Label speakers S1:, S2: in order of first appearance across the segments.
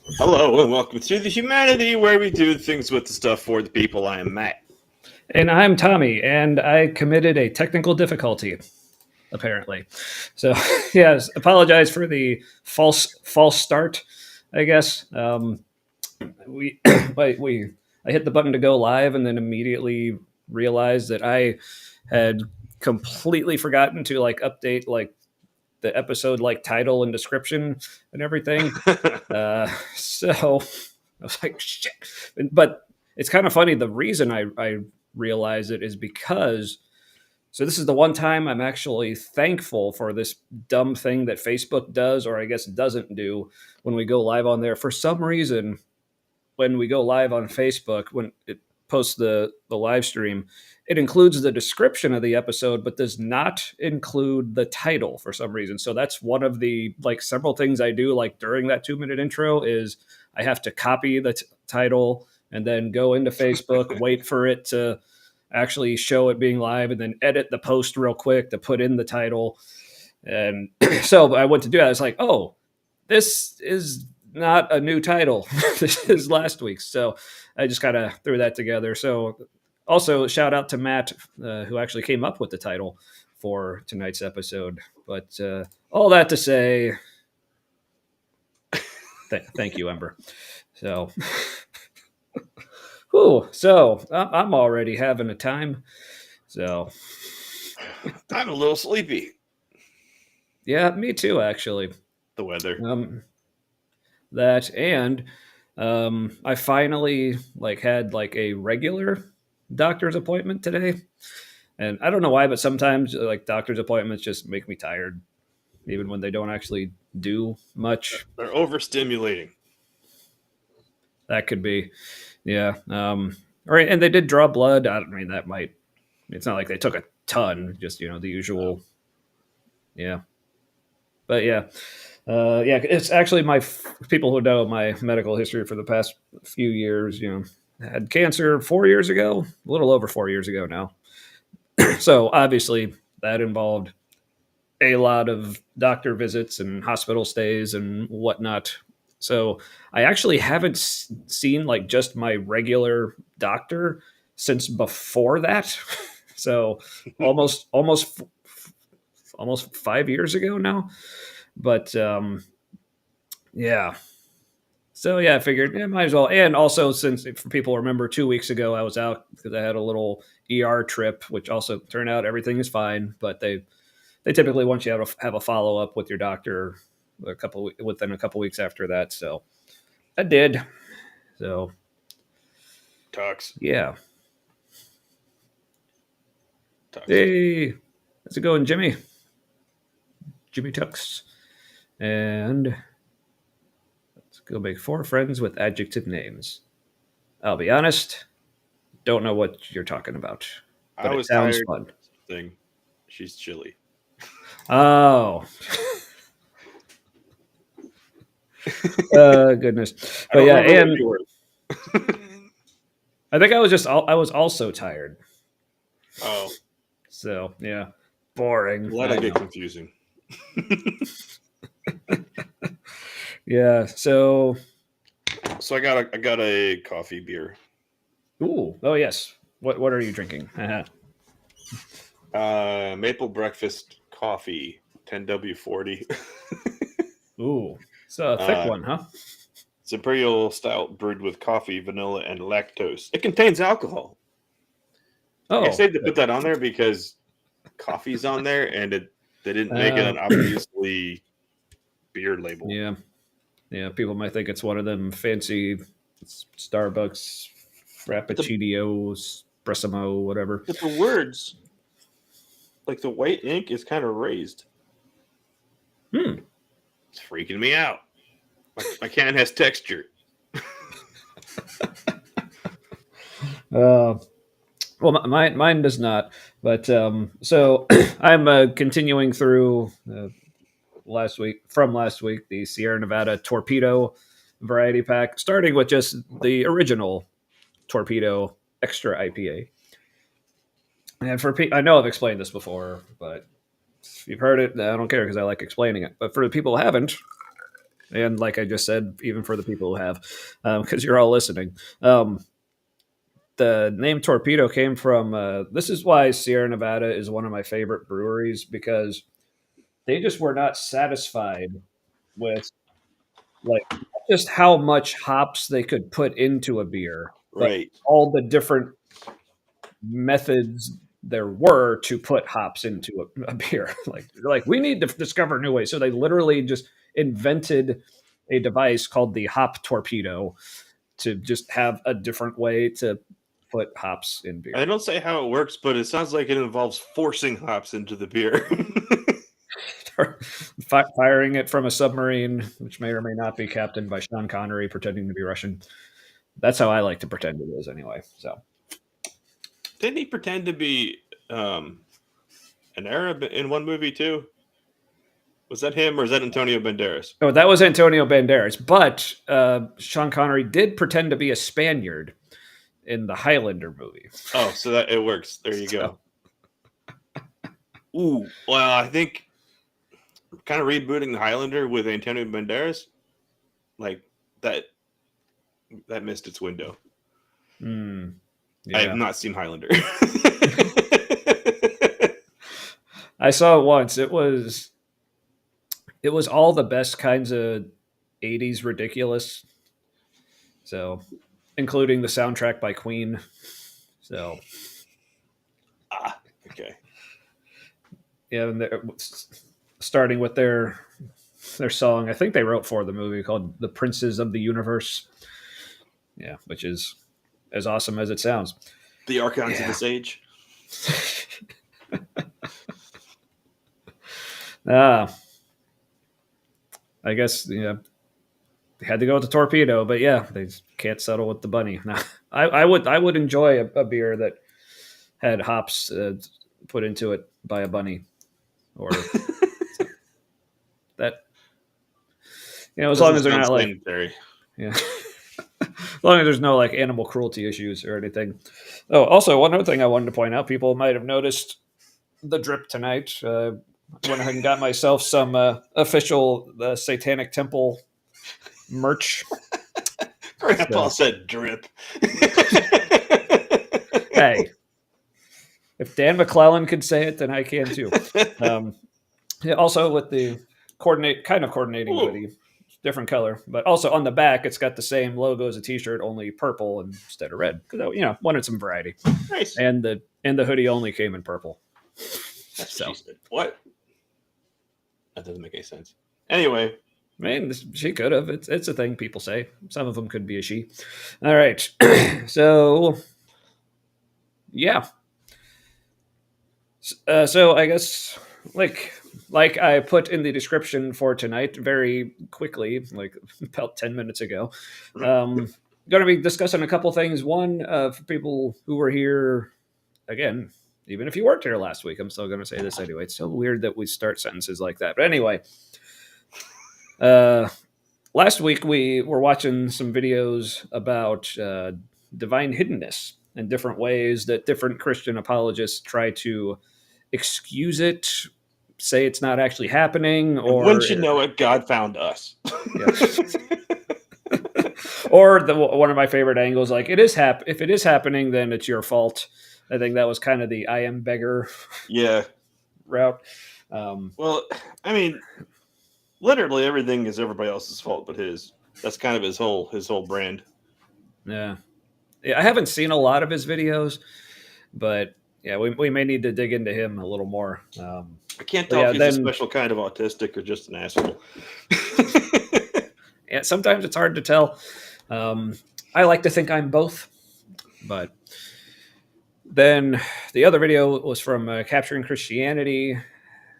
S1: Hello and welcome to the Humanity, where we do things with the stuff for the people. I am Matt.
S2: And I'm Tommy, and I committed a technical difficulty, apparently. So, yes, apologize for the false start. I guess we we I hit the button to go live, and then immediately realized that I had completely forgotten to update the episode title and description and everything. So I was like, shit. But it's kind of funny. The reason I realize it is because this is the one time I'm actually thankful for this dumb thing that Facebook does, or I guess doesn't do, when we go live on there. For some reason, when we go live on Facebook, when it posts the live stream, it includes the description of the episode, but does not include the title for some reason. So that's one of the several things I do during that 2 minute intro is I have to copy the title and then go into Facebook, wait for it to actually show it being live, and then edit the post real quick to put in the title. And so I went to do that. I was like, oh, this is not a new title. This is last week's. So I just kind of threw that together. So also shout out to Matt, who actually came up with the title for tonight's episode. But all that to say, thank you, Ember. So, so I'm already having a time. So
S1: I'm a little sleepy.
S2: yeah, me too, actually.
S1: The weather.
S2: That and I finally had a regular doctor's appointment today, and I don't know why, but sometimes doctor's appointments just make me tired, even when they don't actually do much.
S1: They're overstimulating.
S2: That could be, yeah. All right, and they did draw blood. I mean, that might. It's not like they took a ton, just the usual. Yeah, but yeah. Yeah, it's actually people who know my medical history for the past few years. I had cancer 4 years ago, a little over 4 years ago now. So obviously that involved a lot of doctor visits and hospital stays and whatnot. So I actually haven't seen just my regular doctor since before that. So almost 5 years ago now. But yeah. So yeah, I figured might as well. And also, since for people remember, 2 weeks ago I was out because I had a little ER trip, which also turned out everything is fine. But they typically want you to have a follow up with your doctor within a couple weeks after that. So I did. So
S1: Tux.
S2: yeah.
S1: Tux.
S2: Hey, how's it going, Jimmy? Jimmy Tux. And let's go make 4 friends with adjective names. I'll be honest, don't know what you're talking about, but
S1: I
S2: it
S1: was
S2: sounds
S1: tired.
S2: fun.
S1: Thing. She's chilly.
S2: Oh, goodness. But yeah, and I think I was also tired.
S1: Oh,
S2: So yeah, boring.
S1: that'll get confusing.
S2: Yeah. So
S1: I got a coffee beer.
S2: ooh, oh yes. What are you drinking?
S1: Maple breakfast coffee, 10W40.
S2: Ooh, it's a thick one, huh?
S1: It's imperial stout brewed with coffee, vanilla, and lactose. It contains alcohol.
S2: Oh,
S1: I guess they had to put that on there because coffee's on there, and they didn't make it an obviously beer label.
S2: Yeah, yeah. People might think it's one of them fancy Starbucks Frappuccino, Espresso, whatever.
S1: But the words, like the white ink, is kind of raised. It's freaking me out. My can has texture.
S2: Well, mine does not. But so I'm continuing through last week the Sierra Nevada Torpedo variety pack, starting with just the original Torpedo Extra IPA. And I know I've explained this before, but if you've heard it, I don't care because I like explaining it. But for the people who haven't, And like I just said, even for the people who have, because you're all listening. The name Torpedo came from. This is why Sierra Nevada is one of my favorite breweries, because they just were not satisfied with like just how much hops they could put into a beer, but
S1: Right.
S2: all the different methods there were to put hops into a beer. Like we need to discover new ways. So they literally just invented a device called the hop torpedo to just have a different way to put hops in beer.
S1: I don't say how it works, but it sounds like it involves forcing hops into the beer.
S2: Firing it from a submarine, which may or may not be captained by Sean Connery pretending to be Russian. That's how I like to pretend it is, anyway. So,
S1: didn't he pretend to be an Arab in one movie too? Was that him or is that Antonio Banderas?
S2: oh, that was Antonio Banderas, but Sean Connery did pretend to be a Spaniard in the Highlander movie.
S1: Oh, so that it works. There you go. Ooh, well, I think kind of rebooting the Highlander with Antonio Banderas, like that missed its window.
S2: Yeah.
S1: I have not seen Highlander.
S2: I saw it once. It was all the best kinds of 80s ridiculous. So, including the soundtrack by Queen. So,
S1: okay.
S2: Yeah, and starting with their song, I think they wrote for the movie called "The Princes of the Universe." Yeah, which is as awesome as it sounds.
S1: The Archons of the Sage.
S2: I guess they had to go with the torpedo, but yeah, they can't settle with the bunny. Now, I would enjoy a beer that had hops put into it by a bunny, or that as long as they're not like yeah. As long as there's no like animal cruelty issues or anything. Oh, also one other thing I wanted to point out, people might have noticed the drip tonight. Went ahead and got myself some official Satanic Temple merch.
S1: Grandpa said drip.
S2: Hey, if Dan McClellan could say it, then I can too. Yeah, also with the coordinating hoodie. Different color, but also on the back, it's got the same logo as a T-shirt, only purple instead of red. Because wanted some variety.
S1: Nice.
S2: And the hoodie only came in purple.
S1: That's what she said. What? That doesn't make any sense. Anyway,
S2: she could have. It's a thing people say. Some of them could be a she. All right. So, yeah. So I guess like I put in the description for tonight very quickly, like about 10 minutes ago, going to be discussing a couple things. One, for people who were here, again, even if you weren't here last week, I'm still going to say this anyway. It's so weird that we start sentences like that. But anyway, last week we were watching some videos about divine hiddenness and different ways that different Christian apologists try to excuse it, say it's not actually happening, or
S1: wouldn't you know it, God found us.
S2: Or one of my favorite angles, like if it is happening, then it's your fault. I think that was kind of the I am beggar route.
S1: Well, I mean, literally everything is everybody else's fault but his. That's kind of his whole brand.
S2: Yeah, I haven't seen a lot of his videos, but yeah, we may need to dig into him a little more.
S1: I can't tell if he's a special kind of autistic or just an asshole.
S2: Yeah, sometimes it's hard to tell. I like to think I'm both, but then the other video was from Capturing Christianity,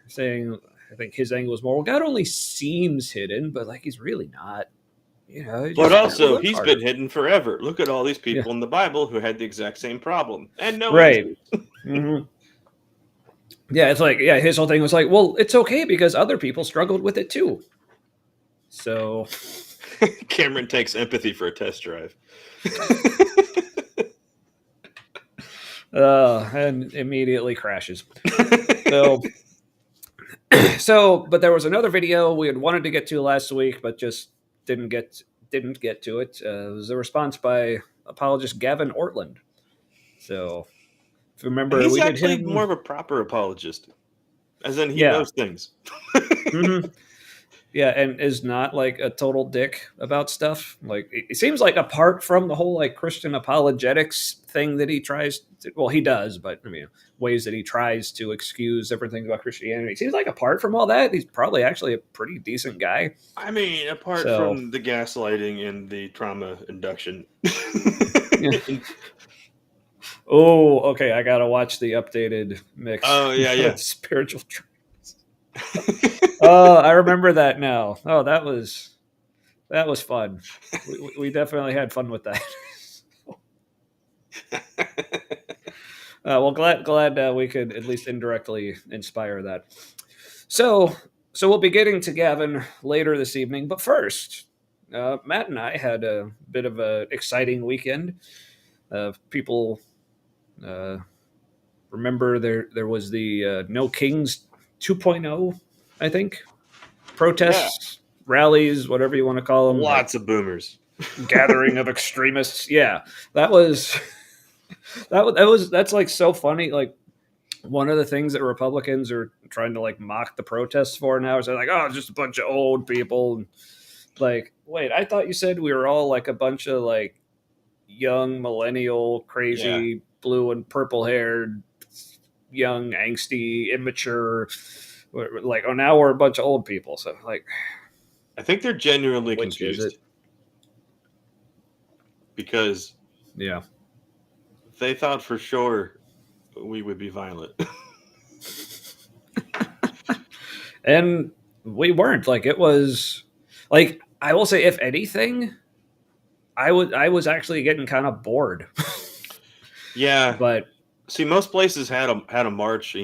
S2: saying I think his angle was more, well, God only seems hidden, but like he's really not.
S1: But also, he's been hidden forever. Look at all these people in the Bible who had the exact same problem. And no
S2: right. Mm-hmm. Yeah, it's like, his whole thing was like, well, it's okay because other people struggled with it too. So
S1: Cameron takes empathy for a test drive.
S2: And immediately crashes. So But there was another video we had wanted to get to last week, but just didn't get didn't get to it. It was a response by apologist Gavin Ortlund. So if you remember,
S1: He's
S2: we did
S1: actually more
S2: him.
S1: of a proper apologist, as in he
S2: Yeah.
S1: knows things.
S2: hmm Yeah, and is not like a total dick about stuff. Like it seems like apart from the whole like Christian apologetics thing that he tries to, well, he does, but I mean ways that he tries to excuse everything about Christianity. It seems like apart from all that, he's probably actually a pretty decent guy.
S1: I mean, apart
S2: So
S1: from the gaslighting and the trauma induction.
S2: yeah. Oh, okay. I gotta watch the updated mix
S1: Oh, yeah, yeah.
S2: with spiritual. Oh, I remember that now. Oh, that was fun. We definitely had fun with that. Well, glad we could at least indirectly inspire that. So we'll be getting to Gavin later this evening, but first, Matt and I had a bit of an exciting weekend. People uh, remember there was the No Kings 2.0, I think,
S1: Yeah,
S2: protests, rallies, whatever you want to call them, like
S1: lots of boomers.
S2: gathering of extremists. Yeah, that was that's like so funny. Like one of the things that Republicans are trying to like mock the protests for now is they're like, oh, it's just a bunch of old people. And like, wait, I thought you said we were all like a bunch of like young millennial,
S1: Yeah,
S2: crazy, blue and purple haired, young, angsty, immature. Like, oh, now we're a bunch of old people. So like,
S1: I think they're genuinely
S2: which is it?
S1: confused because
S2: Yeah.
S1: they thought for sure we would be violent.
S2: And we weren't. Like it was like I will say, if anything, I was actually getting kind of bored.
S1: Yeah,
S2: But
S1: see, most places had a march,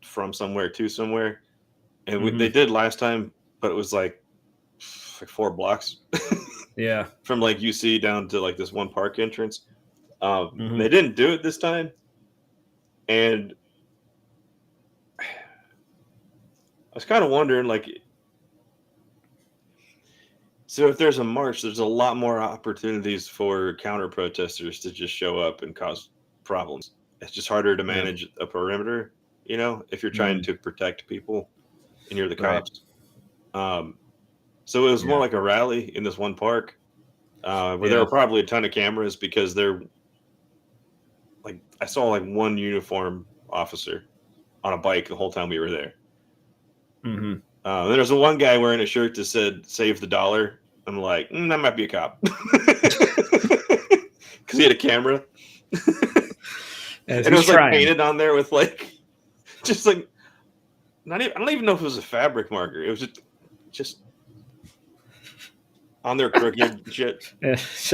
S1: from somewhere to somewhere, and they
S2: mhm,
S1: did last time, but it was like 4 blocks
S2: yeah.
S1: from like UC down to like this one park entrance.
S2: hmm
S1: They didn't do it this time, and I was kind of wondering, like, so if there's a march, there's a lot more opportunities for counter protesters to just show up and cause problems. It's just harder to
S2: Yeah.
S1: manage a perimeter, if you're trying
S2: Mm,
S1: to protect people and you're the
S2: right.
S1: cops. Um, so it was more
S2: Yeah.
S1: like a rally in this one park, where there
S2: Yeah.
S1: were probably a ton of cameras because they're like, I saw like one uniform officer on a bike the whole time we were there.
S2: hmm
S1: Then there's one guy wearing a shirt that said "Save the Dollar." I'm like, that might be a cop because he had a camera,
S2: As
S1: and it
S2: he's
S1: was like
S2: trying.
S1: painted on there with like, just like, not even, I don't even know if it was a fabric marker. It was just on their crooked shit.
S2: It's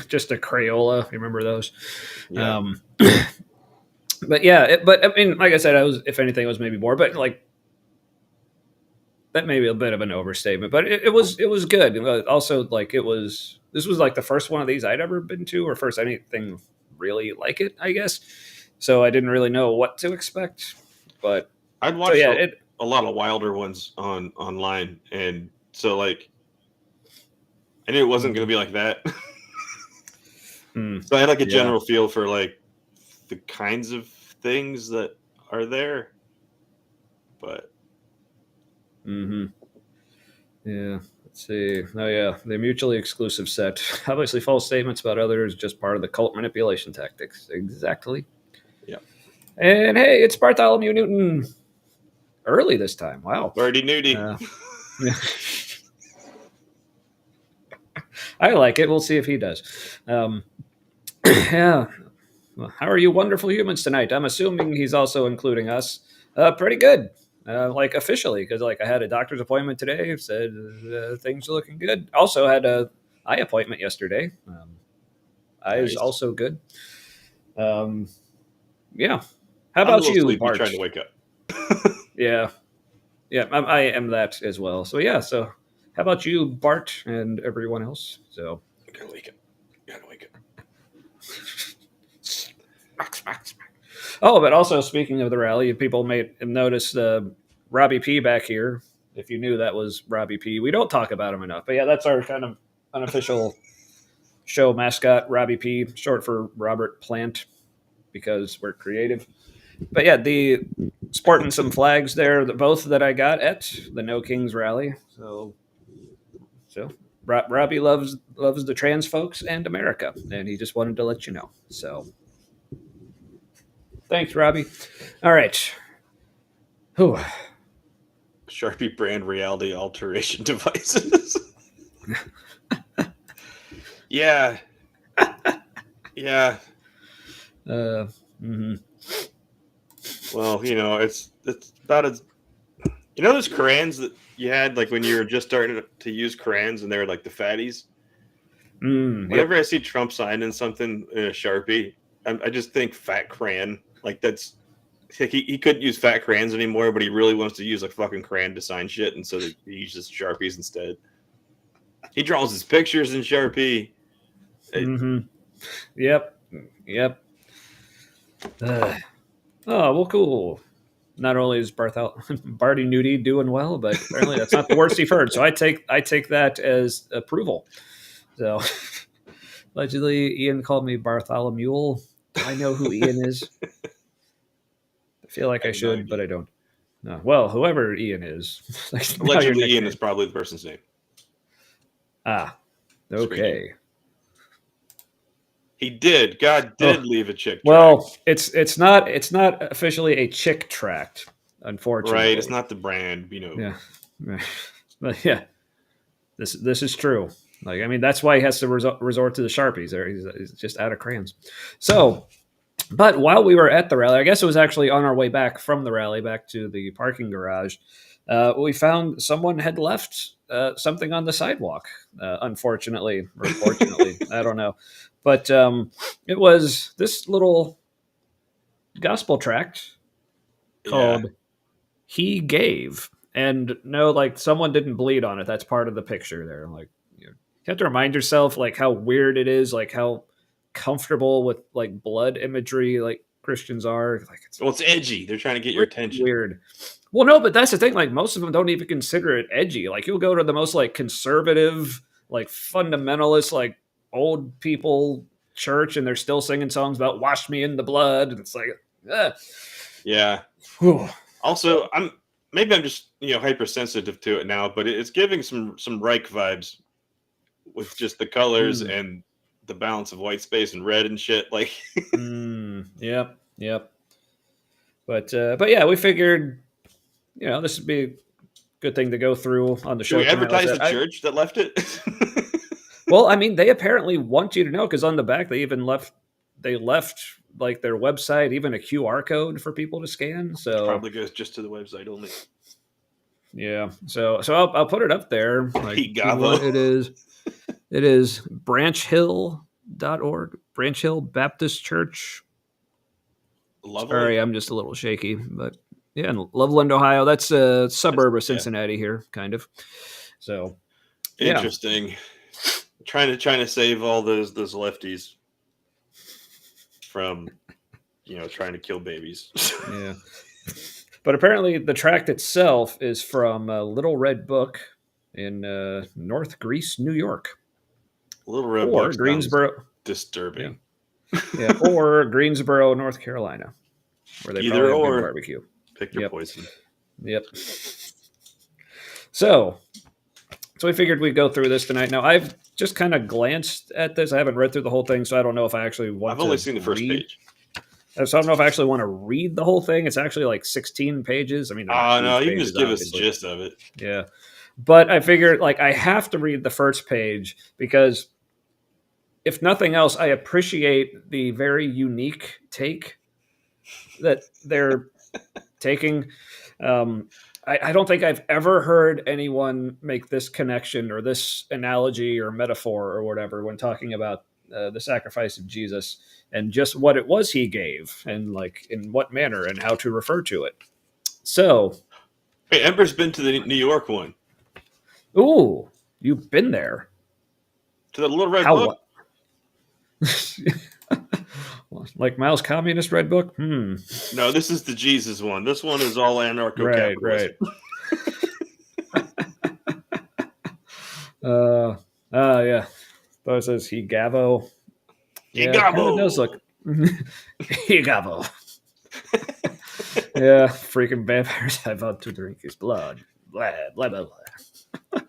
S2: just a Crayola. Remember those?
S1: Yeah,
S2: Um, but yeah, but I mean, like I said, I was, if anything, it was maybe more, but like that may be a bit of an overstatement, but it was good. Also, like it was, this was like the first one of these I'd ever been to, or first anything really like it, I guess. So I didn't really know what to expect, but
S1: I'd
S2: so
S1: watched
S2: yeah,
S1: a lot of wilder ones online, and so like I knew it wasn't going to be like that.
S2: mm,
S1: So I had like a
S2: yeah,
S1: general feel for like the kinds of things that are there, but
S2: hmm yeah. Let's see. Oh yeah, the mutually exclusive set. Obviously, false statements about others just part of the cult manipulation tactics. Exactly.
S1: yeah,
S2: And hey, it's Bartholomew Newton early this time. Wow.
S1: Birdie Nudie.
S2: Uh, I like it. We'll see if he does. Um, yeah. Well, how are you, wonderful humans, tonight? I'm assuming he's also including us. Pretty good. Like officially, because like I had a doctor's appointment today. Said things are looking good. Also had a eye appointment yesterday. Eyes
S1: Nice.
S2: also good. Um, yeah. How
S1: I'm a
S2: about
S1: little
S2: you,
S1: sleepy
S2: Bart?
S1: trying to wake up.
S2: Yeah, yeah. I am that as well. So yeah. So how about you, Bart, and everyone else? So
S1: Gotta wake up. Gotta wake up.
S2: smack, smack, smack. Oh, but also speaking of the rally, people may have noticed. Robbie P back here. If you knew that was Robbie P, we don't talk about him enough. But yeah, that's our kind of unofficial show mascot, Robbie P, short for Robert Plant, because we're creative. But yeah, the sporting some flags there, both that I got at the No Kings rally. So Robbie loves the trans folks and America, and he just wanted to let you know. So thanks, Robbie. All right. Whew.
S1: Sharpie brand reality alteration devices. Yeah. Yeah.
S2: Mm-hmm.
S1: Well, it's about as those crayons that you had like when you were just starting to use crayons and they were like the fatties. Whenever I see Trump signing something in a Sharpie, I just think fat crayon. Like that's he couldn't use fat crayons anymore, but he really wants to use a fucking crayon to sign shit, and so he uses Sharpies instead. He draws his pictures in Sharpie.
S2: Mm-hmm. Yep. Oh well, cool. Not only is Barty Nudie doing well, but apparently that's not the worst he's heard. So I take that as approval. So allegedly, Ian called me Bartholomew. I know who Ian is. I feel like I should, but I don't. No. Well, whoever Ian is.
S1: Allegedly, Ian is probably the person's name.
S2: Ah, okay.
S1: He did. God did leave a chick.
S2: Well, tract. It's not officially a chick tract, unfortunately.
S1: Right. It's not the brand,
S2: Yeah. But yeah, this is true. Like, I mean, that's why he has to resort to the Sharpies. There, he's just out of crayons. So, but while we were at the rally, I guess it was actually on our way back from the rally back to the parking garage. We found someone had left something on the sidewalk. Unfortunately, or fortunately, I don't know. But it was this little gospel tract called "He Gave," and no, like someone didn't bleed on it. That's part of the picture there. Like you have to remind yourself, like how weird it is, like how comfortable with like blood imagery, like Christians are. Like
S1: it's edgy. They're trying to get your attention.
S2: Weird. Well, no, but that's the thing. Like most of them don't even consider it edgy. Like you'll go to the most like conservative, like fundamentalist, like old people church, and they're still singing songs about "Wash me in the blood." And it's like,
S1: yeah.
S2: Whew.
S1: Also, I'm just hypersensitive to it now, but it's giving some Reich vibes with just the colors and the balance of white space and red and shit. Like,
S2: yep. But yeah, we figured, this would be a good thing to go through on the show.
S1: Should we advertise the church that left it?
S2: Well, I mean, they apparently want you to know because on the back they even left like their website, even a QR code for people to scan. So
S1: probably goes just to the website only.
S2: Yeah. So I'll put it up there. Like, it is branchhill.org, Branch Hill Baptist Church.
S1: Loveland.
S2: Sorry, I'm just a little shaky, but yeah, in Loveland, Ohio. That's a suburb of Cincinnati here, kind of. So
S1: interesting. Yeah. Trying to save all those lefties from trying to kill babies.
S2: Yeah. But apparently the tract itself is from Little Red Book in North Greece, New York.
S1: Little Red
S2: or
S1: Book
S2: Greensboro.
S1: Disturbing.
S2: Yeah, or Greensboro, North Carolina, where they
S1: either
S2: probably
S1: or
S2: have barbecue.
S1: Pick your poison.
S2: Yep. So we figured we'd go through this tonight. Now, I've just kind of glanced at this. I haven't read through the whole thing, so I don't know if I actually want to.
S1: I've only seen the first page.
S2: So I don't know if I actually want to read the whole thing. It's actually like 16 pages. I mean,
S1: no, you can just give us the gist of it.
S2: Yeah. But I figured like I have to read the first page because if nothing else, I appreciate the very unique take that they're taking. I don't think I've ever heard anyone make this connection or this analogy or metaphor or whatever when talking about the sacrifice of Jesus and just what it was he gave and like in what manner and how to refer to it. So,
S1: hey, Ember's been to the New York one.
S2: Ooh, you've been there
S1: to the Little Red Book.
S2: Like Miles' Communist Red Book?
S1: No, this is the Jesus one. This one is all anarcho-capitalism.
S2: Right. Yeah. Thought it says he Gavo. Yeah, it kind of does look. He Gavo. Yeah, freaking vampires. I vow to drink his blood. Blah, blah, blah, blah.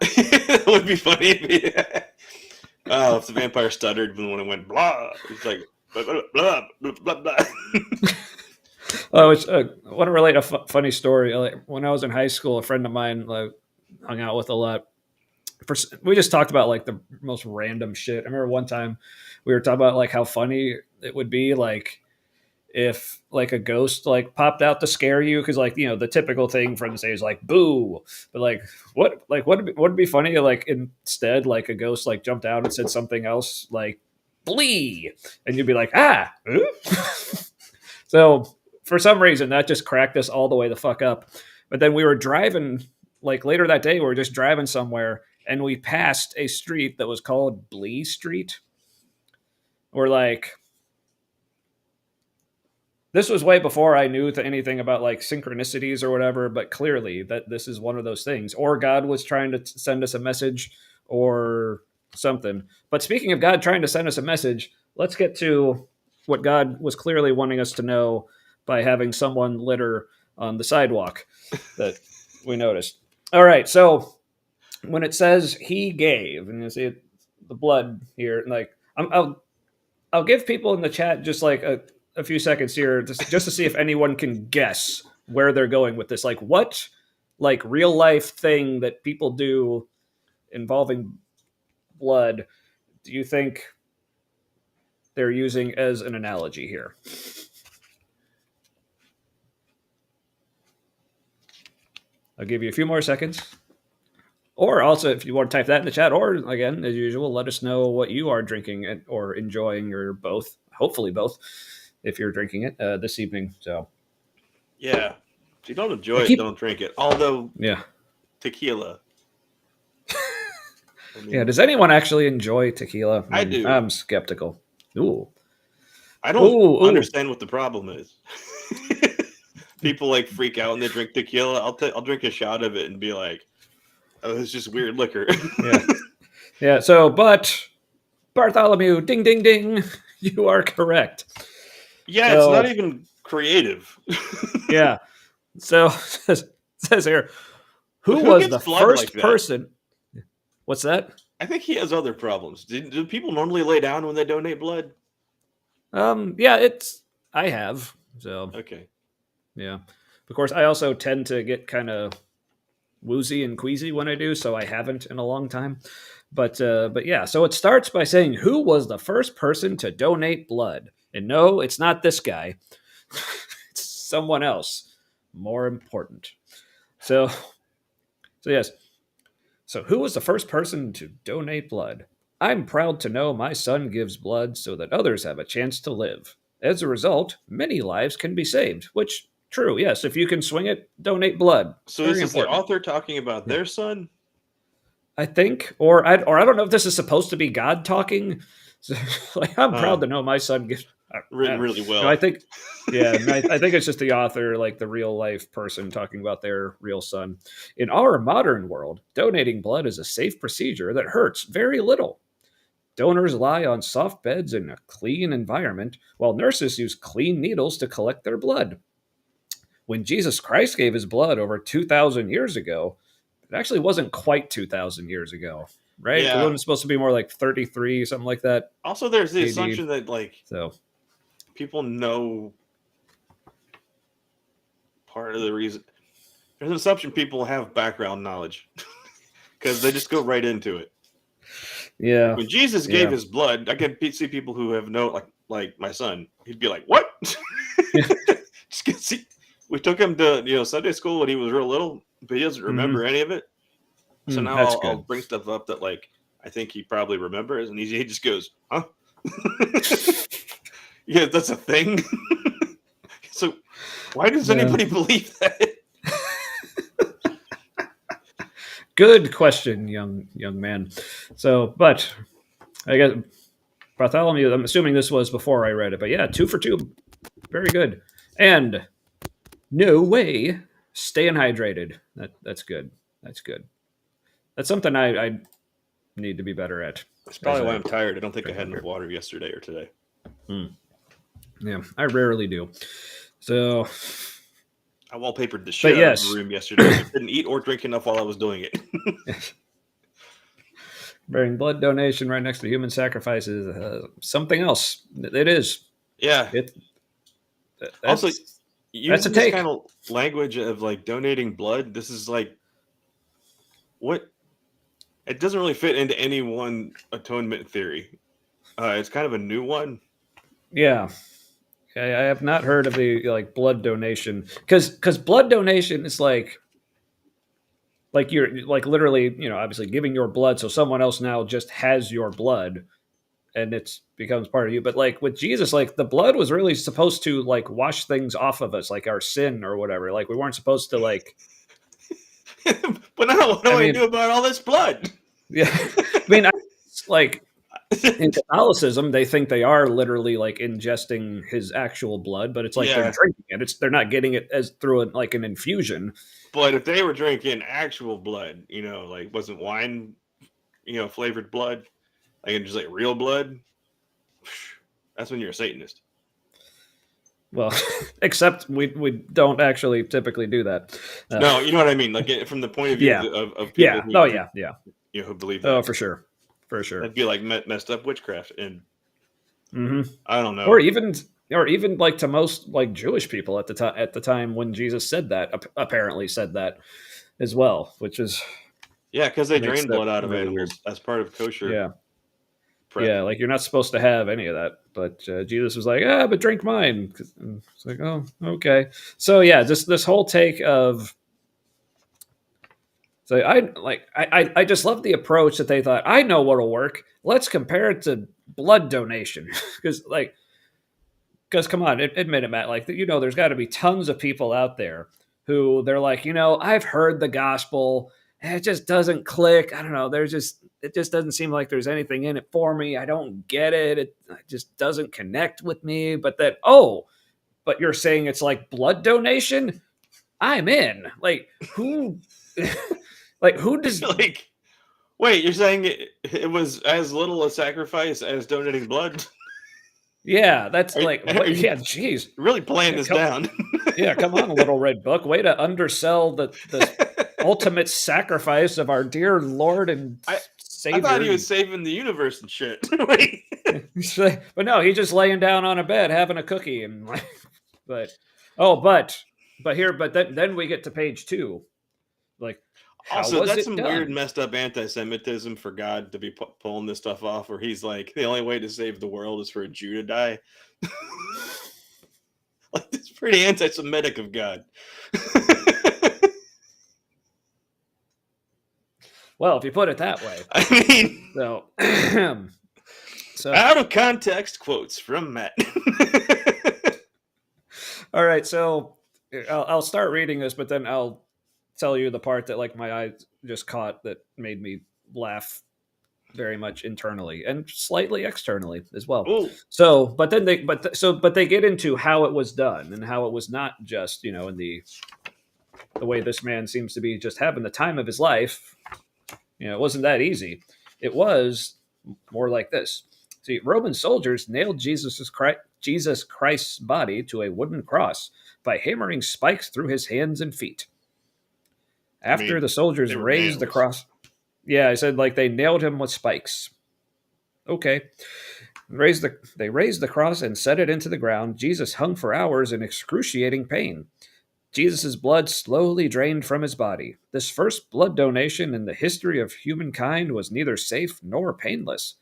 S1: It would be funny if the vampire stuttered when it went blah. It's like blah, blah, blah, blah, blah, blah.
S2: I want to relate a funny story. Like, when I was in high school, a friend of mine hung out with a lot. We just talked about like the most random shit. I remember one time we were talking about like how funny it would be like if like a ghost like popped out to scare you, because like, you know, the typical thing for them to say is like boo, but like what would be funny like instead like a ghost like jumped out and said something else like blee, and you'd be like So for some reason that just cracked us all the way the fuck up. But then we were driving like later that day, we were just driving somewhere and we passed a street that was called Blee Street. We're like, this was way before I knew anything about like synchronicities or whatever, but clearly that this is one of those things. Or God was trying to send us a message or something. But speaking of God trying to send us a message, let's get to what God was clearly wanting us to know by having someone litter on the sidewalk that we noticed. All right, so when it says he gave, and you see the blood here, like I'll give people in the chat just like a few seconds here just to see if anyone can guess where they're going with this. Like what like real life thing that people do involving blood do you think they're using as an analogy here? I'll give you a few more seconds. Or also, if you want to type that in the chat, or again, as usual, let us know what you are drinking or enjoying, or both. Hopefully, both, if you're drinking it this evening. So,
S1: yeah, if you don't enjoy it, don't drink it. Although,
S2: yeah,
S1: tequila.
S2: I mean, yeah. Does anyone actually enjoy tequila?
S1: I do.
S2: I'm skeptical. Ooh,
S1: I don't understand what the problem is. People like freak out when they drink tequila. I'll drink a shot of it and be like, oh, it's just weird liquor.
S2: Yeah. So, but Bartholomew, ding, ding, ding, you are correct.
S1: Yeah, so, it's not even creative.
S2: Yeah. So it says here, who was the first person? What's that?
S1: I think he has other problems. Do people normally lay down when they donate blood?
S2: Yeah, I have. So
S1: okay.
S2: Yeah. Of course, I also tend to get kind of woozy and queasy when I do, so I haven't in a long time. But yeah, so it starts by saying, who was the first person to donate blood? And no, it's not this guy. It's someone else more important. So yes. So who was the first person to donate blood? I'm proud to know my son gives blood so that others have a chance to live. As a result, many lives can be saved, which, true, yes, if you can swing it, donate blood.
S1: So is this the author talking about their son?
S2: I think, or I don't know if this is supposed to be God talking. So, like, I'm proud to know my son gives
S1: written really well.
S2: No, I think, yeah, I think it's just the author, like the real life person talking about their real son. In our modern world, donating blood is a safe procedure that hurts very little. Donors lie on soft beds in a clean environment, while nurses use clean needles to collect their blood. When Jesus Christ gave his blood over 2,000 years ago, it actually wasn't quite 2,000 years ago, right? Yeah. It wasn't supposed to be more like 33, something like that.
S1: Also, there's the assumption that people know part of the reason. There's an assumption people have background knowledge because they just go right into it.
S2: Yeah.
S1: When Jesus gave his blood, I can see people who have like my son. He'd be like, "What?" We took him to Sunday school when he was real little, but he doesn't remember any of it. So now I'll bring stuff up that I think he probably remembers, and he just goes, "Huh?" Yeah, that's a thing. So why does anybody believe that?
S2: Good question, young man. So, but I guess Bartholomew, I'm assuming this was before I read it, but yeah, 2 for 2. Very good. And no way, staying hydrated. That's good. That's good. That's something I need to be better at.
S1: That's probably why I'm tired. I don't think I had enough water yesterday or today.
S2: Yeah, I rarely do. So
S1: I wallpapered the shit out of the room yesterday. I didn't eat or drink enough while I was doing it.
S2: Bearing blood donation right next to human sacrifice is something else. It is.
S1: Yeah. Also, using this kind of language of like donating blood, this is like what it doesn't really fit into any one atonement theory. It's kind of a new one.
S2: Yeah. I have not heard of the like blood donation because blood donation is like you're like literally, obviously giving your blood, so someone else now just has your blood and it becomes part of you. But like with Jesus, like the blood was really supposed to like wash things off of us, like our sin or whatever. Like we weren't supposed to like.
S1: But now what do I do about all this blood?
S2: Yeah, I mean, like in Catholicism, they think they are literally like ingesting his actual blood, but it's like they're drinking it. They're not getting it as through like an infusion.
S1: But if they were drinking actual blood, like wasn't wine, flavored blood, like just like real blood, that's when you're a Satanist.
S2: Well, except we don't actually typically do that.
S1: No, you know what I mean. Like from the point of view of people who believe that.
S2: Oh, for sure.
S1: That'd be like messed up witchcraft, and I don't know.
S2: Or even like to most like Jewish people at the time when Jesus said that, apparently said that as well, which is
S1: because they drain blood out of animals as part of kosher.
S2: Yeah. Yeah, like you're not supposed to have any of that, but Jesus was like, but drink mine. It's like, oh, okay. So yeah, just this whole take of, so I just love the approach that they thought, I know what'll work. Let's compare it to blood donation, because come on, admit it, Matt. Like there's got to be tons of people out there who they're like, I've heard the gospel. It just doesn't click. I don't know. It just doesn't seem like there's anything in it for me. I don't get it. It just doesn't connect with me. But but you're saying it's like blood donation? I'm in. Like who? Like who does?
S1: Like, wait, you're saying it was as little a sacrifice as donating blood?
S2: Yeah, that's jeez,
S1: really playing this down.
S2: Yeah, come on, Little Red Book. Way to undersell the ultimate sacrifice of our dear Lord and Savior.
S1: I thought he was saving the universe and shit.
S2: But no, he's just laying down on a bed having a cookie and like. But then we get to page 2. Like,
S1: also, that's some weird, messed up anti-Semitism for God to be pulling this stuff off, where he's like, the only way to save the world is for a Jew to die. Like, it's pretty anti-Semitic of God.
S2: Well, if you put it that way.
S1: I mean,
S2: so
S1: out of context quotes from Matt.
S2: All right, so I'll start reading this, but then I'll tell you the part that like my eye just caught that made me laugh very much internally and slightly externally as well.
S1: Ooh.
S2: So, but they get into how it was done and how it was not just, in the way this man seems to be just having the time of his life. It wasn't that easy. It was more like this. See, Roman soldiers nailed Jesus Christ's body to a wooden cross by hammering spikes through his hands and feet. After the soldiers raised the cross. Yeah, I said like they nailed him with spikes. Okay. They raised the cross and set it into the ground. Jesus hung for hours in excruciating pain. Jesus' blood slowly drained from his body. This first blood donation in the history of humankind was neither safe nor painless.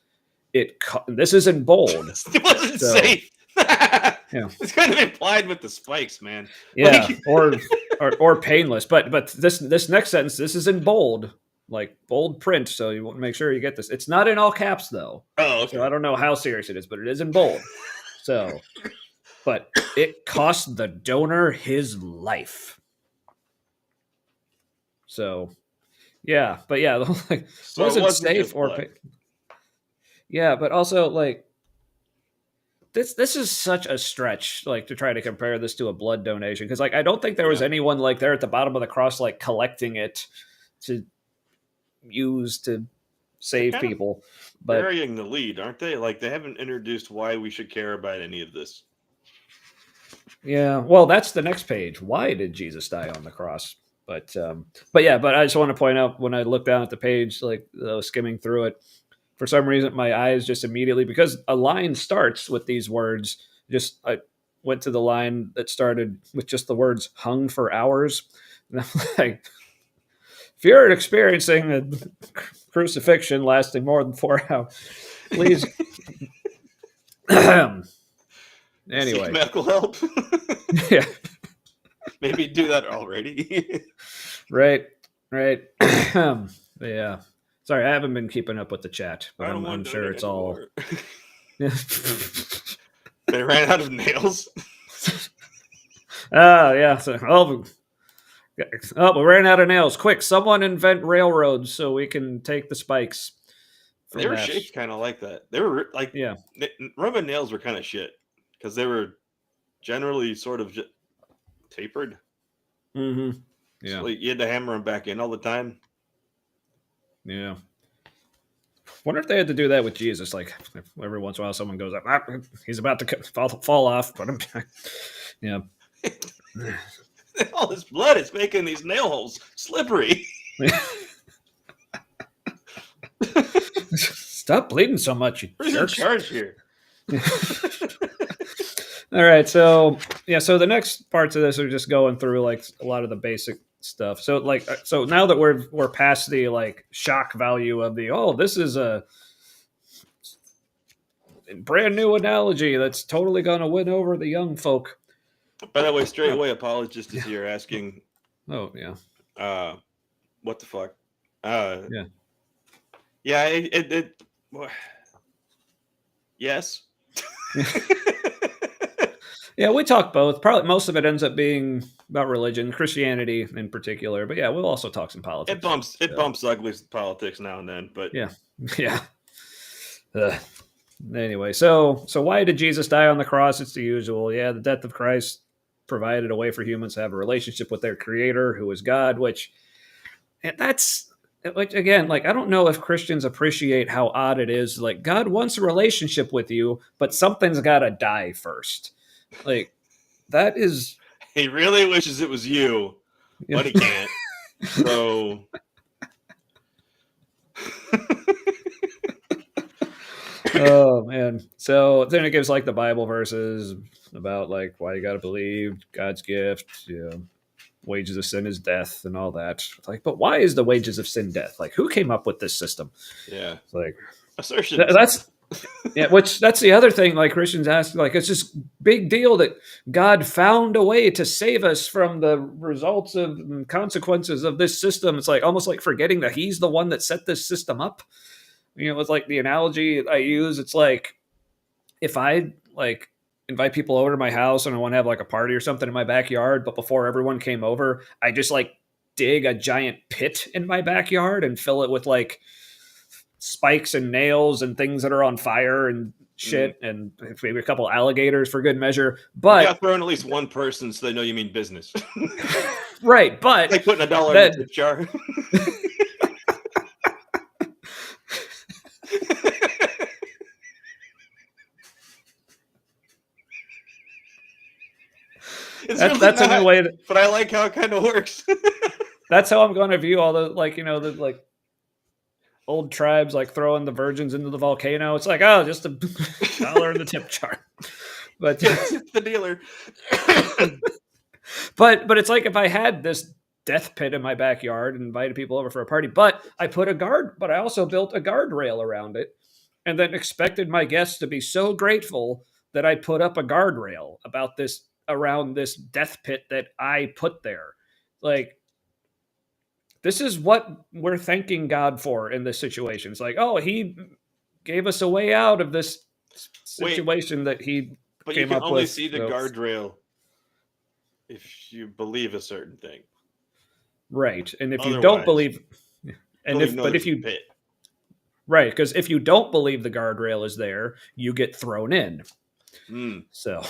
S2: This is in bold.
S1: It wasn't safe. Yeah. It's kind of implied with the spikes, man.
S2: Yeah, or painless. But this next sentence, this is in bold, like bold print. So you want to make sure you get this. It's not in all caps though.
S1: Oh, okay.
S2: So I don't know how serious it is, but it is in bold. So, but it cost the donor his life. So, like,
S1: so
S2: wasn't safe or. Yeah, but also like this is such a stretch, like to try to compare this to a blood donation, because like I don't think there was
S1: Yeah.
S2: anyone like there at the bottom of the cross like collecting it to use to
S1: They're
S2: save
S1: kind of
S2: people. But
S1: burying the lead, aren't they? Like they haven't introduced why we should care about any of this.
S2: yeah, well, that's the next page. Why did Jesus die on the cross? But yeah, but I just want to point out when I look down at the page, like skimming through it, for some reason my eyes just immediately, because a line starts with these words, just I went to the line that started with just the words "hung for hours." And I'm like, if you're experiencing a crucifixion lasting more than 4 hours, please.
S1: Seek
S2: Anyway,
S1: medical help.
S2: yeah,
S1: Maybe do that already.
S2: right. Yeah. Sorry, I haven't been keeping up with the chat, but
S1: I don't
S2: I'm
S1: want
S2: sure
S1: it
S2: it's all.
S1: anymore. They ran out of nails.
S2: Yeah. So, we ran out of nails. Quick, someone invent railroads so we can take the spikes. from
S1: They were
S2: that.
S1: shaped kind of like that. They were like,
S2: Yeah.
S1: Roman nails were kind of shit because they were generally sort of tapered.
S2: Mm-hmm. Yeah.
S1: So you had to hammer them back in all the time.
S2: Yeah. Wonder if they had to do that with Jesus. Like every once in a while, someone goes up, he's about to fall off. Put him back. Yeah.
S1: All this blood is making these nail holes slippery.
S2: Stop bleeding so much, you
S1: Who's in
S2: jerks.
S1: charge here?
S2: All right, so yeah, so the next parts of this are just going through like a lot of the basic stuff. So like, so now that we're past the like shock value of the this is a brand new analogy that's totally gonna win over the young folk.
S1: By the way, straight away, Apologetics is here asking,
S2: Oh yeah,
S1: what the fuck?
S2: Yeah.
S1: It yes.
S2: Yeah, we talk both. Probably most of it ends up being about religion, Christianity in particular. But yeah, we'll also talk some politics.
S1: It bumps ugly politics now and then, but
S2: yeah. Anyway, so why did Jesus die on the cross? It's the usual. Yeah, the death of Christ provided a way for humans to have a relationship with their Creator, who is God. Which again, like I don't know if Christians appreciate how odd it is. Like God wants a relationship with you, but something's got to die first. Like that is.
S1: He really wishes it was you, but he can't. So.
S2: Oh man. So then it gives like the Bible verses about like why you gotta believe God's gift, wages of sin is death and all that. Like, but why is the wages of sin death? Like who came up with this system?
S1: Yeah.
S2: Like
S1: assertions.
S2: That's which that's the other thing, like Christians ask, like it's this big deal that God found a way to save us from the results of and consequences of this system. It's like almost like forgetting that he's the one that set this system up. It's like the analogy I use. It's like if I like invite people over to my house and I want to have like a party or something in my backyard, but before everyone came over, I just like dig a giant pit in my backyard and fill it with like spikes and nails and things that are on fire and shit, and maybe a couple alligators for good measure. But
S1: you got thrown at least one person so they know you mean business.
S2: Right, but
S1: like putting $1 in a tip jar.
S2: That's in the way that,
S1: but I like how it kind of works.
S2: That's how I'm going to view all the the like old tribes like throwing the virgins into the volcano. It's like, just $1 in the tip jar. But
S1: it's the dealer.
S2: but it's like if I had this death pit in my backyard and invited people over for a party, but I also built a guardrail around it and then expected my guests to be so grateful that I put up a guardrail around this death pit that I put there. Like, this is what we're thanking God for in this situation. It's like, he gave us a way out of this situation that he
S1: but
S2: came
S1: you can
S2: up
S1: only
S2: with.
S1: See the guardrail if you believe a certain thing.
S2: Right. And if you don't believe, right, because if you don't believe the guardrail is there, you get thrown in. So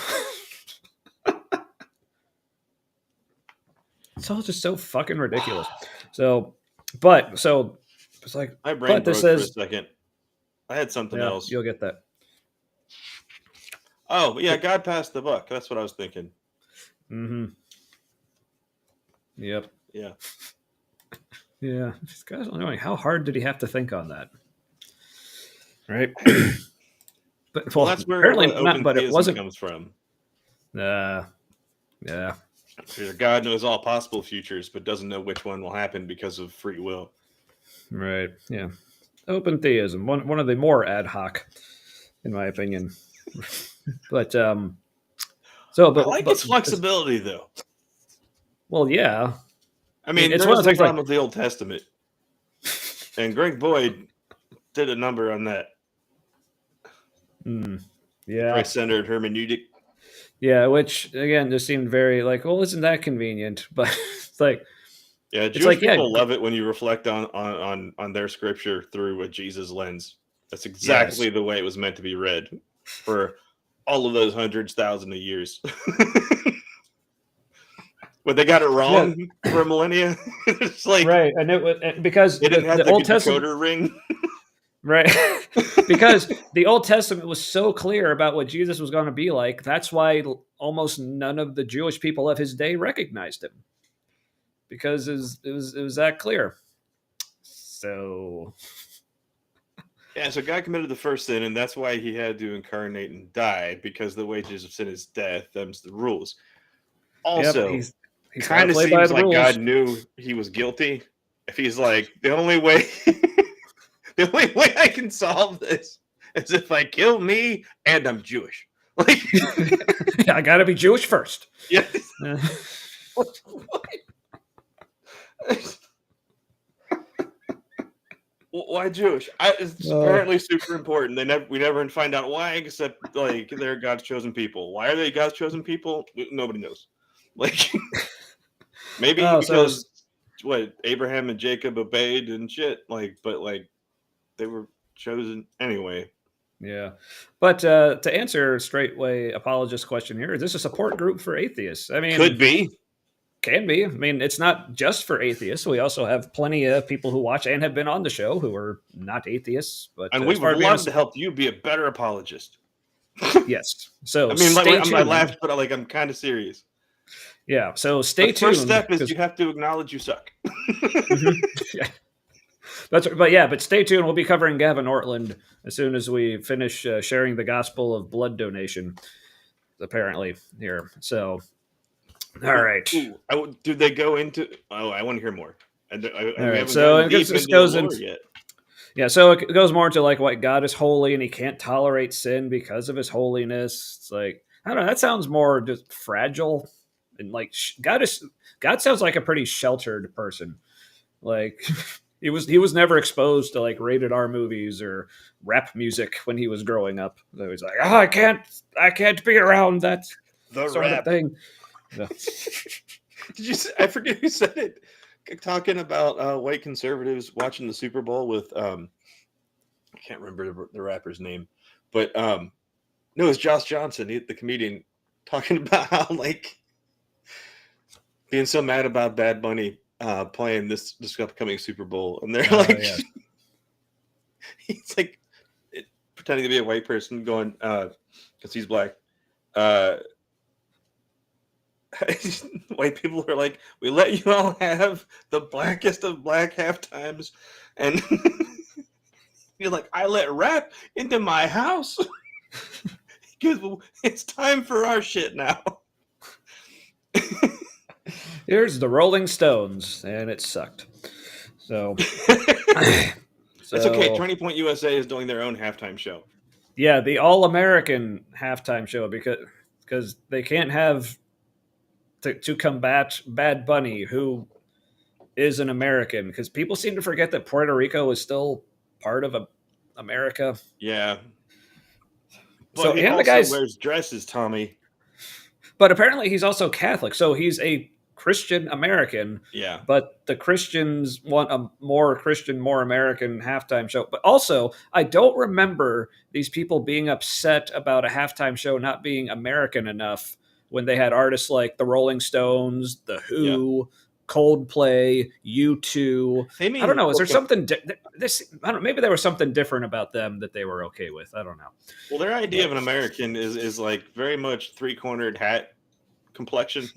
S2: it's all just so fucking ridiculous. So it's like,
S1: My brain
S2: but this
S1: broke for a
S2: says,
S1: second. I had something
S2: yeah,
S1: else.
S2: you'll get that.
S1: Oh, yeah, God passed the buck. That's what I was thinking.
S2: Mm-hmm. Yep.
S1: Yeah.
S2: Yeah. This guy's annoying. How hard did he have to think on that? Right. But
S1: Well, that's where
S2: apparently
S1: what
S2: not.
S1: open
S2: But it
S1: theism
S2: wasn't.
S1: comes from.
S2: Yeah.
S1: Where God knows all possible futures, but doesn't know which one will happen because of free will.
S2: Right. Yeah. Open theism. One of the more ad hoc, in my opinion. But
S1: I like its flexibility, though.
S2: Well, yeah.
S1: I mean,
S2: it's
S1: there
S2: one
S1: was
S2: of
S1: the
S2: the things
S1: problem
S2: like,
S1: with the Old Testament, and Greg Boyd did a number on that.
S2: Yeah.
S1: Christ-centered hermeneutic.
S2: Yeah, which again just seemed very like, well, isn't that convenient? But it's like,
S1: Yeah, Jewish people love it when you reflect on their scripture through a Jesus lens. That's exactly the way it was meant to be read for all of those hundreds, thousands of years. But they got it wrong for a millennia. It's like,
S2: right, and it was because
S1: they didn't have
S2: the
S1: the
S2: Old Testament,
S1: decoder ring.
S2: right? Because the Old Testament was so clear about what Jesus was going to be like. That's why almost none of the Jewish people of his day recognized him, because it was that clear. So
S1: yeah, so God committed the first sin, and that's why he had to incarnate and die, because the wages of sin is death. Them's the rules. Also,
S2: he's
S1: kind of seems like God knew he was guilty. If he's like, the only way I can solve this is if I kill me and I'm Jewish. Like,
S2: I got to be Jewish first.
S1: Yeah. Why Jewish? It's apparently super important. We never find out why, except like they're God's chosen people. Why are they God's chosen people? Nobody knows. Like, maybe because what Abraham and Jacob obeyed and shit. Like, but like they were chosen anyway.
S2: Yeah, but to answer straightway apologist question here, is this a support group for atheists? I mean,
S1: could be.
S2: Can be. I mean, it's not just for atheists. We also have plenty of people who watch and have been on the show who are not atheists. But
S1: and we would love to help you be a better apologist.
S2: Yes. So
S1: I mean,
S2: stay
S1: tuned. I laughed, but I'm kind of serious.
S2: Yeah. So stay tuned.
S1: First step is you have to acknowledge you suck.
S2: Yeah. But stay tuned. We'll be covering Gavin Ortlund as soon as we finish sharing the gospel of blood donation. Apparently here. So. All right.
S1: Do they go into? Oh, I want to hear more.
S2: All right. So it goes into. Yet. Yeah. So it goes more into like what God is holy and he can't tolerate sin because of his holiness. It's like, I don't know. That sounds more just fragile, and like God sounds like a pretty sheltered person. Like he was never exposed to like rated R movies or rap music when he was growing up. So he's like, oh, I can't be around that sort of thing. No.
S1: Did you say, I forget who said it, talking about white conservatives watching the Super Bowl with I can't remember the rapper's name, but no, it was Josh Johnson, the comedian, talking about how like being so mad about Bad Bunny playing this upcoming Super Bowl, and they're like, yeah. He's like pretending to be a white person going because he's black. White people are like, we let you all have the blackest of black halftimes, and you're like, I let rap into my house because it's time for our shit now.
S2: Here's the Rolling Stones, and it sucked. So
S1: it's okay. Turning Point USA is doing their own halftime show.
S2: Yeah, the All-American halftime show because they can't have to combat Bad Bunny, who is an American, because people seem to forget that Puerto Rico is still part of America.
S1: Yeah.
S2: But
S1: he also wears dresses, Tommy.
S2: But apparently he's also Catholic, so he's a Christian American,
S1: Yeah.
S2: but the Christians want a more Christian, more American halftime show. But also, I don't remember these people being upset about a halftime show not being American enough when they had artists like the Rolling Stones, The
S1: Yeah.
S2: Who, Coldplay, U2.
S1: They
S2: I don't
S1: mean,
S2: know. Is there
S1: okay.
S2: something I don't. Maybe there was something different about them that they were okay with. I don't know.
S1: Well, their idea of an American is like very much three-cornered hat complexion.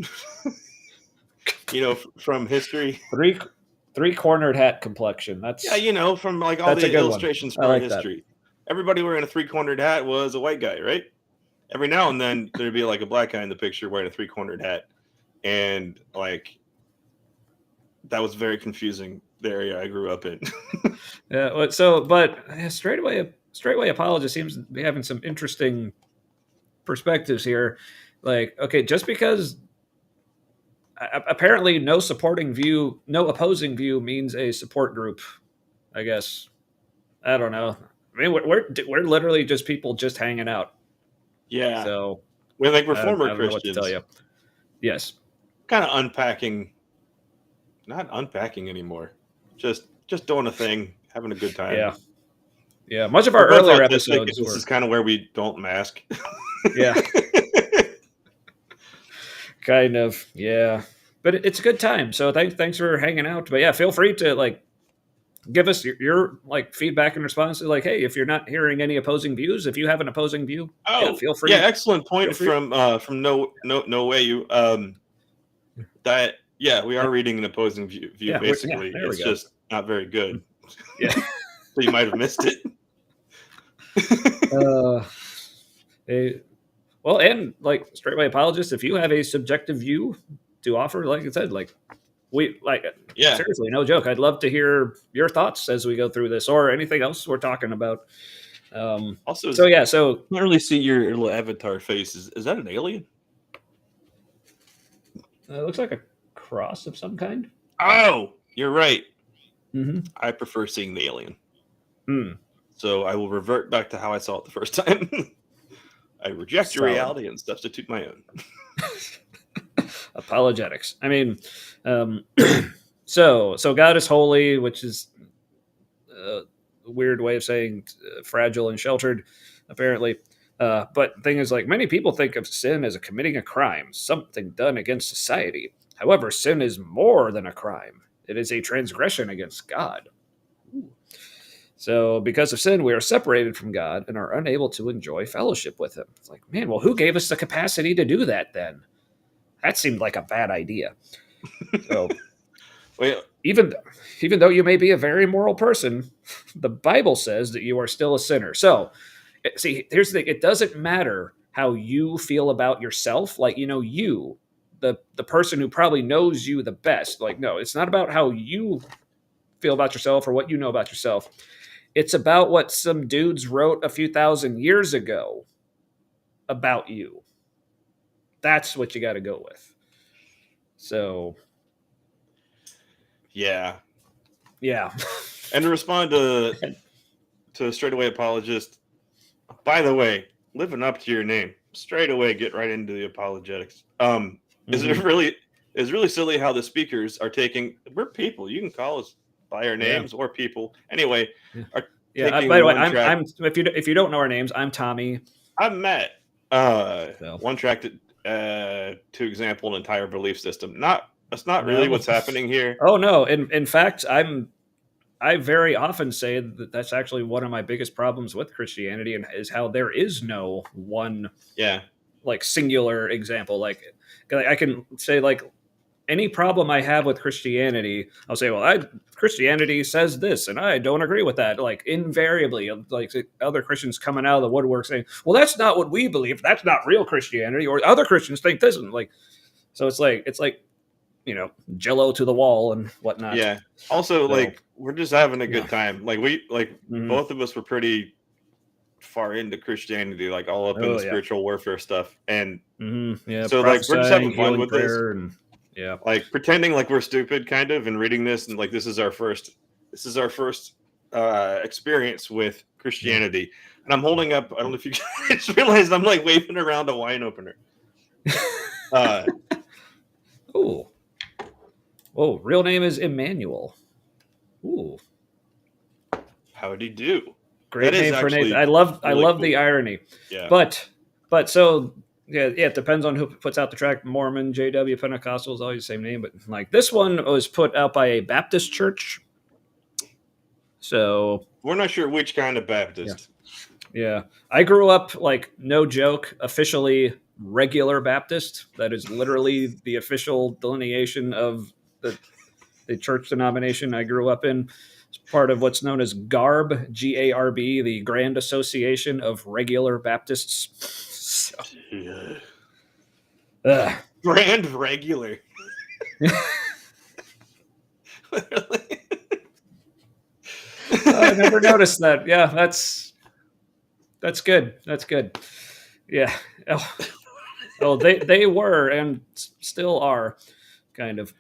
S1: From history.
S2: Three cornered hat complexion. That's
S1: Yeah, from like all
S2: that's a
S1: the
S2: good
S1: illustrations
S2: one. I
S1: for our
S2: like that.
S1: history. Everybody wearing a three-cornered hat was a white guy, right? Every now and then there'd be like a black guy in the picture wearing a three-cornered hat, and like that was very confusing. The area I grew up in.
S2: Yeah. So, but straightaway apologist seems to be having some interesting perspectives here. Like, okay, just because apparently no opposing view means a support group. I guess I don't know. I mean, we're literally just people just hanging out.
S1: Yeah.
S2: So
S1: we're
S2: I
S1: former
S2: don't know what to
S1: Christians.
S2: tell you. Yes.
S1: Kind of unpacking. Not unpacking anymore. Just doing a thing, having a good time.
S2: Yeah. Yeah. Much of our earlier episodes.
S1: This is kind of where we don't mask.
S2: Yeah. Kind of. Yeah. But it's a good time. So thanks for hanging out. But yeah, feel free to like give us your like feedback and response. Like, hey, if you're not hearing any opposing views, if you have an opposing view, feel free.
S1: Yeah, excellent point from no way you that we are reading an opposing view basically. It's just not very good.
S2: Yeah.
S1: So you might have missed it.
S2: Well, and like straightaway apologist, if you have a subjective view to offer, like I said, like seriously, no joke. I'd love to hear your thoughts as we go through this or anything else we're talking about.
S1: Also,
S2: so
S1: I can't really see your little avatar face. Is that an alien?
S2: It looks like a cross of some kind.
S1: Oh, you're right.
S2: Mm-hmm.
S1: I prefer seeing the alien.
S2: Mm.
S1: So I will revert back to how I saw it the first time. I reject your reality and substitute my own.
S2: Apologetics. I mean, so God is holy, which is a weird way of saying fragile and sheltered, apparently. But the thing is, like, many people think of sin as committing a crime, something done against society. However, sin is more than a crime. It is a transgression against God. Ooh. So because of sin, we are separated from God and are unable to enjoy fellowship with him. It's like, man, well, who gave us the capacity to do that then? That seemed like a bad idea. So even though you may be a very moral person, the Bible says that you are still a sinner. So see, here's the thing. It doesn't matter how you feel about yourself. Like, you, the person who probably knows you the best. Like, no, it's not about how you feel about yourself or what you know about yourself. It's about what some dudes wrote a few thousand years ago about you. That's what you got to go with. So,
S1: yeah.
S2: And
S1: to respond to straightaway apologist, by the way, living up to your name, straight away get right into the apologetics. Is really silly how the speakers are taking. We're people. You can call us by our names or people. Anyway,
S2: by the way, I'm if you don't know our names, I'm Tommy.
S1: I'm Matt. One track to example an entire belief system. That's not really what's happening here.
S2: Oh no! In fact, I very often say that that's actually one of my biggest problems with Christianity, and is how there is no one like singular example. Like I can say like any problem I have with Christianity, I'll say, well, Christianity says this, and I don't agree with that. Like invariably, like other Christians coming out of the woodwork saying, well, that's not what we believe. That's not real Christianity, or other Christians think this. And like, so it's like Jello to the wall and whatnot.
S1: Yeah. Also, like we're just having a good time. Like both of us were pretty far into Christianity, like all up in the spiritual warfare stuff, and so like we're just having fun with this.
S2: And,
S1: like pretending like we're stupid, kind of, and reading this, and like this is our first experience with Christianity. And I'm holding up. I don't know if you guys realized I'm like waving around a wine opener.
S2: Oh. Oh, real name is Emmanuel. Ooh,
S1: How'd he do? That
S2: great
S1: is
S2: name for Nathan.
S1: actually
S2: I love
S1: really
S2: the
S1: cool.
S2: irony.
S1: Yeah.
S2: But so yeah, it depends on who puts out the track. Mormon, JW, Pentecostal is always the same name, but like this one was put out by a Baptist church. So
S1: We're not sure which kind of
S2: yeah,
S1: Baptist.
S2: yeah. I grew up like no joke, officially regular Baptist. That is literally the official delineation of the church denomination I grew up in. It's part of what's known as GARB, GARB, the Grand Association of Regular Baptists. So,
S1: Yeah.
S2: ugh.
S1: Grand regular.
S2: I never noticed that. Yeah, that's good. That's good. Yeah. Oh, they were and still are kind of.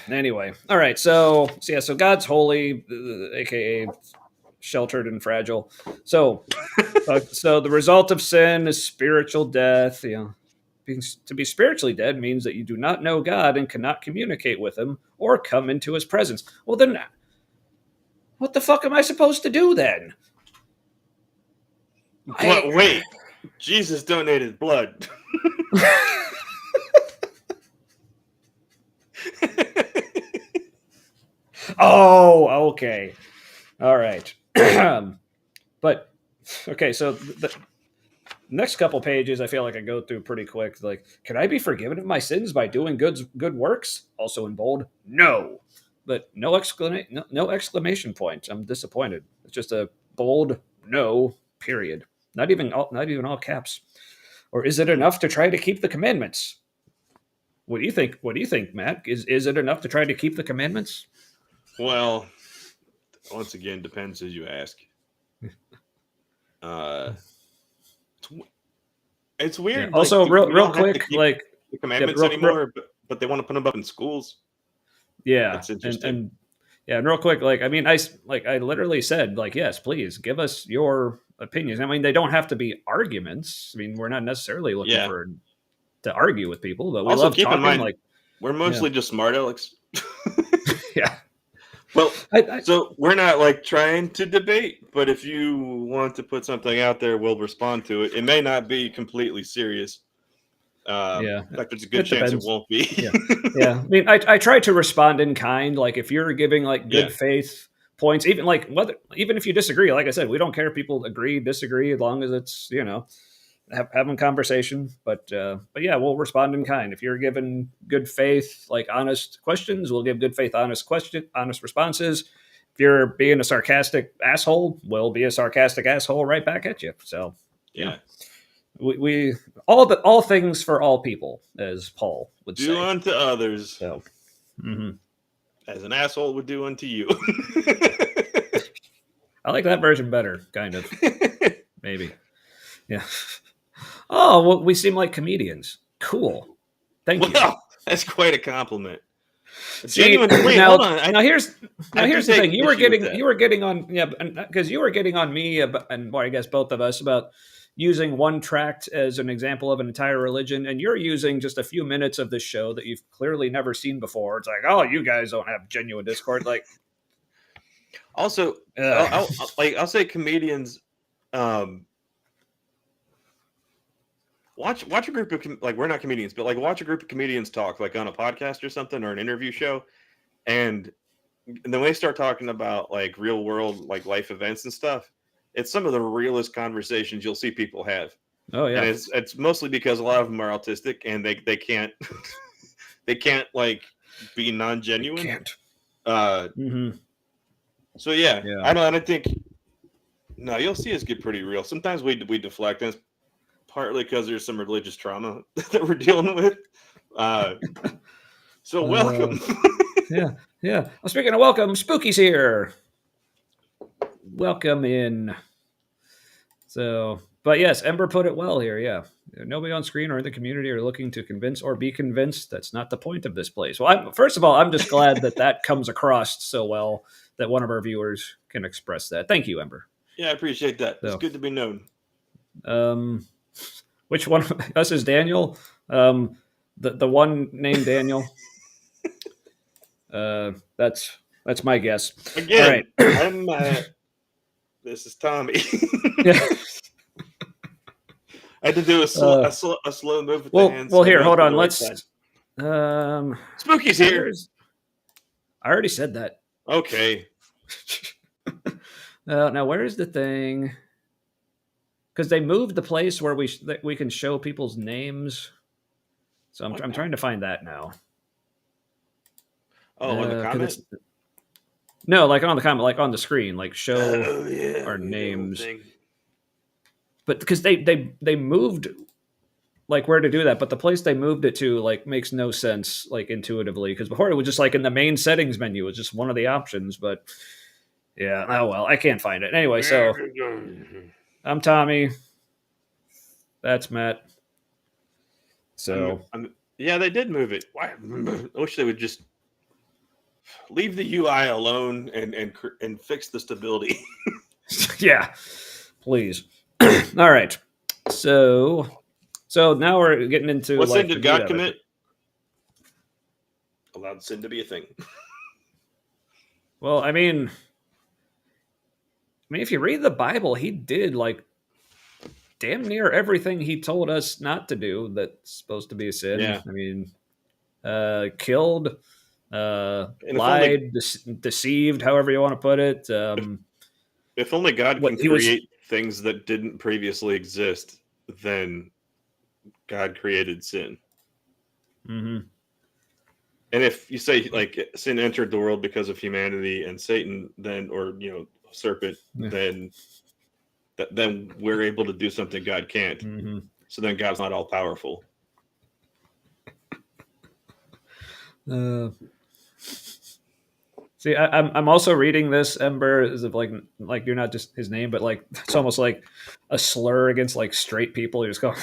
S2: Anyway, all right. So God's holy, aka sheltered and fragile. So the result of sin is spiritual death. To be spiritually dead means that you do not know God and cannot communicate with Him or come into His presence. Well, then, what the fuck am I supposed to do then?
S1: But wait, Jesus donated blood.
S2: Oh, okay, all right. But okay, so the next couple pages, I feel like I go through pretty quick. Like, can I be forgiven of my sins by doing good works? Also in bold, no. But no exclamation point. I'm disappointed. It's just a bold no. Period. Not even all caps. Or is it enough to try to keep the commandments? What do you think? What do you think, Matt? Is it enough to try to keep the commandments?
S1: Well, once again, depends as you ask. It's weird.
S2: Yeah. Also,
S1: like,
S2: real quick, like
S1: the commandments anymore, but they want to put them up in schools.
S2: yeah,
S1: That's interesting.
S2: And real quick, like I mean, I literally said like, yes, please give us your opinions. I mean, they don't have to be arguments. I mean, we're not necessarily looking
S1: Yeah.
S2: to argue with people, but we
S1: Also,
S2: love
S1: keep in
S2: talking.
S1: mind,
S2: Like,
S1: we're mostly just smart Alex.
S2: yeah.
S1: Well, so we're not like trying to debate, but if you want to put something out there, we'll respond to it. It may not be completely serious.
S2: Yeah,
S1: in fact, there's a good
S2: it
S1: chance it
S2: depends.
S1: won't be.
S2: Yeah. I mean, I try to respond in kind. Like, if you're giving like
S1: Yeah.
S2: good faith points, even like even if you disagree, like I said, we don't care if people agree, disagree, as long as it's having conversation. But yeah, we'll respond in kind. If you're giving good faith, like honest questions, we'll give good faith, honest responses. If you're being a sarcastic asshole, we'll be a sarcastic asshole right back at you. So
S1: Yeah.
S2: we all things for all people, as Paul would
S1: Do
S2: say.
S1: unto others
S2: So,
S1: as an asshole would do unto you.
S2: I like that version better, kind of. Maybe. Yeah. Oh, well, we seem like comedians. Cool. Thank you.
S1: Well, that's quite a compliment.
S2: See,
S1: Wait,
S2: now,
S1: hold on.
S2: here's the thing. You were getting on, because you were getting on me and well, I guess both of us about using one tract as an example of an entire religion, and you're using just a few minutes of this show that you've clearly never seen before. It's like, oh, you guys don't have genuine discord. Like,
S1: also, I'll say comedians. Watch a group of like, we're not comedians, but like watch a group of comedians talk like on a podcast or something or an interview show, and then they start talking about like real world like life events and stuff. It's some of the realest conversations you'll see people have.
S2: oh yeah,
S1: And it's mostly because a lot of them are autistic and they can't they can't like be non-genuine.
S2: Can't.
S1: So yeah. I don't think no, you'll see us get pretty real. Sometimes we deflect, and it's partly because there's some religious trauma that we're dealing with. So welcome.
S2: Yeah. Well, speaking of welcome, Spooky's here. Welcome in. So, but yes, Ember put it well here. Yeah. Nobody on screen or in the community are looking to convince or be convinced. That's not the point of this place. Well, first of all, I'm just glad that comes across so well that one of our viewers can express that. Thank you, Ember.
S1: Yeah, I appreciate that. It's good to be known.
S2: Which one of us is Daniel? The one named Daniel. That's my guess.
S1: Again,
S2: All right.
S1: I'm this is Tommy.
S2: Yeah.
S1: I had to do a slow move with the hands.
S2: Well,
S1: So I
S2: here,
S1: know it's
S2: hold
S1: on
S2: on.
S1: the right
S2: Let's.
S1: side. Spooky's here.
S2: I already said that.
S1: Okay.
S2: Now, where is the thing? Because they moved the place where we can show people's names. So I'm trying to find that now.
S1: Oh, on the comment?
S2: No, like on the comment, like on the screen, like show our
S1: the
S2: names.
S1: thing.
S2: But because they moved like where to do that, but the place they moved it to like makes no sense like intuitively, because before it was just like in the main settings menu, it was just one of the options. But yeah, oh well, I can't find it anyway. So I'm Tommy. That's Matt. So
S1: yeah, they did move it. Why? I wish they would just leave the UI alone and fix the stability.
S2: yeah, please. All right. So now we're getting into
S1: what
S2: like
S1: sin did God commit? Allowed sin to be a thing.
S2: Well, I mean, if you read the Bible, he did like damn near everything he told us not to do that's supposed to be a sin.
S1: Yeah.
S2: I mean, killed, lied, deceived, however you want to put it.
S1: If only God can create things that didn't previously exist, then God created sin.
S2: Mm-hmm.
S1: And if you say like sin entered the world because of humanity and Satan, then or serpent, then we're able to do something God can't.
S2: Mm-hmm.
S1: So then God's not all powerful.
S2: See, I'm also reading this, Ember, as of like you're not just his name, but like it's almost like a slur against like straight people. You're just going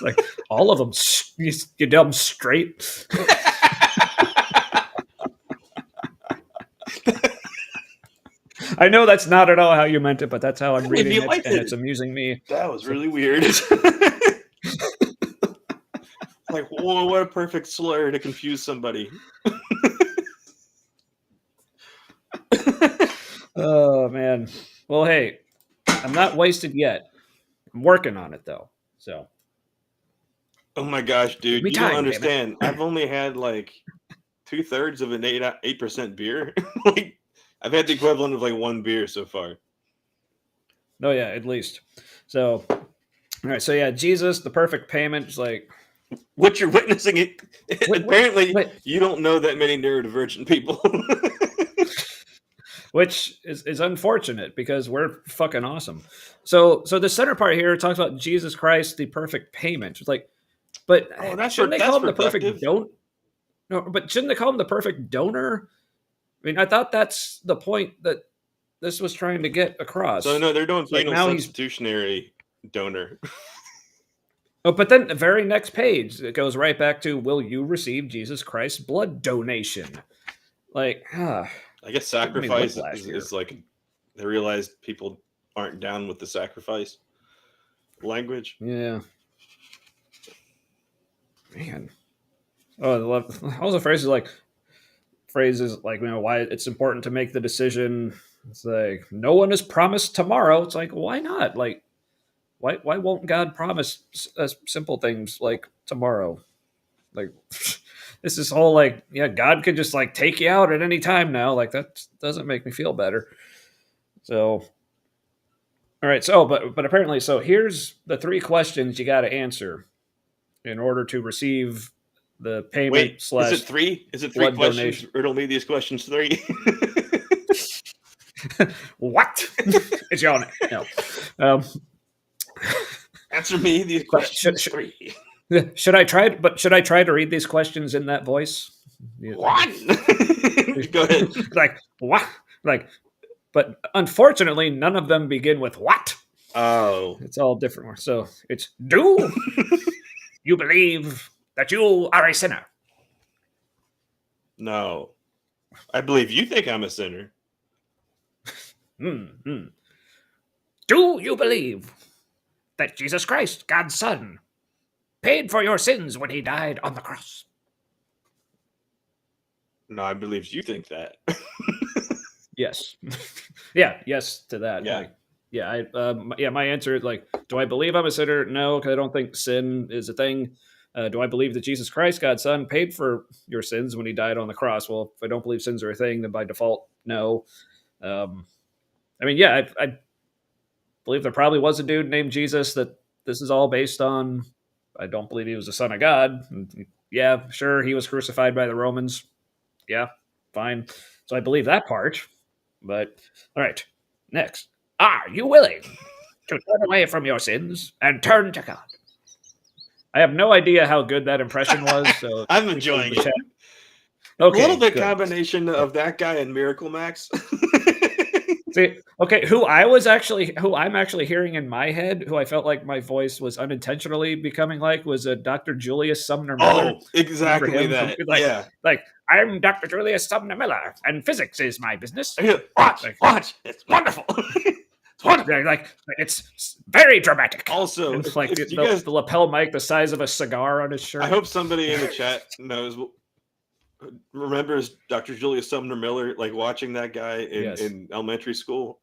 S2: like all of them, you dumb straight. I know that's not at all how you meant it, but that's how I'm reading it, and it's amusing me.
S1: That was really weird. Like, whoa, what a perfect slur to confuse somebody.
S2: Oh man. Well, hey, I'm not wasted yet. I'm working on it though. So.
S1: Oh my gosh, dude! You don't understand. I've only had like 2/3 of an 8% beer. Like, I've had the equivalent of like one beer so far.
S2: Oh yeah, at least. So, all right. So yeah, Jesus, the perfect payment, is like
S1: what you're witnessing. Apparently, you don't know that many neurodivergent people.
S2: Which is unfortunate because we're fucking awesome. So the center part here talks about Jesus Christ, the perfect payment. It's like, but shouldn't they call him the perfect donor? No, but shouldn't they call him the perfect donor? I mean, I thought that's the point that this was trying to get across.
S1: So no, they're doing penal substitutionary donor.
S2: Oh, but then the very next page, it goes right back to, will you receive Jesus Christ's blood donation? Like,
S1: I guess sacrifice is like, they realized people aren't down with the sacrifice language.
S2: Yeah. Man. Oh, I love all the phrases like why it's important to make the decision. It's like, no one is promised tomorrow. It's like, why not? Like, why won't God promise simple things like tomorrow? Like, this is whole like, yeah, God could just like take you out at any time now. Like, that doesn't make me feel better. So, all right. So, but apparently, so here's the 3 questions you got to answer in order to receive the payment.
S1: Wait, is it 3? Is it 3 questions?
S2: Donation.
S1: Riddle me these questions 3.
S2: What? It's your no.
S1: Answer me these questions 3.
S2: Should I try to read these questions in that voice?
S1: What? Go ahead.
S2: Like, what? Like, but unfortunately, none of them begin with what.
S1: Oh.
S2: It's all different. So it's, do you believe that you are a sinner?
S1: No. I believe you think I'm a sinner.
S2: Mm-hmm. Do you believe that Jesus Christ, God's Son, paid for your sins when he died on the cross?
S1: No, I believe you think that.
S2: Yes. Yeah, yes to that.
S1: Yeah.
S2: Like, yeah, my answer is like, do I believe I'm a sinner? No, because I don't think sin is a thing. Do I believe that Jesus Christ, God's Son, paid for your sins when He died on the cross? Well, if I don't believe sins are a thing, then by default, no. I mean, yeah, I believe there probably was a dude named Jesus that this is all based on. I don't believe he was the Son of God. Yeah, sure, he was crucified by the Romans. Yeah, fine. So I believe that part. But all right, next. Are you willing to turn away from your sins and turn to God? I have no idea how good that impression was. So
S1: I'm enjoying it.
S2: Okay,
S1: a little bit
S2: good.
S1: combination of that guy and Miracle Max.
S2: See, okay, who I'm actually hearing in my head, who I felt like my voice was unintentionally becoming like, was a Dr. Julius Sumner Miller.
S1: Oh, exactly
S2: Remember him
S1: that.
S2: from, like,
S1: yeah.
S2: Like, I'm Dr. Julius Sumner Miller, and physics is my business.
S1: Watch,
S2: Like,
S1: watch. It's wonderful. It's wonderful.
S2: Like it's very dramatic.
S1: Also,
S2: and like
S1: if
S2: the lapel mic the size of a cigar on his shirt.
S1: I hope somebody in the chat remembers Dr. Julius Sumner Miller, like watching that guy in elementary school.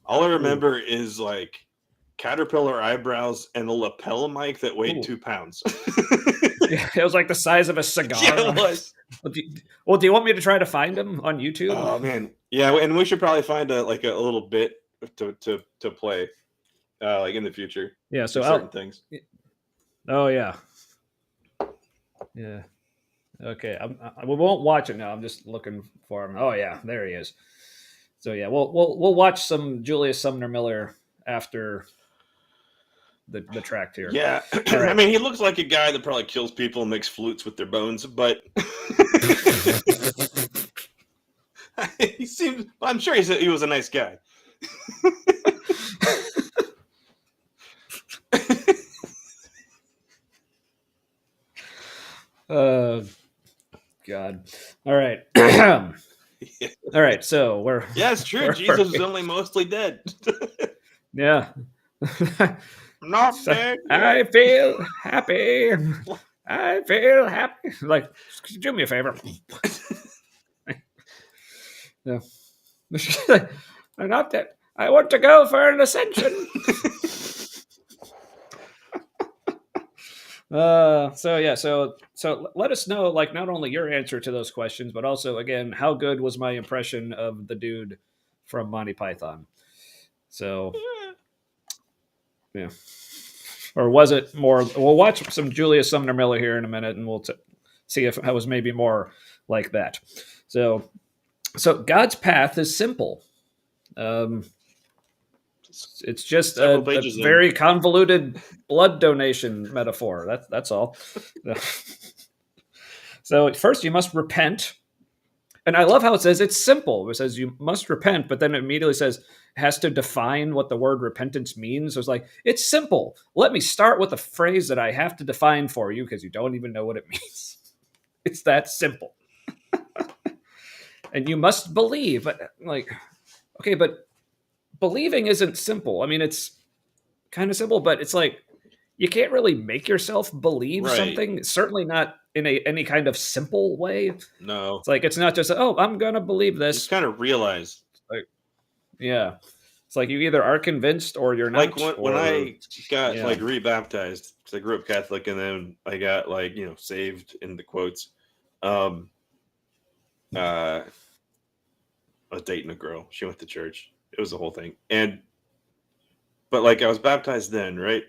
S1: All I remember is like caterpillar eyebrows and a lapel mic that weighed 2 pounds.
S2: Yeah, it was like the size of a cigar.
S1: Yeah, it was.
S2: Well, do you want me to try to find him on YouTube?
S1: Oh man, yeah, and we should probably find a little bit to play, like in the future.
S2: Yeah, so
S1: certain things.
S2: Oh yeah, yeah. Okay, we won't watch it now. I'm just looking for him. Oh yeah, there he is. So yeah, we'll watch some Julius Sumner Miller after the tract here.
S1: Yeah, right. I mean, he looks like a guy that probably kills people and makes flutes with their bones, but he seems. I'm sure he was a nice guy.
S2: God. All right. All right. So we're.
S1: Yeah, it's true. Jesus is only mostly dead.
S2: Yeah.
S1: Not dead.
S2: I feel happy. I feel happy. Like, do me a favor. No. I'm not dead. I want to go for an ascension. So let us know, like, not only your answer to those questions, but also, again, how good was my impression of the dude from Monty Python? So, yeah. Or was it more? We'll watch some Julius Sumner Miller here in a minute, and we'll see if I was maybe more like that. So God's path is simple. It's just a very convoluted blood donation metaphor. That's all. So first you must repent. And I love how it says it's simple. It says you must repent, but then it immediately says it has to define what the word repentance means. So it's like, it's simple. Let me start with a phrase that I have to define for you because you don't even know what it means. It's that simple. And you must believe. But like, okay, but believing isn't simple. I mean, it's kind of simple, but it's like you can't really make yourself believe something. Certainly not in any kind of simple way.
S1: No,
S2: it's like it's not just I'm gonna believe this.
S1: You just kind of realize,
S2: like, yeah, it's like you either are convinced or you're not.
S1: Like when I got like rebaptized, because I grew up Catholic, and then I got like saved in the quotes. I was dating a girl. She went to church. It was the whole thing, but like I was baptized then, right?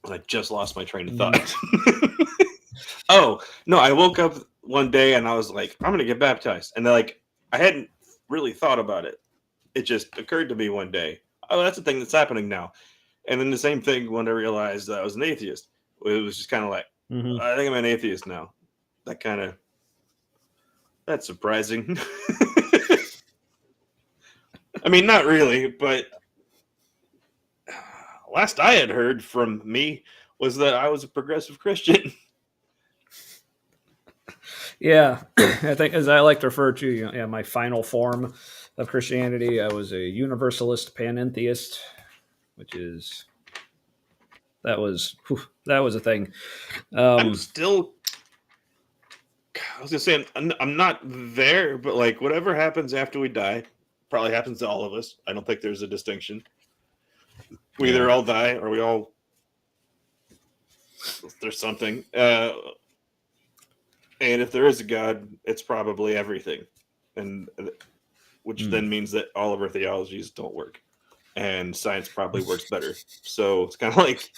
S1: And I just lost my train of thought. Oh, no, I woke up one day and I was like, I'm going to get baptized. And like, I hadn't really thought about it. It just occurred to me one day. Oh, that's the thing that's happening now. And then the same thing when I realized that I was an atheist. It was just kind of like, I think I'm an atheist now. That's surprising. I mean, not really, but last I had heard from me was that I was a progressive Christian.
S2: Yeah, I think, as I like to refer to, my final form of Christianity, I was a universalist panentheist, which is that was a thing.
S1: I'm still, I was gonna say I'm not there, but like whatever happens after we die, probably happens to all of us. I don't think there's a distinction. We either all die or we all there's something. And if there is a God, it's probably everything, and which then means that all of our theologies don't work, and science probably works better. So it's kind of like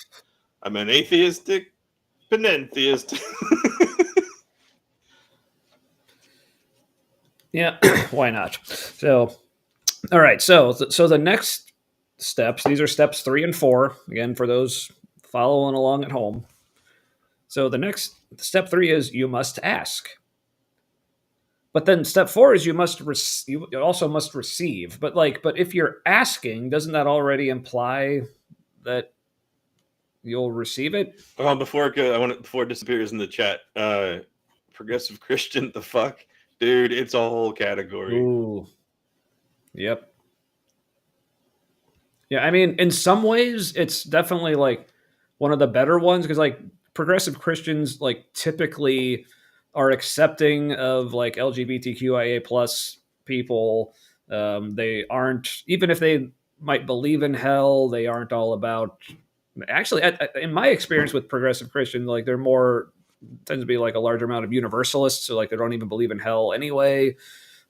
S1: I'm an atheistic panentheist.
S2: Yeah, why not? So, all right. So the next steps. These are steps 3 and 4. Again, for those following along at home. So the next step 3 is you must ask. But then step 4 is you also must receive. But if you're asking, doesn't that already imply that you'll receive it?
S1: Well, before it disappears in the chat, progressive Christian, the fuck, dude, it's a whole category.
S2: Ooh. Yep. Yeah, I mean, in some ways, it's definitely like one of the better ones because like progressive Christians like typically are accepting of like LGBTQIA plus people. They aren't, even if they might believe in hell, they aren't all about. Actually, in my experience with progressive Christians, like they're more tends to be like a larger amount of universalists, so like they don't even believe in hell anyway,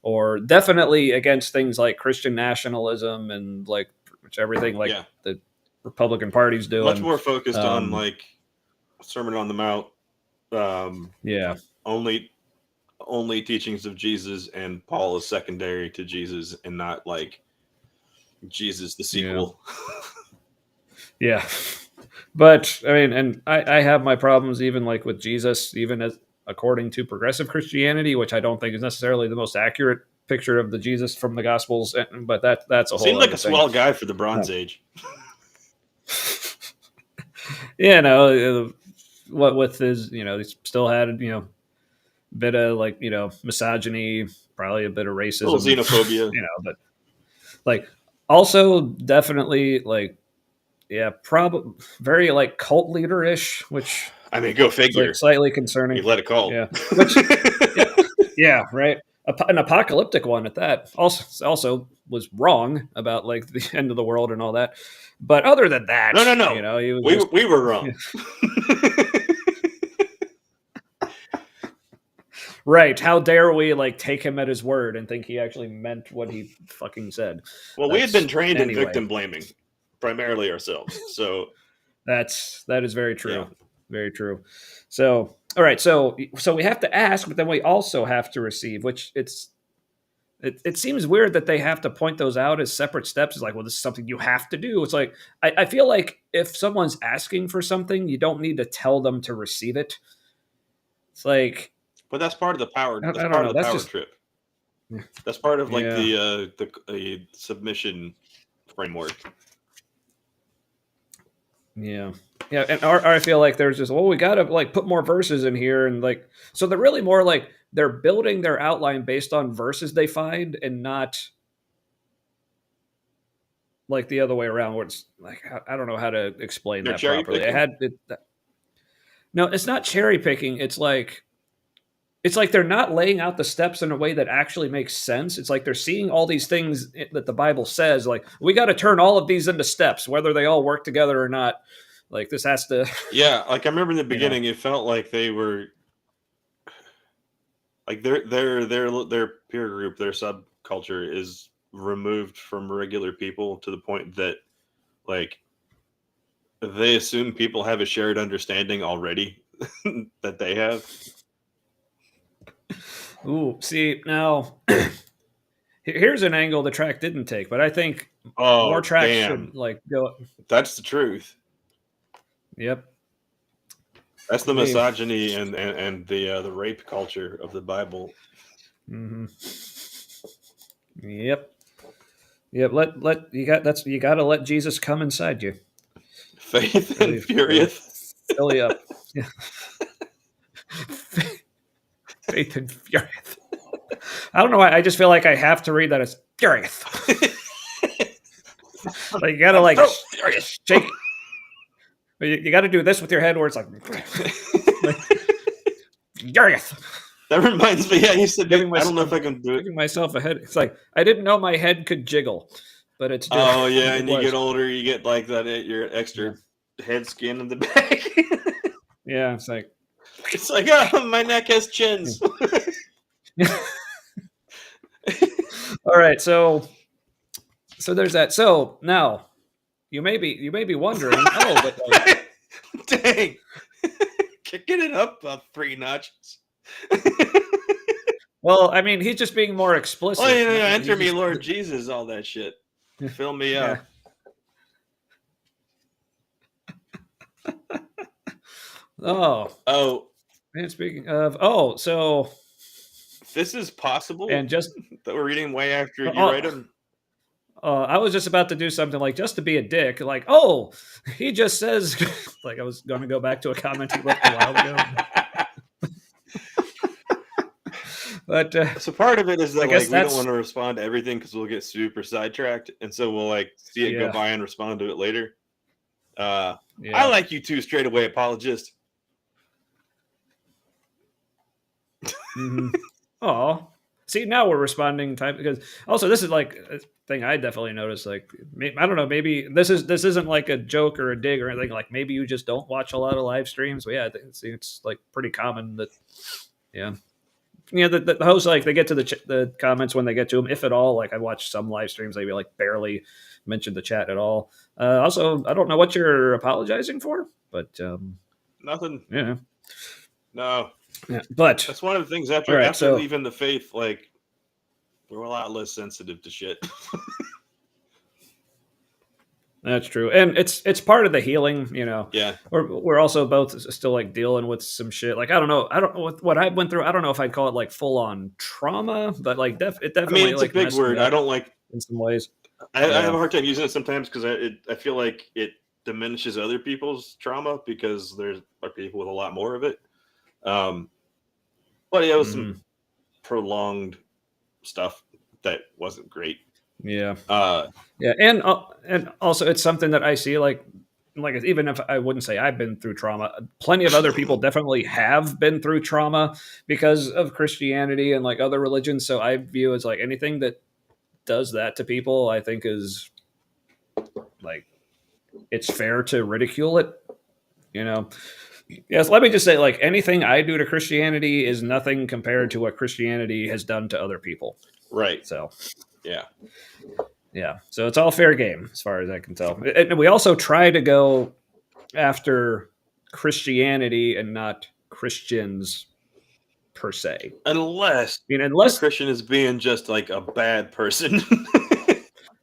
S2: or definitely against things like Christian nationalism and like which everything like the Republican Party's doing.
S1: Much more focused on like Sermon on the Mount. Only teachings of Jesus, and Paul is secondary to Jesus, and not like Jesus the sequel.
S2: Yeah. But I mean, and I have my problems even like with Jesus, even as according to progressive Christianity, which I don't think is necessarily the most accurate picture of the Jesus from the Gospels. But that's a whole.
S1: Seemed like a swell guy for the Bronze Age.
S2: Yeah, no, what with his, he still had a bit of like misogyny, probably a bit of racism,
S1: a little xenophobia,
S2: but like also definitely like. Yeah, probably very like cult leader-ish, which
S1: I mean, go figure.
S2: Like slightly concerning.
S1: He led a cult.
S2: Yeah, which, yeah, right. An apocalyptic one at that. Also was wrong about like the end of the world and all that. But other than that,
S1: no.
S2: He was
S1: we were wrong.
S2: Right. How dare we like take him at his word and think he actually meant what he fucking said?
S1: Well, we had been trained in victim blaming. Primarily ourselves, so
S2: that is very true, very true. So, all right, so we have to ask, but then we also have to receive. Which it seems weird that they have to point those out as separate steps. It's like, well, this is something you have to do. It's like I feel like if someone's asking for something, you don't need to tell them to receive it. It's like,
S1: but that's part of the power. That's part of the power trip. That's part of like the submission framework.
S2: Yeah, and I feel like there's just we gotta like put more verses in here, and like so they're really more like they're building their outline based on verses they find, and not like the other way around, where it's like I don't know how to explain that properly. No, it's not cherry picking. It's like they're not laying out the steps in a way that actually makes sense. It's like they're seeing all these things that the Bible says, like, we got to turn all of these into steps, whether they all work together or not. Like, this has to...
S1: Yeah, like, I remember in the beginning, it felt like they were... Like, their peer group, their subculture is removed from regular people to the point that, like, they assume people have a shared understanding already that they have.
S2: Ooh, see, now here's an angle the Tract didn't take, but I think more Tracts should like go.
S1: That's the truth.
S2: Yep.
S1: That's the misogyny and the rape culture of the Bible.
S2: Mm-hmm. Yep. You got to let Jesus come inside you.
S1: Faith and furious.
S2: Fill you up. Yeah. Faith and furious. I don't know why. I just feel like I have to read that as furious. Like you gotta like shake. You got to do this with your head, where it's like furious.
S1: That reminds me. Yeah, you said
S2: Giving
S1: I don't know if
S2: myself
S1: I can do it.
S2: giving myself a head. It's like I didn't know my head could jiggle, but it's doing.
S1: Oh yeah,
S2: It
S1: and you
S2: was.
S1: get older, you get like that. Your extra
S2: Yeah.
S1: head skin in the back.
S2: Yeah, it's like
S1: It's like, oh, my neck has chins.
S2: all right. So there's that. So now you may be wondering. Oh, but like,
S1: Dang, kicking it up 3 notches.
S2: well, I mean, he's just being more
S1: Oh,
S2: explicit.
S1: yeah,
S2: He's
S1: enter me,
S2: just-
S1: Lord Jesus, all that shit. Fill me
S2: Yeah.
S1: up.
S2: Oh, and speaking of, so
S1: This is possible
S2: and just
S1: that we're reading way after you
S2: Oh.
S1: write them.
S2: I was just about to do something like just to be a dick, like, oh, he just says, like I was going to go back to a comment he left a while ago. But
S1: So part of it is that
S2: guess
S1: we don't want to respond to everything because we'll get super sidetracked, and so we'll like see it go by and respond to it later. I like you too, straight away apologist.
S2: Mm-hmm. Oh, see, now we're responding time because also this is like a thing I definitely noticed. Like, I don't know, maybe this isn't like a joke or a dig or anything. Like, maybe you just don't watch a lot of live streams. But yeah, it's like pretty common that, the hosts, like, they get to the comments when they get to them, if at all. Like, I watched some live streams, they like barely mention the chat at all. Also, I don't know what you're apologizing for, but
S1: Nothing.
S2: Yeah.
S1: No.
S2: Yeah, but
S1: that's one of the things after leaving the faith, like, we're a lot less sensitive to shit.
S2: That's true, and it's part of the healing,
S1: Yeah,
S2: we're also both still like dealing with some shit. Like, I don't know what I went through. I don't know if I'd call it like full on trauma, but like it definitely. I mean,
S1: it's like a big word. I don't like
S2: in some ways.
S1: I have a hard time using it sometimes because I feel like it diminishes other people's trauma because there are people with a lot more of it. But yeah, it was some prolonged stuff that wasn't great.
S2: Yeah. And also it's something that I see like even if I wouldn't say I've been through trauma, plenty of other people definitely have been through trauma because of Christianity and like other religions. So I view as like anything that does that to people, I think is like it's fair to ridicule it. Yes, let me just say, like, anything I do to Christianity is nothing compared to what Christianity has done to other people.
S1: Right.
S2: So,
S1: yeah.
S2: So it's all fair game as far as I can tell. And we also try to go after Christianity and not Christians per se.
S1: Unless Christian is being just like a bad person.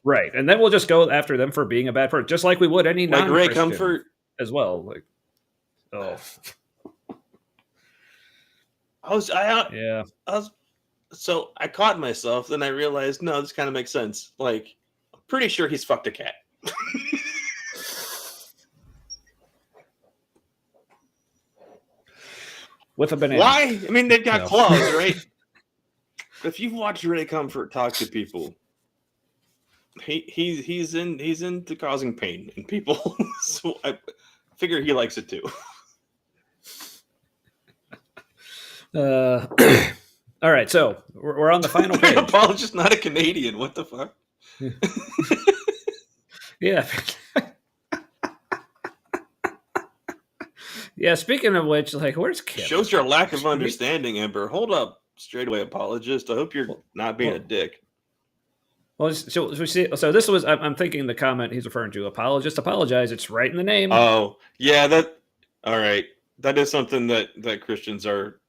S2: Right. And then we'll just go after them for being a bad person, just like we would any non-Christian
S1: Ray Comfort
S2: as well. Like, oh,
S1: so I caught myself, then I realized, no, this kind of makes sense. Like, I'm pretty sure he's fucked a cat.
S2: With a banana.
S1: Why? I mean, they've got claws, right? If you've watched Ray Comfort talk to people, he's into causing pain in people. So I figure he likes it too.
S2: All right, so we're on the final page.
S1: Apologist, not a Canadian. What the fuck?
S2: Yeah. Yeah, speaking of which, like, where's Kim?
S1: Shows your lack of understanding, Amber. Hold up, straightaway apologist. I hope you're not being a dick.
S2: Well, so this was, I'm thinking the comment he's referring to, apologist, apologize. It's right in the name.
S1: Oh, yeah, all right. That is something that Christians are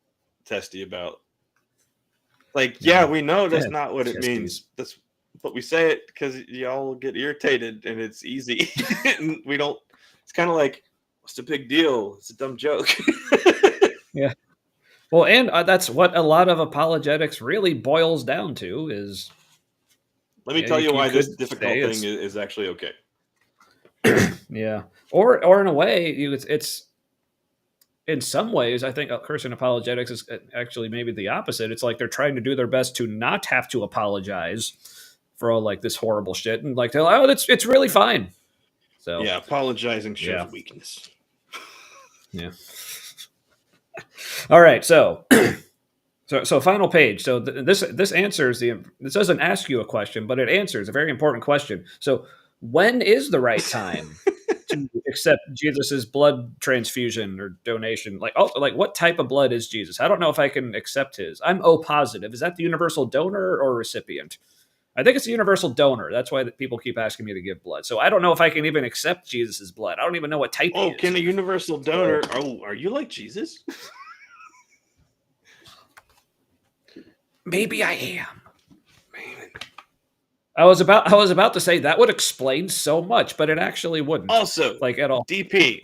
S1: testy about. Like, yeah, we know that's not what it means. That's, but we say it because y'all get irritated and it's easy. And we don't, it's kind of like, what's the big deal? It's a dumb joke.
S2: Yeah. Well, and that's what a lot of apologetics really boils down to is.
S1: Let me tell you why this difficult thing is actually okay.
S2: Yeah. Or in a way, it's in some ways, I think Christian apologetics is actually maybe the opposite. It's like they're trying to do their best to not have to apologize for all like this horrible shit, and like they're like, oh, it's really fine. So
S1: yeah, apologizing shows weakness.
S2: Yeah. All right, so So final page. So this answers this doesn't ask you a question, but it answers a very important question. So when is the right time to accept Jesus's blood transfusion or donation? Like what type of blood is Jesus? I don't know if I can accept his. I'm O positive. Is that the universal donor or recipient? I think it's a universal donor. That's why people keep asking me to give blood. So I don't know if I can even accept Jesus's blood. I don't even know what type he is.
S1: Can a universal donor? Are you like Jesus?
S2: Maybe I am. Man. I was about to say that would explain so much, but it actually wouldn't.
S1: Also,
S2: like at all.
S1: DP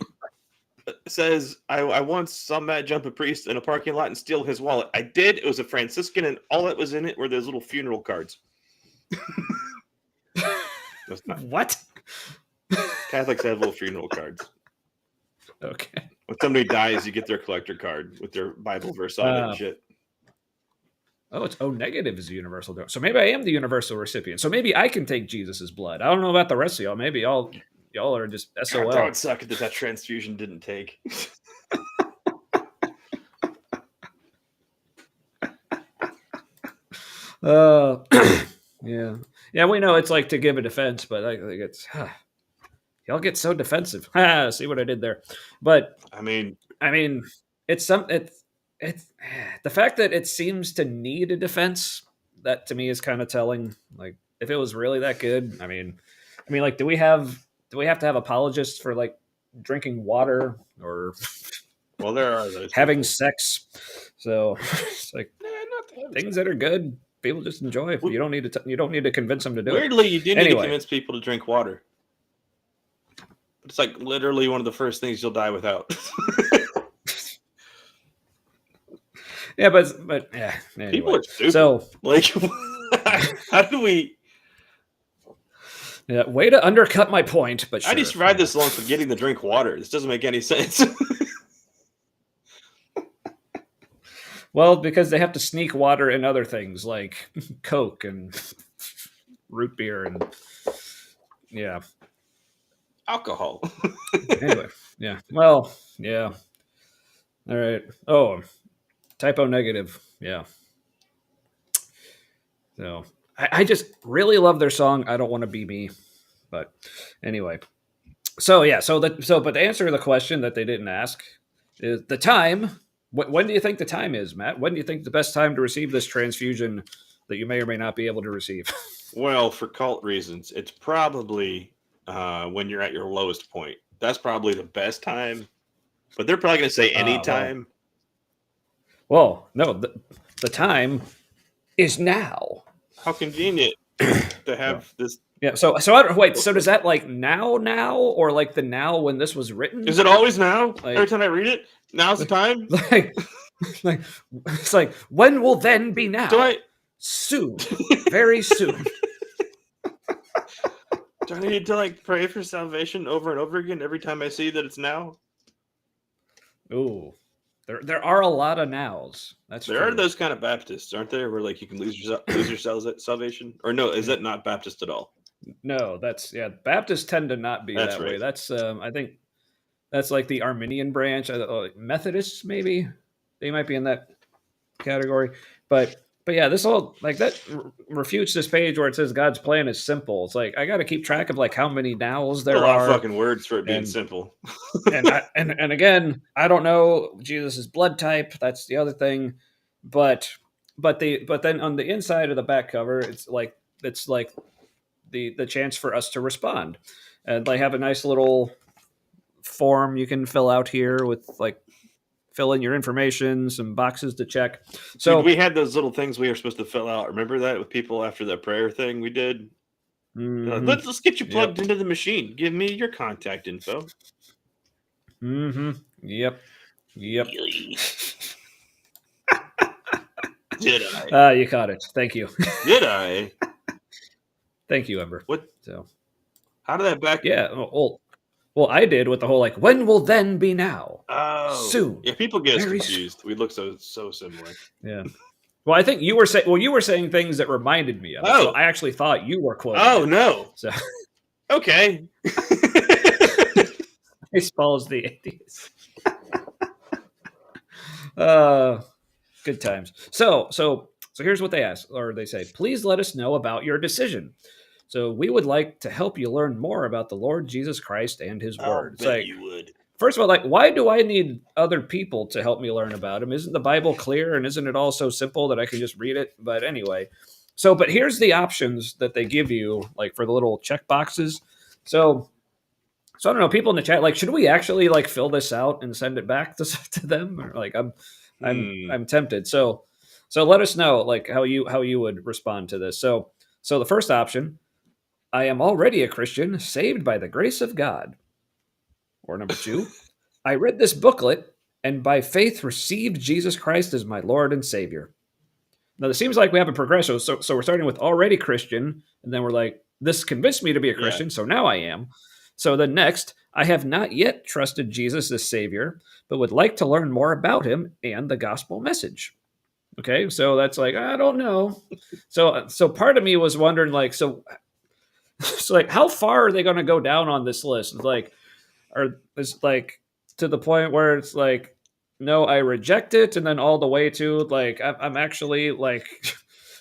S1: says I once saw Matt jump a priest in a parking lot and steal his wallet. I did. It was a Franciscan, and all that was in it were those little funeral cards. That's not
S2: what?
S1: Catholics have little funeral cards.
S2: Okay.
S1: When somebody dies, you get their collector card with their Bible verse on it and shit.
S2: Oh, it's O negative is a universal donor. So maybe I am the universal recipient. So maybe I can take Jesus's blood. I don't know about the rest of y'all. Maybe y'all are just SOL.
S1: That would suck if that transfusion didn't take.
S2: Yeah. Yeah, we know it's like to give a defense, but I think it's y'all get so defensive. See what I did there. But I mean, it's it's the fact that it seems to need a defense, that to me is kind of telling. Like, if it was really that good, I mean, like, do we have to have apologists for like drinking water or
S1: well, there are those
S2: having sex? So it's like things that are good, people just enjoy. You don't need to convince them to do it.
S1: Weirdly, you do need to convince people to drink water. It's like literally one of the first things you'll die without.
S2: Yeah, but yeah. Anyway.
S1: People are stupid.
S2: So,
S1: like, how do we?
S2: Yeah, way to undercut my point. But sure.
S1: I just survived this long forgetting to drink water. This doesn't make any sense.
S2: Well, because they have to sneak water in other things like Coke and root beer and
S1: alcohol.
S2: Anyway, yeah. Well, yeah. All right. Oh, typo negative. Yeah. So I just really love their song. I don't want to be me, but anyway. So yeah. But to answer the question that they didn't ask is the time. When do you think the time is, Matt? When do you think the best time to receive this transfusion that you may or may not be able to receive?
S1: Well, for cult reasons, it's probably when you're at your lowest point. That's probably the best time. But they're probably going to say any time.
S2: Well, no, the time is now.
S1: How convenient to have this.
S2: Yeah. So I don't wait. So does that like now, or like the now when this was written?
S1: Is it always now? Like, every time I read it, now's the time.
S2: Like it's like when will then be now? Soon, very soon.
S1: Do I need to like pray for salvation over and over again every time I see that it's now?
S2: Ooh. There are a lot of nows. That's
S1: there
S2: true.
S1: Are those kind of Baptists, aren't there? Where like you can lose your salvation, or no? Is that not Baptist at all?
S2: No, Baptists tend to not be that way. That's I think that's like the Arminian branch. Methodists maybe they might be in that category, but yeah, this all like that refutes this page where it says God's plan is simple. It's like I got to keep track of like how many nows there are.
S1: A lot of fucking words for it being simple.
S2: and again, I don't know Jesus's blood type. That's the other thing, but then on the inside of the back cover, it's like the chance for us to respond, and they have a nice little form you can fill out here with like. Fill in your information, some boxes to check. So
S1: dude, we had those little things we were supposed to fill out. Remember that with people after that prayer thing we did? Mm-hmm. Let's get you plugged into the machine. Give me your contact info.
S2: Mm-hmm. Yep.
S1: Did I?
S2: You caught it. Thank you.
S1: Did I?
S2: Thank you, Ember.
S1: What?
S2: So,
S1: how did that back?
S2: Yeah. Well, I did with the whole like, when will then be now?
S1: Oh,
S2: soon.
S1: Yeah, people get us confused. We look so similar.
S2: Yeah. Well, I think you were saying things that reminded me of it. So I actually thought you were quoting.
S1: Oh no.
S2: So
S1: okay.
S2: He spells the 80s. Good times. So here's what they ask, or they say, please let us know about your decision. So we would like to help you learn more about the Lord Jesus Christ and his
S1: I'll
S2: word. It's
S1: bet
S2: like,
S1: you would.
S2: first of all, like, why do I need other people to help me learn about him? Isn't the Bible clear? And isn't it all so simple that I can just read it? But anyway, but here's the options that they give you, like for the little check boxes. So I don't know, people in the chat, like, should we actually like fill this out and send it back to them? Or like, I'm tempted. So let us know like how you would respond to this. So the first option, I am already a Christian, saved by the grace of God. Or number two, I read this booklet and by faith received Jesus Christ as my Lord and Savior. Now, it seems like we have a progression. So we're starting with already Christian, and then we're like, this convinced me to be a Christian, so now I am. So then next, I have not yet trusted Jesus as Savior, but would like to learn more about him and the gospel message. Okay, so that's like, I don't know. So part of me was wondering, like, so like, how far are they going to go down on this list? Like, or it's like to the point where it's like, no, I reject it, and then all the way to like, I'm actually like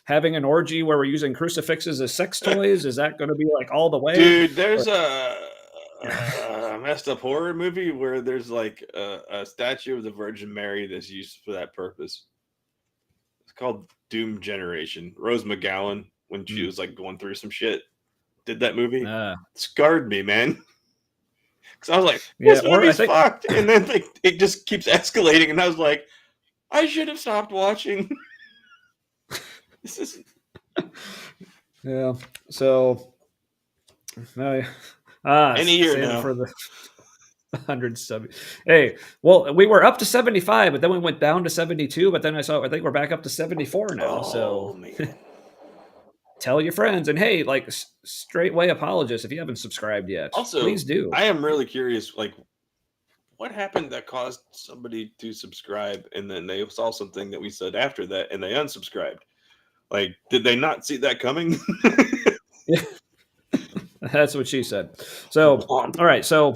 S2: having an orgy where we're using crucifixes as sex toys. Is that going to be like all the way?
S1: Dude, there's a messed up horror movie where there's like a statue of the Virgin Mary that's used for that purpose. It's called Doom Generation. Rose McGowan, when she was like going through some shit, did that movie. Scarred me, man. Because I was like, this movie's fucked. And then it just keeps escalating. And I was like, I should have stopped watching. This isn't.
S2: Yeah. So,
S1: any year now.
S2: For the 170. Hey, well, we were up to 75, but then we went down to 72. But then I think we're back up to 74 now.
S1: Man.
S2: Tell your friends, and hey, like straightway apologists, if you haven't subscribed yet,
S1: also,
S2: please do.
S1: I am really curious, like, what happened that caused somebody to subscribe, and then they saw something that we said after that, and they unsubscribed. Like, did they not see that coming?
S2: Yeah, that's what she said. So, all right, so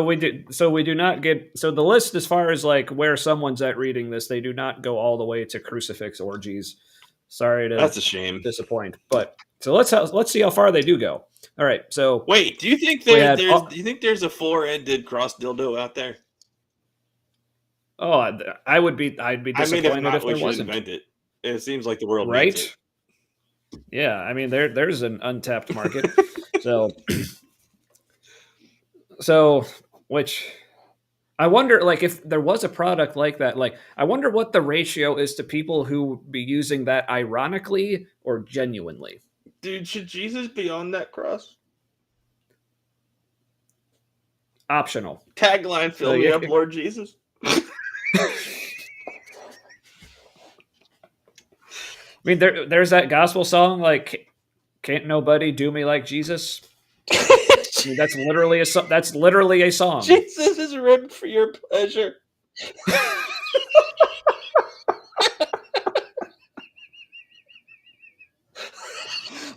S2: we do not get the list as far as like where someone's at reading this. They do not go all the way to crucifix orgies. Sorry to
S1: that's a shame.
S2: Disappoint, but so let's see how far they do go. All right, so
S1: wait, do you think do you think there's a 4-ended cross dildo out there?
S2: Oh, I'd be disappointed if there wasn't.
S1: Invent it. It seems like the world
S2: right.
S1: Needs it.
S2: Yeah, I mean there's an untapped market. so which I wonder, like, if there was a product like that, like, I wonder what the ratio is to people who would be using that ironically or genuinely.
S1: Dude, should Jesus be on that cross?
S2: Optional.
S1: Tagline, fill me up, Lord Jesus.
S2: I mean, there's that gospel song, like, can't nobody do me like Jesus. I mean, that's literally a song.
S1: Jesus is ribbed for your pleasure.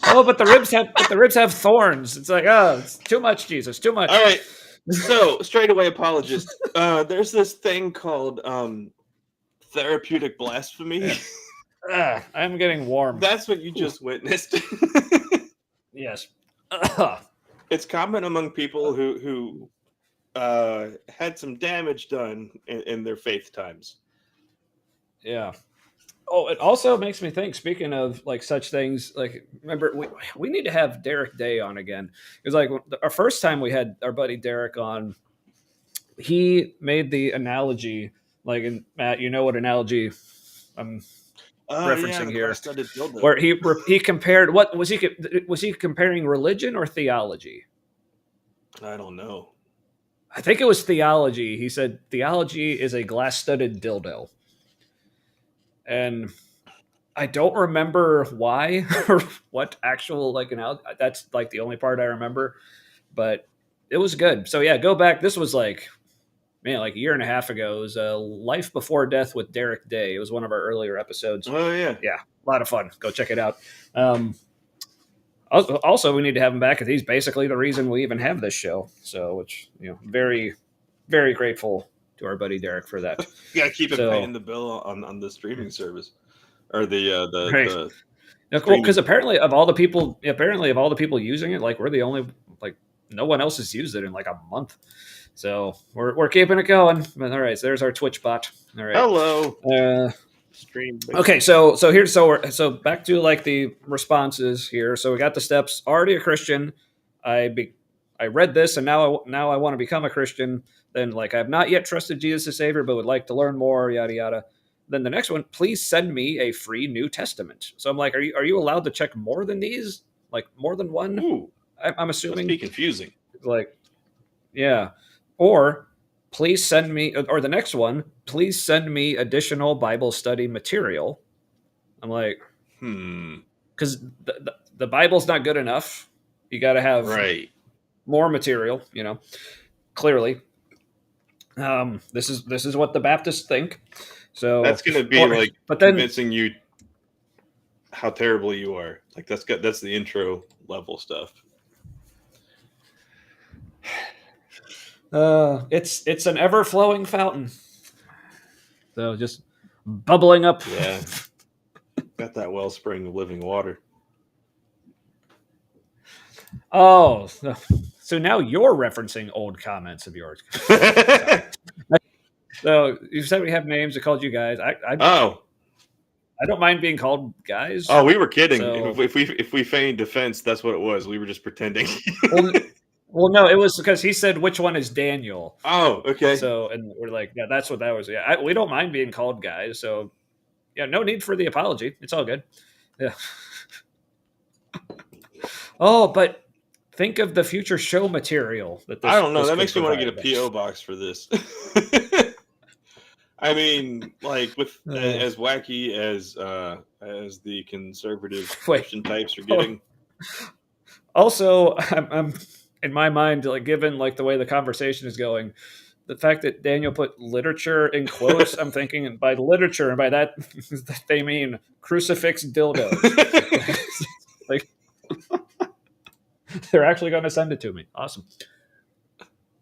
S2: Oh, but the ribs have thorns. It's like, oh, it's too much, Jesus, too much.
S1: All right. So, straight away apologist. There's this thing called therapeutic blasphemy.
S2: I'm getting warm.
S1: That's what you just witnessed.
S2: Yes.
S1: It's common among people who had some damage done in their faith times.
S2: Yeah. Oh, it also makes me think, speaking of like such things, like, remember, we need to have Derek Day on again. It was like our first time we had our buddy Derek on, he made the analogy, like, and Matt, you know what analogy I'm referencing here, where he compared, what was he comparing, religion or theology?
S1: I don't know.
S2: I think it was theology. He said theology is a glass-studded dildo. And I don't remember why or what actual, like, analogy. That's like the only part I remember, but it was good. So yeah, go back. This was like, man, like a year and a half ago. It was Life Before Death with Derek Day. It was one of our earlier episodes.
S1: Oh yeah.
S2: Yeah. A lot of fun. Go check it out. Also, we need to have him back, because he's basically the reason we even have this show. So, which, very, very grateful to our buddy Derek for that.
S1: You gotta keep
S2: So-
S1: paying the bill on the streaming service or the
S2: Right.
S1: the
S2: Yeah, cool, because apparently of all the people using it, like we're the only, like no one else has used it in like a month. So we're keeping it going. But, all right, so there's our Twitch bot. All right.
S1: hello. Stream.
S2: Okay, so back to like the responses here. So we got the steps. Already a Christian. I read this and now I want to become a Christian. Then like I have not yet trusted Jesus as Savior, but would like to learn more. Yada yada. Then the next one, please send me a free New Testament. So I'm like, are you allowed to check more than these? Like more than one?
S1: Ooh,
S2: I'm assuming.
S1: must be confusing.
S2: Like, yeah. Or please send me, or the next one, please send me additional Bible study material. I'm like, because the Bible's not good enough. You got to have more material, clearly. This is what the Baptists think. So
S1: that's going to be convincing you how terrible you are. Like that's the intro level stuff.
S2: It's an ever-flowing fountain. So just bubbling up.
S1: Yeah. Got that wellspring of living water.
S2: Oh, so now you're referencing old comments of yours. So you said we have names. I called you guys. I don't mind being called guys.
S1: Oh, we were kidding.
S2: So,
S1: if we feigned defense, that's what it was. We were just pretending.
S2: well, no, it was because he said which one is Daniel.
S1: Oh, okay.
S2: So and we're like, yeah, that's what that was. Yeah, we don't mind being called guys. So yeah, no need for the apology. It's all good. Yeah. Oh, but think of the future show material that this.
S1: I don't know.
S2: This
S1: that makes me want to
S2: provide.
S1: get a PO box for this. I mean, like with as wacky as the conservative Christian types are getting.
S2: Also, I'm in my mind, like given like the way the conversation is going, the fact that Daniel put literature in quotes, I'm thinking by literature, and by that they mean crucifix dildos. Like they're actually going to send it to me. Awesome.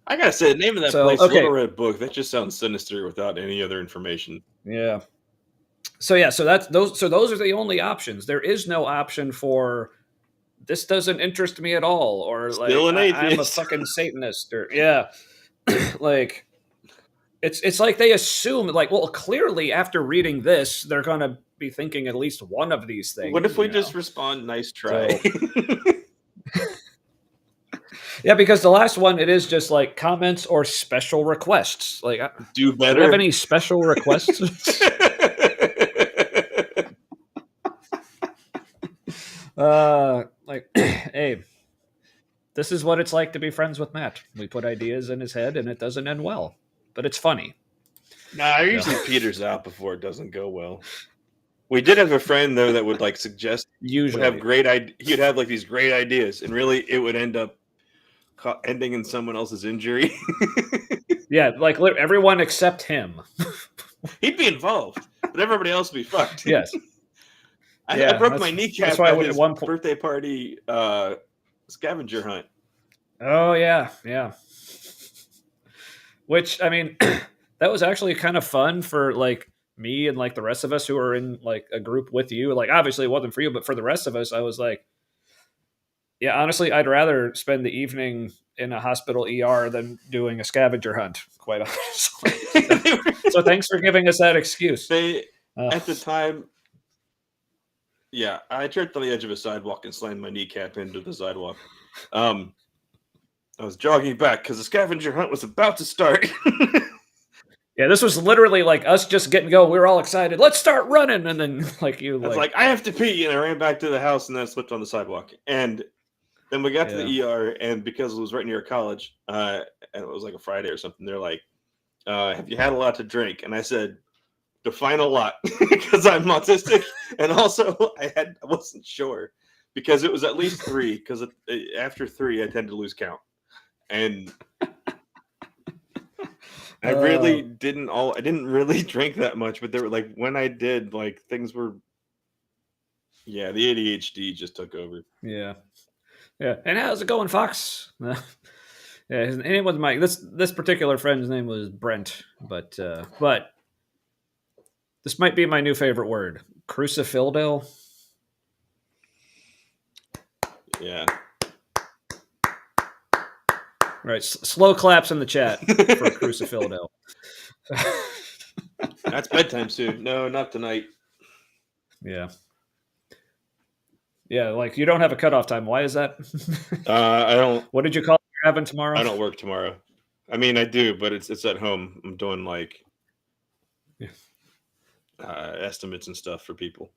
S1: I gotta say, the name of that place, Little Red Book, that just sounds sinister without any other information.
S2: Yeah. So yeah, so those are the only options. There is no option for this doesn't interest me at all, or
S1: Still
S2: like
S1: I'm
S2: a fucking Satanist, or like it's like they assume like, well, clearly after reading this, they're gonna be thinking at least one of these things.
S1: What if we just respond, nice try?
S2: So, yeah, because the last one, it is just like comments or special requests. Like,
S1: do better.
S2: Do you have any special requests? Like, hey, this is what it's like to be friends with Matt. We put ideas in his head, and it doesn't end well, but it's funny.
S1: Nah, I usually peters out before it doesn't go well. We did have a friend though that would like suggest
S2: usually
S1: would have he'd have like these great ideas, and really it would end up ending in someone else's injury.
S2: Yeah, like everyone except him.
S1: He'd be involved, but everybody else would be fucked.
S2: Yes.
S1: I broke my kneecap at his birthday party scavenger hunt.
S2: Oh yeah, yeah. Which I mean, that was actually kind of fun for like me and like the rest of us who were in like a group with you. Like obviously it wasn't for you, but for the rest of us, I was like, yeah, honestly, I'd rather spend the evening in a hospital ER than doing a scavenger hunt, quite honestly. So thanks for giving us that excuse.
S1: At the time, yeah, I tripped on the edge of a sidewalk and slammed my kneecap into the sidewalk. I was jogging back because the scavenger hunt was about to start.
S2: Yeah, this was literally like us just getting going. We were all excited. Let's start running, and then like you,
S1: I was like, I have to pee, and I ran back to the house, and then I slipped on the sidewalk. And then we got to the ER, and because it was right near college, and it was like a Friday or something, they're like, "Have you had a lot to drink?" And I said, "Define a lot," because I'm autistic, and also I wasn't sure because it was at least 3. Because after 3, I tend to lose count, and I really didn't really drink that much, but they were like, when I did, like things were, the ADHD just took over.
S2: Yeah. Yeah. And how's it going, Fox? Yeah, his name was Mike. This particular friend's name was Brent, but this might be my new favorite word, crucifildo.
S1: Yeah.
S2: Right, slow claps in the chat for crucifildo.
S1: That's bedtime soon. No, not tonight.
S2: Yeah. Yeah, like you don't have a cutoff time. Why is that?
S1: I don't.
S2: What did you call it you're having tomorrow?
S1: I don't work tomorrow. I mean, I do, but it's at home. I'm doing like estimates and stuff for people.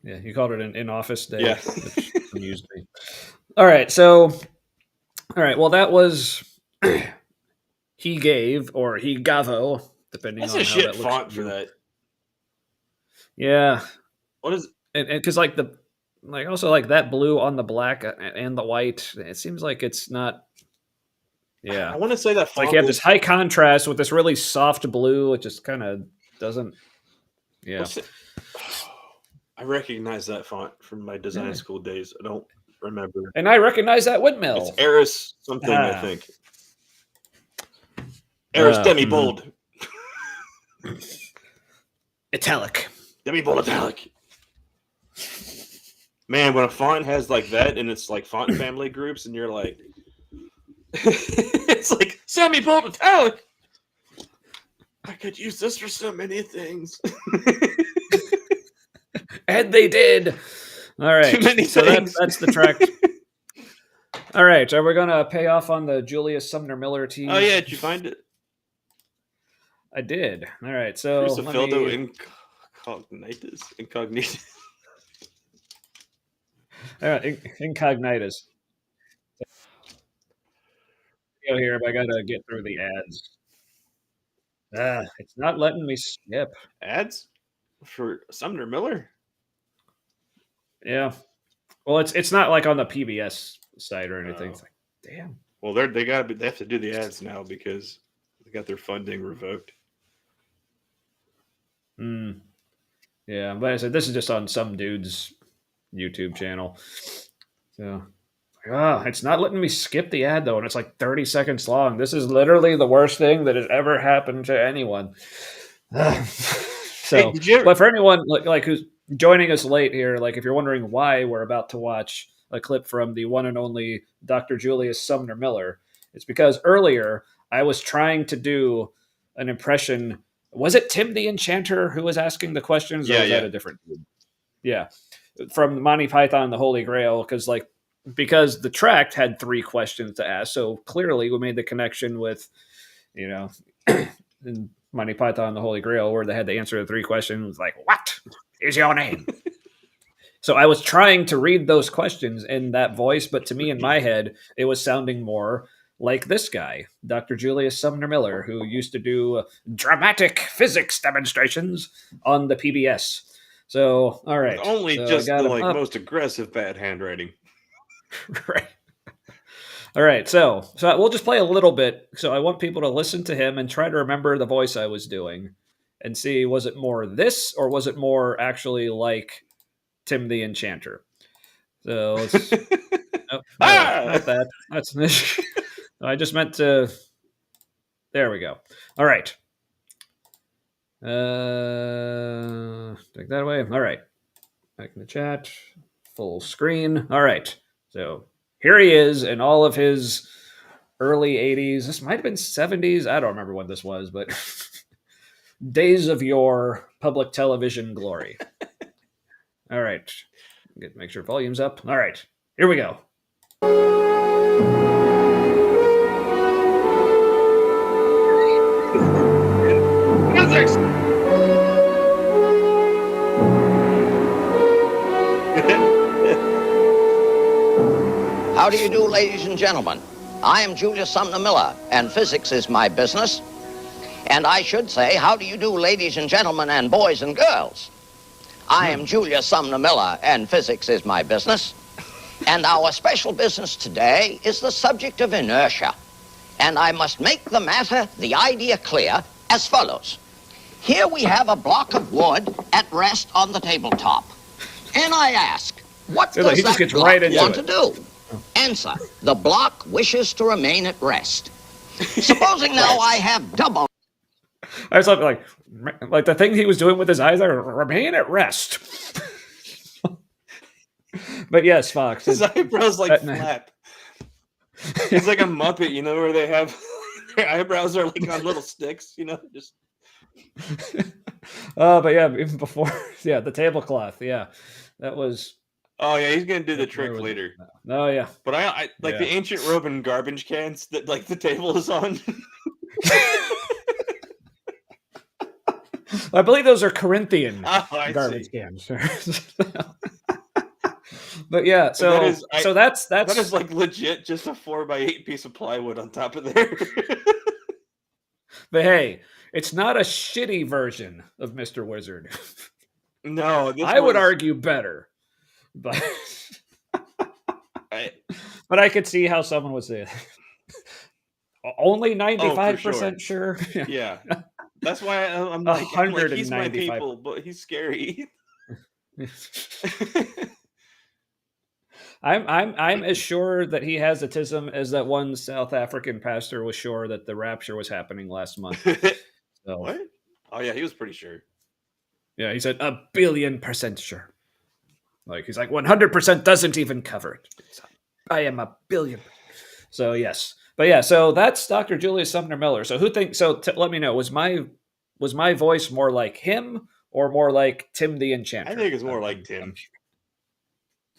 S2: Yeah, you called it an in-office day.
S1: Yeah.
S2: Which amused me. All right, well, that was he gave or he gavo, depending
S1: That's
S2: on
S1: a
S2: how
S1: shit
S2: that looks
S1: font
S2: to
S1: for
S2: you.
S1: that.
S2: Yeah,
S1: What is?
S2: and because like also like that blue on the black and the white, it seems like it's not. Yeah,
S1: I want to say that
S2: it's like
S1: font
S2: you have
S1: was,
S2: this high contrast with this really soft blue. It just kind of doesn't. Yeah,
S1: I recognize that font from my design school days. I don't remember.
S2: and I recognize that windmill.
S1: It's Eris something, I think. Eris Demi Bold.
S2: Italic.
S1: Demi Bold Italic. Man, when a font has like that and it's like font family groups and you're like, it's like Semi Bold Italic. I could use this for so many things.
S2: And they did. All right.
S1: Too many
S2: so
S1: things.
S2: That's the Tract. All right. Are we going to pay off on the Julius Sumner Miller team?
S1: Oh, yeah. Did you find it?
S2: I did. All right. So
S1: Crucifildo Incognitus.
S2: All right. Incognitus. Go here, but I got to get through the ads. It's not letting me skip.
S1: Ads? For Sumner Miller?
S2: Yeah. Well, it's not like on the PBS site or anything. It's like, damn.
S1: Well, they have to do the ads now because they got their funding revoked.
S2: Yeah, but I said this is just on some dude's YouTube channel. So, it's not letting me skip the ad though, and it's like 30 seconds long. This is literally the worst thing that has ever happened to anyone. So, but for anyone like who's joining us late here, like if you're wondering why we're about to watch a clip from the one and only Dr. Julius Sumner Miller, it's because earlier I was trying to do an impression. Was it Tim the Enchanter who was asking the questions? Or was that a different dude? Yeah. From Monty Python and the Holy Grail, because the Tract had 3 questions to ask. So clearly we made the connection with, in Monty Python and the Holy Grail, where they had to answer the 3 questions, like, what is your name? So I was trying to read those questions in that voice, but to me, in my head, it was sounding more like this guy, Dr. Julius Sumner Miller, who used to do dramatic physics demonstrations on the PBS. So, all right.
S1: Only
S2: so
S1: just the most aggressive bad handwriting.
S2: Right. All right. So we'll just play a little bit. So I want people to listen to him and try to remember the voice I was doing and see, was it more this or was it more actually like Tim the Enchanter? So let's... not that. That's... I just meant to... There we go. All right. Take that away. All right. Back in the chat. Full screen. All right. So here he is in all of his early 80s. This might have been 70s. I don't remember when this was, but days of your public television glory. All right. Make sure volume's up. All right. Here we go.
S3: Physics! How do you do, ladies and gentlemen? I am Julius Sumner Miller, and physics is my business. And I should say, how do you do, ladies and gentlemen, and boys and girls? I am Julius Sumner Miller, and physics is my business. And our special business today is the subject of inertia. And I must make the matter, the idea clear, as follows. Here we have a block of wood at rest on the tabletop. And I ask, what does that block want to do? Answer. The block wishes to remain at rest. Supposing now I have double...
S2: I was like the thing he was doing with his eyes are remain at rest. But yes, Fox.
S1: His eyebrows like flap. He's like a Muppet, you know, where they have their eyebrows are like on little sticks, you know, just.
S2: But yeah, even before, yeah, the tablecloth, yeah, that was.
S1: Oh yeah, he's gonna do the trick later.
S2: Oh yeah,
S1: but I like the ancient Roman garbage cans that like the table is on.
S2: I believe those are Corinthian garbage cans. But yeah, so that's
S1: that is like legit just a 4x8 piece of plywood on top of there.
S2: But hey, it's not a shitty version of Mr. Wizard.
S1: No,
S2: I would argue better, but but I could see how someone would say only 95% sure.
S1: Yeah, that's why I'm like, he's my people, but he's scary.
S2: I'm as sure that he has autism as that one South African pastor was sure that the rapture was happening last month. So,
S1: what? Oh yeah, he was pretty sure.
S2: Yeah, he said 1,000,000,000% sure. Like he's like 100% doesn't even cover it. I am 1,000,000,000. So yes, but yeah, so that's Dr. Julius Sumner Miller. So who thinks? So let me know. Was my voice more like him or more like Tim the Enchanter?
S1: I think it's more like Tim.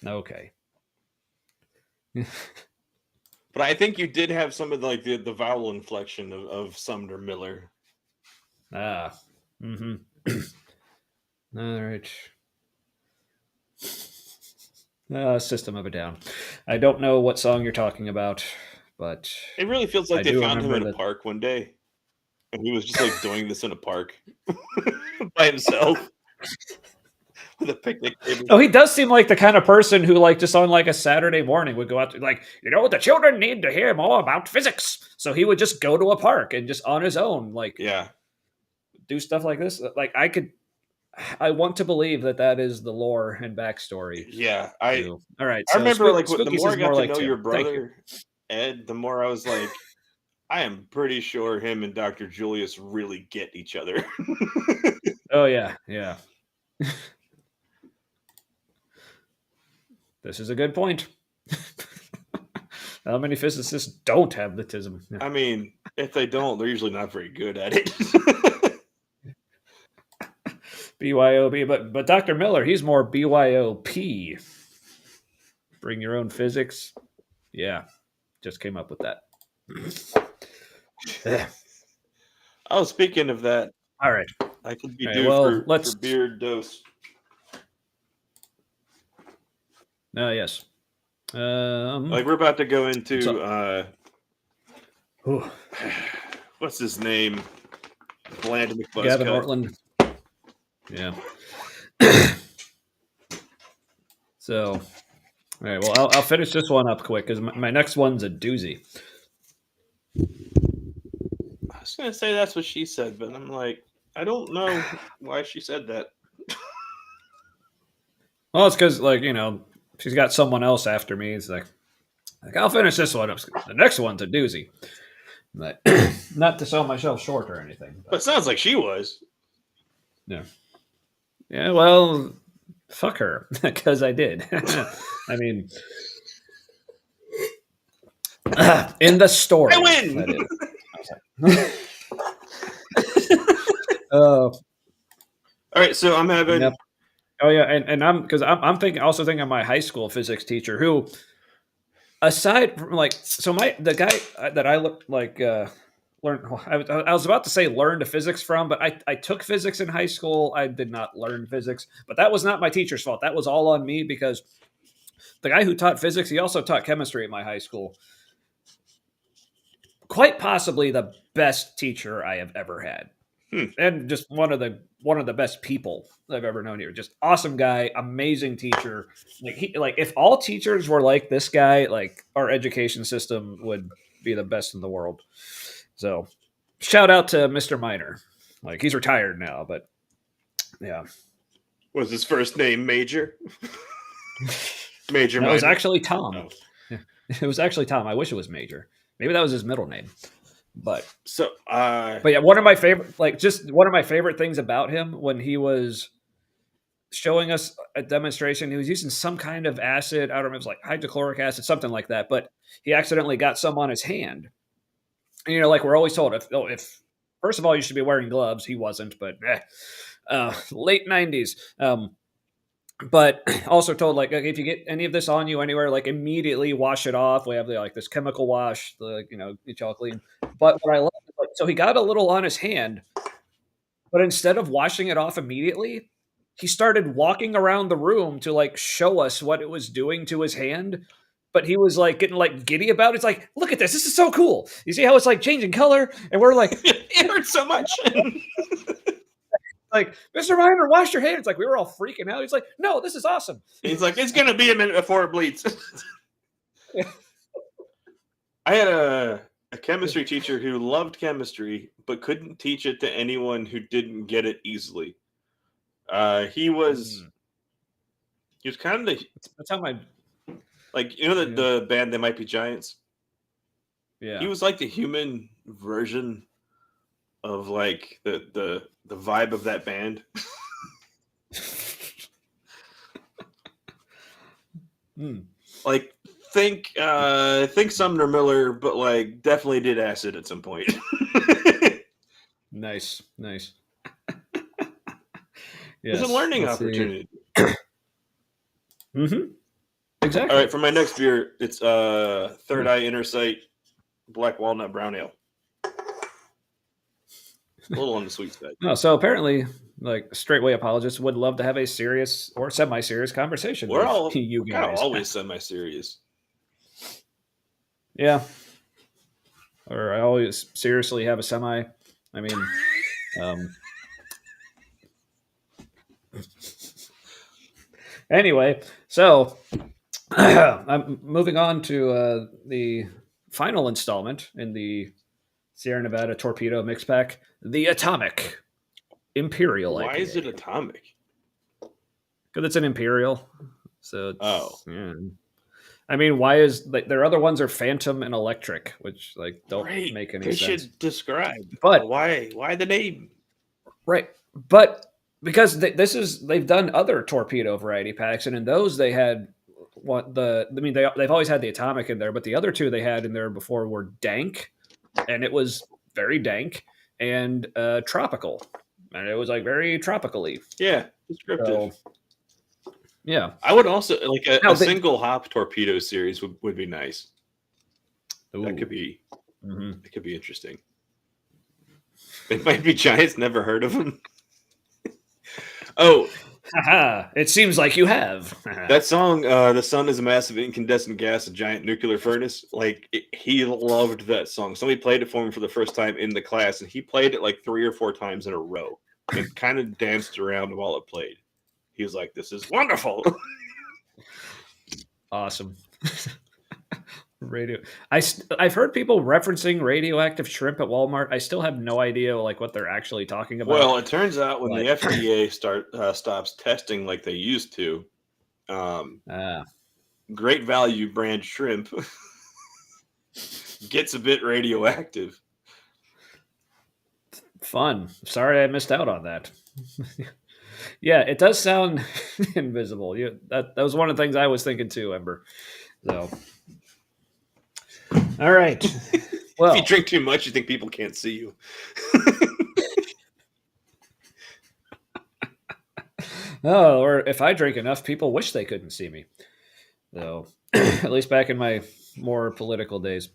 S2: Okay.
S1: But I think you did have some of the vowel inflection of Sumner Miller.
S2: Ah. Mm-hmm. All right. System of a Down. I don't know what song you're talking about, but
S1: it really feels like they found him in a park one day, and he was just like doing this in a park by himself. With a picnic table.
S2: Oh, he does seem like the kind of person who, like, just on like a Saturday morning would go out to, like, you know, the children need to hear more about physics. So he would just go to a park and just on his own, like, do stuff like this. Like, I want to believe that is the lore and backstory.
S1: Yeah,
S2: all right.
S1: So I remember like the more I got to know your brother Ed, the more I was like, I am pretty sure him and Dr. Julius really get each other.
S2: Oh yeah, yeah. This is a good point. How many physicists don't have autism? Yeah.
S1: I mean, if they don't, they're usually not very good at it.
S2: BYOB, but Dr. Miller, he's more BYOP. Bring your own physics. Yeah, just came up with that.
S1: Oh, speaking of that.
S2: All right.
S1: I could be due for beard dose.
S2: Yes.
S1: Like we're about to go into what's his name? Bland McBuzzcut.
S2: Gavin Ortlund. Yeah. So, all right. Well, I'll finish this one up quick because my next one's a doozy.
S1: I was gonna say that's what she said, but I'm like, I don't know why she said that.
S2: Well, it's because, like, you know, she's got someone else after me. It's like I'll finish this one up. The next one's a doozy. But not to sell myself short or anything.
S1: But it sounds like she was.
S2: Yeah. Yeah, well, fuck her, because I did. I mean, in the story.
S1: I win!
S2: All
S1: right, so I'm having...
S2: Yep. Oh, yeah, and I'm thinking of my high school physics teacher who, aside from, like, so the guy that I looked like... I was about to say learned physics from, but I took physics in high school. I did not learn physics, but that was not my teacher's fault. That was all on me because the guy who taught physics, he also taught chemistry at my high school. Quite possibly the best teacher I have ever had. And just one of the best people I've ever known here. Just awesome guy, amazing teacher. Like if all teachers were like this guy, like our education system would be the best in the world. So, shout out to Mr. Miner. Like, he's retired now, but yeah.
S1: Was his first name Major? Major
S2: That
S1: Miner.
S2: was actually Tom.
S1: Oh.
S2: It was actually Tom. I wish it was Major. Maybe that was his middle name. But yeah, one of my favorite things about him when he was showing us a demonstration, he was using some kind of acid. I don't know if it was like hydrochloric acid, something like that. But he accidentally got some on his hand. And, like we're always told, if first of all, you should be wearing gloves. He wasn't, but late 90s. But also told, like, if you get any of this on you anywhere, like immediately wash it off. We have this chemical wash, get you all clean. But what I love is, like, so he got a little on his hand, but instead of washing it off immediately, he started walking around the room to like show us what it was doing to his hand. But he was like getting like giddy about it. It's like, look at this. This is so cool. You see how it's like changing color? And we're like,
S1: it hurts so much.
S2: Like, Mr. Miner, wash your hands. It's like we were all freaking out. He's like, no, this is awesome.
S1: He's like, it's gonna be a minute before it bleeds. I had a chemistry teacher who loved chemistry but couldn't teach it to anyone who didn't get it easily. He was kind of
S2: that's how my
S1: the band They Might Be Giants.
S2: Yeah,
S1: he was like the human version of like the vibe of that band. Like think Sumner Miller, but like definitely did acid at some point.
S2: Nice. Yes.
S1: It's a learning opportunity.
S2: Exactly.
S1: All right, for my next beer, it's Third Eye Inner Sight Black Walnut Brown Ale. A little on the sweet side.
S2: No, so apparently, like straightway apologists would love to have a serious or semi-serious conversation.
S1: We're all
S2: you guys.
S1: Always semi-serious.
S2: Yeah. Or I always seriously have a semi. I mean, anyway, so I'm moving on to the final installment in the Sierra Nevada Torpedo Mix Pack, the Atomic Imperial.
S1: Why
S2: IPA.
S1: is it atomic?
S2: Because it's an Imperial. So
S1: yeah.
S2: I mean, why is like their other ones are Phantom and Electric, which like don't make any sense.
S1: They should describe.
S2: But
S1: why the name?
S2: Right, but because they've done other torpedo variety packs, and in those they had they've always had the Atomic in there, but the other two they had in there before were Dank, and it was very dank, and tropical, and it was like very tropical-y.
S1: Yeah, descriptive.
S2: So, yeah,
S1: I would also like a single hop torpedo series would be nice. Ooh. That could be it could be interesting. It Might Be Giants. Never heard of them. Oh,
S2: it seems like you have.
S1: That song, "The Sun is a Massive Incandescent Gas, a Giant Nuclear Furnace." Like he loved that song. Somebody played it for him for the first time in the class, and he played it like 3 or 4 times in a row, and kind of danced around while it played. He was like, "This is wonderful."
S2: Awesome. I've heard people referencing radioactive shrimp at Walmart. I still have no idea like what they're actually talking about.
S1: Well, it turns out when the FDA stops testing like they used to, Great Value brand shrimp gets a bit radioactive.
S2: Fun. Sorry I missed out on that. Yeah, it does sound invisible. That was one of the things I was thinking too, Ember. So, all right. Well,
S1: if you drink too much, you think people can't see you.
S2: Oh, or if I drink enough, people wish they couldn't see me. So, at least back in my more political days,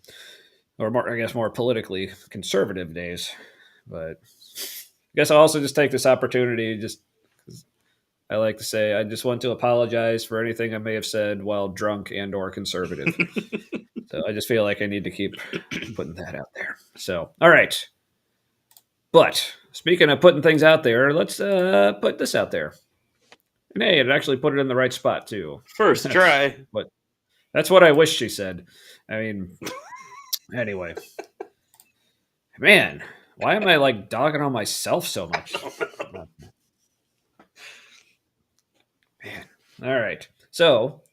S2: or more, I guess, more politically conservative days. But I guess I'll also just take this opportunity, just because I like to say, I just want to apologize for anything I may have said while drunk and or conservative. So I just feel like I need to keep putting that out there. So, all right. But speaking of putting things out there, let's put this out there. And hey, it actually put it in the right spot too.
S1: First try.
S2: But that's what I wish she said. I mean, anyway. Man, why am I like dogging on myself so much? Man. All right. So,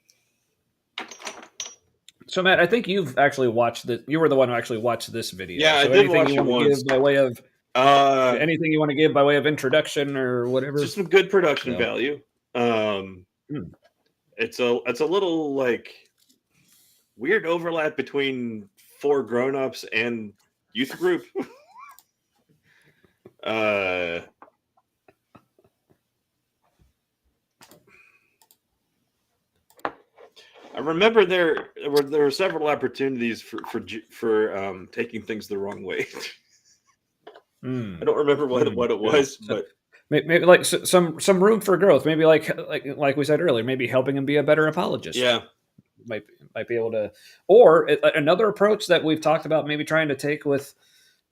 S2: So Matt, I think you've actually watched this. You were the one who actually watched this video.
S1: Yeah,
S2: so
S1: I did watch it once.
S2: Give by way of anything you want to give by way of introduction or whatever?
S1: Just some good production value. It's a little like weird overlap between 4 grown-ups and youth group. I remember there were several opportunities for taking things the wrong way. I don't remember what it was, but
S2: maybe like some room for growth. Maybe like we said earlier, maybe helping him be a better apologist.
S1: Yeah,
S2: might be able to. Or another approach that we've talked about, maybe trying to take with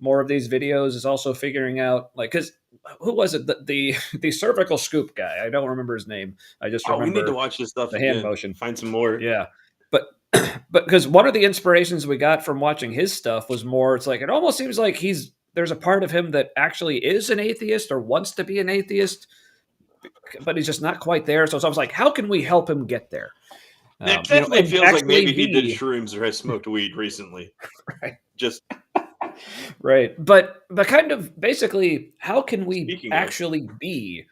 S2: more of these videos, is also figuring out because who was it? The cervical scoop guy. I don't remember his name. I just remember.
S1: We need to watch this stuff.
S2: The hand motion.
S1: Find some more.
S2: Yeah, but because one of the inspirations we got from watching his stuff was more. It's like it almost seems like there's a part of him that actually is an atheist or wants to be an atheist, but he's just not quite there. So I was like, how can we help him get there?
S1: It definitely feels like maybe he did shrooms or has smoked weed recently.
S2: Right.
S1: Just
S2: right. But kind of basically, how can we actually be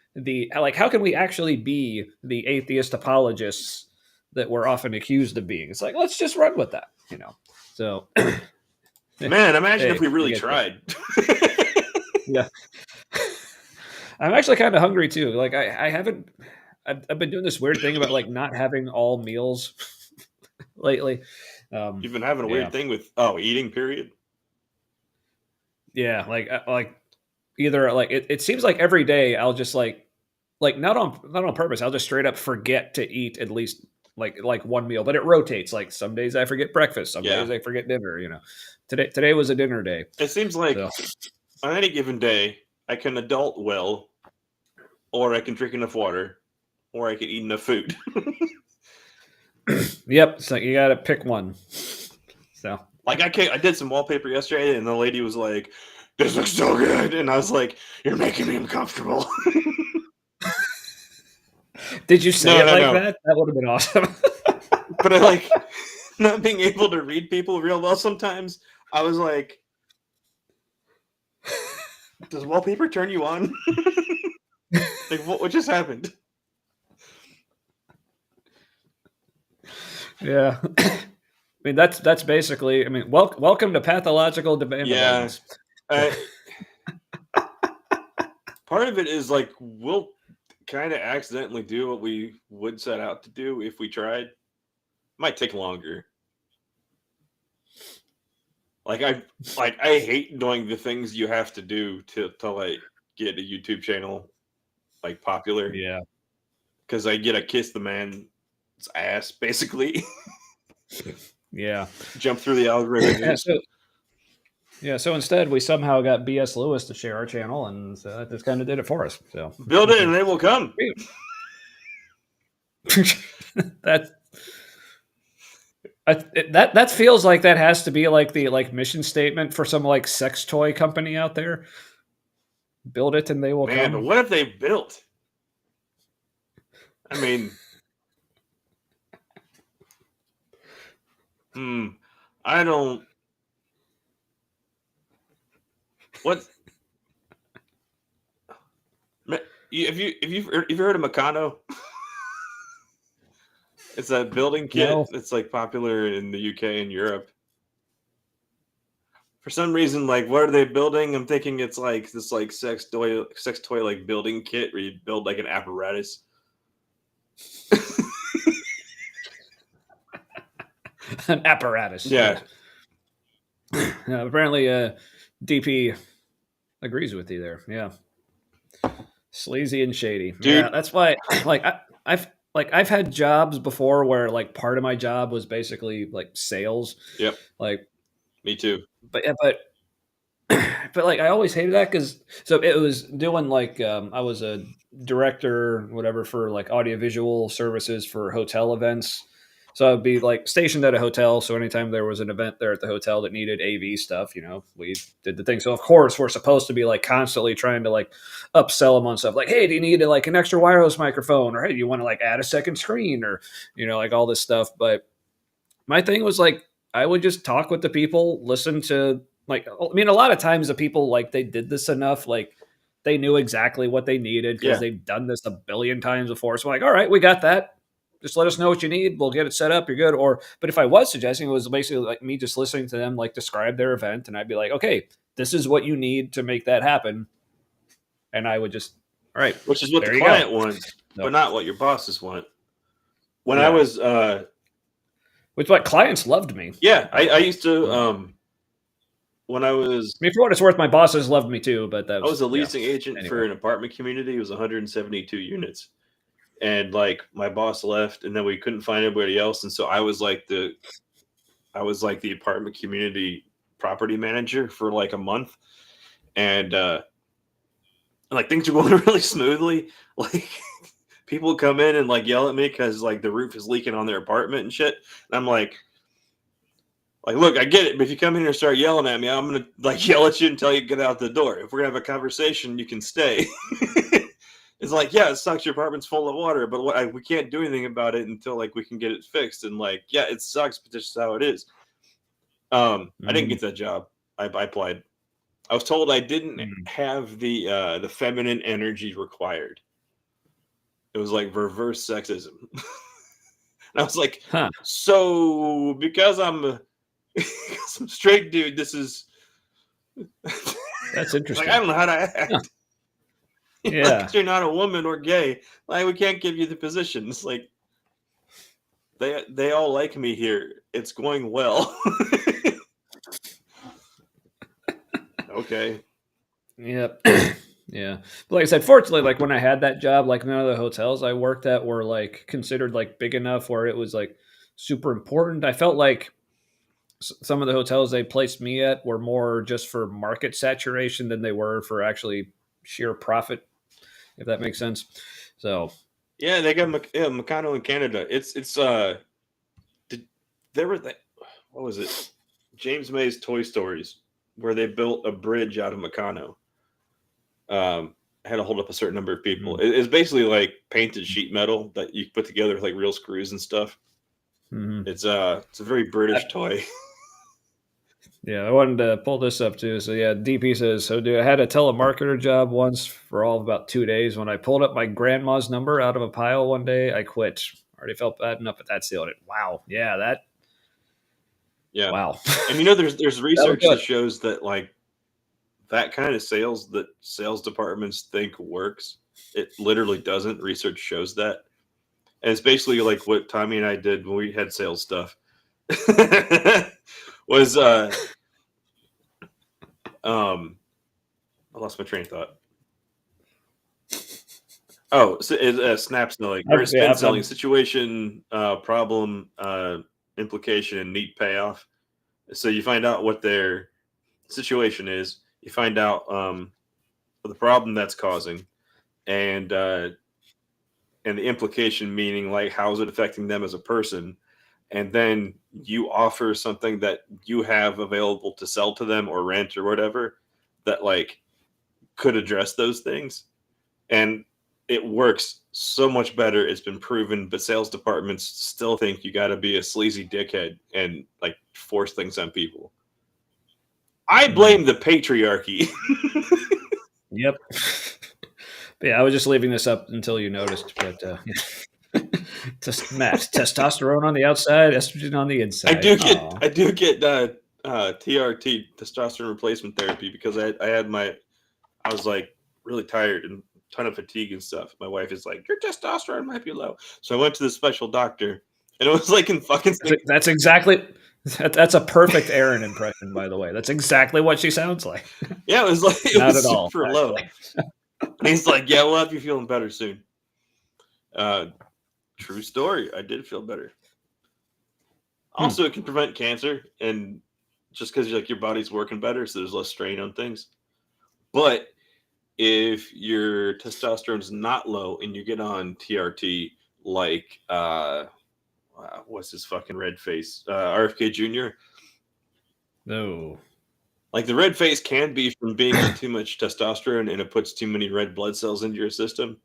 S2: how can we actually be the atheist apologists that we're often accused of being? It's like, let's just run with that, So
S1: man, imagine if we really tried.
S2: Yeah. I'm actually kind of hungry too. Like I've been doing this weird thing about like not having all meals lately.
S1: You've been having a weird thing with eating period.
S2: Yeah, like either like it seems like every day I'll just like not on purpose. I'll just straight up forget to eat at least like one meal, but it rotates. Like some days I forget breakfast, some days I forget dinner. Today was a dinner day.
S1: It seems like on any given day I can adult well, or I can drink enough water, or I can eat enough food.
S2: Yep, it's like you got to pick one. So,
S1: like I did some wallpaper yesterday, and the lady was like, "This looks so good," and I was like, "You're making me uncomfortable."
S2: Did you say that? That would have been awesome.
S1: But I like not being able to read people real well sometimes. I was like, "Does wallpaper turn you on?" Like, what just happened?
S2: Yeah. I mean, that's basically, I mean, welcome to pathological debate.
S1: Yeah. Part of it is like, we'll kind of accidentally do what we would set out to do if we tried. Might take longer. Like I hate doing the things you have to do to like get a YouTube channel like popular.
S2: Yeah.
S1: Because I get to kiss the man's ass, basically.
S2: Yeah.
S1: Jump through the algorithm.
S2: So instead we somehow got B.S. Lewis to share our channel, and so that just kind of did it for us. So
S1: build it and they will come.
S2: That feels like that has to be like the mission statement for some like sex toy company out there. Build it and they will come.
S1: But what if they built? I mean, I don't. What? Have you heard of Meccano? It's a building kit.
S2: No.
S1: It's like popular in the UK and Europe. For some reason, like, what are they building? I'm thinking it's like this like sex toy like building kit where you build like an apparatus.
S2: An apparatus.
S1: Yeah.
S2: Apparently, DP agrees with you there. Yeah. Sleazy and shady.
S1: Dude.
S2: Yeah, that's why. I've had jobs before where like part of my job was basically like sales.
S1: Yep.
S2: Like,
S1: me too.
S2: But like I always hated that because it was doing like I was a director, whatever, for like audiovisual services for hotel events. So I'd be like stationed at a hotel. So anytime there was an event there at the hotel that needed AV stuff, we did the thing. So of course we're supposed to be like constantly trying to like upsell them on stuff. Like, hey, do you need like an extra wireless microphone? Or hey, do you want to like add a second screen? Or, like all this stuff. But my thing was like, I would just talk with the people, listen to like, I mean, a lot of times the people like they did this enough, like they knew exactly what they needed because
S1: Yeah.
S2: they've done this a billion times before. So I'm like, all right, we got that. Just let us know what you need. We'll get it set up. You're good. Or, but if I was suggesting, it was basically like me just listening to them like describe their event, and I'd be like, okay, this is what you need to make that happen, and I would just, all right,
S1: which is what
S2: there
S1: the
S2: you
S1: client
S2: go.
S1: wants,
S2: No.
S1: but not what your bosses want. When
S2: Yeah.
S1: I was,
S2: Which what clients loved me.
S1: yeah, I used to, when I was,
S2: I mean, for what it's worth, my bosses loved me too. But that
S1: I was a leasing
S2: yeah.
S1: agent
S2: Anyway.
S1: for an apartment community. It was 172 units, and like my boss left, and then we couldn't find anybody else, and so I was like the apartment community property manager for like a month, and like things are going really smoothly. Like people come in and like yell at me because like the roof is leaking on their apartment and shit, and I'm like, look, I get it, but if you come in here and start yelling at me, I'm gonna like yell at you until you get out the door. If we're gonna have a conversation, you can stay. It's like, yeah, it sucks. Your apartment's full of water, but we can't do anything about it until like we can get it fixed. And like, yeah, it sucks, but this is how it is. I didn't get that job. I applied. I was told I didn't have the feminine energy required. It was like reverse sexism. And I was like, so because I'm some straight dude, this is
S2: that's interesting.
S1: like I don't know how to act.
S2: Huh. Yeah,
S1: like, you're not a woman or gay. Like we can't give you the position. It's like they all like me here. It's going well. Okay.
S2: Yep. Yeah. But like I said, fortunately, like when I had that job, like none of the hotels I worked at were like considered like big enough where it was like super important. I felt like some of the hotels they placed me at were more just for market saturation than they were for actually sheer profit, if that makes sense. So
S1: yeah, they got Meccano in Canada. What was it? James May's Toy Stories, where they built a bridge out of Meccano. Had to hold up a certain number of people. It's basically like painted sheet metal that you put together with like real screws and stuff. It's a very British toy.
S2: Yeah, I wanted to pull this up too. So yeah, DP says, so dude, I had a telemarketer job once for all of about 2 days. When I pulled up my grandma's number out of a pile one day, I quit. Already felt bad enough, but that sealed it. Wow. Yeah, that.
S1: Yeah.
S2: Wow.
S1: And there's research that shows that like that kind of sales that sales departments think works, it literally doesn't. Research shows that. And it's basically like what Tommy and I did when we had sales stuff. Was I lost my train of thought. Oh, so snap selling or spin selling, situation, problem, implication, and neat payoff. So you find out what their situation is. You find out the problem that's causing, and the implication meaning like how is it affecting them as a person, and then you offer something that you have available to sell to them or rent or whatever that like could address those things, and it works so much better. It's been proven, but sales departments still think you got to be a sleazy dickhead and like force things on people. I blame the patriarchy.
S2: Yep. But yeah, I was just leaving this up until you noticed. But Matt, testosterone on the outside, estrogen on the inside.
S1: I do get TRT, testosterone replacement therapy, because I was like really tired and ton of fatigue and stuff. My wife is like, your testosterone might be low, so I went to the special doctor, and it was like in fucking.
S2: That's a perfect Aaron impression, by the way. That's exactly what she sounds like.
S1: Yeah, it was like
S2: Not at all,
S1: super low. And he's like, yeah, we'll have you feeling better soon. True story. I did feel better. Also, it can prevent cancer, and just because your body's working better, so there's less strain on things. But if your testosterone's not low and you get on TRT, like what's his fucking red face, RFK Jr.
S2: No,
S1: like the red face can be from being on too much testosterone, and it puts too many red blood cells into your system,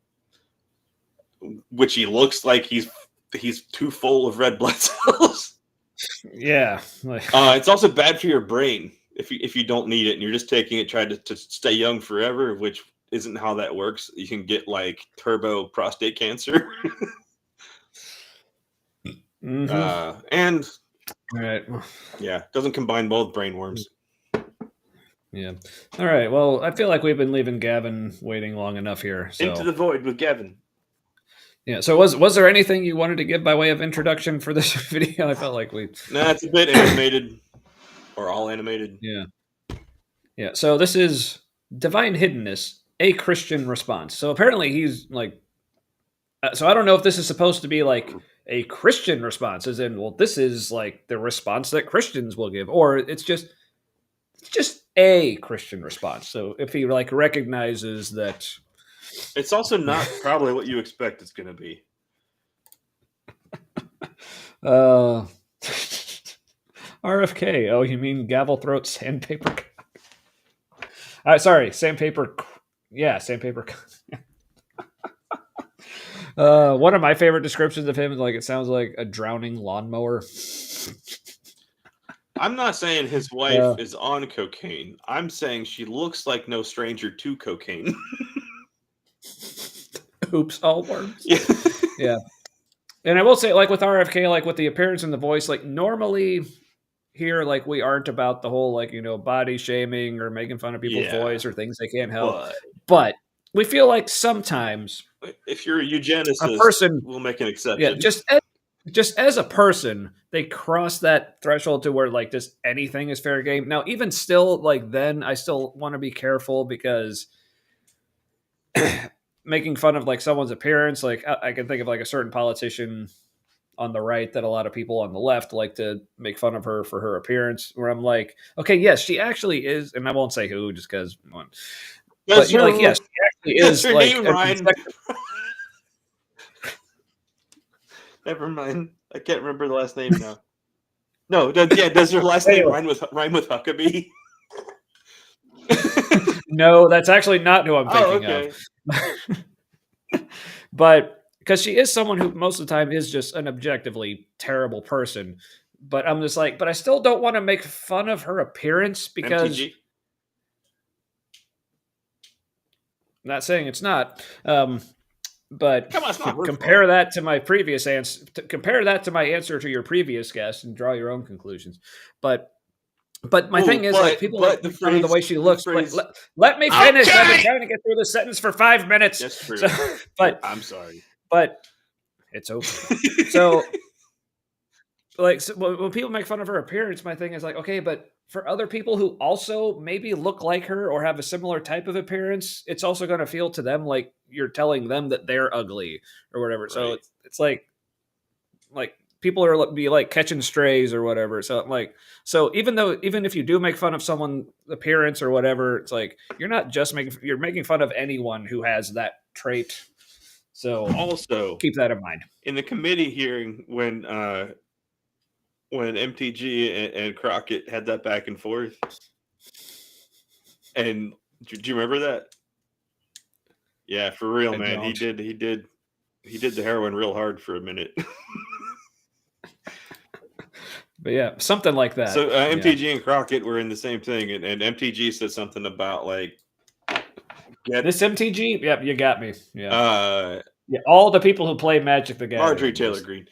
S1: which he looks like he's too full of red blood cells.
S2: Yeah. Like,
S1: It's also bad for your brain if you don't need it and you're just taking it trying to stay young forever, which isn't how that works. You can get like turbo prostate cancer. And
S2: all right.
S1: yeah, doesn't combine both brain worms.
S2: Yeah. All right. Well, I feel like we've been leaving Gavin waiting long enough here. So.
S1: Into the void with Gavin.
S2: Yeah. So was there anything you wanted to give by way of introduction for this video? I felt like we.
S1: Nah, it's a bit animated, or all animated.
S2: Yeah. Yeah. So this is Divine Hiddenness, a Christian response. So apparently he's like. So I don't know if this is supposed to be like a Christian response, as in, well, this is like the response that Christians will give, or it's just a Christian response. So if he like recognizes that.
S1: It's also not probably what you expect it's going to be.
S2: RFK. Oh, you mean gavel throat sandpaper? Sorry, sandpaper. Yeah, sandpaper. One of my favorite descriptions of him is like it sounds like a drowning lawnmower.
S1: I'm not saying his wife is on cocaine. I'm saying she looks like no stranger to cocaine.
S2: Oops, all worms.
S1: Yeah.
S2: Yeah. And I will say, like with RFK, like with the appearance and the voice, like normally here, like we aren't about the whole like, body shaming or making fun of people's voice or things they can't help. But we feel like sometimes
S1: if you're a eugenicist,
S2: a person
S1: will make an exception.
S2: Yeah, just as a person, they cross that threshold to where like just anything is fair game. Now, even still, like then I still want to be careful because making fun of like someone's appearance, like I can think of like a certain politician on the right that a lot of people on the left like to make fun of her for her appearance, where I'm like, okay, yes, she actually is, and I won't say who just because. But you're like, yes, she actually is like.
S1: Ryan. Never mind. I can't remember the last name now. No, does her last name rhyme with Huckabee?
S2: No, that's actually not who I'm thinking of. But because she is someone who most of the time is just an objectively terrible person. But I'm just like, but I still don't want to make fun of her appearance because.
S1: MTG?
S2: I'm not saying it's not. But
S1: come on,
S2: compare that to my previous answer. Compare that to my answer to your previous guest, and draw your own conclusions. But my thing is, like, people like the way she looks. Let me finish. Okay. I've been trying to get through this sentence for 5 minutes.
S1: That's true.
S2: So, but
S1: I'm sorry.
S2: But it's okay. So, like, when people make fun of her appearance, my thing is like, okay, but for other people who also maybe look like her or have a similar type of appearance, it's also going to feel to them like you're telling them that they're ugly or whatever. Right. So it's like people are be like catching strays or whatever. So like, so even if you do make fun of someone's appearance or whatever, it's like you're making fun of anyone who has that trait. So
S1: also
S2: keep that in mind.
S1: In the committee hearing when MTG and Crockett had that back and forth, and do you remember that? Yeah, for real, man. He did the heroin real hard for a minute.
S2: But yeah, something like that.
S1: So MTG and Crockett were in the same thing, and MTG said something about like
S2: this MTG. Yep, you got me. Yeah. Yeah, all the people who play Magic the Gathering.
S1: Marjorie Taylor Greene.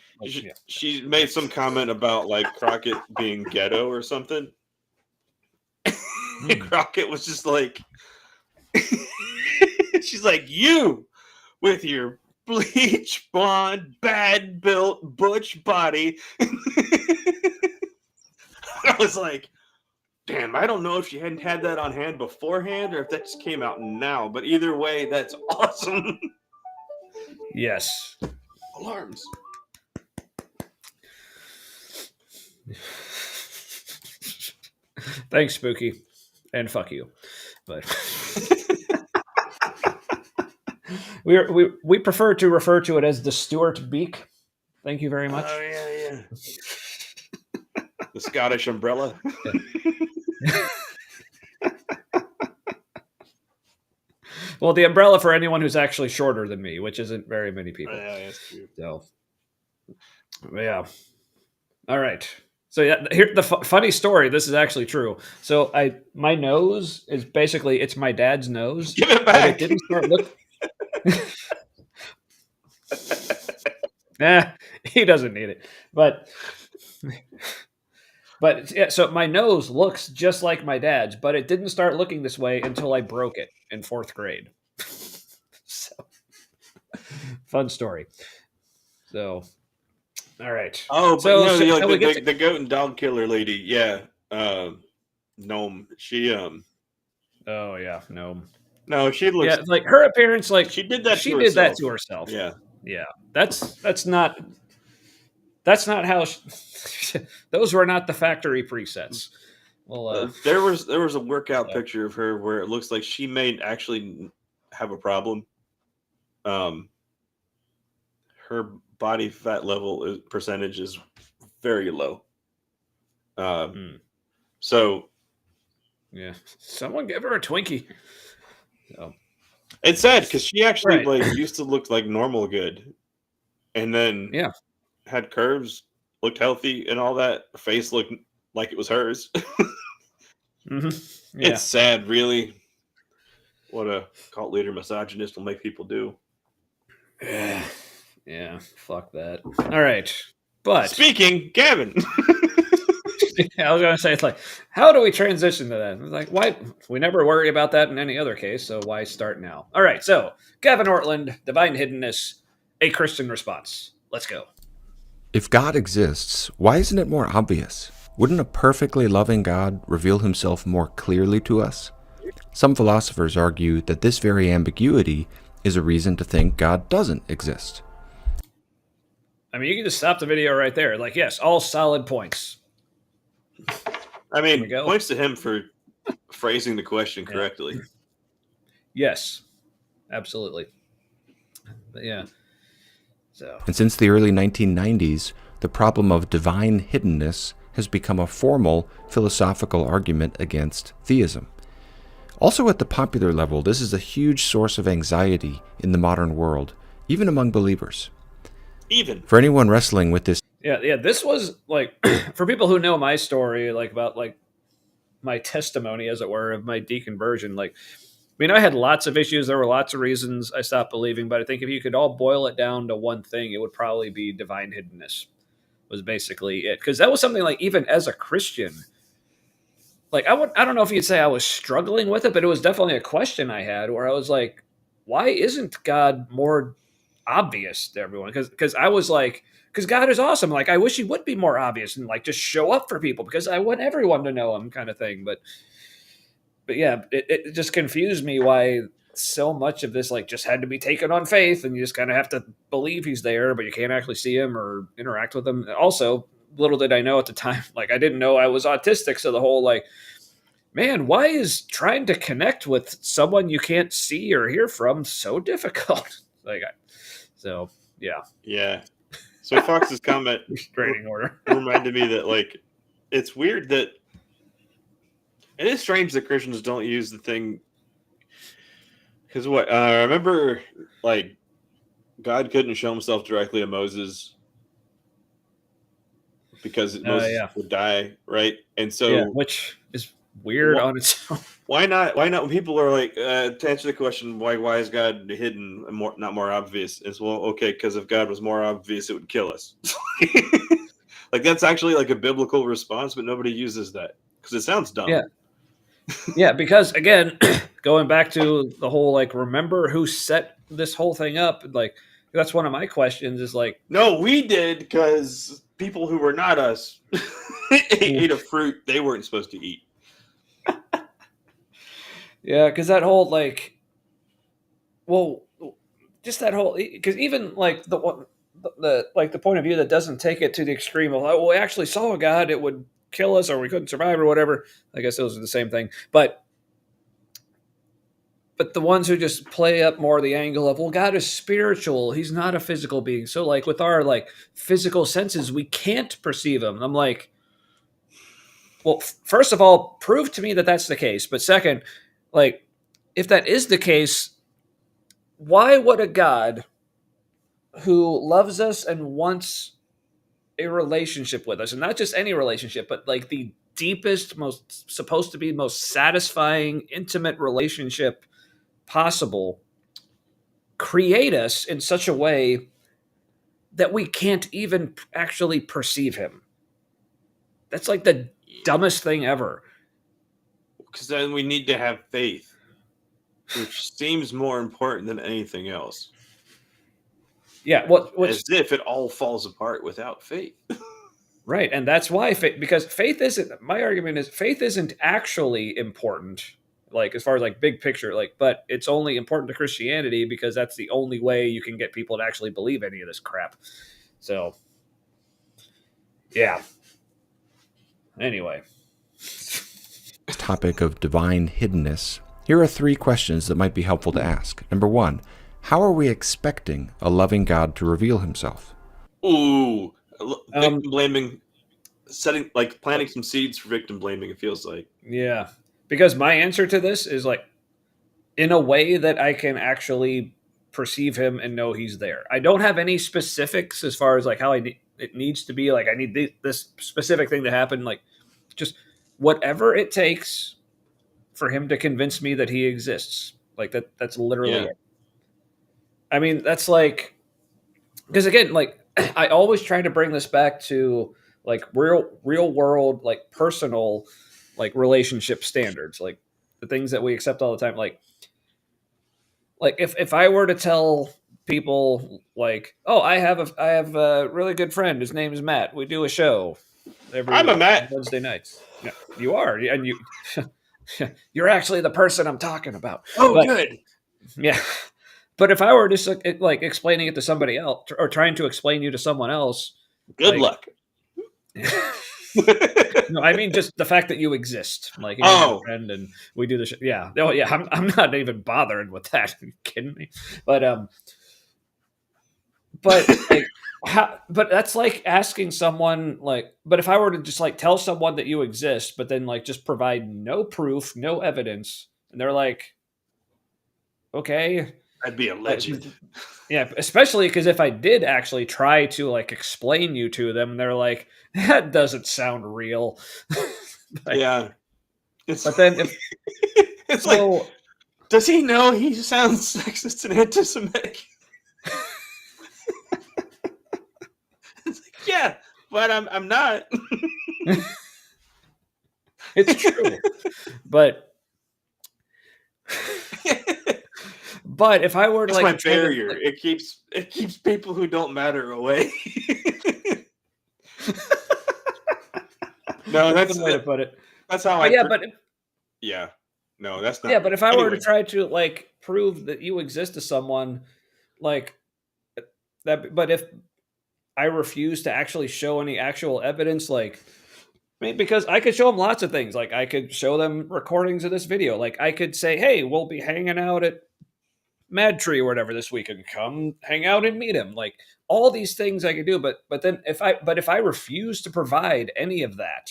S1: She made some comment about like Crockett being ghetto or something. And Crockett was just like, she's like, you with your bleach blonde, bad built, butch body. I was like, damn, I don't know if she hadn't had that on hand beforehand or if that just came out now. But either way, that's awesome.
S2: Yes.
S1: Alarms.
S2: Thanks, Spooky. And fuck you. But we prefer to refer to it as the Stuart Beak. Thank you very much.
S1: Oh, yeah. The Scottish umbrella.
S2: Yeah. Well, the umbrella for anyone who's actually shorter than me, which isn't very many people.
S1: Yeah, that's true.
S2: So, yeah. All right. So yeah, here the funny story. This is actually true. So my nose is basically it's my dad's nose,
S1: Give it
S2: but it
S1: back.
S2: didn't start look. Nah, he doesn't need it. But yeah, so my nose looks just like my dad's, but it didn't start looking this way until I broke it in 4th grade. So fun story. So all right.
S1: Oh, but
S2: So,
S1: like
S2: we get
S1: the goat and dog killer lady. Yeah. Gnome. She
S2: oh yeah, no.
S1: no, she looks.
S2: Yeah, like her appearance, like
S1: She did that.
S2: she
S1: to
S2: did that
S1: herself.
S2: to herself.
S1: Yeah.
S2: Yeah. That's not how those were not the factory presets. Well,
S1: there was a workout picture of her where it looks like she may actually have a problem. Her body fat level percentage is very low. So
S2: yeah, someone give her a Twinkie. So.
S1: It's sad because she actually like used to look like normal good, and then had curves, looked healthy, and all that. Her face looked like it was hers.
S2: Mm-hmm. Yeah.
S1: It's sad, really. What a cult leader misogynist will make people do.
S2: Yeah, fuck that. All right, but
S1: speaking, Gavin.
S2: I was going to say, it's like, how do we transition to that? It's like, why? We never worry about that in any other case, so why start now? All right, so Gavin Ortlund, Divine Hiddenness, a Christian response. Let's go.
S4: If God exists, why isn't it more obvious? Wouldn't a perfectly loving God reveal himself more clearly to us? Some philosophers argue that this very ambiguity is a reason to think God doesn't exist.
S2: I mean, you can just stop the video right there. Like, yes, all solid points.
S1: I mean, points to him for phrasing the question correctly.
S2: Yes, absolutely. But yeah. So.
S4: And since the early 1990s, the problem of divine hiddenness has become a formal philosophical argument against theism. Also at the popular level, this is a huge source of anxiety in the modern world, even among believers.
S1: Even
S4: for anyone wrestling with this.
S2: Yeah. This was like, for people who know my story, like about like my testimony, as it were, of my deconversion. Like, I mean, I had lots of issues. There were lots of reasons I stopped believing, but I think if you could all boil it down to one thing, it would probably be divine hiddenness. Was basically it, because that was something like even as a Christian, like I don't know if you'd say I was struggling with it, but it was definitely a question I had where I was like, why isn't God more obvious to everyone? Because I was like, because God is awesome. Like, I wish he would be more obvious and like just show up for people because I want everyone to know him, kind of thing. But yeah, it just confused me why so much of this like just had to be taken on faith, and you just kind of have to believe he's there, but you can't actually see him or interact with him. Also, little did I know at the time, like I didn't know I was autistic, so the whole like, man, why is trying to connect with someone you can't see or hear from so difficult? Like, so yeah.
S1: So Fox's comment
S2: restraining order
S1: reminded me that like it's weird that it is strange that Christians don't use the thing. Because what I remember, like God couldn't show himself directly to Moses because Moses would die, right? And so,
S2: which is weird on its own.
S1: Why not? When people are like, to answer the question, why is God hidden and not more obvious? It's well, okay, because if God was more obvious, it would kill us. Like that's actually like a biblical response, but nobody uses that because it sounds dumb.
S2: Yeah, because again, going back to the whole like, remember who set this whole thing up? Like, that's one of my questions. Is like,
S1: no, we did because people who were not us ate a fruit they weren't supposed to eat.
S2: Yeah, because that whole like, well, just that whole, because even like the point of view that doesn't take it to the extreme of, oh, well, we actually saw a God, it would kill us or we couldn't survive or whatever. I guess those are the same thing, but the ones who just play up more the angle of, well, God is spiritual, he's not a physical being, so like with our like physical senses we can't perceive him. I'm like, well, first of all, prove to me that that's the case, but second, like, if that is the case, why would a God who loves us and wants a relationship with us, and not just any relationship, but like the deepest, most supposed to be most satisfying, intimate relationship possible, create us in such a way that we can't even actually perceive him. That's like the dumbest thing ever.
S1: Because then we need to have faith, which seems more important than anything else.
S2: Yeah,
S1: as if it all falls apart without faith.
S2: Right, and that's why because faith isn't. My argument is faith isn't actually important, like as far as like big picture, like, but it's only important to Christianity because that's the only way you can get people to actually believe any of this crap. So, yeah. Anyway,
S4: topic of divine hiddenness. Here are 3 questions that might be helpful to ask. Number 1, how are we expecting a loving God to reveal himself?
S1: Ooh, victim blaming, planting some seeds for victim blaming, it feels like.
S2: Yeah, because my answer to this is like in a way that I can actually perceive him and know he's there. I don't have any specifics as far as like how it needs to be. Like I need this specific thing to happen. Like just whatever it takes for him to convince me that he exists. Like that's literally it. I mean, that's like, because again, like I always try to bring this back to like real world, like personal, like relationship standards, like the things that we accept all the time. Like if I were to tell people like, oh, I have a really good friend. His name is Matt. We do a show
S1: I'm a Matt.
S2: Wednesday nights. Yeah, you are, and you you're actually the person I'm talking about.
S1: Oh, good.
S2: Yeah. But if I were just like explaining it to somebody else or trying to explain you to someone else,
S1: good luck.
S2: No, I mean just the fact that you exist, like you're a friend, and we do this. Yeah, oh yeah, I'm not even bothering with that. Are you kidding me? But like, but that's like asking someone like. But if I were to just like tell someone that you exist, but then like just provide no proof, no evidence, and they're like, okay.
S1: I'd be a legend.
S2: Yeah, especially because if I did actually try to like explain you to them, they're like, that doesn't sound real.
S1: Yeah.
S2: But then if
S1: it's so, like, does he know he sounds sexist and anti-Semitic? It's like, yeah, but I'm not.
S2: It's true. But if I were to
S1: that's
S2: like
S1: my barrier, it keeps people who don't matter away. No, that's the way to put it. That's how I.
S2: Yeah,
S1: yeah, no, that's not.
S2: Yeah, but if I were to try to like prove that you exist to someone, like that, but if I refuse to actually show any actual evidence, like. Because I could show them lots of things. Like I could show them recordings of this video. Like I could say, hey, we'll be hanging out at Mad Tree or whatever this weekend. Come hang out and meet him. Like all these things I could do. But then if I refuse to provide any of that,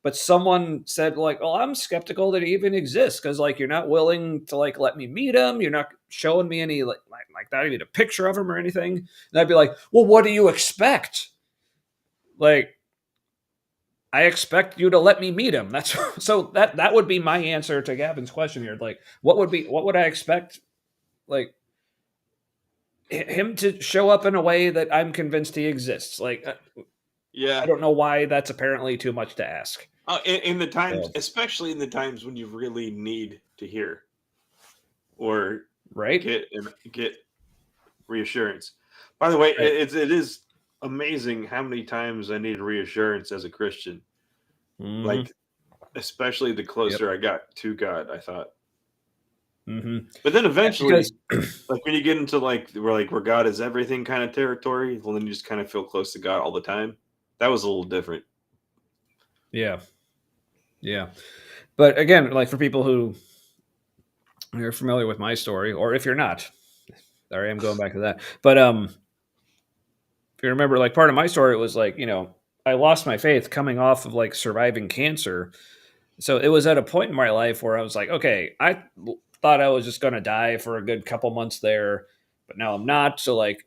S2: but someone said like, well, I'm skeptical that he even exists because like you're not willing to like let me meet him. You're not showing me any like not even a picture of him or anything. And I'd be like, well, what do you expect? Like, I expect you to let me meet him. That's so that would be my answer to Gavin's question here. Like, what would I expect? Like him to show up in a way that I'm convinced he exists. Like,
S1: yeah,
S2: I don't know why that's apparently too much to ask.
S1: In the times, especially in the times when you really need to hear or get reassurance. By the way, it is amazing how many times I needed reassurance as a Christian. Mm-hmm. Like, especially the closer I got to God, I thought. Mm-hmm. But then eventually, like when you get into where God is everything kind of territory, well, then you just kind of feel close to God all the time. That was a little different.
S2: Yeah. Yeah. But again, like for people who are familiar with my story, or if you're not, there I am going back to that. But if you remember, like part of my story was like, I lost my faith coming off of like surviving cancer. So it was at a point in my life where I was like, okay, I thought I was just going to die for a good couple months there, but now I'm not. So like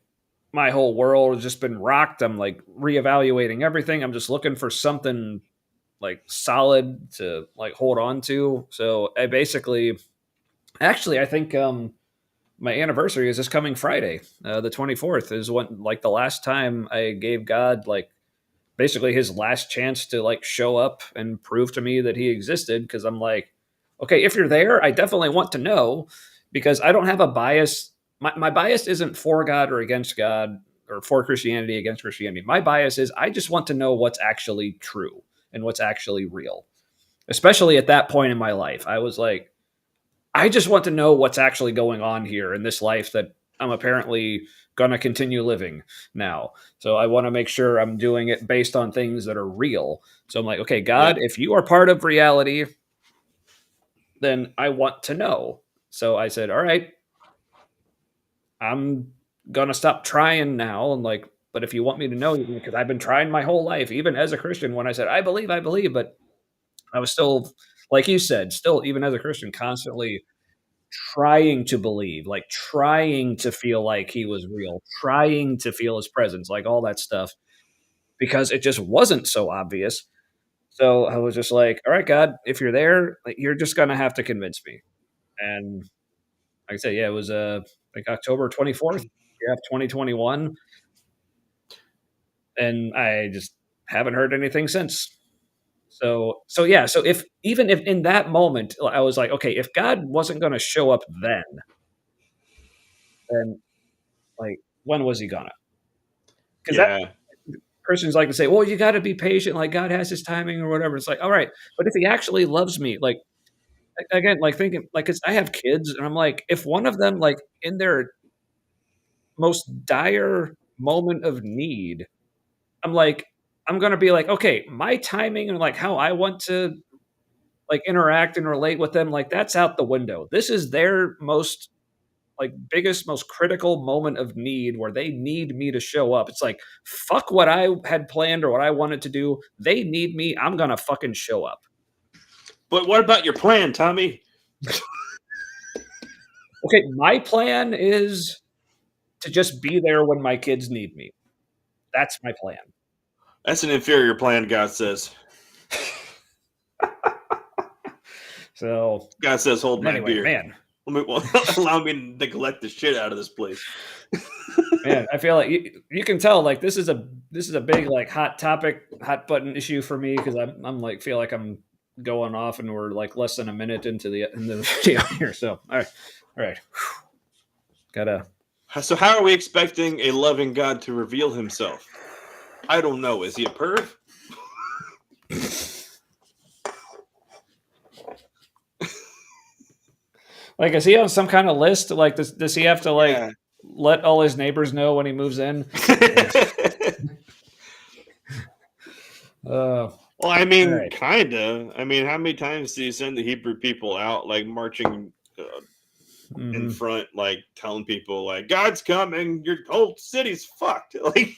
S2: my whole world has just been rocked. I'm like reevaluating everything. I'm just looking for something like solid to like hold on to. So I basically, actually, I think my anniversary is this coming Friday. The 24th is when like the last time I gave God like basically his last chance to like show up and prove to me that he existed. Because I'm like, okay, if you're there, I definitely want to know, because I don't have a bias. My bias isn't for God or against God, or for Christianity against Christianity. My bias is I just want to know what's actually true and what's actually real. Especially at that point in my life, I was like, I just want to know what's actually going on here in this life that I'm apparently going to continue living now. So I want to make sure I'm doing it based on things that are real. So I'm like, okay, God, if you are part of reality, then I want to know. So I said, all right, I'm going to stop trying now. And like, but if you want me to know, because I've been trying my whole life, even as a Christian, when I said, I believe, but I was still, like you said, still, even as a Christian, constantly trying to believe, like trying to feel like he was real, trying to feel his presence, like all that stuff, because it just wasn't so obvious. So I was just like, all right, God, if you're there, like, you're just going to have to convince me. And like I said, yeah, it was like October 24th, yeah, 2021. And I just haven't heard anything since. So yeah, so if even if in that moment I was like, okay, if God wasn't going to show up then like when was he gonna? Because that
S1: Yeah.
S2: Christians like to say, well, you got to be patient, like God has his timing or whatever. It's like, all right, but if he actually loves me, like again, like thinking, like, because I have kids, and I'm like, if one of them, like in their most dire moment of need, I'm like, I'm gonna be like, okay, my timing and like how I want to like interact and relate with them, like that's out the window. This is their most like biggest, most critical moment of need where they need me to show up. It's like, fuck what I had planned or what I wanted to do. They need me. I'm going to fucking show up.
S1: But what about your plan, Tommy?
S2: Okay. My plan is to just be there when my kids need me. That's my plan.
S1: That's an inferior plan, God says.
S2: So,
S1: God says, hold my
S2: anyway,
S1: beer.
S2: man.
S1: Allow me to neglect the shit out of this place.
S2: Man, I feel like you can tell like this is a big like hot topic, hot button issue for me, because I'm like feel like I'm going off and we're like less than a minute into the video here. So all right, gotta.
S1: So how are we expecting a loving God to reveal himself? I don't know. Is he a perv?
S2: Like, is he on some kind of list? Like, does he have to like let all his neighbors know when he moves in?
S1: Well, I mean, kind of. I mean, how many times do you send the Hebrew people out, like marching in front, like telling people, like, God's coming, your whole city's fucked? Like,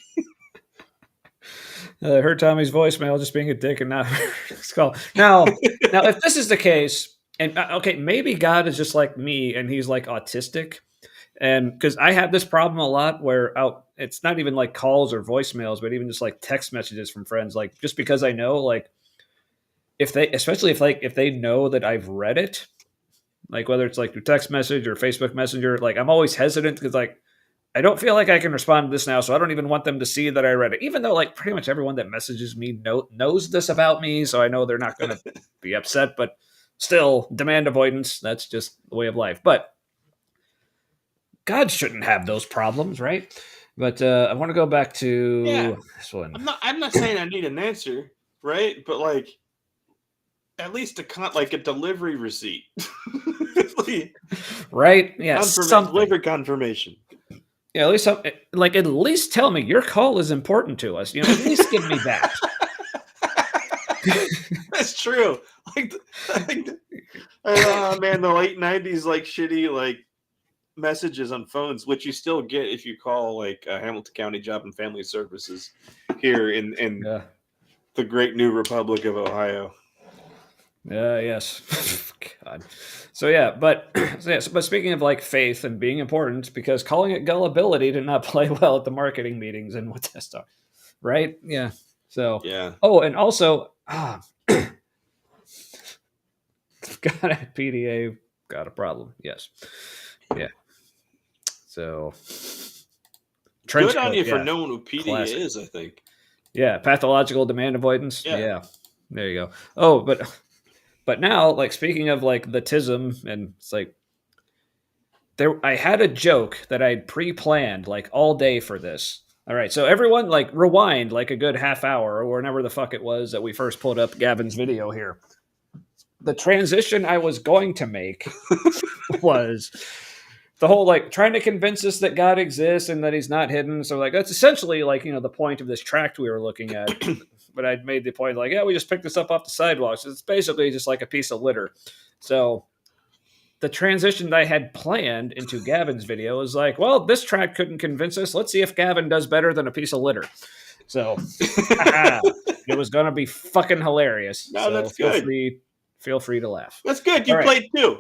S2: heard Tommy's voicemail just being a dick and not his call. Now, if this is the case, and okay, maybe God is just like me and he's like autistic. And because I have this problem a lot where it's not even like calls or voicemails, but even just like text messages from friends, like just because I know, like especially if they know that I've read it, like whether it's like through text message or Facebook Messenger, like I'm always hesitant because like I don't feel like I can respond to this now, so I don't even want them to see that I read it, even though like pretty much everyone that messages me knows this about me, so I know they're not going to be upset, but still, demand avoidance, that's just the way of life. But God shouldn't have those problems, right? But I want to go back to this one.
S1: I'm not saying I need an answer, right? But like, at least a delivery receipt,
S2: right? Yeah,
S1: delivery confirmation.
S2: Yeah, at least tell me your call is important to us. You know, at least give me that.
S1: That's true. Man, the late '90s like shitty like messages on phones, which you still get if you call like Hamilton County Job and Family Services here in the great new Republic of Ohio.
S2: Yes. God. So yeah, but but speaking of like faith and being important, because calling it gullibility did not play well at the marketing meetings and what that stuff, right? Yeah. So
S1: Yeah.
S2: oh, and also got a PDA, got a problem. Yes. Yeah. So trench
S1: Good on
S2: coat.
S1: you for
S2: Yeah.
S1: knowing what PD
S2: Classic.
S1: is, I think.
S2: Yeah. Pathological demand avoidance.
S1: Yeah.
S2: Yeah. There you go. Oh, but now, like speaking of like the tism, and it's like I had a joke that I'd pre-planned like all day for this. All right, so everyone like rewind like a good half hour or whenever the fuck it was that we first pulled up Gavin's video here. The transition I was going to make was the whole like trying to convince us that God exists and that he's not hidden. So like that's essentially like, the point of this tract we were looking at. But I'd made the point like, yeah, we just picked this up off the sidewalk. So it's basically just like a piece of litter. So the transition that I had planned into Gavin's video is like, well, this track couldn't convince us. Let's see if Gavin does better than a piece of litter. So it was going to be fucking hilarious.
S1: No,
S2: so
S1: that's good.
S2: Feel free to laugh.
S1: That's good. You played too.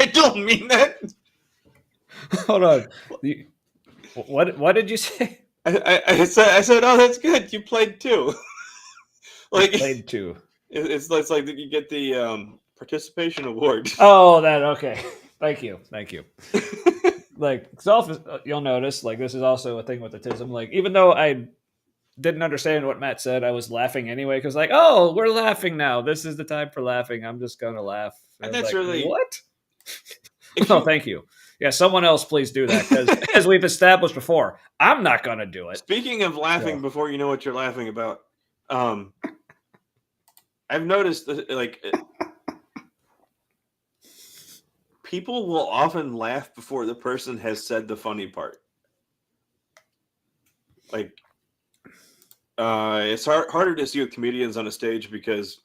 S1: I don't mean that.
S2: Hold on. What did you say?
S1: I said, oh, that's good. You played too. Like
S2: played too.
S1: It's like you get the participation award.
S2: Oh, that okay. Thank you. Like, you'll notice, like, this is also a thing with autism. Like, even though I didn't understand what Matt said, I was laughing anyway because, like, oh, we're laughing now. This is the time for laughing. I'm just gonna laugh.
S1: And that's
S2: like,
S1: really
S2: what? Oh, thank you. Yeah, someone else please do that because, as we've established before, I'm not gonna do it.
S1: Speaking of laughing before you know what you're laughing about, I've noticed that, like, people will often laugh before the person has said the funny part. Like, it's harder to see with comedians on a stage because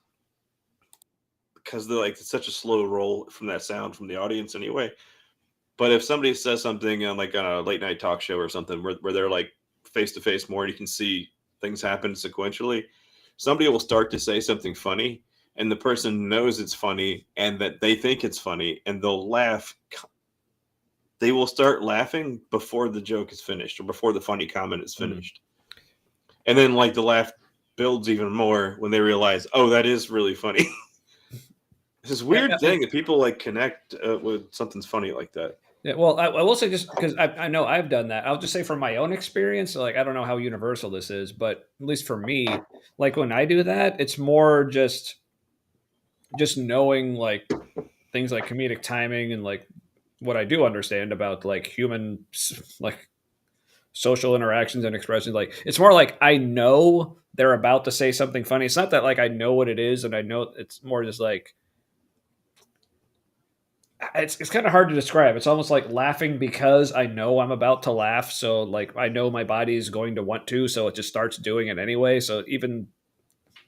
S1: they're like, it's such a slow roll from that sound from the audience anyway. But if somebody says something on like on a late night talk show or something where they're like face to face more and you can see things happen sequentially, somebody will start to say something funny and the person knows it's funny and that they think it's funny and they'll laugh. They will start laughing before the joke is finished or before the funny comment is finished. And then like the laugh builds even more when they realize, oh, that is really funny. It's this weird thing that people like connect with something's funny like that.
S2: Yeah, well, I will say just because I know I've done that. I'll just say from my own experience, like I don't know how universal this is, but at least for me, like when I do that, it's more just knowing like things like comedic timing and like what I do understand about like human like social interactions and expressions. Like it's more like I know they're about to say something funny. It's not that like I know what it is and I know it's more just like it's kind of hard to describe. It's almost like laughing because I know I'm about to laugh. So like I know my body is going to want to, so it just starts doing it anyway. So even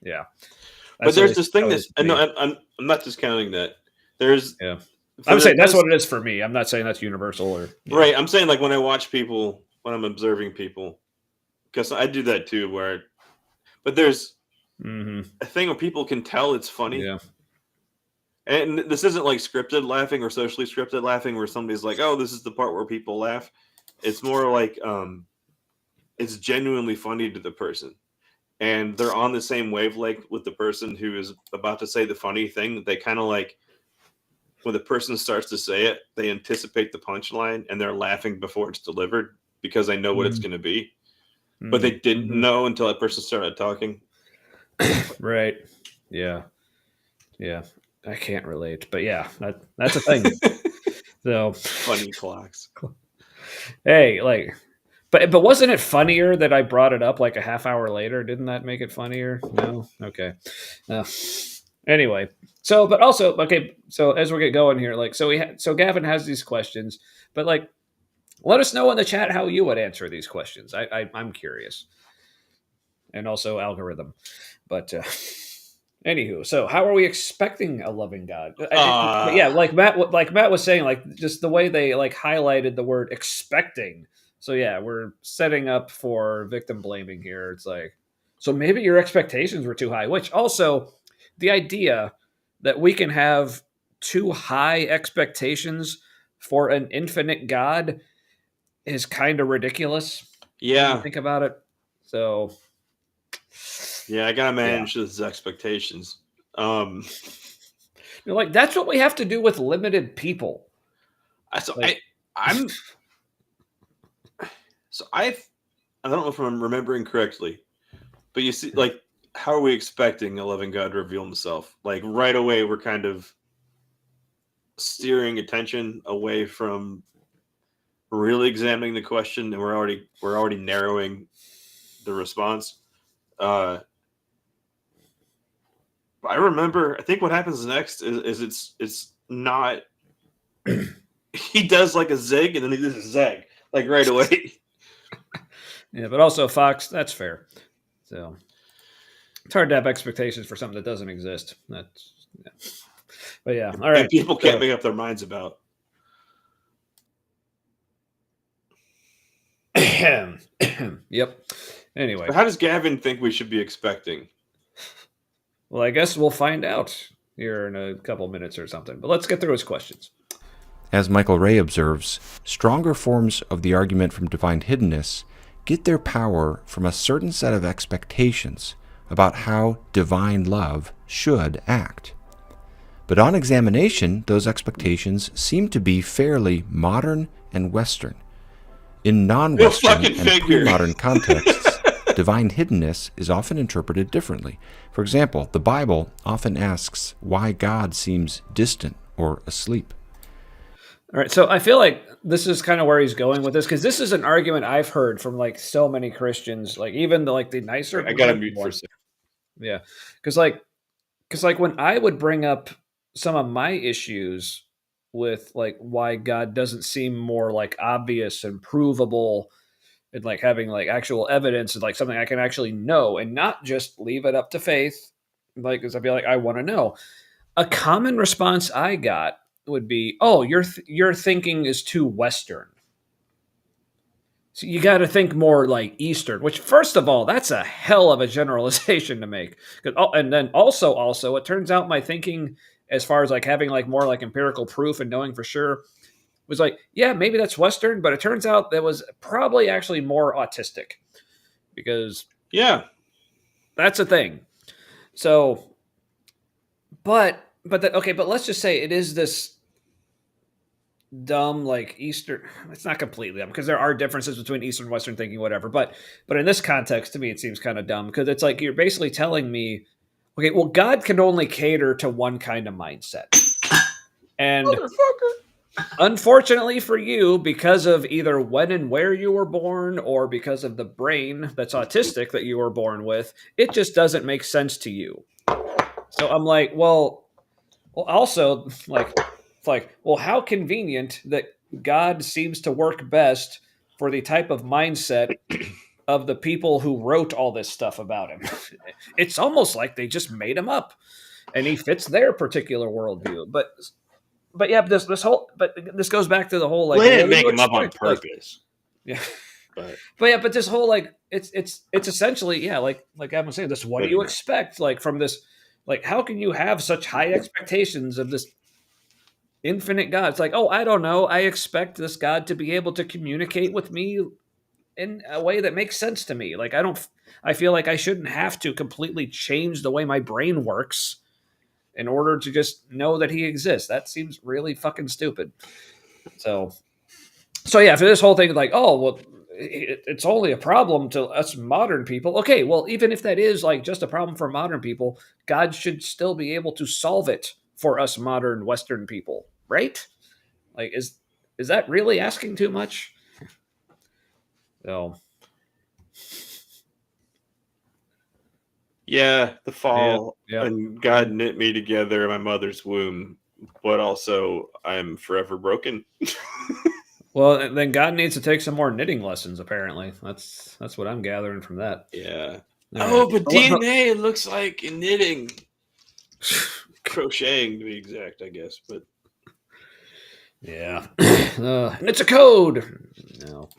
S1: but there's this thing that's I'm not discounting that. There's
S2: I'm saying that's what it is for me. I'm not saying that's universal or
S1: right. I'm saying like when I watch people, when I'm observing people, because I do that too. But there's a thing where people can tell it's funny.
S2: Yeah.
S1: And this isn't like scripted laughing or socially scripted laughing where somebody's like, oh, this is the part where people laugh. It's more like it's genuinely funny to the person. And they're on the same wavelength with the person who is about to say the funny thing. They kind of like, when the person starts to say it, they anticipate the punchline and they're laughing before it's delivered because they know what it's going to be. But they didn't know until that person started talking.
S2: Right. Yeah. Yeah. I can't relate, but yeah, that's a thing. So
S1: funny clocks.
S2: Hey, like, but wasn't it funnier that I brought it up like a half hour later? Didn't that make it funnier? No. Okay. Anyway, so but also okay. So as we get going here, like, so Gavin has these questions, but like, let us know in the chat how you would answer these questions. I'm curious, and also algorithm, but. Anywho, so how are we expecting a loving God? Yeah, like Matt was saying, like just the way they like highlighted the word expecting. So yeah, we're setting up for victim blaming here. It's like, so maybe your expectations were too high. Which also, the idea that we can have too high expectations for an infinite God is kind of ridiculous.
S1: Yeah.
S2: When you think about it. So
S1: yeah, I gotta manage those expectations.
S2: Like that's what we have to do with limited people.
S1: So
S2: Like,
S1: I don't know if I'm remembering correctly, but you see, like, how are we expecting a loving God to reveal himself? Like right away, we're kind of steering attention away from really examining the question, and we're already narrowing the response. I remember. I think what happens next is it's not. He does like a zig, and then he does a zag like right away.
S2: Yeah, but also Fox, that's fair. So it's hard to have expectations for something that doesn't exist. That's yeah. But yeah, all right.
S1: And people can't make up their minds about.
S2: Yep. Anyway,
S1: How does Gavin think we should be expecting?
S2: Well, I guess we'll find out here in a couple minutes or something. But let's get through his questions.
S4: As Michael Ray observes, stronger forms of the argument from divine hiddenness get their power from a certain set of expectations about how divine love should act. But on examination, those expectations seem to be fairly modern and Western. In non-Western and pre-modern contexts, divine hiddenness is often interpreted differently. For example, the Bible often asks why God seems distant or asleep.
S2: All right, so I feel like this is kind of where he's going with this, because this is an argument I've heard from like so many Christians, like even the nicer.
S1: I got to mute for a second.
S2: Yeah, because when I would bring up some of my issues with like why God doesn't seem more like obvious and provable, and like having like actual evidence and like something I can actually know, and not just leave it up to faith, like because I feel like I want to know. A common response I got would be, "Oh, your thinking is too Western. So you got to think more like Eastern." Which, first of all, that's a hell of a generalization to make. And then also, it turns out my thinking, as far as like having like more like empirical proof and knowing for sure, was like, yeah, maybe that's Western, but it turns out that was probably actually more autistic, because that's a thing. So, but let's just say it is this dumb like Eastern. It's not completely dumb because there are differences between Eastern and Western thinking, whatever. But in this context, to me, it seems kind of dumb, because it's like you're basically telling me, okay, well, God can only cater to one kind of mindset, and unfortunately for you, because of either when and where you were born, or because of the brain that's autistic that you were born with, it just doesn't make sense to you. So I'm like, well, also well, how convenient that God seems to work best for the type of mindset of the people who wrote all this stuff about him. It's almost like they just made him up, and he fits their particular worldview. But yeah, this goes back to the whole like,
S1: they didn't make him up on purpose.
S2: Yeah. But this whole like it's essentially, yeah, like Gavin was saying, this, what do you expect like from this, like how can you have such high expectations of this infinite God? It's like, oh, I don't know, I expect this God to be able to communicate with me in a way that makes sense to me. Like I feel like I shouldn't have to completely change the way my brain works in order to just know that he exists. That seems really fucking stupid. So yeah, for this whole thing, like, oh, well, it's only a problem to us modern people. Okay, well, even if that is like just a problem for modern people, God should still be able to solve it for us modern Western people, right? Like, is that really asking too much? So,
S1: yeah, the fall and God knit me together in my mother's womb, but also I'm forever broken.
S2: Well, then God needs to take some more knitting lessons. Apparently, that's what I'm gathering from that.
S1: Yeah. But DNA looks like knitting. Crocheting to be exact, I guess. But
S2: yeah, and it's a code. No.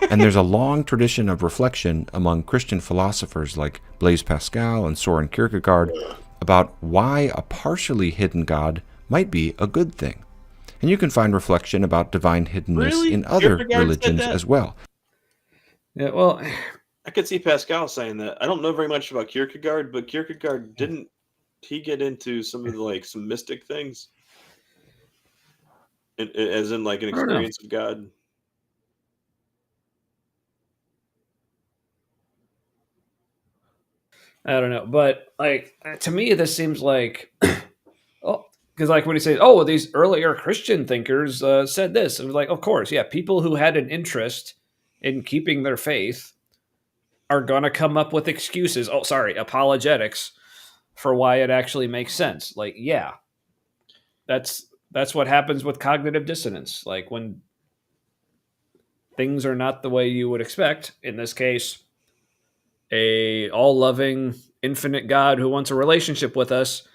S4: And there's a long tradition of reflection among Christian philosophers like Blaise Pascal and Soren Kierkegaard about why a partially hidden God might be a good thing. And you can find reflection about divine hiddenness
S1: Really?
S4: in other
S1: Kierkegaard said
S4: religions
S1: that?
S4: as well.
S2: Yeah, well,
S1: I could see Pascal saying that. I don't know very much about Kierkegaard, but Kierkegaard didn't he get into some of the, like, some mystic things? As in, like, an
S2: I don't know.
S1: experience of God?
S2: I don't know, but like to me, this seems like, oh, because like when he says, "Oh, these earlier Christian thinkers said this," it was like, of course, yeah, people who had an interest in keeping their faith are gonna come up with excuses. Oh, sorry, apologetics for why it actually makes sense. Like, yeah, that's what happens with cognitive dissonance. Like when things are not the way you would expect. In this case, a all-loving, infinite God who wants a relationship with us,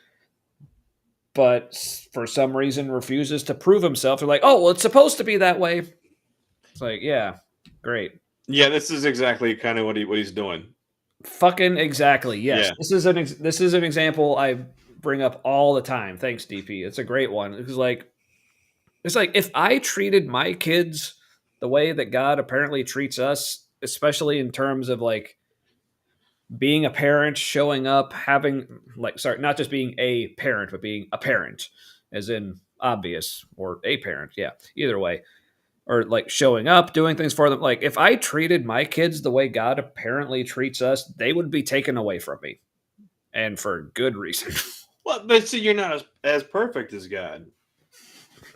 S2: but for some reason refuses to prove himself. They're like, oh, well, it's supposed to be that way. It's like, yeah, great.
S1: Yeah, this is exactly kind of what he's doing.
S2: Fucking exactly. Yes,
S1: Yeah.
S2: This is an example I bring up all the time. Thanks, DP. It's a great one. It's like if I treated my kids the way that God apparently treats us, especially in terms of like being a parent, showing up, having not just being a parent, but being a parent, as in obvious, or a parent. Yeah, either way. Or like showing up, doing things for them. Like if I treated my kids the way God apparently treats us, they would be taken away from me. And for good reason.
S1: Well, but see, you're not as perfect as God.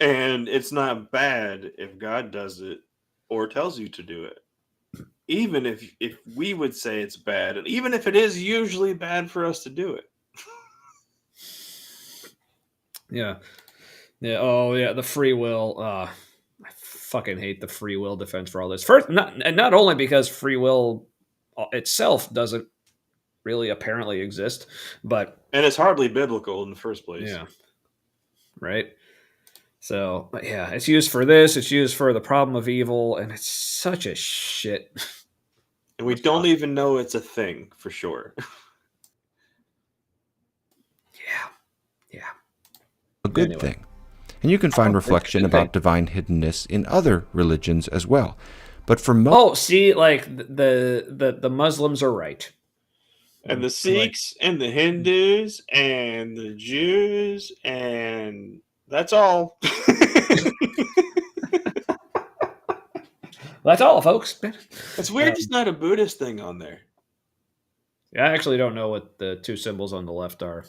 S1: And it's not bad if God does it or tells you to do it. Even if we would say it's bad, and even if it is usually bad for us to do it.
S2: Yeah. Yeah. Oh, yeah. The free will. I fucking hate the free will defense for all this. First, not only because free will itself doesn't really apparently exist, and
S1: it's hardly biblical in the first place.
S2: Yeah. Right. So, but yeah, it's used for this. It's used for the problem of evil, and it's such a shit.
S1: And we don't even know it's a thing for sure.
S2: Yeah.
S4: A good thing. And you can find reflection about divine hiddenness in other religions as well. But for most...
S2: see, like the Muslims are right.
S1: And the Sikhs and the Hindus and the Jews, and that's all.
S2: That's all, folks.
S1: It's weird there's not a Buddhist thing on there.
S2: I actually don't know what the two symbols on the left are.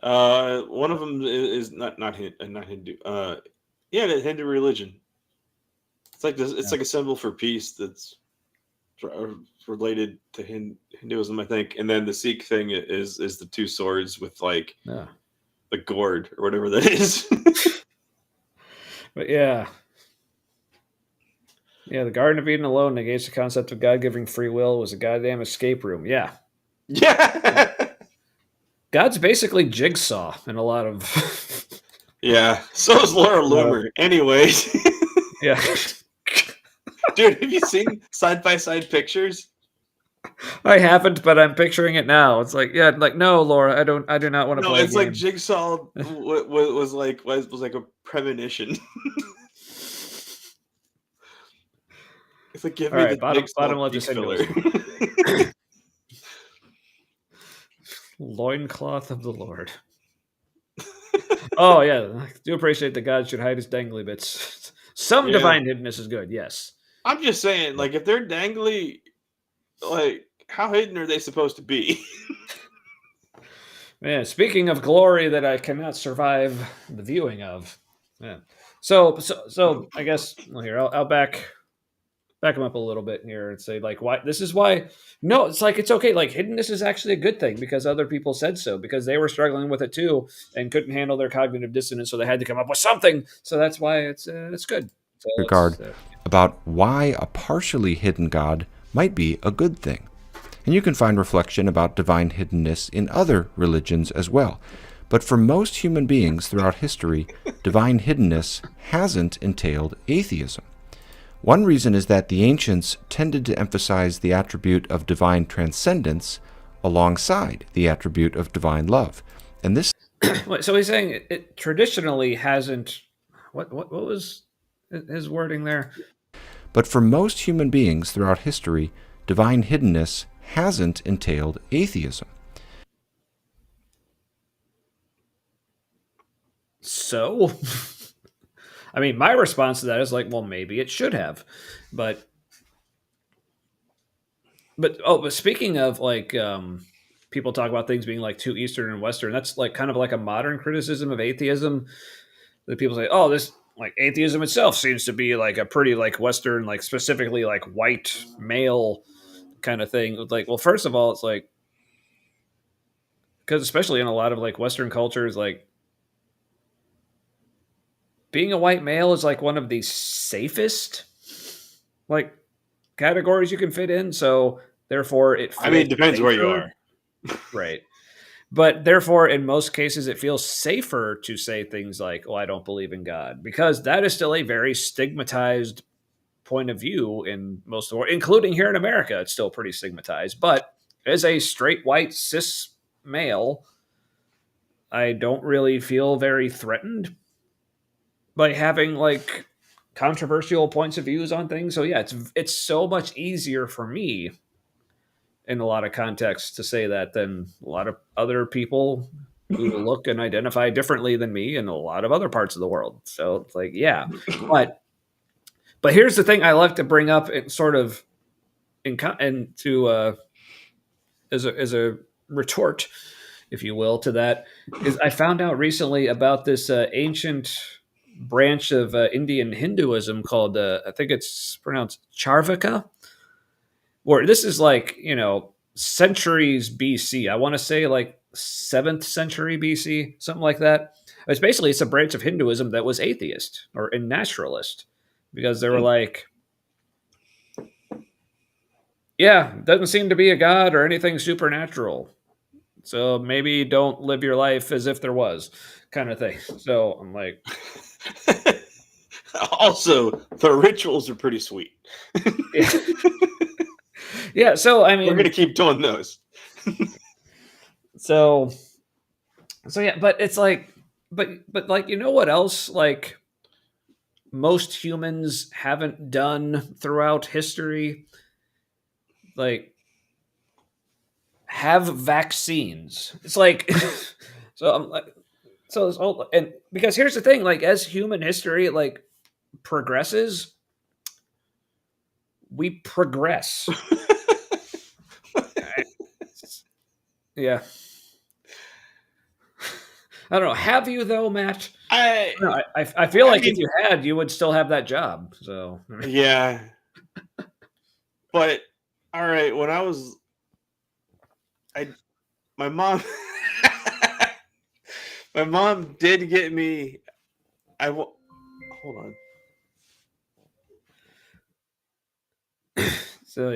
S1: One of them is not Hindu. Yeah, the Hindu religion. It's like this. It's like a symbol for peace that's related to Hinduism, I think. And then the Sikh thing is the two swords with like the gourd or whatever that is.
S2: But yeah. Yeah, the Garden of Eden alone negates the concept of God giving free will. It was a goddamn escape room. Yeah.
S1: Yeah.
S2: God's basically Jigsaw in a lot of...
S1: Yeah. So is Laura Loomer. Anyways.
S2: Yeah.
S1: Dude, have you seen side-by-side pictures?
S2: I haven't, but I'm picturing it now. It's like, yeah, like, no, Laura, I do not want to play.
S1: No, it's like Jigsaw was like a premonition. It's like, give me the
S2: bottom left
S1: is
S2: filler. Loincloth of the Lord. Oh yeah, I do appreciate that God should hide his dangly bits. Some divine hiddenness is good, yes.
S1: I'm just saying, like, if they're dangly, like, how hidden are they supposed to be?
S2: Man, speaking of glory that I cannot survive the viewing of. Yeah. So I guess here I'll back him up a little bit here and say, like, why this is why. No, it's like, it's okay. Like, hiddenness is actually a good thing because other people said so, because they were struggling with it too and couldn't handle their cognitive dissonance, so they had to come up with something. So that's why it's good. So
S4: about why a partially hidden God might be a good thing. And you can find reflection about divine hiddenness in other religions as well. But for most human beings throughout history, divine hiddenness hasn't entailed atheism. One reason is that the ancients tended to emphasize the attribute of divine transcendence alongside the attribute of divine love. And this
S2: So he's saying it traditionally hasn't. What was his wording there?
S4: But for most human beings throughout history, divine hiddenness hasn't entailed atheism.
S2: So, I mean, my response to that is like, well, maybe it should have, but speaking of like, people talk about things being like too Eastern and Western. That's like kind of like a modern criticism of atheism. That people say, oh, this like atheism itself seems to be like a pretty like Western, like specifically like white male kind of thing. Like, well, first of all, it's like because especially in a lot of like Western cultures, like being a white male is like one of the safest like categories you can fit in. So therefore, it feels
S1: it depends where you
S2: safer.
S1: are,
S2: Right? But therefore, in most cases, it feels safer to say things like, "Oh, I don't believe in God," because that is still a very stigmatized point of view in most of the world, including here in America. It's still pretty stigmatized. But as a straight white cis male, I don't really feel very threatened by having like controversial points of views on things. So yeah, it's so much easier for me in a lot of contexts to say that than a lot of other people who look and identify differently than me in a lot of other parts of the world. So it's like, yeah, but here's the thing I like to bring up and sort of as a retort, if you will, to that is I found out recently about this ancient branch of Indian Hinduism called I think it's pronounced Charvaka, where this is like centuries BC. I want to say like 7th century BC, something like that. It's a branch of Hinduism that was atheist or a naturalist because they were like, yeah, doesn't seem to be a god or anything supernatural. So maybe don't live your life as if there was, kind of thing. So I'm like,
S1: also the rituals are pretty sweet.
S2: yeah. Yeah, so I mean,
S1: we're gonna keep doing those.
S2: so yeah, but it's like, but like, you know what else? Like most humans haven't done throughout history, like have vaccines. It's like, so I'm like, so this whole, and because here's the thing, like as human history like progresses, we progress. Yeah. I don't know. Have you though, Matt? I feel like if you had, you would still have that job. So
S1: yeah. But all right, when I was, my mom, my mom did get me. Hold on.
S2: So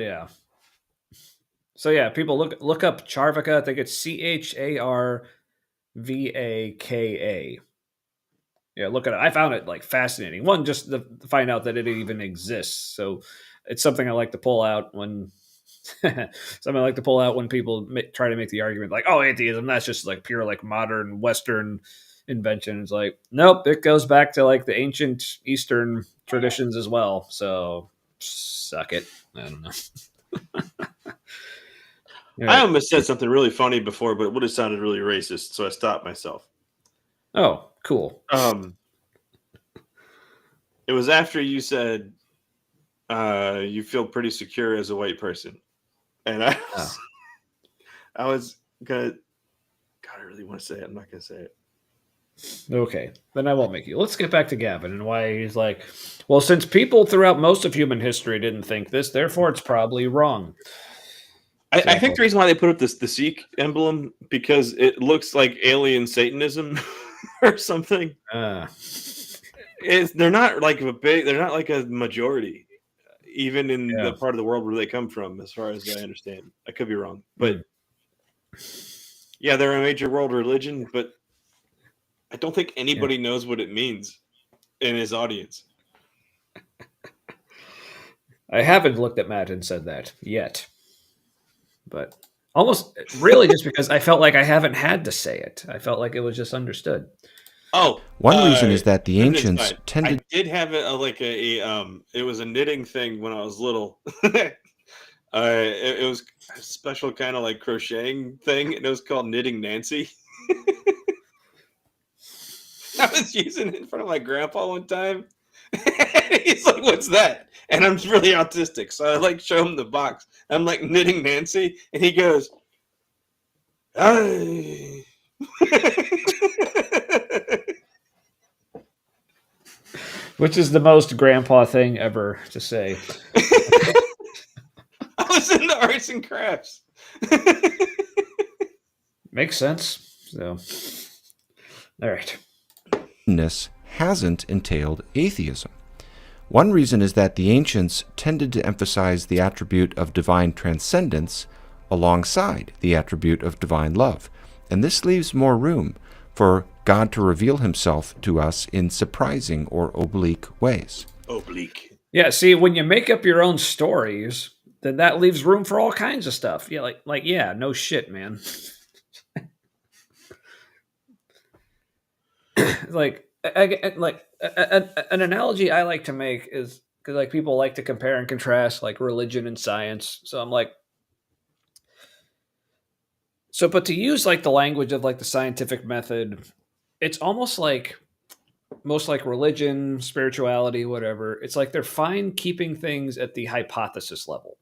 S2: yeah, people look up Charvaka. I think it's Charvaka. Yeah, look at it. I found it like fascinating. One, just to find out that it even exists. So it's something I like to pull out when people try to make the argument like, oh, atheism, that's just like pure like modern Western invention. It's like, nope, it goes back to like the ancient Eastern traditions as well. So suck it. I don't know.
S1: I almost said something really funny before, but it would have sounded really racist, so I stopped myself.
S2: Oh, cool.
S1: It was after you said you feel pretty secure as a white person, and I was gonna. God, I really want to say it. I'm not gonna say it.
S2: Okay, then I won't make you. Let's get back to Gavin and why he's like, well, since people throughout most of human history didn't think this, therefore it's probably wrong.
S1: I think the reason why they put up the Sikh emblem because it looks like alien Satanism or something. They're not like they're not like a majority, even in the part of the world where they come from, as far as I understand. I could be wrong, but yeah, they're a major world religion, but don't think anybody knows what it means in his audience.
S2: I haven't looked at Matt and said that yet, but almost really just because I felt like I haven't had to say it. I felt like it was just understood.
S1: Oh,
S4: One reason is that the ancients
S1: I
S4: tended.
S1: did have it was a knitting thing when I was little. It was a special kind of like crocheting thing, and it was called Knitting Nancy. I was using it in front of my grandpa one time. He's like, "What's that?" And I'm really autistic, so I like show him the box. I'm like knitting Nancy, and he goes, "Ay."
S2: Which is the most grandpa thing ever to say.
S1: I was into arts and crafts.
S2: Makes sense. So, all right.
S4: Hasn't entailed atheism. One reason is that the ancients tended to emphasize the attribute of divine transcendence alongside the attribute of divine love, and this leaves more room for God to reveal himself to us in surprising or oblique ways.
S1: Oblique.
S2: Yeah, see, when you make up your own stories, then that leaves room for all kinds of stuff. Yeah, yeah, no shit, man. An analogy I like to make is because like people like to compare and contrast like religion and science. So I'm like, but to use like the language of like the scientific method, it's almost like most like religion, spirituality, whatever. It's like they're fine keeping things at the hypothesis level,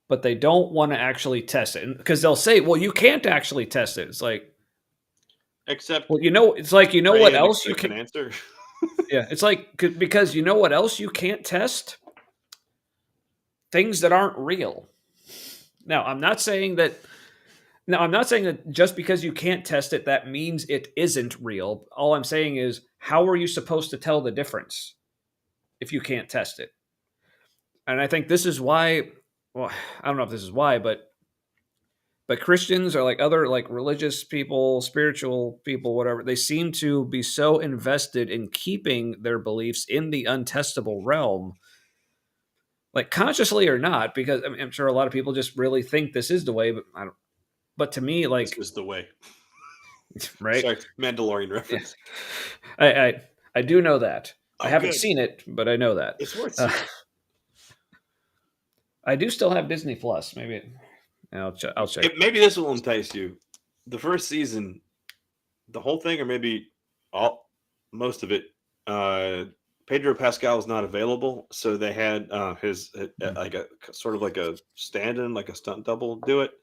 S2: but they don't want to actually test it because they'll say, "Well, you can't actually test it." It's like,
S1: except,
S2: well, it's like what else you can
S1: answer.
S2: Yeah, it's like because you know what else you can't test? Things that aren't real. Now, I'm not saying that just because you can't test it, that means it isn't real. All I'm saying is, how are you supposed to tell the difference if you can't test it? And I think this is why, well, I don't know if this is why, but Christians or like other like religious people, spiritual people, whatever, they seem to be so invested in keeping their beliefs in the untestable realm, like consciously or not, because I'm sure a lot of people just really think this is the way, but I don't. But to me, like,
S1: this is the way,
S2: right?
S1: Sorry, Mandalorian reference.
S2: I do know that. I haven't
S1: good.
S2: seen it, but I know that.
S1: It's worth seeing.
S2: I do still have Disney Plus. Maybe I'll check.
S1: Maybe this will entice you. The first season, the whole thing, or maybe most of it, Pedro Pascal was not available, so they had his like a sort of like a stand-in, like a stunt double, do it.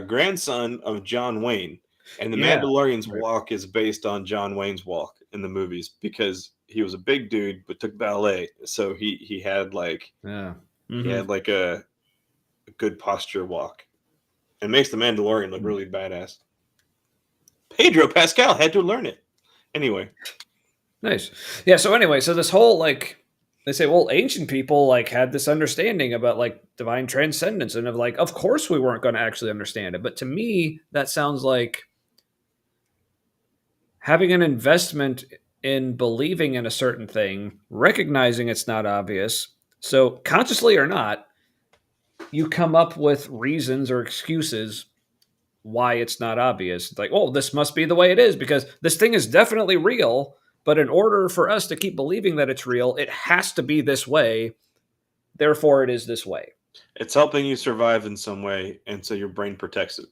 S1: Grandson of John Wayne, and the Mandalorian's walk is based on John Wayne's walk in the movies because he was a big dude but took ballet, so he had like he had like a good posture walk. It makes the Mandalorian look really badass. Pedro Pascal had to learn it. Anyway.
S2: Nice. Yeah, so anyway, so this whole like they say, well, ancient people like had this understanding about like divine transcendence and of course we weren't going to actually understand it. But to me, that sounds like having an investment in believing in a certain thing, recognizing it's not obvious. So consciously or not, you come up with reasons or excuses why it's not obvious. It's like, oh, this must be the way it is because this thing is definitely real. But in order for us to keep believing that it's real, it has to be this way. Therefore, it is this way.
S1: It's helping you survive in some way, and so your brain protects it.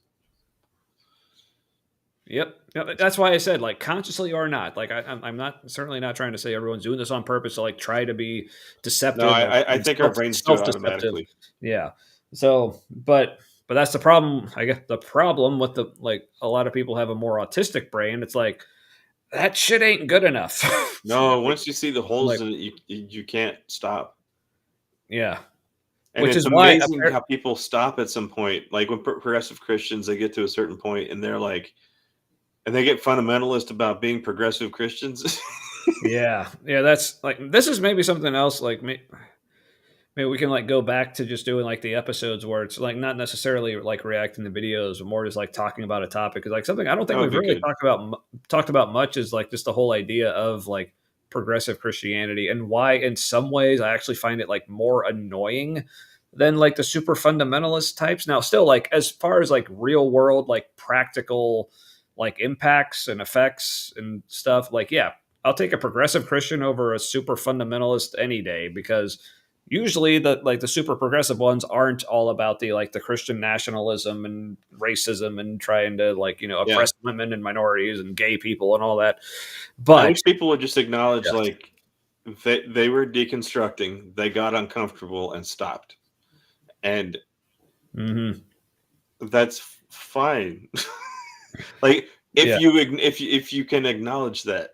S2: Yep. That's why I said, like, consciously or not. Like, I'm certainly not trying to say everyone's doing this on purpose to, like, try to be deceptive.
S1: No, I think our brains do it automatically.
S2: Yeah. So, but that's the problem. I guess the problem with a lot of people have a more autistic brain. It's like, that shit ain't good enough.
S1: No, once you see the holes in it, you can't stop.
S2: Yeah.
S1: And it's amazing how people stop at some point. Like when progressive Christians, they get to a certain point and they're like, and they get fundamentalist about being progressive Christians.
S2: Yeah. That's like, this is maybe something else. Like maybe maybe we can like go back to just doing like the episodes where it's like not necessarily like reacting to videos, but more just like talking about a topic. Because like something I don't think we've really talked about much is like just the whole idea of like progressive Christianity and why in some ways I actually find it like more annoying than like the super fundamentalist types. Now, still like as far as like real world, like practical like impacts and effects and stuff, like, yeah, I'll take a progressive Christian over a super fundamentalist any day because usually the super progressive ones aren't all about the like the Christian nationalism and racism and trying to like, oppress women and minorities and gay people and all that. But
S1: I wish people would just acknowledge like they were deconstructing, they got uncomfortable and stopped. And that's fine. Like if you can acknowledge that.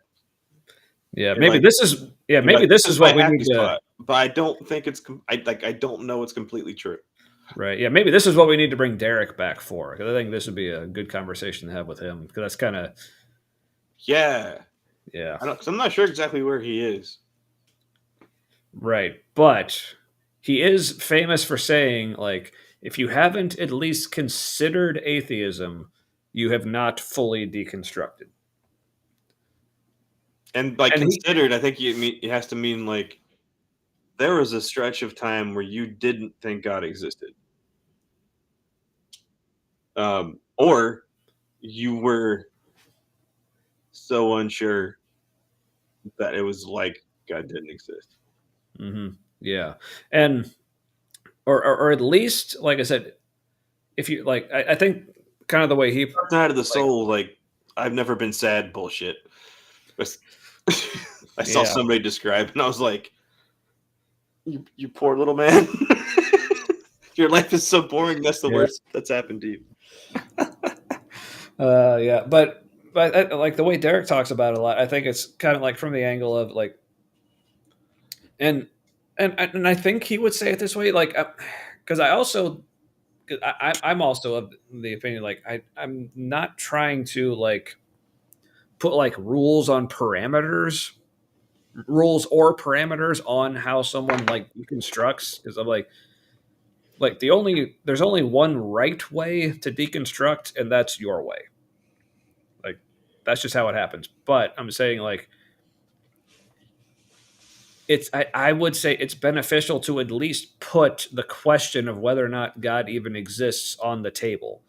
S2: Yeah, maybe this is what we need to.
S1: But I don't think it's. I don't know it's completely true.
S2: Right. Yeah. Maybe this is what we need to bring Derek back for, because I think this would be a good conversation to have with him. Because that's kind of.
S1: Yeah.
S2: Yeah.
S1: I'm not sure exactly where he is.
S2: Right, but he is famous for saying like, if you haven't at least considered atheism, you have not fully deconstructed.
S1: And like considered, I think it has to mean like there was a stretch of time where you didn't think God existed, or you were so unsure that it was like God didn't exist.
S2: Mm-hmm. Yeah, and or at least, like I said, if you like, I think kind of the way he
S1: out of the soul, like I've never been sad bullshit. I saw somebody describe, and I was like, "You poor little man. Your life is so boring. That's the worst that's happened to you."
S2: Yeah, but I, like the way Derek talks about it a lot. I think it's kind of like from the angle of like, and I think he would say it this way, like, because I'm also of the opinion like I'm not trying to like put like rules or parameters on how someone like deconstructs, because I'm like there's only one right way to deconstruct, and that's your way. Like that's just how it happens. But I'm saying like I would say it's beneficial to at least put the question of whether or not God even exists on the table.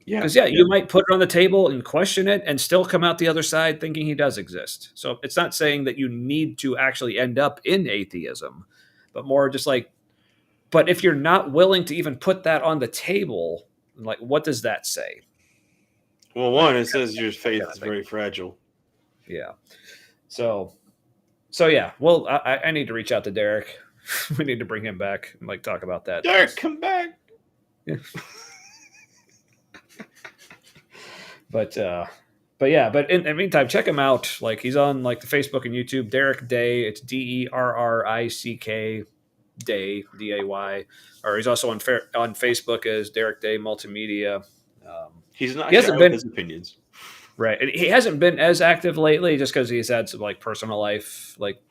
S2: Because you might put it on the table and question it and still come out the other side thinking he does exist. So it's not saying that you need to actually end up in atheism, but more just like, but if you're not willing to even put that on the table, like, what does that say?
S1: Well, one, it says your faith is very fragile.
S2: Yeah. So yeah. Well, I need to reach out to Derek. We need to bring him back and like talk about that.
S1: Derek, come back.
S2: Yeah. But in the meantime, check him out. Like he's on like the Facebook and YouTube. Derek Day. It's DERRICK Day, DAY. Or he's also on Facebook as Derek Day Multimedia.
S1: He's not. He hasn't been his opinions.
S2: Right, and he hasn't been as active lately, just because he's had some like personal life like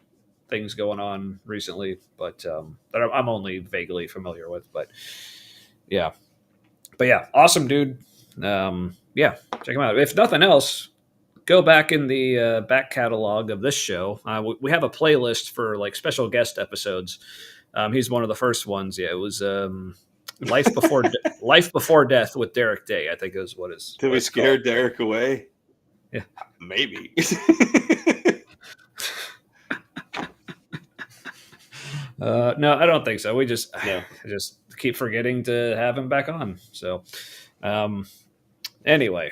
S2: things going on recently. But that I'm only vaguely familiar with. But yeah, awesome dude. Yeah, check him out. If nothing else, go back in the back catalog of this show. We have a playlist for like special guest episodes. He's one of the first ones. Yeah, it was Life Before Death with Derek Day, I think is what is.
S1: Did we scare Derek away?
S2: Yeah,
S1: maybe.
S2: No, I don't think so. We just keep forgetting to have him back on. So, anyway,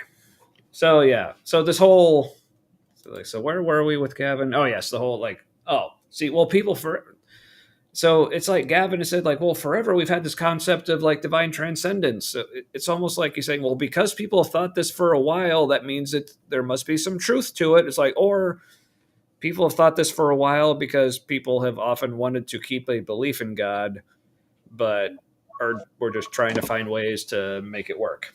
S2: so yeah, so this whole, so where were we with Gavin? Oh yes, the whole like, so it's like Gavin has said like, well, forever we've had this concept of like divine transcendence. So it's almost like he's saying, well, because people have thought this for a while, that means that there must be some truth to it. It's like, or people have thought this for a while because people have often wanted to keep a belief in God, but we're just trying to find ways to make it work.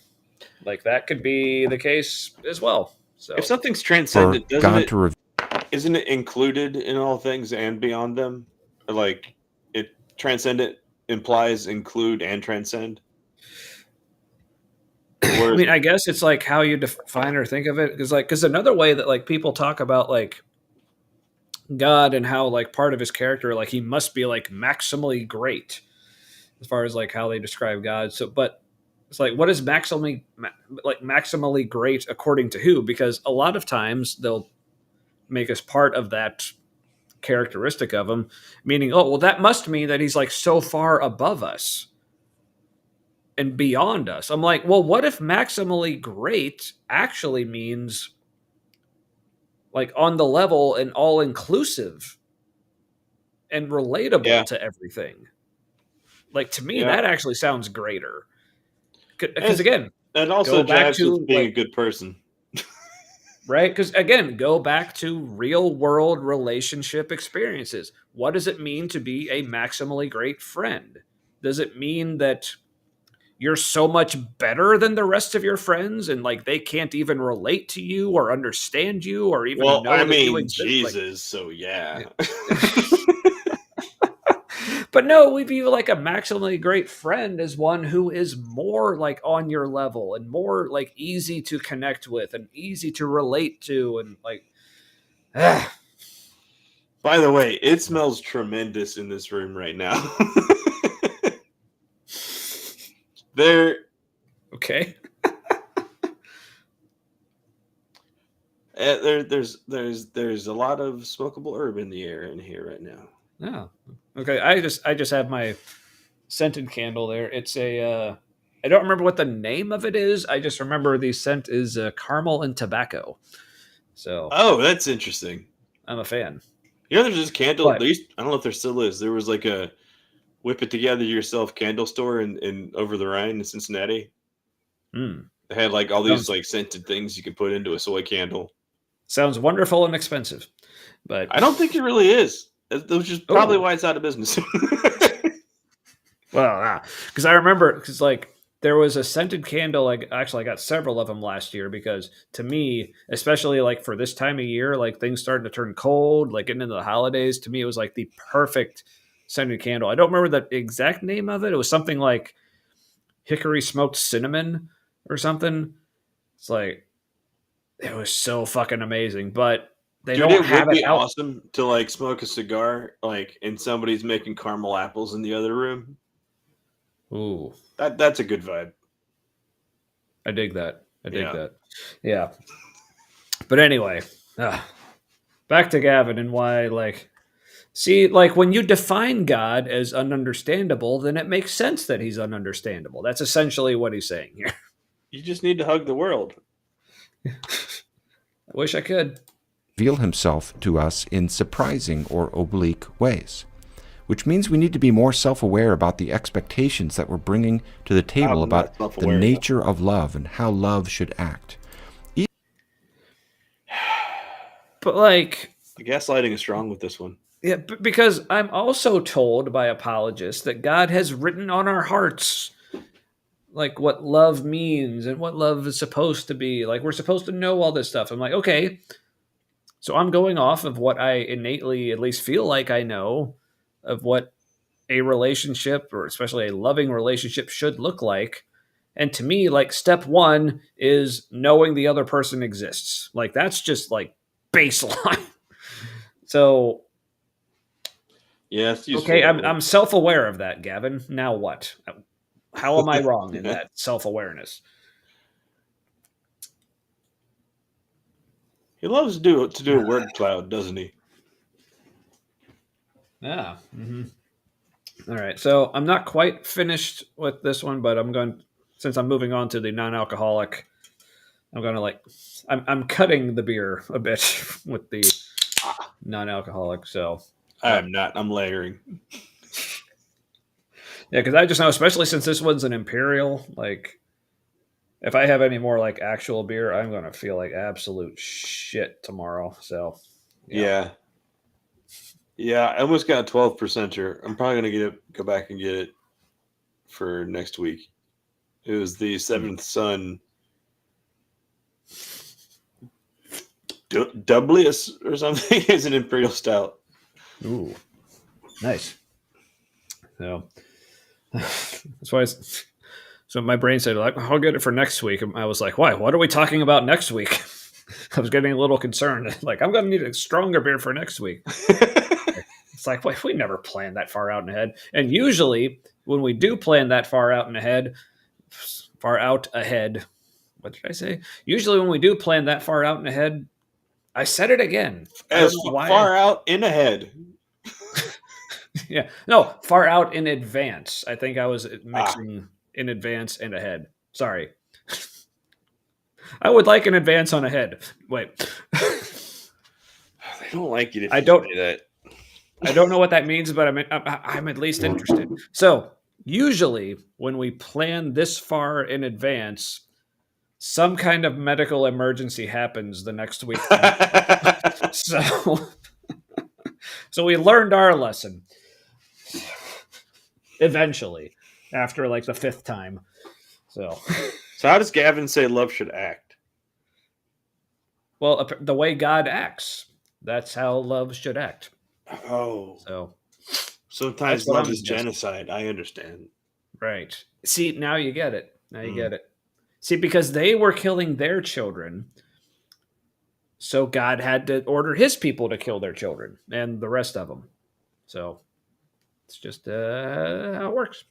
S2: Like that could be the case as well. So
S1: if something's transcendent, isn't it included in all things and beyond them? Like transcendent implies include and transcend?
S2: I mean, I guess it's like how you define or think of it. Because another way that like people talk about like God and how like part of his character, like he must be like maximally great as far as like how they describe God. So, but it's like, what is maximally great according to who? Because a lot of times they'll make us part of that characteristic of him, meaning, oh, well, that must mean that he's like so far above us and beyond us. I'm like, well, what if maximally great actually means like on the level and all inclusive and relatable to everything? Like, to me, that actually sounds greater. Because again,
S1: that also jives with being a good person.
S2: Right? Because again, go back to real world relationship experiences. What does it mean to be a maximally great friend? Does it mean that you're so much better than the rest of your friends and like they can't even relate to you or understand you or even know that you exist?
S1: Jesus,
S2: like,
S1: so yeah.
S2: But no, we view like a maximally great friend as one who is more like on your level and more like easy to connect with and easy to relate to and like.
S1: By the way, it smells tremendous in this room right now.
S2: Okay.
S1: There's a lot of smokable herb in the air in here right now.
S2: Oh, okay. I just have my scented candle there. It's a I don't remember what the name of it is. I just remember the scent is caramel and tobacco. So
S1: that's interesting.
S2: I'm a fan.
S1: You know, there's this candle. I don't know if there still is. There was like a whip it together yourself candle store in over the Rhine in Cincinnati. They had like all these like scented things you could put into a soy candle.
S2: Sounds wonderful and expensive, but
S1: I don't think it really is. Which is probably why it's out of business.
S2: Well, because I remember because like there was a scented candle. Like actually, I got several of them last year because to me, especially like for this time of year, like things starting to turn cold, like getting into the holidays. To me, it was like the perfect scented candle. I don't remember the exact name of it. It was something like hickory smoked cinnamon or something. It's like it was so fucking amazing, but they don't have it out.
S1: Awesome to like smoke a cigar, like, and somebody's making caramel apples in the other room.
S2: Ooh,
S1: that's a good vibe.
S2: I dig that. That. Yeah. But anyway, back to Gavin and why, like, see, like when you define God as ununderstandable, then it makes sense that he's ununderstandable. That's essentially what he's saying here.
S1: You just need to hug the world.
S2: I wish I could.
S4: Reveal himself to us in surprising or oblique ways, which means we need to be more self-aware about the expectations that we're bringing to the table about the nature of love and how love should act.
S2: But like,
S1: the gaslighting is strong with this one.
S2: Yeah, because I'm also told by apologists that God has written on our hearts like what love means and what love is supposed to be. Like we're supposed to know all this stuff. I'm like, okay, so I'm going off of what I innately at least feel like I know of what a relationship or especially a loving relationship should look like. And to me, like step one is knowing the other person exists. Like that's just like baseline. So
S1: yes,
S2: okay, I'm self-aware of that, Gavin. Now what? How am I wrong in that self-awareness?
S1: He loves to do a word cloud, doesn't he?
S2: Yeah. Mm-hmm. All right. So I'm not quite finished with this one, but since I'm moving on to the non-alcoholic, I'm going to I'm cutting the beer a bit with the non-alcoholic. So
S1: I'm not. I'm layering.
S2: Yeah, because I just know, especially since this one's an imperial, like if I have any more like actual beer, I'm gonna feel like absolute shit tomorrow. So
S1: yeah, I almost got a 12%er. I'm probably gonna go back and get it for next week. It was the Seventh Son Dublius or something. It's an imperial stout.
S2: Ooh, nice. So that's why. So my brain said, like, I'll get it for next week. And I was like, why? What are we talking about next week? I was getting a little concerned. Like, I'm going to need a stronger beer for next week. It's like, wait, we never planned that far out and ahead. And usually, when we do plan that far out ahead, what did I say? Usually, when we do plan that far out and ahead, I said it again.
S1: As far out in ahead.
S2: Yeah, no, far out in advance. I think I was mixing in advance and ahead. Sorry. I would like an advance on ahead. Wait.
S1: They don't like you to say that.
S2: I don't know what that means, but I'm at least interested. So usually when we plan this far in advance, some kind of medical emergency happens the next week. So we learned our lesson eventually after like the 5th time. So
S1: how does Gavin say love should act?
S2: Well, the way God acts, that's how love should act.
S1: Oh.
S2: So
S1: sometimes love is genocide. I understand.
S2: Right. See, now you get it. Get it. See, because they were killing their children, so God had to order his people to kill their children and the rest of them. So it's just how it works.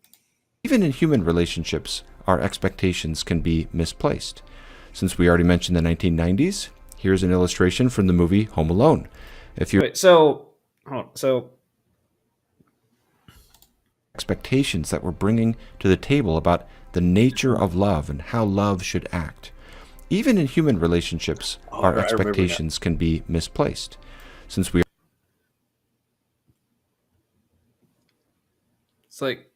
S4: Even in human relationships, our expectations can be misplaced. Since we already mentioned the 1990s, here's an illustration from the movie Home Alone.
S2: So
S4: expectations that we're bringing to the table about the nature of love and how love should act. Even in human relationships, our expectations can be misplaced.
S2: It's like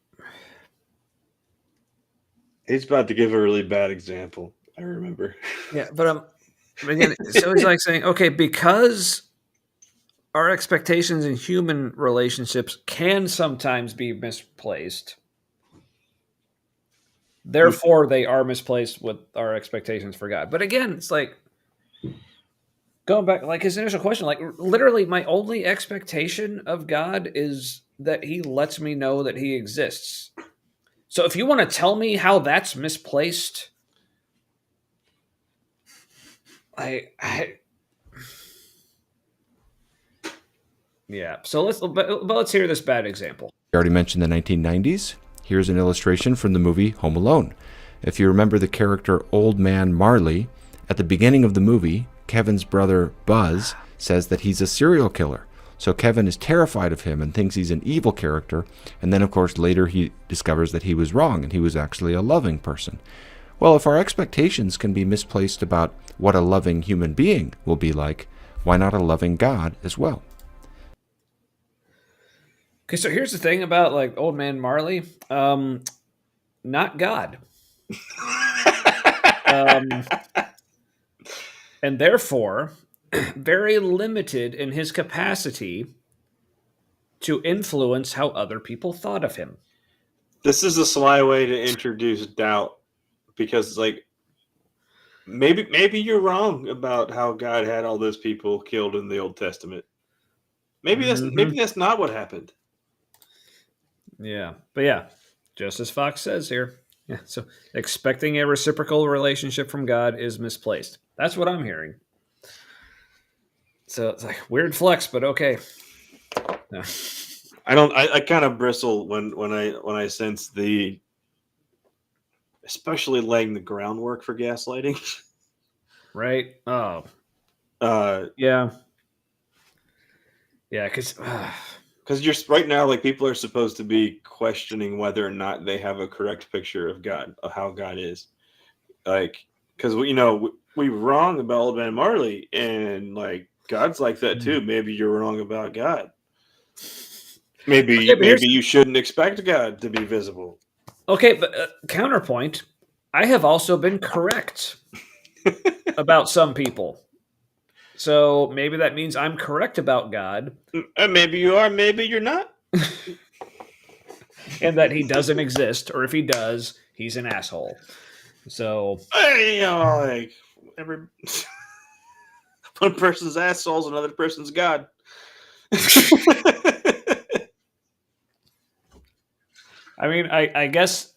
S1: he's about to give a really bad example. I remember.
S2: Yeah, but again, so it's like saying, okay, because our expectations in human relationships can sometimes be misplaced. Therefore, they are misplaced with our expectations for God. But again, it's like going back, like his initial question, like literally my only expectation of God is that he lets me know that he exists. So if you want to tell me how that's misplaced, yeah. So let's hear this bad example.
S4: We already mentioned the 1990s. Here's an illustration from the movie Home Alone. If you remember the character Old Man Marley, at the beginning of the movie, Kevin's brother Buzz says that he's a serial killer. So Kevin is terrified of him and thinks he's an evil character. And then, of course, later he discovers that he was wrong and he was actually a loving person. Well, if our expectations can be misplaced about what a loving human being will be like, why not a loving God as well?
S2: Okay, so here's the thing about like Old Man Marley. Not God. And therefore, very limited in his capacity to influence how other people thought of him.
S1: This is a sly way to introduce doubt, because like maybe you're wrong about how God had all those people killed in the Old Testament. Maybe that's not what happened.
S2: Yeah, but yeah, just as Fox says here. Yeah, so expecting a reciprocal relationship from God is misplaced. That's what I'm hearing. So it's like weird flex, but okay. No.
S1: I kind of bristle when I sense especially laying the groundwork for gaslighting.
S2: Right? Oh.
S1: Yeah.
S2: Yeah, because
S1: you're right now, like people are supposed to be questioning whether or not they have a correct picture of God, of how God is. Like, because we were wrong about Old Man Marley, and like God's like that too. Maybe you're wrong about God. Maybe you shouldn't expect God to be visible.
S2: Okay, but counterpoint, I have also been correct about some people. So maybe that means I'm correct about God.
S1: Maybe you are, maybe you're not.
S2: And that he doesn't exist, or if he does, he's an asshole. So
S1: like one person's asshole's another person's God.
S2: I mean, I guess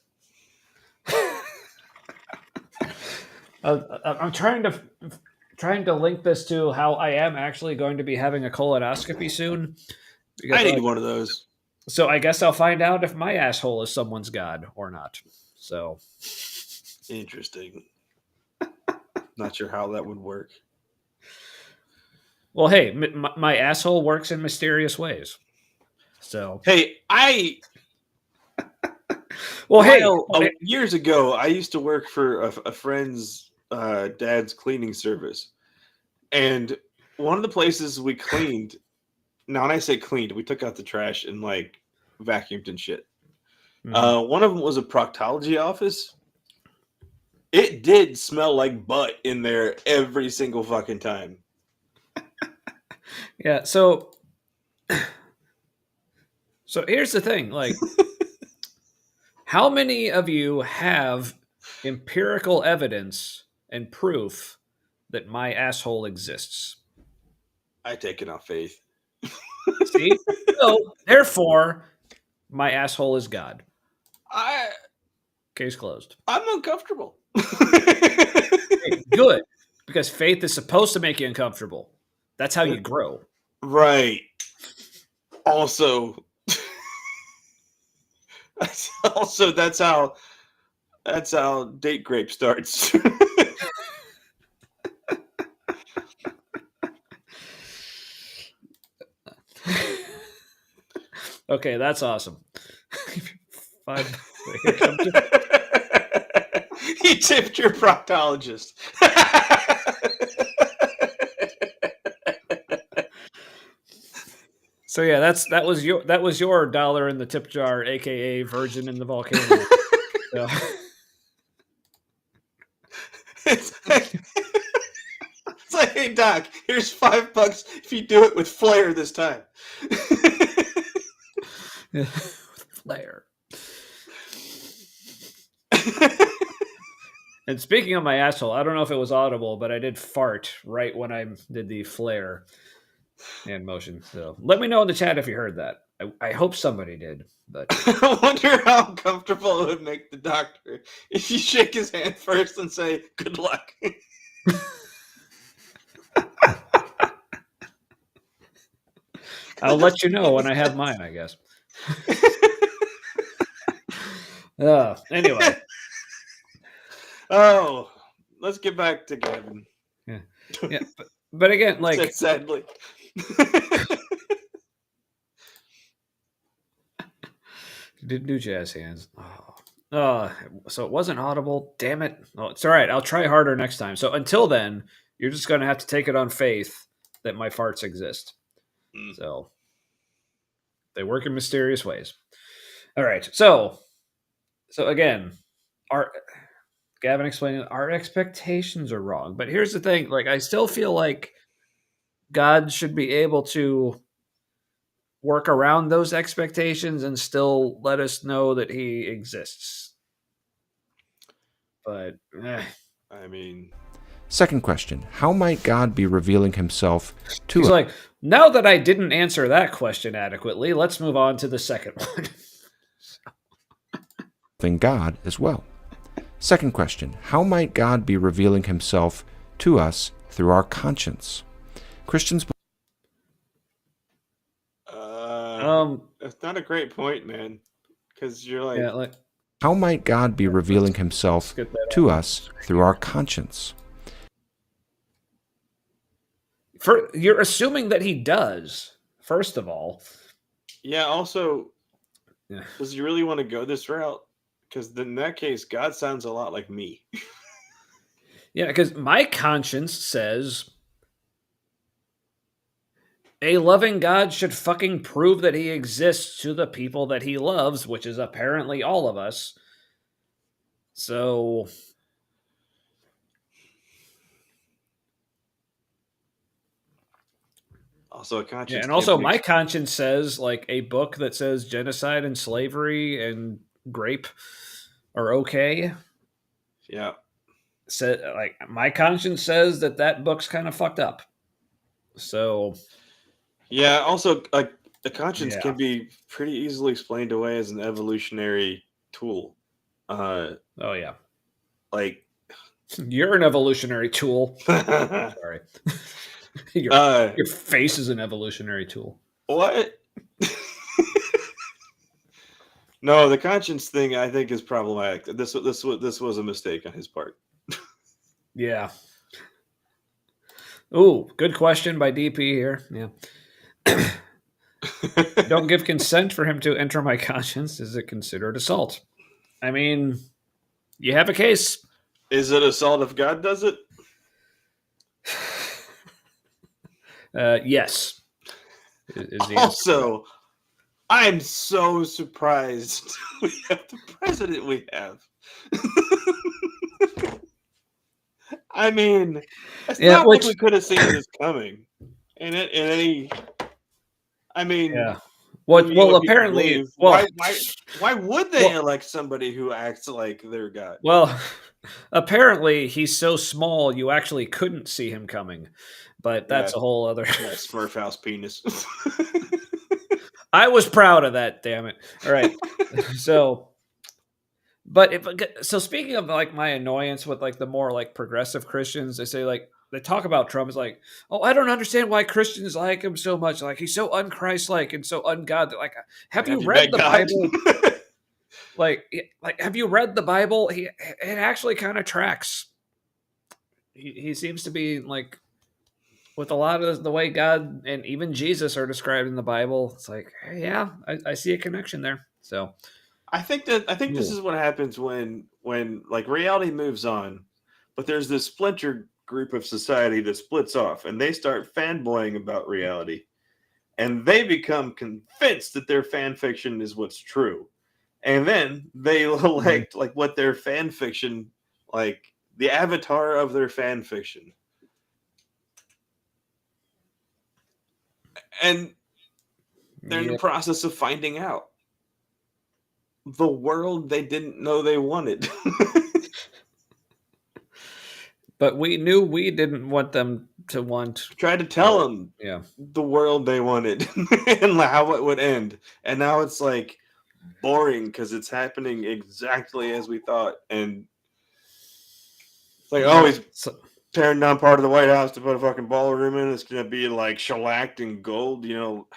S2: I'm trying to link this to how I am actually going to be having a colonoscopy soon.
S1: I
S2: Because,
S1: need one of those.
S2: so I guess I'll find out if my asshole is someone's god or not. So
S1: Interesting. Not sure how that would work.
S2: well, hey, my asshole works in mysterious ways. So
S1: Hey,
S2: well,
S1: years ago, I used to work for a friend's dad's cleaning service, and one of the places we cleaned. Now, when I say cleaned, we took out the trash and like vacuumed and shit. One of them was a proctology office. It did smell like butt in there every single fucking time.
S2: yeah. So here's the thing, like, how many of you have empirical evidence and proof that my asshole exists?
S1: I take it on faith.
S2: See? So, therefore, my asshole is God. Case closed.
S1: I'm uncomfortable.
S2: Hey, good, because faith is supposed to make you uncomfortable. That's how you grow.
S1: Right. Also, that's how date grape starts.
S2: Okay, that's awesome.
S1: He tipped your proctologist.
S2: So yeah, that was your dollar in the tip jar, aka virgin in the volcano. So.
S1: It's like, hey doc, here's $5 if you do it with flair this time.
S2: Flair. And speaking of my asshole, I don't know if it was audible, but I did fart right when I did the flare hand motion. So let me know in the chat if you heard that. I hope somebody did. But
S1: I wonder how comfortable it would make the doctor if you shake his hand first and say, good luck.
S2: I'll let you know when I have mine, I guess. Anyway.
S1: Oh, let's get back to Gavin.
S2: Yeah. But again, like,
S1: sadly.
S2: Didn't do jazz hands. So it wasn't audible. Damn it. Oh, it's all right. I'll try harder next time. So until then, you're just going to have to take it on faith that my farts exist. So they work in mysterious ways. All right. So again, Gavin explaining our expectations are wrong. But here's the thing. Like, I still feel like God should be able to work around those expectations and still let us know that he exists. But
S1: I mean,
S4: second question: how might God be revealing himself to us?
S2: He's like, now that I didn't answer that question adequately, let's move on to the second one.
S4: Than God as well. Second question: how might God be revealing himself to us through our conscience? Christians.
S1: That's not a great point, man. Because you're like,
S2: Yeah, like,
S4: how might God be revealing himself to us through our conscience?
S2: You're assuming that he does, first of all.
S1: Yeah, also, does he really want to go this route? Because in that case, God sounds a lot like me.
S2: Yeah, because my conscience says a loving God should fucking prove that he exists to the people that he loves, which is apparently all of us. So
S1: Also, a conscience.
S2: Yeah, and also my conscience says, like, a book that says genocide and slavery and grape are okay.
S1: Yeah.
S2: Like, my conscience says that book's kind of fucked up. So
S1: yeah, also, like, The conscience
S2: Yeah.
S1: can be pretty easily explained away as an evolutionary tool.
S2: Oh yeah.
S1: Like
S2: You're an evolutionary tool. Sorry. Your face is an evolutionary tool.
S1: what? No, the conscience thing I think is problematic. This was a mistake on his part.
S2: Yeah. Ooh, good question by DP here. Yeah. Don't give consent for him to enter my conscience. Is it considered assault? I mean, you have a case.
S1: Is it assault if God does it?
S2: Yes. Is the answer to that.
S1: Also, I'm so surprised we have the president we have. I mean, it's not like we could have seen this coming. In any, I mean,
S2: yeah. Well, apparently,
S1: why would they elect somebody who acts like their God?
S2: Well, apparently he's so small you actually couldn't see him coming, but that's a whole other.
S1: Yeah, Smurf house penis.
S2: I was proud of that. Damn it! All right, so. So speaking of like my annoyance with like the more like progressive Christians, they say like they talk about Trump as like, oh, I don't understand why Christians like him so much. Like he's so unchrist-like and so ungodly. Like, have you read the Bible? like, have you read the Bible? It actually kind of tracks. He seems to be like with a lot of the way God and even Jesus are described in the Bible. It's like, hey, yeah, I see a connection there. So.
S1: I think this is what happens when like reality moves on, but there's this splinter group of society that splits off and they start fanboying about reality, and they become convinced that their fan fiction is what's true, and then they elect like what their fan fiction, like the avatar of their fan fiction, and they're in the process of finding out the world they didn't know they wanted.
S2: But we knew we didn't want them to want.
S1: Tried to tell them the world they wanted and how it would end. And now it's like boring because it's happening exactly as we thought. And it's like, oh, he's tearing down part of the White House to put a fucking ballroom in. It's going to be like shellacked in gold, you know.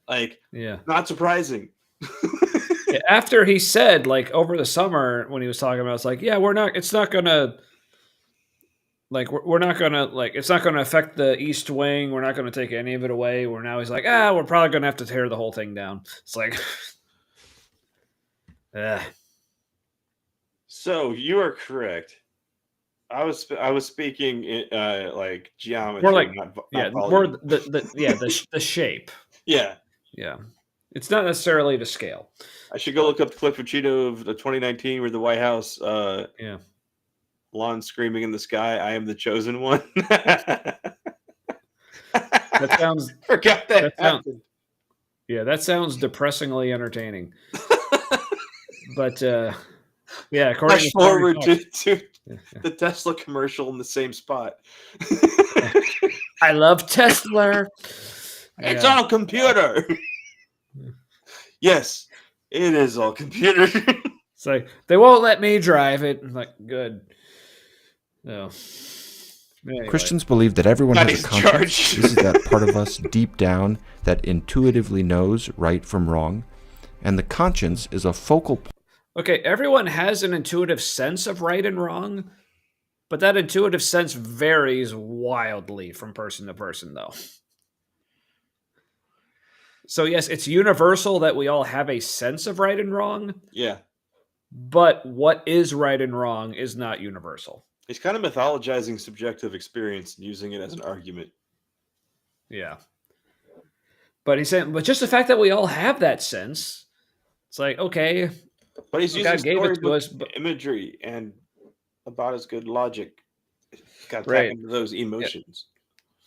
S1: Like, not surprising.
S2: After he said, like, over the summer when he was talking about, it's like, yeah, it's not gonna it's not gonna affect the East Wing. We're not gonna take any of it away. Now he's like, we're probably gonna have to tear the whole thing down. It's like,
S1: So you are correct. I was speaking in like geometry,
S2: more like
S1: not
S2: more the shape.
S1: Yeah.
S2: It's not necessarily to scale.
S1: I should go look up the clip from Cheeto of the 2019 where the White House lawn screaming in the sky, "I am the chosen one."
S2: That sounds
S1: forgot that happened.
S2: That sounds depressingly entertaining. But according
S1: Flash forward to the Tesla commercial in the same spot.
S2: I love Tesla.
S1: It's all computer. Yes, it is all computer.
S2: It's like they won't let me drive it. I'm like, good. No. Anyway.
S4: Christians believe that everyone has a conscience. This is that part of us deep down that intuitively knows right from wrong, and the conscience is a focal point.
S2: Okay, everyone has an intuitive sense of right and wrong, but that intuitive sense varies wildly from person to person, though. So yes, it's universal that we all have a sense of right and wrong.
S1: Yeah.
S2: But what is right and wrong is not universal.
S1: He's kind of mythologizing subjective experience and using it as an argument.
S2: Yeah. But he's saying, but just the fact that we all have that sense, it's like, okay.
S1: But he's using storybook imagery and about as good logic. Got to tap into those emotions.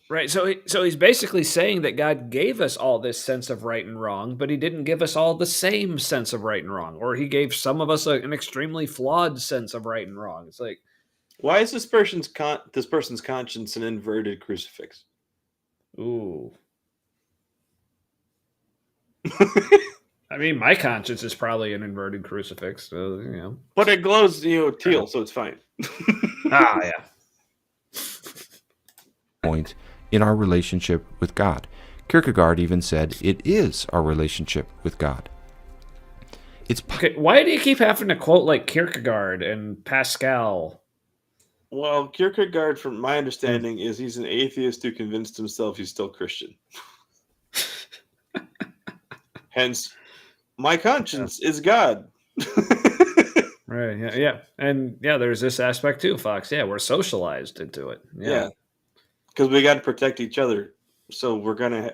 S2: Right, so he's basically saying that God gave us all this sense of right and wrong, but he didn't give us all the same sense of right and wrong, or he gave some of us an extremely flawed sense of right and wrong. It's like,
S1: why is this person's conscience an inverted crucifix?
S2: Ooh, I mean, my conscience is probably an inverted crucifix, so
S1: But it glows, teal, so it's fine.
S2: Yeah.
S4: Point in our relationship with God. Kierkegaard even said it is our relationship with God.
S2: Okay, why do you keep having to quote like Kierkegaard and Pascal?
S1: Well, Kierkegaard, from my understanding, is he's an atheist who convinced himself he's still Christian. Hence, my conscience is God.
S2: Right. Yeah. And there's this aspect too, Fox. Yeah, we're socialized into it.
S1: Yeah. Because we got to protect each other. So we're gonna,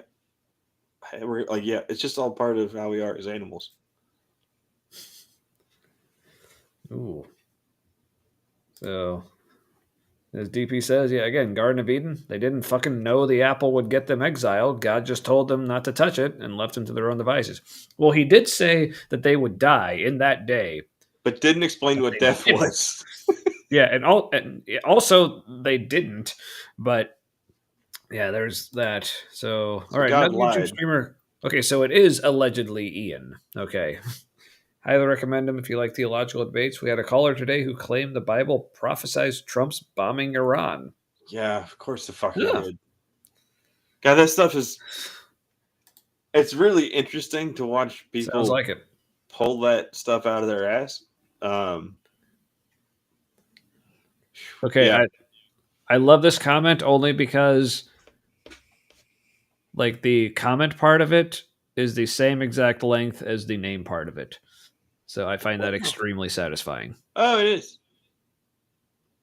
S1: it's just all part of how we are as animals.
S2: Ooh. So, as DP says, again, Garden of Eden, they didn't fucking know the apple would get them exiled. God just told them not to touch it and left them to their own devices. Well, he did say that they would die in that day.
S1: But didn't explain what death was.
S2: And also they didn't, but there's that. So all right,
S1: God
S2: another
S1: lied.
S2: YouTube streamer. Okay, so it is allegedly Ian. Okay. Highly recommend him if you like theological debates. We had a caller today who claimed the Bible prophesies Trump's bombing Iran.
S1: Yeah, of course the fuck he did. God, that stuff it's really interesting to watch people
S2: Sounds like it.
S1: Pull that stuff out of their ass.
S2: Okay, I love this comment only because like the comment part of it is the same exact length as the name part of it. So I find that extremely satisfying.
S1: Oh, it is.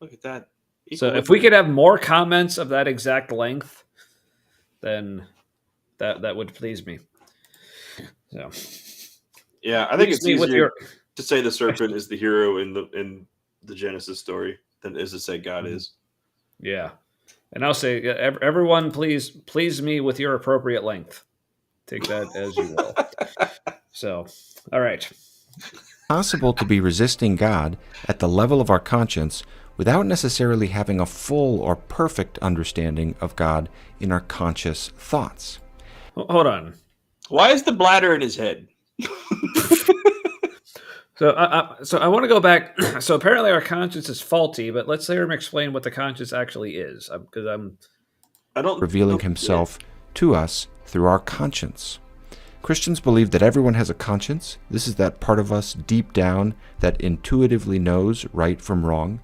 S1: Look at that.
S2: So if we could have more comments of that exact length, then that would please me. So
S1: yeah, I think it's easier to say the serpent is the hero in the Genesis story than it is to say God is.
S2: Yeah. And I'll say, everyone, please me with your appropriate length. Take that as you will. So, all right.
S4: Possible to be resisting God at the level of our conscience without necessarily having a full or perfect understanding of God in our conscious thoughts.
S2: Hold on.
S1: Why is the bladder in his head?
S2: So I want to go back. So apparently our conscience is faulty, but let's hear him explain what the conscience actually is, because
S4: revealing himself to us through our conscience. Christians believe that everyone has a conscience. This is that part of us deep down that intuitively knows right from wrong.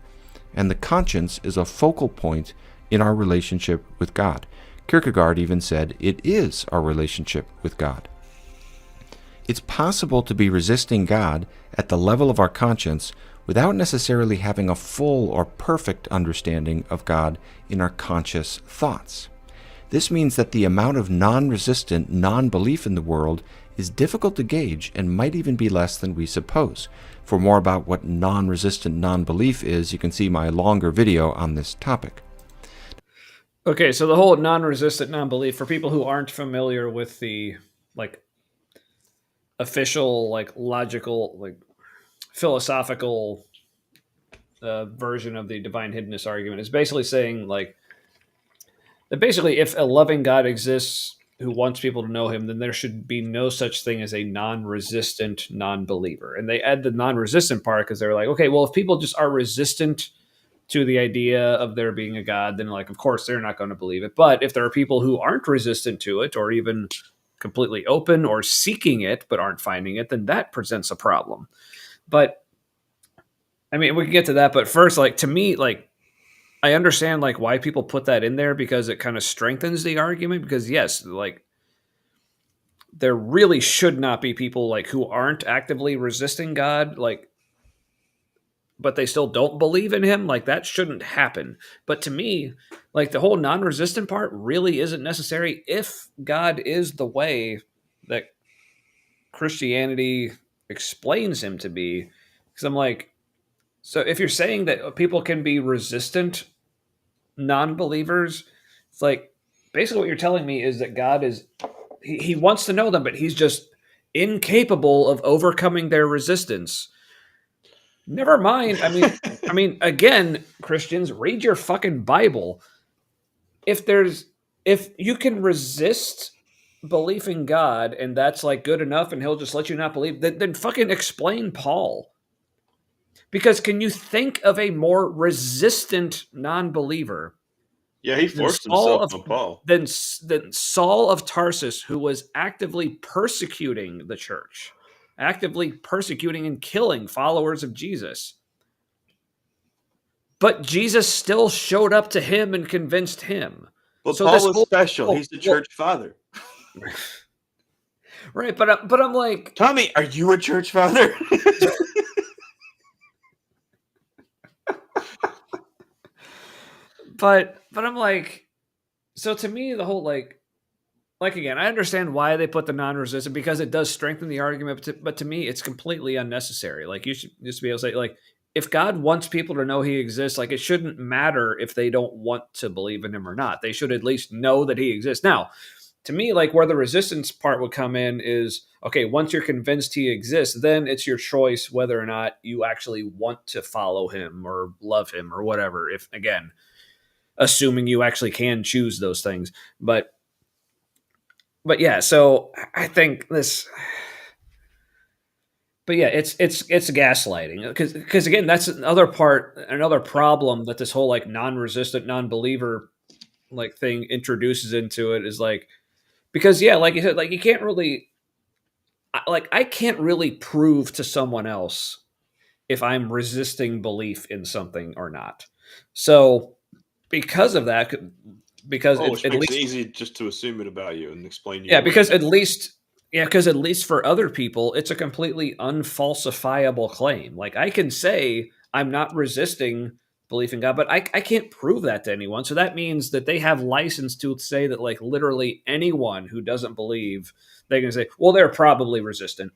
S4: And the conscience is a focal point in our relationship with God. Kierkegaard even said it is our relationship with God. It's possible to be resisting God at the level of our conscience without necessarily having a full or perfect understanding of God in our conscious thoughts. This means that the amount of non-resistant non-belief in the world is difficult to gauge and might even be less than we suppose. For more about what non-resistant non-belief is, you can see my longer video on this topic.
S2: Okay, so the whole non-resistant non-belief, for people who aren't familiar with the official, logical, philosophical version of the divine hiddenness argument, is basically saying that basically if a loving God exists who wants people to know him, then there should be no such thing as a non-resistant non-believer. And they add the non-resistant part because they're like, okay, well, if people just are resistant to the idea of there being a God, then of course they're not going to believe it. But if there are people who aren't resistant to it, or even completely open or seeking it but aren't finding it, then that presents a problem. But I mean, we can get to that, but first, to me, I understand why people put that in there, because it kind of strengthens the argument, because yes, there really should not be people who aren't actively resisting God, but they still don't believe in him. That shouldn't happen. But to me, the whole non-resistant part really isn't necessary if God is the way that Christianity explains him to be. Because I'm so if you're saying that people can be resistant non-believers, it's basically what you're telling me is that God is, he wants to know them, but he's just incapable of overcoming their resistance. Never mind. I mean, again, Christians, read your fucking Bible. If you can resist belief in God and that's like good enough and he'll just let you not believe, then fucking explain Paul. Because can you think of a more resistant non-believer
S1: Yeah, he
S2: than
S1: forced himself on Paul.
S2: than Saul of Tarsus, who was actively persecuting the church, actively persecuting and killing followers of Jesus? But Jesus still showed up to him and convinced him.
S1: But
S2: So
S1: Paul
S2: this
S1: was
S2: whole,
S1: special. He's the church father.
S2: right? But I'm like,
S1: Tommy, are you a church father?
S2: but I'm like, so to me, the whole like again, I understand why they put the non-resistant because it does strengthen the argument, but to me, it's completely unnecessary. Like you should just be able to say, like, if God wants people to know He exists, like it shouldn't matter if they don't want to believe in Him or not. They should at least know that He exists. Now, to me, like where the resistance part would come in is, okay, once you're convinced He exists, then it's your choice whether or not you actually want to follow Him or love Him or whatever. If again, assuming you actually can choose those things, but yeah, so I think this, but yeah, it's gaslighting because again, that's another problem that this whole like non-resistant non-believer like thing introduces into it is like, because yeah, like you said, like you can't really, like I can't really prove to someone else if I'm resisting belief in something or not. So because of that, because
S1: Which
S2: at
S1: makes
S2: least
S1: it easy just to assume it about you and explain you.
S2: yeah, because at least for other people, it's a completely unfalsifiable claim. Like I can say I'm not resisting belief in God, but I can't prove that to anyone. So that means that they have license to say that like literally anyone who doesn't believe, they can say, well, they're probably resistant.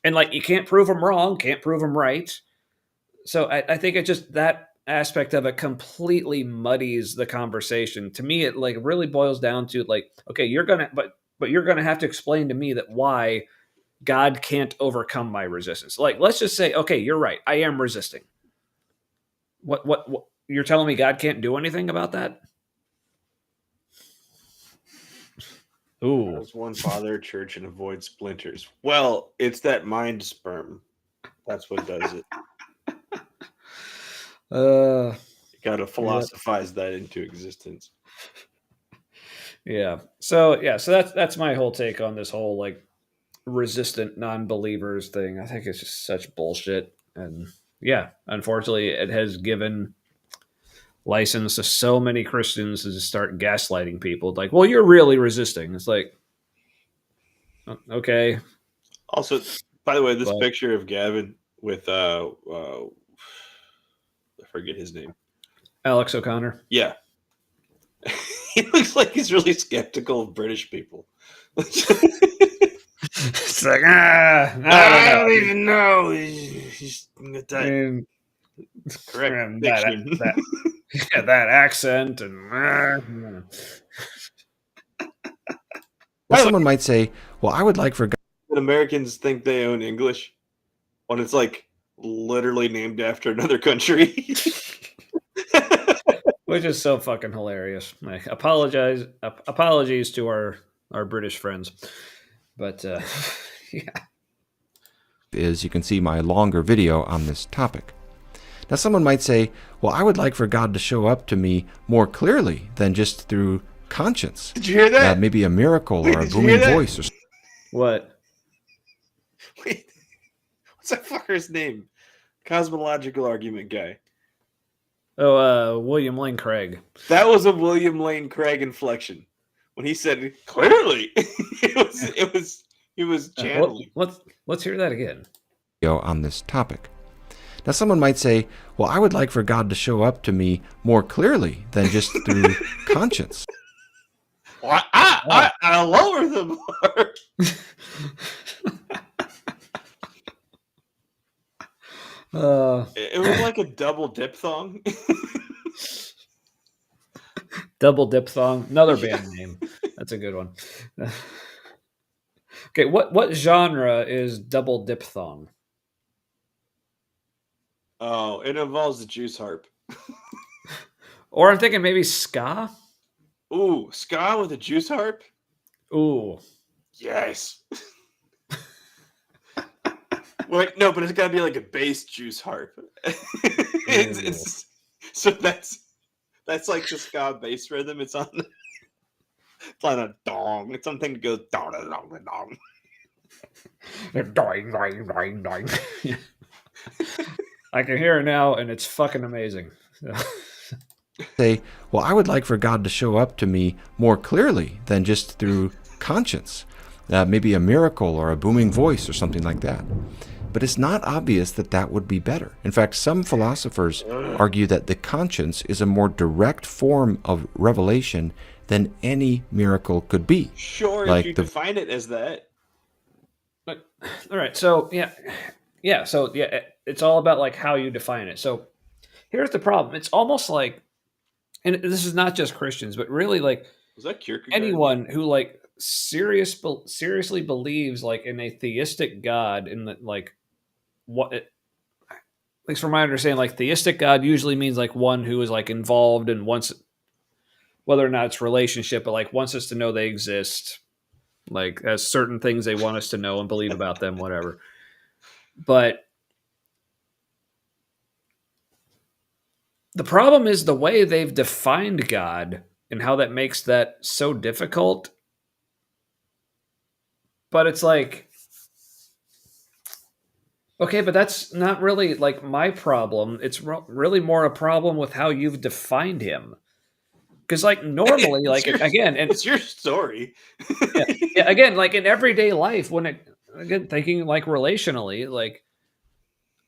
S2: And like you can't prove them wrong, can't prove them right. So I think it just that aspect of it completely muddies the conversation. To me, it like really boils down to like, okay, but you're gonna have to explain to me that why God can't overcome my resistance. Like, let's just say, okay, you're right, I am resisting. What you're telling me God can't do anything about that? Ooh.
S1: As one father, church, and avoid splinters. Well, it's that mind sperm. That's what does it. You gotta philosophize that into existence.
S2: Yeah. So that's my whole take on this whole like resistant non-believers thing. I think it's just such bullshit. And yeah, unfortunately, it has given license to so many Christians to just start gaslighting people. Like, well, you're really resisting. It's like, okay.
S1: Also, by the way, this picture of Gavin with I forget his name.
S2: Alex O'Connor.
S1: Yeah. He looks like he's really skeptical of British people.
S2: It's like, I
S1: don't even know. He's correct.
S2: That accent and
S4: well, someone might say, well, I would like for God.
S1: Americans think they own English when it's like literally named after another country.
S2: Which is so fucking hilarious. Like, apologies to our British friends. But yeah.
S4: Is you can see my longer video on this topic. Now, someone might say, well, I would like for God to show up to me more clearly than just through conscience.
S1: Did you hear that?
S4: Maybe a miracle or a booming voice. Or
S2: what?
S1: Wait, what's that fucker's name? Cosmological argument guy.
S2: Oh, William Lane Craig.
S1: That was a William Lane Craig inflection when he said clearly. He was channeling.
S2: Let's hear that again.
S4: On this topic. Now, someone might say, well, I would like for God to show up to me more clearly than just through conscience.
S1: Well, I lower the bar. It was like a double diphthong.
S2: Double diphthong, another band name. That's a good one. Okay, what genre is double diphthong?
S1: Oh, it involves the juice harp.
S2: Or I'm thinking maybe ska.
S1: Ooh, ska with a juice harp?
S2: Ooh.
S1: Yes. Wait, no, but it's got to be like a bass juice harp. it's so that's like the ska bass rhythm. It's on a dong. It's something that goes dong dong dong dong.
S2: Doing, doing, doing, doing. I can hear it now, and it's fucking amazing.
S4: Say, well, I would like for God to show up to me more clearly than just through conscience, maybe a miracle or a booming voice or something like that. But it's not obvious that that would be better. In fact, some philosophers argue that the conscience is a more direct form of revelation than any miracle could be.
S1: Sure,
S4: like
S1: if you define it as that.
S2: But, all right, so so it's all about like how you define it. So here's the problem: it's almost like, and this is not just Christians, but really like
S1: Was that Kierkegaard?
S2: anyone who like seriously believes like in a theistic God, in the like what. At least from my understanding, like theistic God usually means like one who is like involved and wants, whether or not it's relationship, but like wants us to know they exist, like has certain things they want us to know and believe about them, whatever. But the problem is the way they've defined God and how that makes that so difficult. But it's like, okay, but that's not really like my problem. It's really more a problem with how you've defined him. Because like normally, like again, and
S1: it's your story.
S2: yeah, again, like in everyday life, when it again thinking like relationally, like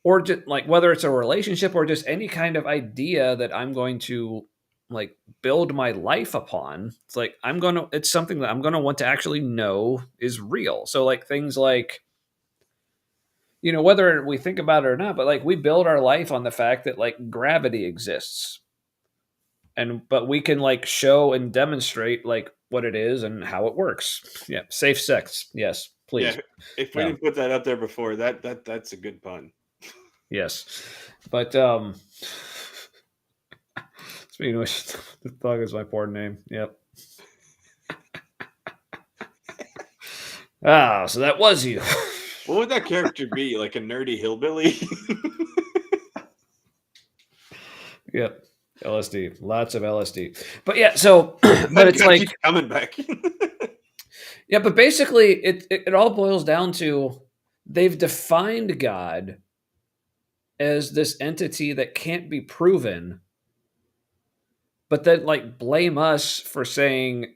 S2: or just like whether it's a relationship or just any kind of idea that I'm going to like build my life upon, it's like it's something that I'm gonna want to actually know is real. So like things like, you know, whether we think about it or not, but like we build our life on the fact that like gravity exists. But we can like show and demonstrate like what it is and how it works. Yeah. Safe sex. Yes, please.
S1: Yeah, if we didn't put that up there before, that's a good pun.
S2: Yes. But speaking of which, the thug is my porn name. Yep. So that was you.
S1: What would that character be? Like a nerdy hillbilly?
S2: Yep. LSD. Lots of LSD. But yeah, so but it's like
S1: coming back.
S2: Yeah, but basically it all boils down to they've defined God as this entity that can't be proven, but then like blame us for saying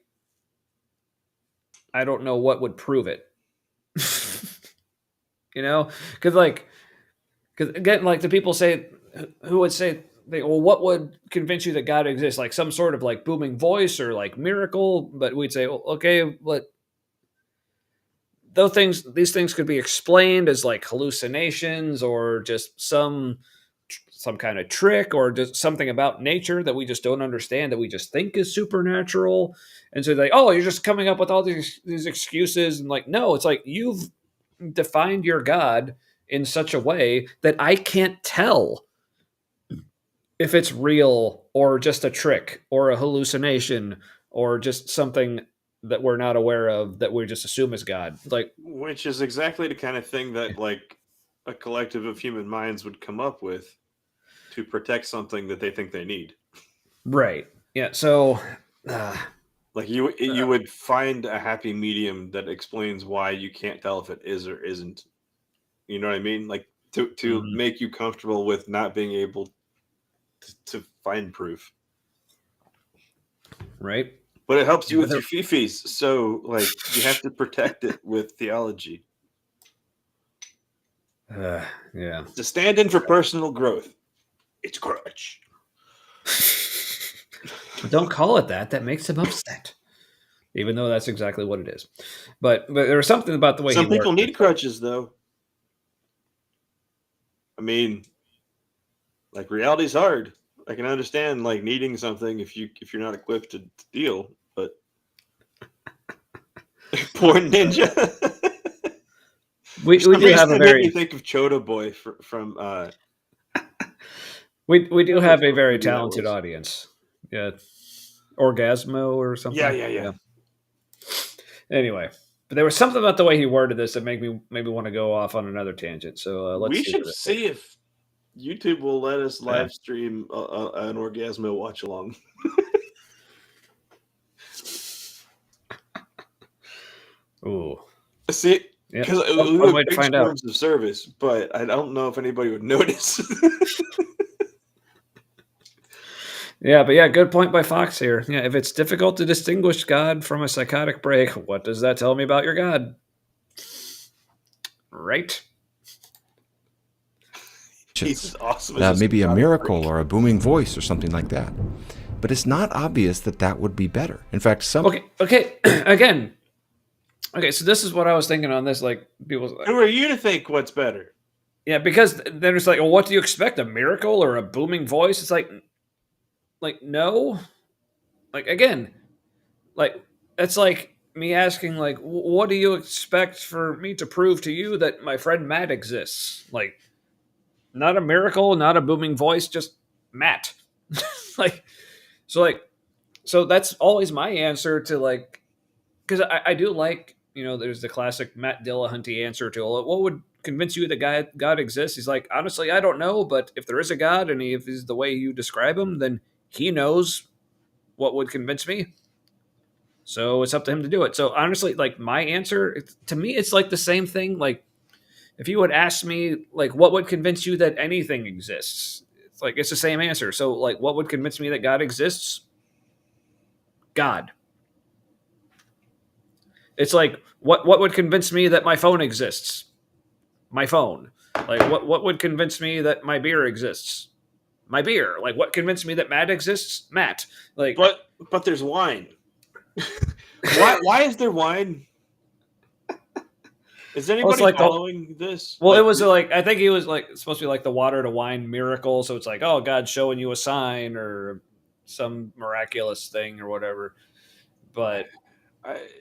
S2: I don't know what would prove it. You know? Because again, like the people say who would say well, what would convince you that God exists? Like some sort of like booming voice or like miracle, but we'd say, well, okay, but these things could be explained as like hallucinations or just some kind of trick or just something about nature that we just don't understand that we just think is supernatural. And so like, oh, you're just coming up with all these excuses. And like, no, it's like you've defined your God in such a way that I can't tell if it's real or just a trick or a hallucination or just something that we're not aware of that we just assume is God. Like,
S1: which is exactly the kind of thing that like a collective of human minds would come up with to protect something that they think they need.
S2: Right. Yeah. So
S1: like you would find a happy medium that explains why you can't tell if it is or isn't. You know what I mean? Like to make you comfortable with not being able to find proof.
S2: Right.
S1: But it helps you with your fifis, so like you have to protect it with theology.
S2: Yeah.
S1: To stand in for personal growth. It's crutch.
S2: Don't call it that. That makes him upset. Even though that's exactly what it is. But there was something about the way
S1: some people need crutches, though. I mean, like reality's hard. I can understand like needing something if you're not equipped to deal, but poor ninja.
S2: we do have a very.
S1: Made me think of Chota Boy from.
S2: We do have a very talented audience. Yeah, Orgasmo or something.
S1: Yeah.
S2: Anyway, but there was something about the way he worded this that made me maybe want to go off on another tangent. So let's
S1: We
S2: see.
S1: should see if YouTube will let us
S2: Yeah.
S1: live stream an Orgasmo watch along.
S2: Ooh.
S1: See,
S2: Yeah.
S1: because
S2: One
S1: we have
S2: way to
S1: big
S2: find out.
S1: terms of service, but I don't know if anybody would notice.
S2: Yeah, but yeah, good point by Fox here. Yeah, if it's difficult to distinguish God from a psychotic break, what does that tell me about your God? Right?
S1: He's awesome. as
S4: Maybe a
S1: psychotic
S4: miracle
S1: freak.
S4: or a booming voice or something like that. But it's not obvious that that would be better. In fact, some
S2: Okay. Again. Okay, so this is what I was thinking on this. Like, people.
S1: Who are you to think what's better?
S2: Yeah, because then it's like, well, what do you expect? A miracle or a booming voice? It's like no. Like, again, like, it's like me asking, like, what do you expect for me to prove to you that my friend Matt exists? Like, not a miracle, not a booming voice, just Matt. So that's always my answer to, like, because I do like, there's the classic Matt Dillahunty answer to, what would convince you that God exists? He's like, honestly, I don't know, but if there is a God and if he's the way you describe him, then he knows what would convince me. So it's up to him to do it. So honestly, like, my answer, to me, it's like the same thing. Like, if you would ask me, like, what would convince you that anything exists? It's like, it's the same answer. So, like, what would convince me that God exists? God. It's like, what would convince me that my phone exists? My phone. Like, what would convince me that my beer exists? My beer. Like, what convinced me that Matt exists? Matt. Like,
S1: But there's wine. Why is there wine? Is anybody
S2: like
S1: following this?
S2: Well, it was like, I think he was like supposed to be like the water to wine miracle. So it's like, oh, God's showing you a sign or some miraculous thing or whatever. But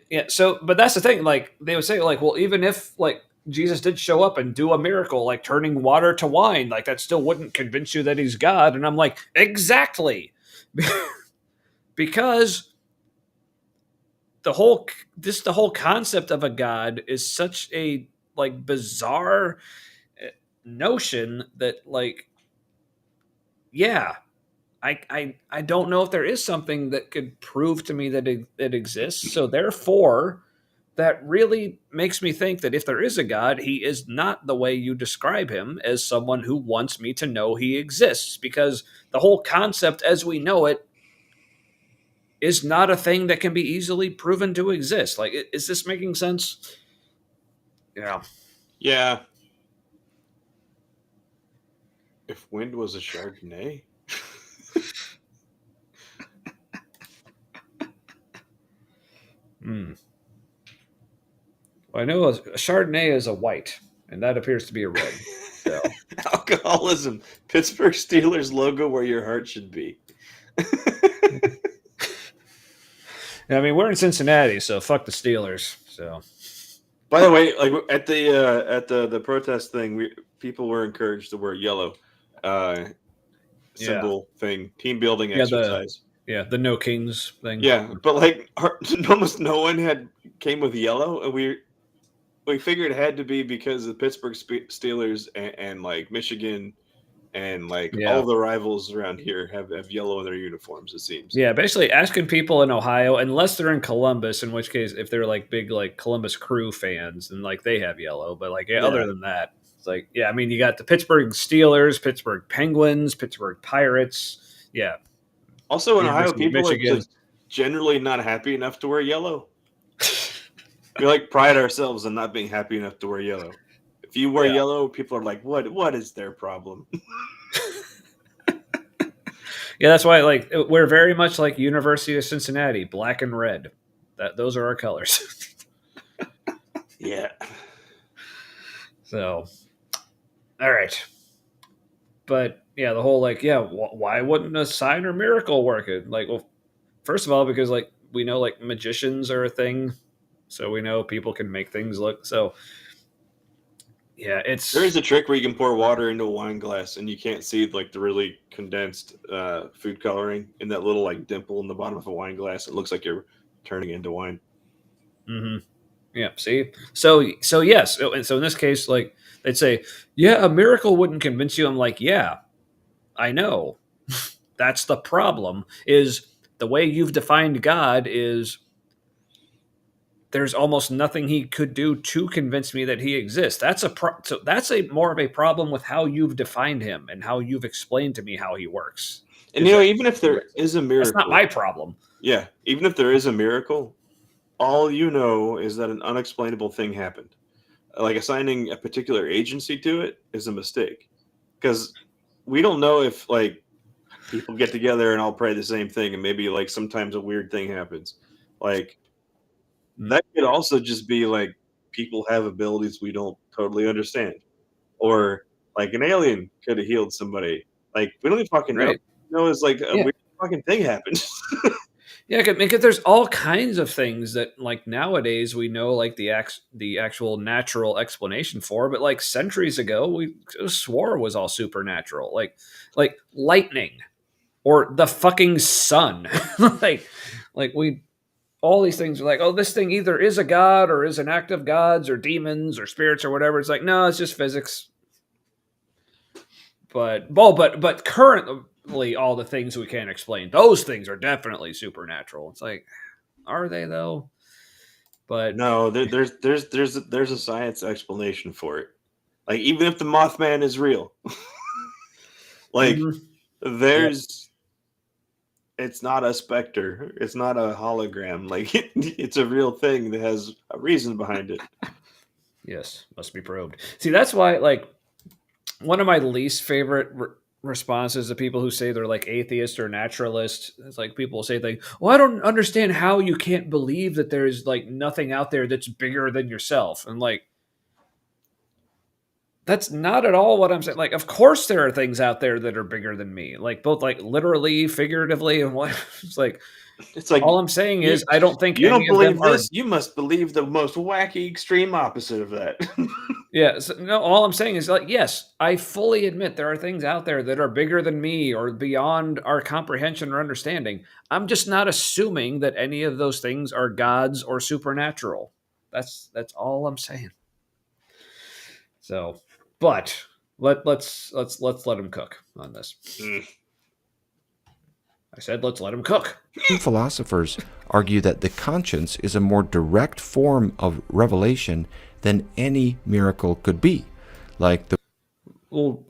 S2: yeah, but that's the thing. Like, they would say, like, well, even if, like, Jesus did show up and do a miracle, like turning water to wine, like, that still wouldn't convince you that he's God. And I'm like, exactly. Because the whole concept of a God is such a, like, bizarre notion that, like, yeah, I don't know if there is something that could prove to me that it exists. So therefore, that really makes me think that if there is a God, he is not the way you describe him, as someone who wants me to know he exists, because the whole concept as we know it is not a thing that can be easily proven to exist. Like, is this making sense? Yeah.
S1: Yeah. If wind was a Chardonnay.
S2: Well, I know a Chardonnay is a white, and that appears to be a red. So.
S1: Alcoholism. Pittsburgh Steelers logo where your heart should be.
S2: I mean, we're in Cincinnati, so fuck the Steelers. So,
S1: by the way, like at the protest thing, people were encouraged to wear yellow symbol thing, team building exercise.
S2: The No Kings thing.
S1: Yeah, but like almost no one came with yellow, and we figured it had to be because the Pittsburgh Steelers and like Michigan and like all the rivals around here have yellow in their uniforms, it seems.
S2: Yeah, basically asking people in Ohio, unless they're in Columbus, in which case if they're like big like Columbus Crew fans, then like they have yellow. But like other than that, it's like, I mean, you got the Pittsburgh Steelers, Pittsburgh Penguins, Pittsburgh Pirates. Yeah.
S1: Also in Ohio, people are just generally not happy enough to wear yellow. We like pride ourselves on not being happy enough to wear yellow. If you wear yellow, people are like, what is their problem?
S2: Yeah, that's why, like, we're very much like University of Cincinnati, black and red. Those are our colors.
S1: Yeah.
S2: So, all right. But yeah, the whole like, why wouldn't a sign or miracle work? Like, well, first of all, because like we know like magicians are a thing, so we know people can make things look so. Yeah, there
S1: is a trick where you can pour water into a wine glass and you can't see like the really condensed food coloring in that little like dimple in the bottom of a wine glass. It looks like you're turning into wine.
S2: Mm-hmm. Yeah. See. So yes. And so in this case, like they'd say, yeah, a miracle wouldn't convince you. I'm like, yeah, I know. That's the problem. Is the way you've defined God is there's almost nothing he could do to convince me that he exists. So that's a more of a problem with how you've defined him and how you've explained to me how he works.
S1: And even if there is a miracle,
S2: that's not my problem.
S1: Yeah, even if there is a miracle, all you know is that an unexplainable thing happened. Like assigning a particular agency to it is a mistake, because we don't know if like people get together and all pray the same thing, and maybe like sometimes a weird thing happens. Like that could also just be like people have abilities we don't totally understand, or like an alien could have healed somebody. Like we don't even fucking know.
S2: Right.
S1: You know, it's like a
S2: Yeah.
S1: weird fucking thing happened.
S2: Yeah, because there's all kinds of things that like nowadays we know like the actual natural explanation for, but like centuries ago we swore it was all supernatural, like lightning or the fucking sun, like we all these things are like, oh, this thing either is a god or is an act of gods or demons or spirits or whatever. It's like, no, it's just physics. But currently, all the things we can't explain, those things are definitely supernatural. It's like, are they though? But
S1: No, there's a science explanation for it. Like even if the Mothman is real, like there's, it's not a specter, it's not a hologram. Like it's a real thing that has a reason behind it.
S2: Yes, must be probed. See, that's why like one of my least favorite responses to people who say they're like atheist or naturalist. It's like people say things, well, I don't understand how you can't believe that there's like nothing out there that's bigger than yourself. And like, that's not at all what I'm saying. Like, of course there are things out there that are bigger than me, like both like literally, figuratively, and what it's like all I'm saying is I don't think
S1: you
S2: any
S1: don't believe
S2: of them
S1: this.
S2: are.
S1: You must believe the most wacky extreme opposite of that.
S2: Yeah, so, no, all I'm saying is like, yes, I fully admit there are things out there that are bigger than me or beyond our comprehension or understanding. I'm just not assuming that any of those things are gods or supernatural. That's all I'm saying. So, but let's let him cook on this. I said let's let him cook.
S4: Philosophers argue that the conscience is a more direct form of revelation than any miracle could be. Like the
S2: Well,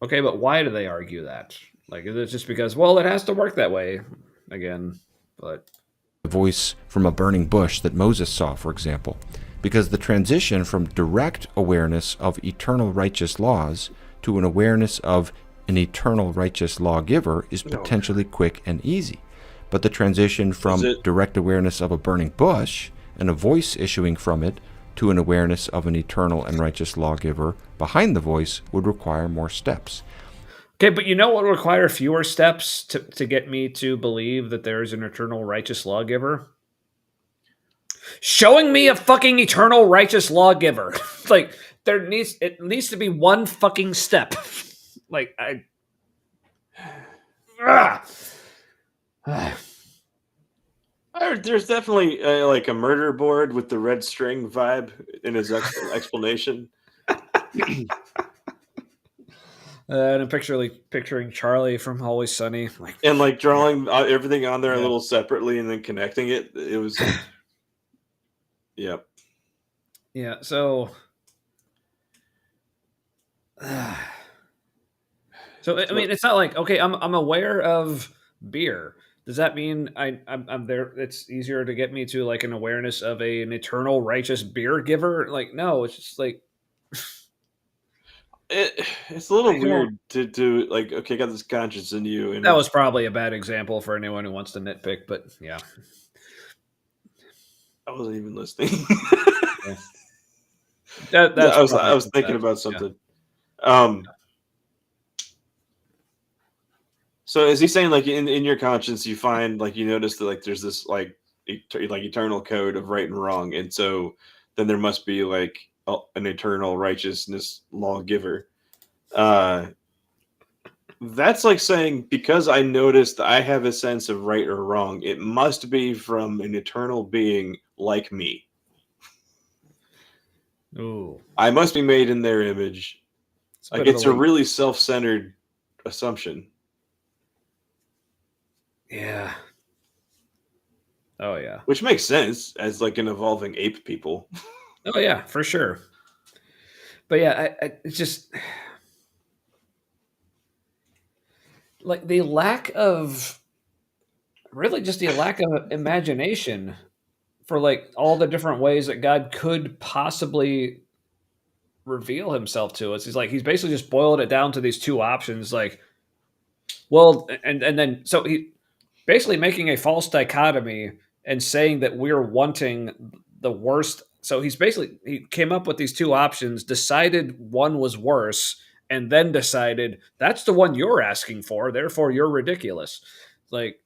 S2: okay, but why do they argue that? Like, is it just because, well, it has to work that way again? But
S4: voice from a burning bush that Moses saw, for example, because the transition from direct awareness of eternal righteous laws to an awareness of an eternal righteous lawgiver is potentially quick and easy. But the transition from direct awareness of a burning bush and a voice issuing from it to an awareness of an eternal and righteous lawgiver behind the voice would require more steps.
S2: Okay, but you know what would require fewer steps to get me to believe that there is an eternal righteous lawgiver? Showing me a fucking eternal righteous lawgiver. Like, it needs to be one fucking step. Like,
S1: There's definitely like a murder board with the red string vibe in his explanation.
S2: And I'm picturing Charlie from Always Sunny,
S1: and like drawing everything on there a little separately and then connecting it. It was, yep.
S2: Yeah. So, so I mean, it's not like, okay, I'm aware of beer. Does that mean I'm there? It's easier to get me to like an awareness of an eternal righteous beer giver. Like, no, it's just like.
S1: It's a little weird to like, okay, got this conscience in you. And
S2: that was probably a bad example for anyone who wants to nitpick, but yeah.
S1: I wasn't even listening.
S2: Yeah.
S1: I was thinking about something. Yeah. So is he saying like in your conscience you find like you notice that like there's this like eternal code of right and wrong, and so then there must be like an eternal righteousness lawgiver. That's like saying because I noticed I have a sense of right or wrong, it must be from an eternal being like me.
S2: Ooh.
S1: I must be made in their image. It's a really self-centered assumption.
S2: Yeah. Oh, yeah.
S1: Which makes sense as like an evolving ape people.
S2: Oh, yeah, for sure. But yeah, it's just like the lack of imagination for like all the different ways that God could possibly reveal himself to us. He's basically just boiled it down to these two options. Like, well, and then so he basically making a false dichotomy and saying that we're wanting the worst. So he came up with these two options, decided one was worse, and then decided that's the one you're asking for, therefore you're ridiculous. Like,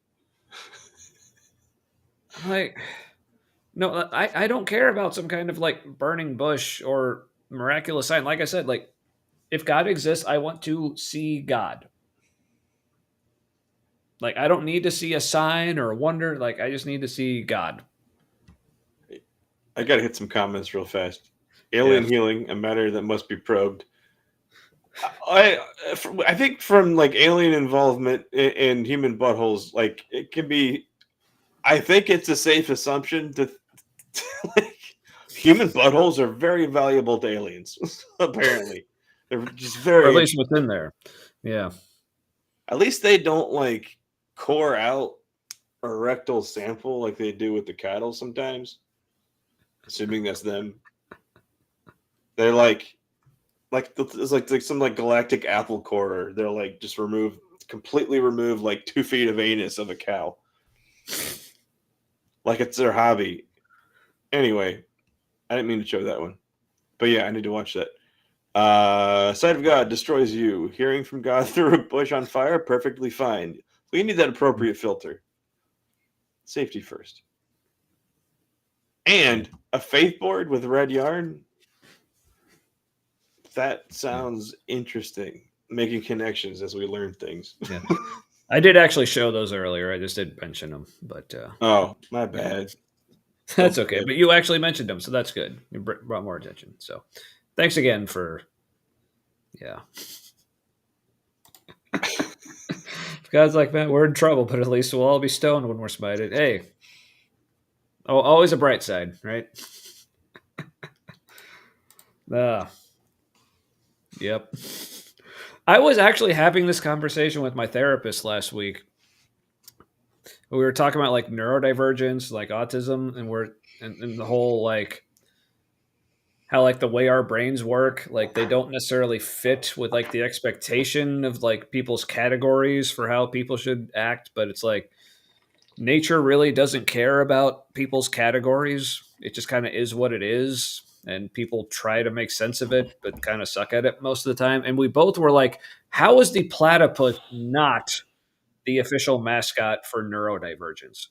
S2: no, I don't care about some kind of like burning bush or miraculous sign. Like I said, like if God exists, I want to see God. Like I don't need to see a sign or a wonder. Like I just need to see God.
S1: I gotta hit some comments real fast. Alien healing, a matter that must be probed. I think from like alien involvement in human buttholes, like it can be. I think it's a safe assumption to like human buttholes are very valuable to aliens. Apparently, they're just very.
S2: Or at least within there, yeah.
S1: At least they don't like core out a rectal sample like they do with the cattle sometimes. Assuming that's them. They're like it's like some like galactic apple corer. They'll like just completely remove like 2 feet of anus of a cow. Like it's their hobby. Anyway, I didn't mean to show that one. But yeah, I need to watch that. Sight of God destroys you. Hearing from God through a bush on fire, perfectly fine. We need that appropriate filter. Safety first. And a faith board with red yarn. That sounds interesting. Making connections as we learn things.
S2: Yeah. I did actually show those earlier. I just didn't mention them, but
S1: oh, my bad.
S2: That's okay. But you actually mentioned them, so that's good. You brought more attention. So, thanks again for, yeah. God's like, man, we're in trouble, but at least we'll all be stoned when we're smited. Hey, always a bright side, right? Yep. I was actually having this conversation with my therapist last week. We were talking about like neurodivergence, like autism, and the whole like how like the way our brains work, like they don't necessarily fit with like the expectation of like people's categories for how people should act, but it's like nature really doesn't care about people's categories. It just kind of is what it is. And people try to make sense of it, but kind of suck at it most of the time. And we both were like, how is the platypus not the official mascot for neurodivergence?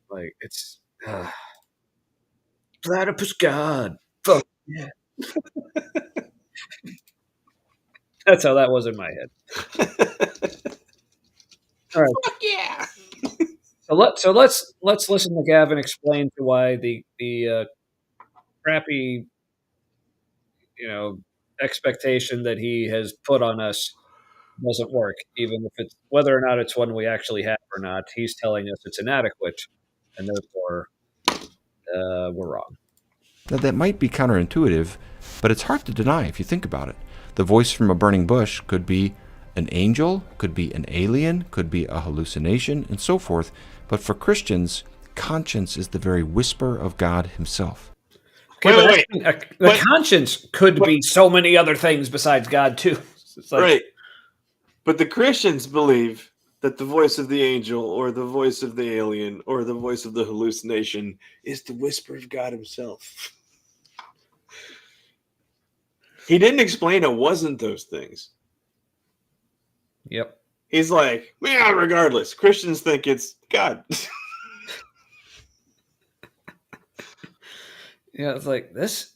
S2: Like, it's platypus God. Fuck yeah. That's how that was in my head. All right.
S1: Fuck yeah.
S2: So let's listen to Gavin explain to why the crappy, expectation that he has put on us doesn't work, even if it's whether or not it's one we actually have or not. He's telling us it's inadequate, and therefore we're wrong.
S4: Now, that might be counterintuitive, but it's hard to deny if you think about it. The voice from a burning bush could be an angel, could be an alien, could be a hallucination, and so forth. But for Christians, conscience is the very whisper of God himself.
S2: Okay, wait. Conscience could be so many other things besides God, too. It's like,
S1: right. But the Christians believe that the voice of the angel or the voice of the alien or the voice of the hallucination is the whisper of God himself. He didn't explain it wasn't those things.
S2: Yep.
S1: He's like, yeah, regardless. Christians think it's God.
S2: Yeah, it's like this.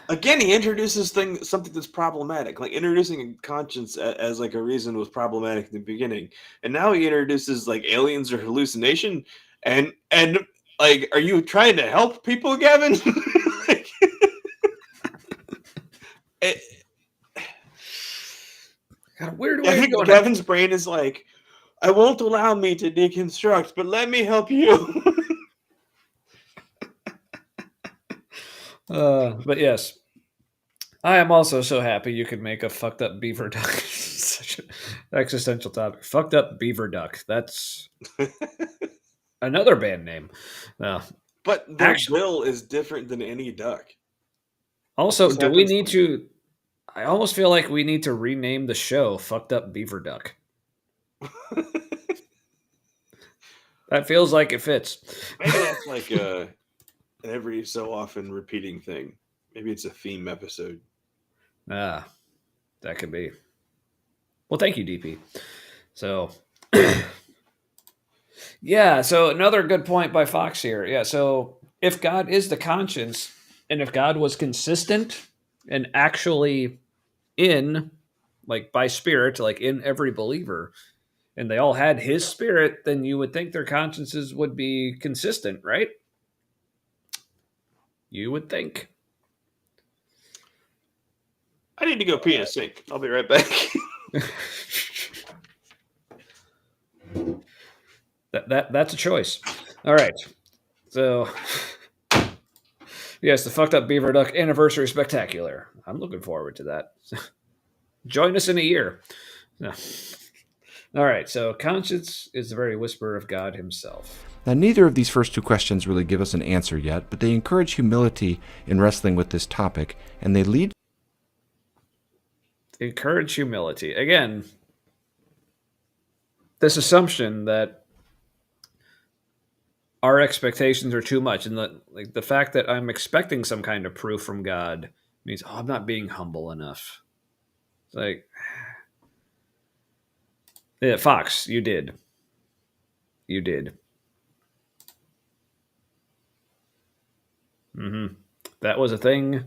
S1: Again, he introduces something that's problematic. Like introducing conscience as like a reason was problematic in the beginning, and now he introduces like aliens or hallucination, and Like, are you trying to help people, Gavin? Like,
S2: Got a weird way
S1: I
S2: of
S1: think
S2: going.
S1: Gavin's brain is like, I won't allow me to deconstruct, but let me help you.
S2: But yes, I am also so happy you could make a fucked up beaver duck such an existential topic. Fucked up beaver duck. That's another band name. No.
S1: But their bill is different than any duck.
S2: Also, do we need to? I almost feel like we need to rename the show "Fucked Up Beaver Duck." That feels like it fits.
S1: Maybe that's like an every so often repeating thing. Maybe it's a theme episode.
S2: That could be. Well, thank you, DP. So, yeah. So another good point by Fox here. Yeah. So if God is the conscience, and if God was consistent and actually in, like by spirit, like in every believer, and they all had his spirit, then you would think their consciences would be consistent, right? You would think.
S1: I need to go pee in a sink. I'll be right back.
S2: That's a choice. All right. So, yes, the Fucked Up Beaver Duck Anniversary Spectacular. I'm looking forward to that. Join us in a year. No. All right. So, conscience is the very whisper of God himself.
S4: Now, neither of these first two questions really give us an answer yet, but they encourage humility in wrestling with this topic, and they lead.
S2: Encourage humility. Again, this assumption that our expectations are too much, and the fact that I'm expecting some kind of proof from God means, I'm not being humble enough. It's like, yeah, Fox, you did. You did. That was a thing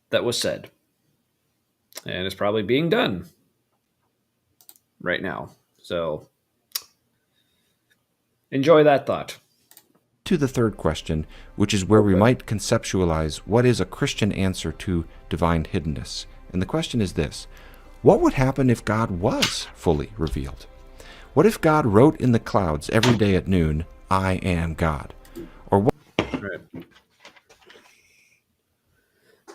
S2: that was said. And it's probably being done right now. So enjoy that thought.
S4: To the third question, which is where we might conceptualize what is a Christian answer to divine hiddenness. And the question is this: what would happen if God was fully revealed? What if God wrote in the clouds every day at noon, "I am God"? Or what?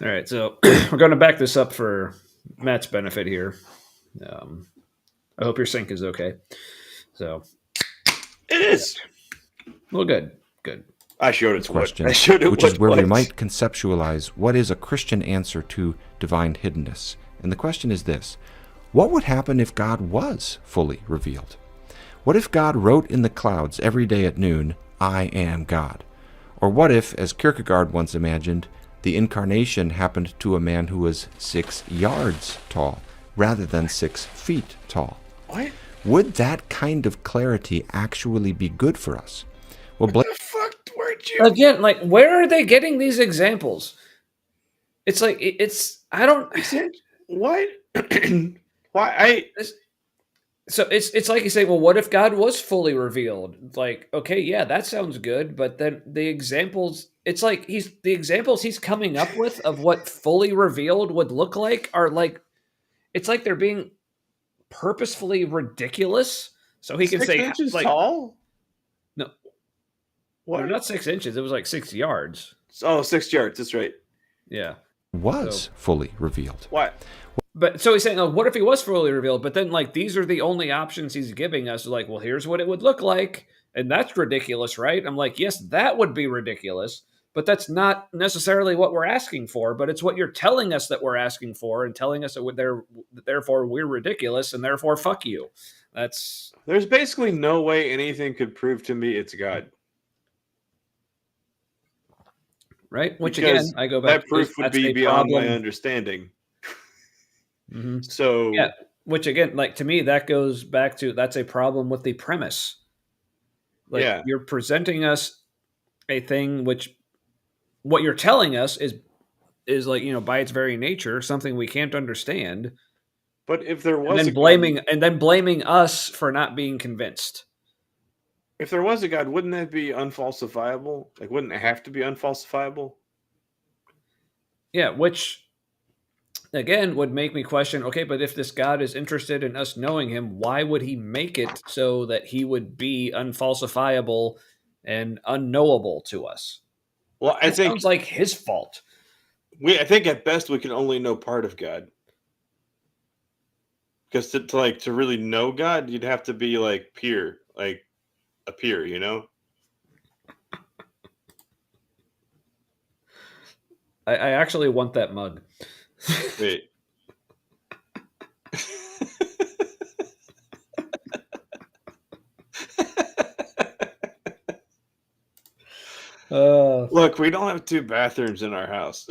S2: All right, so we're going to back this up for Matt's benefit here. I hope your sink is okay. So
S1: it is.
S2: Well, good.
S1: I showed it.
S4: Question,
S1: I showed it,
S4: which is where we might conceptualize what is a Christian answer to divine hiddenness. And the question is this: what would happen if God was fully revealed? What if God wrote in the clouds every day at noon, "I am God"? Or what if, as Kierkegaard once imagined, the incarnation happened to a man who was 6 yards tall rather than 6 feet tall?
S1: What?
S4: Would that kind of clarity actually be good for us? Well,
S1: what the fuck weren't you?
S2: Again, like, where are they getting these examples? It's like, I don't...
S1: What? Why?
S2: So it's like you say, well, what if God was fully revealed? It's like, okay, yeah, that sounds good, but then the examples, it's like the examples he's coming up with of what fully revealed would look like are like, it's like they're being purposefully ridiculous. So he can
S1: 6
S2: say,
S1: inches
S2: like,
S1: tall?
S2: No,
S1: what?
S2: They're not 6 inches. It was like 6 yards.
S1: Oh, 6 yards. That's right.
S2: Yeah,
S4: was fully revealed.
S1: What?
S2: But so he's saying, oh, what if he was fully revealed? But then, like, these are the only options he's giving us. Like, well, here's what it would look like. And that's ridiculous, right? I'm like, yes, that would be ridiculous. But that's not necessarily what we're asking for. But it's what you're telling us that we're asking for and telling us that therefore we're ridiculous and therefore fuck you.
S1: There's basically no way anything could prove to me it's God.
S2: Right? Which,
S1: because
S2: again, I go back
S1: that proof would be beyond my understanding.
S2: Mm-hmm.
S1: So
S2: yeah, which again, like, to me, that goes back to, that's a problem with the premise. Like,
S1: yeah,
S2: you're presenting us a thing which what you're telling us is like, you know, by its very nature, something we can't understand.
S1: But if there was
S2: and then blaming us for not being convinced.
S1: if there was a God, wouldn't that be unfalsifiable? Like, wouldn't it have to be unfalsifiable?
S2: Yeah, which again would make me question, okay, but if this God is interested in us knowing him, why would he make it so that he would be unfalsifiable and unknowable to us?
S1: Well, I
S2: It
S1: think
S2: sounds like his fault.
S1: I think at best we can only know part of God. Because to really know God, you'd have to be like pure, like a peer, you know?
S2: I actually want that mug.
S1: Wait. Look, we don't have 2 bathrooms in our house.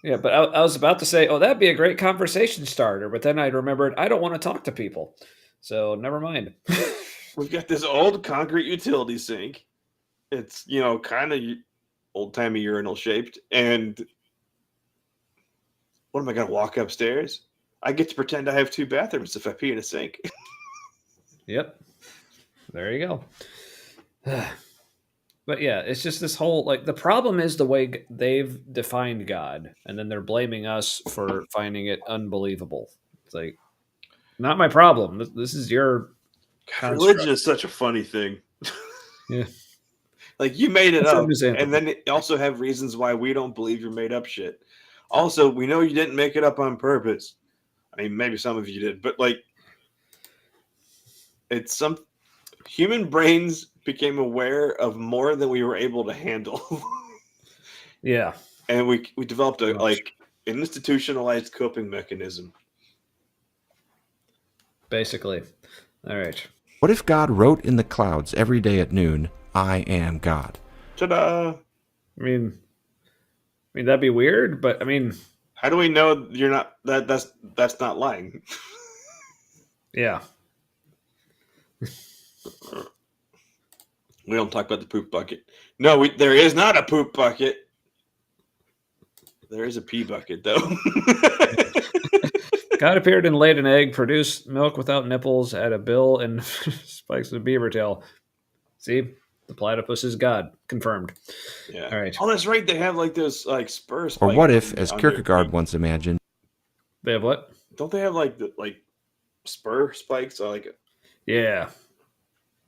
S2: Yeah, but I was about to say, oh, that'd be a great conversation starter, but then I remembered I don't want to talk to people. So never mind.
S1: We've got this old concrete utility sink. It's, kind of old-timey urinal shaped. And what am I going to walk upstairs? I get to pretend I have 2 bathrooms if I pee in a sink.
S2: Yep. There you go. But yeah, it's just this whole, like, the problem is the way they've defined God, and then they're blaming us for finding it unbelievable. It's like, not my problem. This is your construct.
S1: Religion is such a funny thing.
S2: Yeah.
S1: Like, you made it
S2: That's
S1: up,
S2: understandable.
S1: and then you also have reasons why we don't believe you're made up shit. Also, we know you didn't make it up on purpose. I mean, maybe some of you did, but like, it's some human brains became aware of more than we were able to handle.
S2: Yeah.
S1: And we developed an institutionalized coping mechanism.
S2: Basically. All right.
S4: What if God wrote in the clouds every day at noon, I am God?
S1: Ta-da!
S2: I mean, that'd be weird, but I mean,
S1: how do we know you're not that's not lying?
S2: Yeah.
S1: We don't talk about the poop bucket. No, there is not a poop bucket. There is a pee bucket, though.
S2: God appeared and laid an egg, produced milk without nipples, had a bill and spikes of a beaver tail. See? The platypus is God. Confirmed.
S1: Yeah.
S2: All right.
S1: Oh, that's right. They have like those like spurs.
S4: Or what if, as Kierkegaard once imagined,
S2: they have what?
S1: Don't they have like spur spikes? Or like
S2: yeah.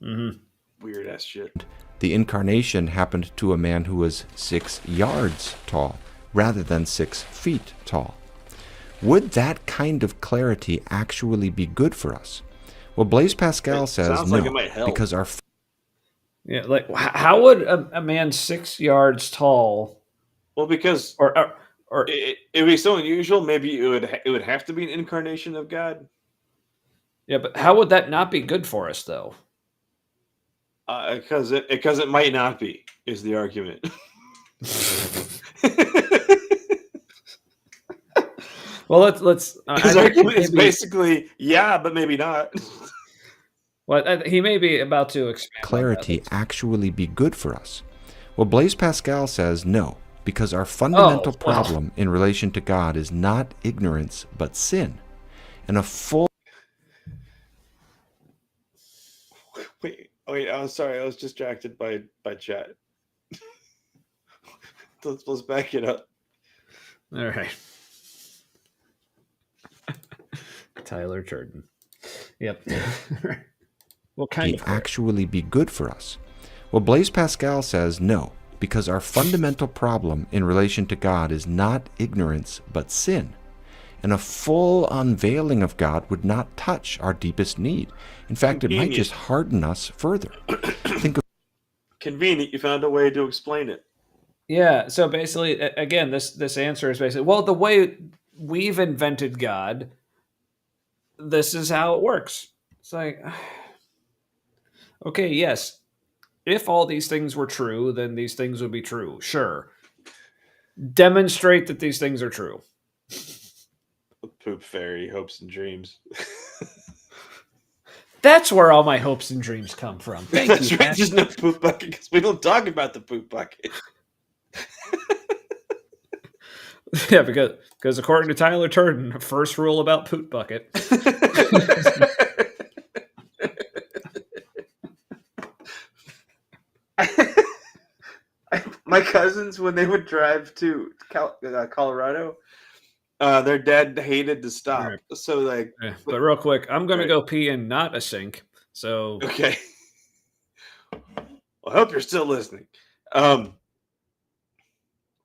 S2: Mm-hmm.
S1: Weird ass shit.
S4: The incarnation happened to a man who was 6 yards tall rather than 6 feet tall. Would that kind of clarity actually be good for us? Well, Blaise Pascal says no,
S1: like it might help.
S4: because our
S2: Yeah, like how would a man 6 yards tall?
S1: Well, because
S2: or
S1: it would be so unusual. Maybe it would have to be an incarnation of God.
S2: Yeah, but how would that not be good for us, though?
S1: Because it might not be is the argument.
S2: Well, let's.
S1: His argument is basically but maybe not.
S2: Well, he may be about to expand.
S4: Clarity actually be good for us? Well, Blaise Pascal says no, because our fundamental problem in relation to God is not ignorance but sin, and a full.
S1: Wait, I'm sorry, I was distracted by chat. Let's back it up.
S2: All right. Tyler Jordan. Yep. What kind of
S4: actually be good for us? Well, Blaise Pascal says no, because our fundamental problem in relation to God is not ignorance but sin, and a full unveiling of God would not touch our deepest need. In fact, it might just harden us further. Think of
S1: convenient. You found a way to explain it.
S2: Yeah. So basically, again, this answer is basically, well, the way we've invented God, this is how it works. It's like, okay, yes, if all these things were true, then these things would be true. Sure. Demonstrate that these things are true.
S1: The poop fairy, hopes and dreams.
S2: That's where all my hopes and dreams come from. Thank you.
S1: Right, there's no poop bucket because we don't talk about the poop bucket.
S2: Yeah, because according to Tyler Turden, first rule about poop bucket.
S1: my cousins, when they would drive to Colorado, their dad hated to stop.
S2: Right.
S1: So like,
S2: Yeah, but real quick, I'm gonna
S1: Right.
S2: go pee in not a sink. So
S1: okay. Well, I hope you're still listening.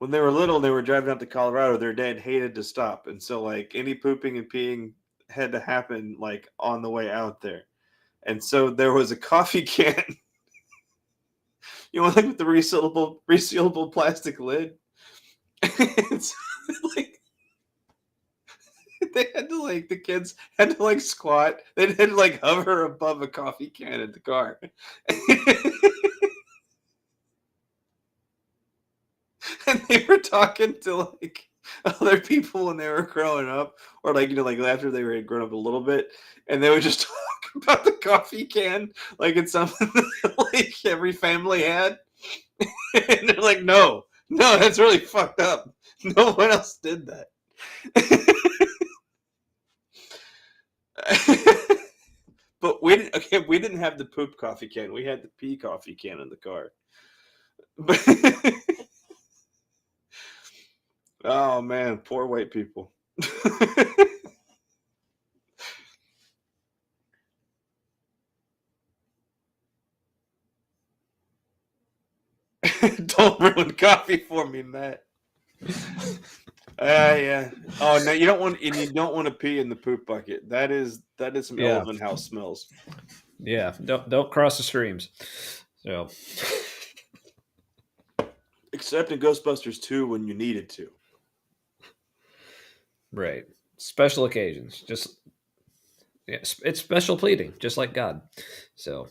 S1: When they were little, they were driving up to Colorado. Their dad hated to stop, and so like any pooping and peeing had to happen like on the way out there. And so there was a coffee can, like with the resealable plastic lid. And so, like they had to like the kids had to like squat. They had to like hover above a coffee can in the car. And they were talking to like other people when they were growing up, or like like after they had grown up a little bit, and they would just talk about the coffee can like it's something that like every family had. And they're like, no, that's really fucked up. No one else did that. But we didn't have the poop coffee can. We had the pee coffee can in the car. But oh man, poor white people. Don't ruin coffee for me, Matt. Yeah. Oh no, you don't want to pee in the poop bucket. That is some elephant house smells.
S2: yeah, don't cross the streams. So
S1: Except in Ghostbusters 2 when you needed to.
S2: right, special occasions, just it's special pleading, just like God. So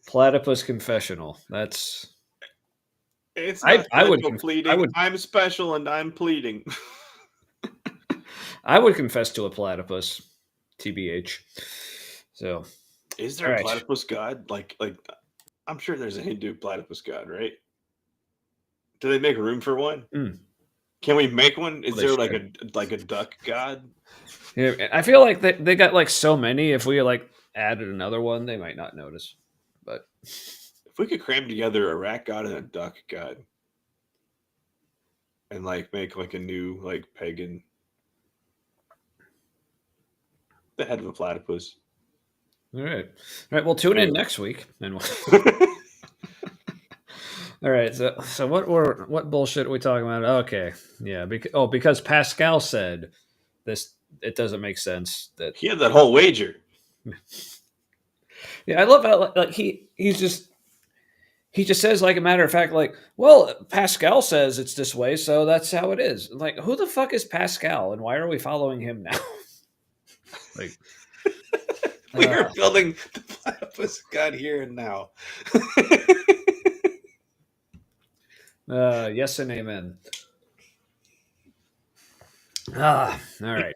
S2: platypus confessional. That's
S1: It's not
S2: I would
S1: pleading. I'm special and I'm pleading.
S2: I would confess to a platypus, TBH. So,
S1: is there a platypus god? Like I'm sure there's a Hindu platypus god, right? Do they make room for one? Can we make one? Is there like a duck god?
S2: Yeah, I feel like they got like so many. If we like added another one, they might not notice. But
S1: if we could cram together a rat god and a duck god, and like make like a new like pagan, the head of a platypus.
S2: All right. We'll tune in next week, and we'll... All right. So what bullshit are we talking about? Okay, yeah. Because Pascal said this, it doesn't make sense that
S1: he had that whole wager.
S2: Yeah, I love how like he just says like a matter of fact, like, well, Pascal says it's this way, so that's how it is. Like, who the fuck is Pascal, and why are we following him now? Like,
S1: we are building the platypus god here and now.
S2: Yes and amen. All right.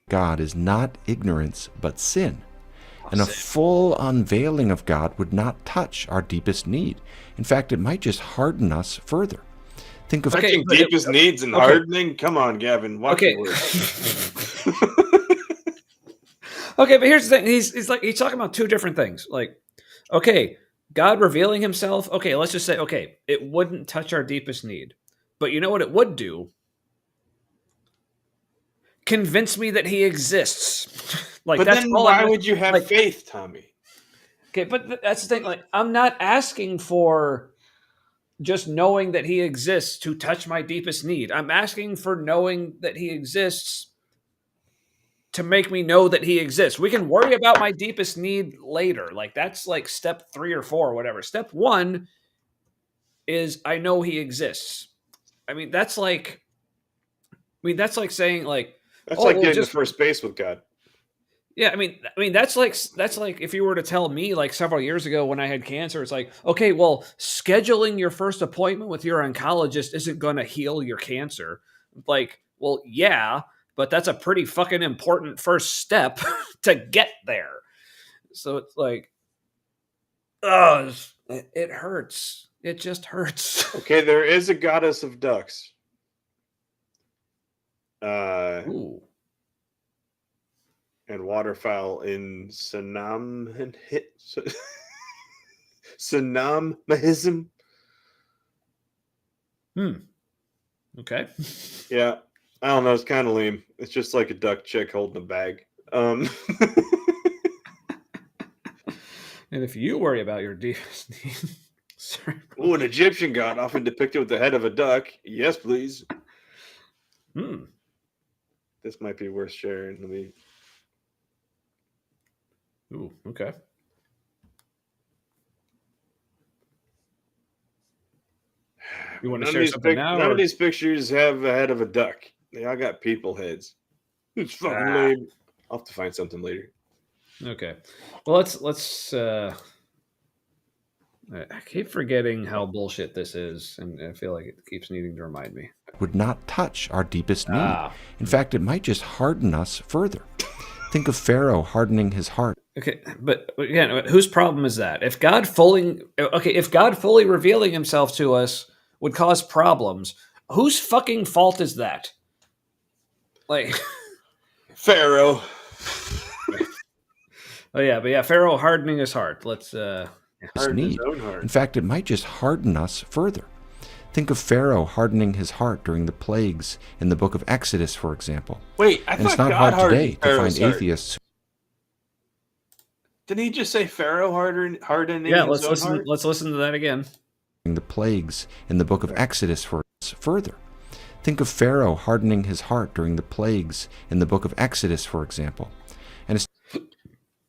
S4: God is not ignorance, but sin. And a full unveiling of God would not touch our deepest need. In fact, it might just harden us further. Think of
S1: deepest needs and hardening. Come on, Gavin. Watch your words.
S2: Okay, but here's the thing. He's talking about two different things. Like, okay, God revealing himself. Okay, let's just say, okay, it wouldn't touch our deepest need. But you know what it would do? Convince me that he exists. Like,
S1: but then why would you have faith, Tommy?
S2: Okay, but that's the thing. Like, I'm not asking for just knowing that he exists to touch my deepest need. I'm asking for knowing that he exists to make me know that he exists. We can worry about my deepest need later. Like, that's like step 3 or 4 or whatever. Step 1 is I know he exists. I mean, that's like saying like,
S1: that's like getting to first base with God.
S2: Yeah, I mean that's like if you were to tell me like several years ago when I had cancer, it's like, okay, well, scheduling your first appointment with your oncologist isn't going to heal your cancer. Like, well, yeah, but that's a pretty fucking important first step to get there. So it's like, it hurts. It just hurts.
S1: Okay, there is a goddess of ducks.
S2: Ooh.
S1: And waterfowl in Sanam and Synonymism.
S2: Okay.
S1: Yeah. I don't know. It's kind of lame. It's just like a duck chick holding a bag.
S2: And if you worry about your deepest need, sorry.
S1: Oh, an Egyptian god often depicted with the head of a duck. Yes, please. This might be worth sharing. Let me.
S2: Ooh, okay. You want to share something now?
S1: None of these pictures have a head of a duck. They all got people heads. It's fucking lame. I'll have to find something later.
S2: Okay. Well, let's. I keep forgetting how bullshit this is, and I feel like it keeps needing to remind me.
S4: Would not touch our deepest need. In fact, it might just harden us further. Think of Pharaoh hardening his heart.
S2: Okay, but again, whose problem is that? If God fully revealing himself to us would cause problems, whose fucking fault is that? Like
S1: Pharaoh.
S2: Oh yeah, but yeah, Pharaoh hardening his heart. Let's
S1: Harden his own heart.
S4: In fact, it might just harden us further. Think of Pharaoh hardening his heart during the plagues in the book of Exodus, for example.
S1: Wait, I
S4: and
S1: thought
S4: it's not
S1: God
S4: hard today to
S1: Pharaoh's
S4: find
S1: heart.
S4: atheists.
S1: Didn't he just say Pharaoh hardening
S2: yeah,
S1: his own heart?
S2: let's listen to that again.
S4: The plagues in the book of Exodus for further. Think of Pharaoh hardening his heart during the plagues in the book of Exodus, for example. And it's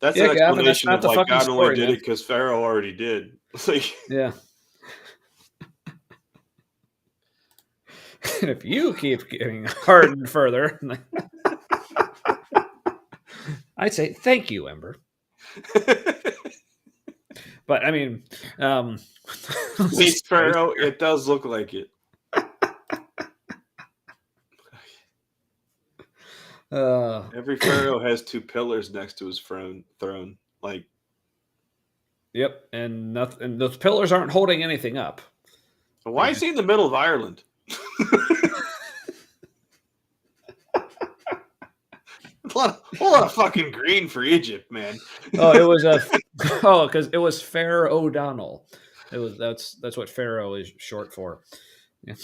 S1: That's an
S2: Gavin, that's
S1: explanation
S2: not
S1: of
S2: the
S1: like
S2: fucking
S1: God
S2: story,
S1: only did
S2: man.
S1: it because Pharaoh already did. It's like,
S2: Yeah. And if you keep getting hardened further, I'd say thank you, Ember. But I mean,
S1: please, Pharaoh, it does look like it. Every pharaoh has two pillars next to his throne. Like,
S2: yep, and those pillars aren't holding anything up.
S1: why is he in the middle of Ireland? A whole lot of fucking green for Egypt, man.
S2: Because it was Pharaoh O'Donnell. That's what Pharaoh is short for. Yeah.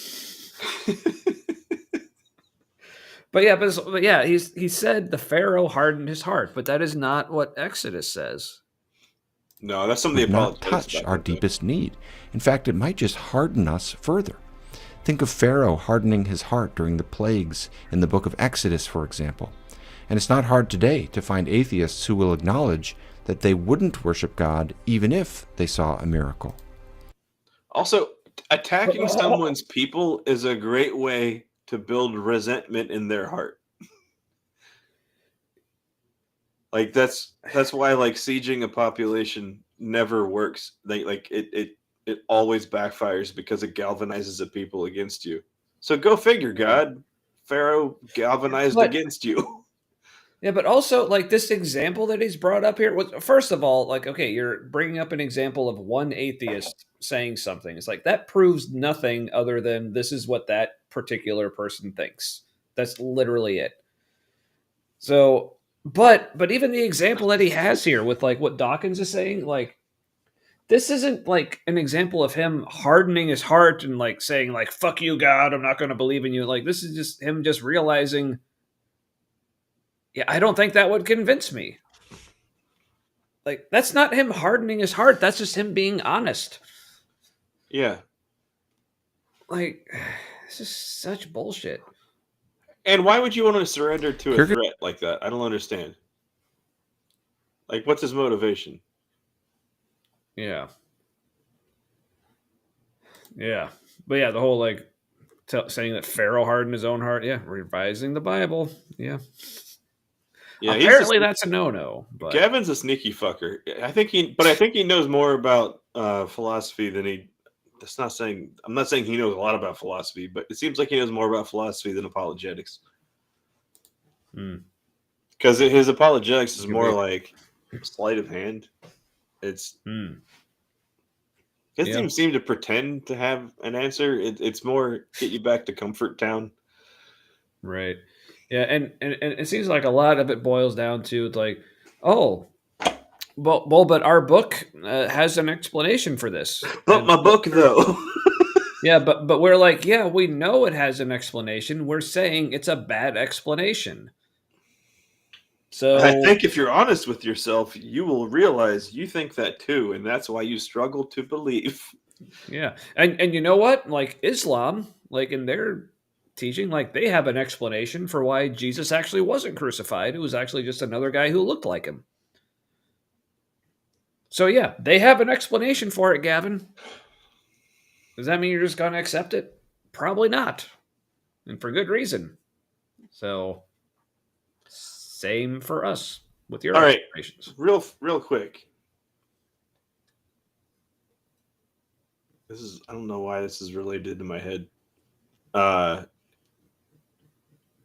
S2: But he said the Pharaoh hardened his heart, but that is not what Exodus says.
S1: No, that's some of the
S4: would not
S1: Apologetics
S4: touch our deepest need. In fact, it might just harden us further. Think of Pharaoh hardening his heart during the plagues in the book of Exodus, for example. And it's not hard today to find atheists who will acknowledge that they wouldn't worship God even if they saw a miracle.
S1: Also, attacking someone's people is a great way to build resentment in their heart. Like that's why like sieging a population never works. It always backfires because it galvanizes the people against you. So go figure, God. Pharaoh galvanized against you.
S2: Yeah, but also like this example that he's brought up here was, first of all, like, okay, you're bringing up an example of one atheist saying something. It's like that proves nothing other than this is what that particular person thinks. That's literally it. So, but even the example that he has here with like what Dawkins is saying, like this isn't like an example of him hardening his heart and like saying like fuck you, God, I'm not going to believe in you. Like this is just him just realizing, yeah, I don't think that would convince me. Like, that's not him hardening his heart. That's just him being honest.
S1: Yeah.
S2: Like, this is such bullshit.
S1: And why would you want to surrender to a threat like that? I don't understand. Like, what's his motivation?
S2: Yeah. Yeah. But yeah, the whole, like, saying that Pharaoh hardened his own heart. Yeah, revising the Bible. Yeah. Yeah, apparently that's a no-no. But
S1: Gavin's a sneaky fucker. I think he knows more about philosophy than he. I'm not saying he knows a lot about philosophy, but it seems like he knows more about philosophy than apologetics. Because his apologetics is more like sleight of hand. It's. His team seem to pretend to have an answer. It's more get you back to comfort town.
S2: Right. Yeah, and it seems like a lot of it boils down to it's like, oh, But our book has an explanation for this.
S1: But my book, though.
S2: Yeah, but we're like, yeah, we know it has an explanation. We're saying it's a bad explanation. So
S1: I think if you're honest with yourself, you will realize you think that too, and that's why you struggle to believe.
S2: yeah, and you know what? Like Islam, like in their teaching, like they have an explanation for why Jesus actually wasn't crucified. It was actually just another guy who looked like him. So yeah, they have an explanation for it, Gavin. Does that mean you're just going to accept it? Probably not, and for good reason. So same for us with your
S1: All right,
S2: explanations.
S1: real quick. I don't know why this is related to my head.